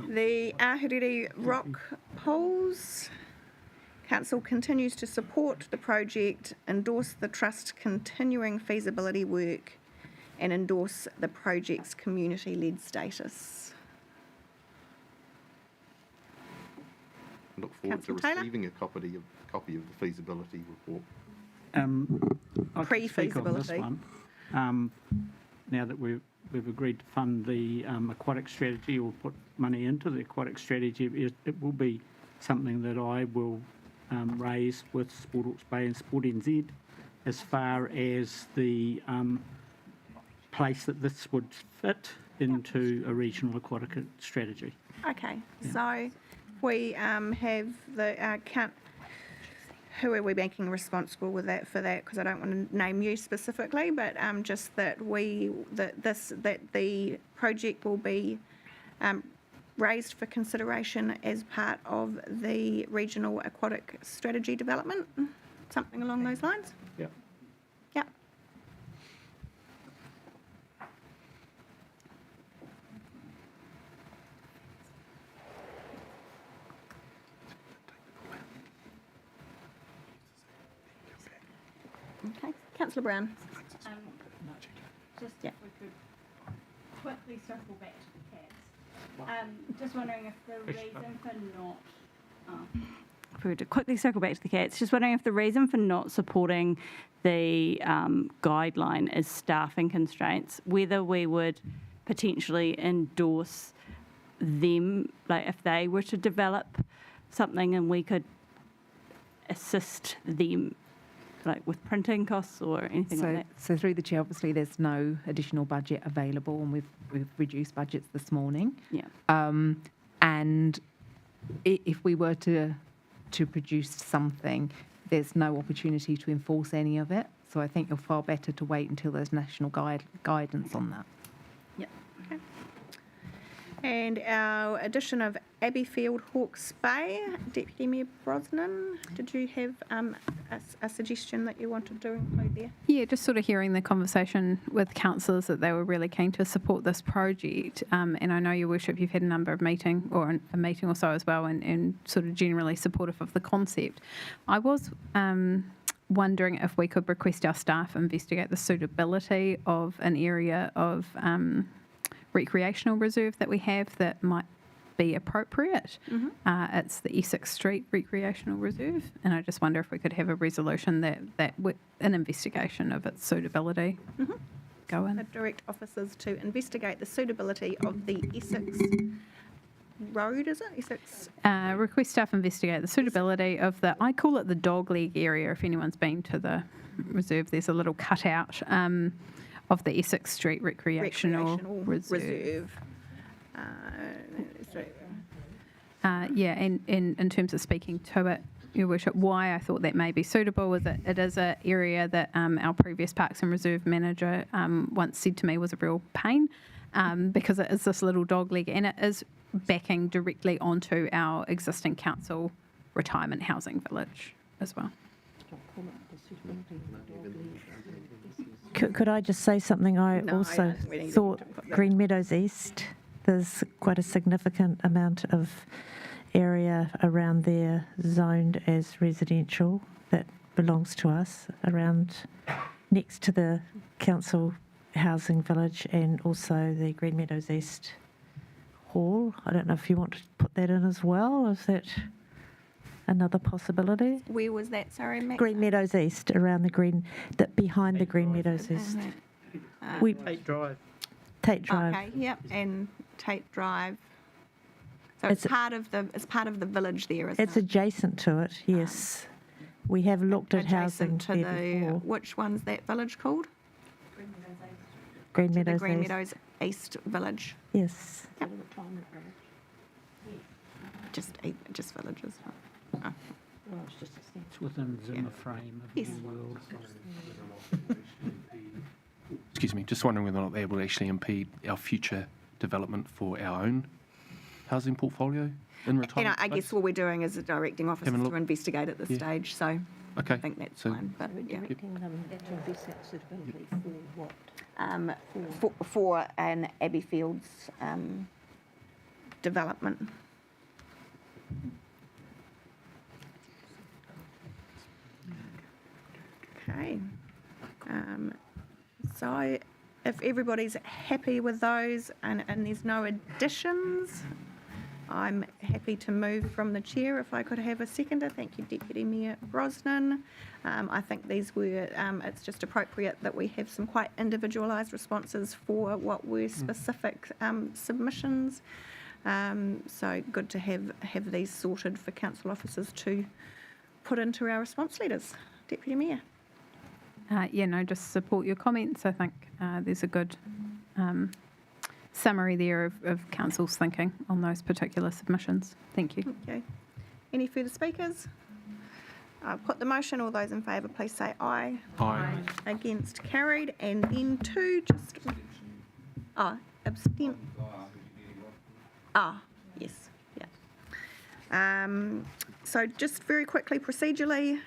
The Ahuriri Rock Poles. Council continues to support the project, endorse the Trust's continuing feasibility work, and endorse the project's community-led status. Look forward to Councillor Taylor? receiving a copy of the feasibility report. I could speak on this Pre-feasibility. one. now that we've agreed to fund the aquatic strategy or put money into the aquatic strategy, it will be something that I will raise with Sport Hawke's Bay and Sport NZ as far as the place that this would fit into a regional aquatic strategy. Okay, so we have the who are we making responsible with that for that? Because I don't want to name you specifically, but just that that the project will be raised for consideration as part of the regional aquatic strategy development, something along those lines. Yep. Yep. Okay, Councillor Brown. Just if we could quickly circle back to the cats. Just wondering if the reason for not... If we were to quickly circle back to the cats, just wondering if the reason for not supporting the guideline is staffing constraints, whether we would potentially endorse them, like if they were to develop something and we could assist them, like with printing costs or anything like that. So through the chair, obviously there's no additional budget available, and we've reduced budgets this morning. Yeah. And if we were to produce something, there's no opportunity to enforce any of it. So I think you're far better to wait until there's national guidance on that. Yep. Okay. And our addition of Abbeyfield Hawke's Bay, Deputy Mayor Brosnan, did you have a suggestion that you wanted to include there? Yeah, just sort of hearing the conversation with councillors that they were really keen to support this project. And I know, Your Worship, you've had a number of a meeting or so as well, and sort of generally supportive of the concept. I was wondering if we could request our staff investigate the suitability of an area of recreational reserve that we have that might be appropriate. It's the Essex Street Recreational Reserve, and I just wonder if we could have a resolution that an investigation of its suitability go in. Direct officers to investigate the suitability of the Essex Road, is it? Essex? Request staff investigate the suitability of I call it the dog leg area. If anyone's been to the reserve, there's a little cutout of the Essex Street Recreational Reserve. And in terms of speaking to it, Your Worship, why I thought that may be suitable is that it is an area that our previous Parks and Reserve manager once said to me was a real pain because it is this little dog leg, and it is backing directly onto our existing council retirement housing village as well. Could I just say something? I also thought Green Meadows East, there's quite a significant amount of area around there zoned as residential that belongs to us, around next to the council housing village and also the Green Meadows East Hall. I don't know if you want to put that in as well. Is that another possibility? Where was that, sorry, Matt? Green Meadows East, around the behind the Green Meadows East. Tate Drive. Tate Drive. Okay, yep, and Tate Drive. So it's part of the village there, isn't it? It's adjacent to it, yes. We have looked at housing to there before. Which one's that village called? Green Meadows Green East. Meadows East Village. Yes. Yep. Just villages. Oh. It's within Zimmer frame of Yes. the world. Excuse me, just wondering whether or not they will actually impede our future development for our own housing portfolio in retirement. I guess what we're doing is directing officers to investigate at this stage, so okay. I think that's fine. But yeah. For an Abbeyfields development. Okay. So if everybody's happy with those and there's no additions, I'm happy to move from the chair if I could have a seconder. Thank you, Deputy Mayor Brosnan. I think these were, it's just appropriate that we have some quite individualised responses for what were specific submissions. So good to have these sorted for council officers to put into our response letters. Deputy Mayor. Just support your comments. I think there's a good summary there of council's thinking on those particular submissions. Thank you. Okay. Any further speakers? I'll put the motion. All those in favour, please say aye. Aye. Against, carried. And then abstain. Yes. Yeah. So just very quickly, procedurally,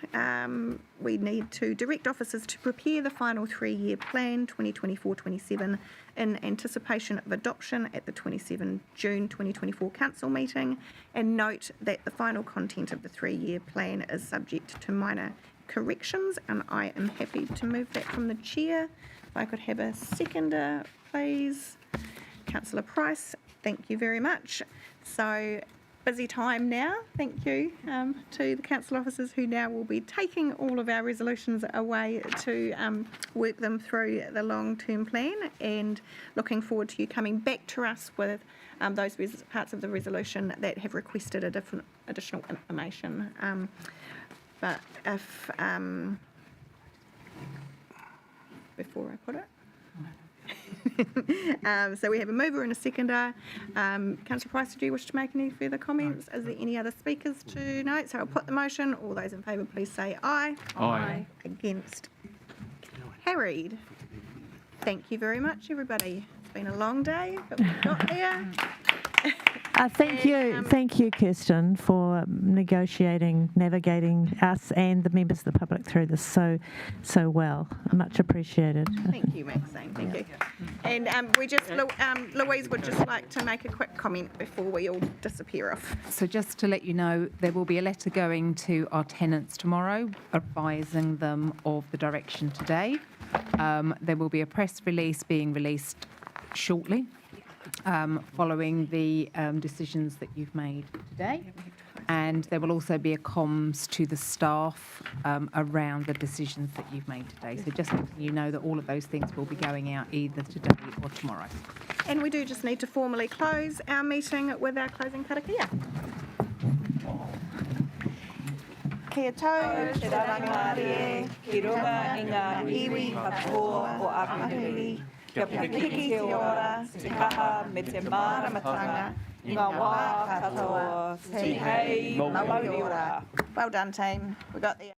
we need to direct officers to prepare the final 3-year plan, 2024-27, in anticipation of adoption at the 27 June 2024 council meeting, and note that the final content of the 3-year plan is subject to minor corrections, and I am happy to move that from the chair. If I could have a seconder, please. Councillor Price, thank you very much. So, busy time now. Thank you to the council officers who now will be taking all of our resolutions away to work them through the long-term plan, and looking forward to you coming back to us with those parts of the resolution that have requested additional information. But if, before I put it, so we have a mover and a seconder. Councillor Price, do you wish to make any further comments? Is there any other speakers to note? So I'll put the motion. All those in favour, please say aye. Aye. Against? Carried. Thank you very much, everybody. It's been a long day, but we got there. Thank you, Kirsten, for negotiating, navigating us and the members of the public through this so well. Much appreciated. Thank you, Maxine. Thank you. And Louise would just like to make a quick comment before we all disappear off. So just to let you know, there will be a letter going to our tenants tomorrow advising them of the direction today. There will be a press release being released shortly, following the decisions that you've made today. And there will also be a comms to the staff around the decisions that you've made today. So just letting you know that all of those things will be going out either today or tomorrow. And we do just need to formally close our meeting with our closing karakia. Kia tau, te rangarie, ki runga i ngā iwi katoa o Apahili, kia piki te ora, te kaha me te māramatanga, ngā wā katoa, te hei, mauri ora. Well done, team. We got there.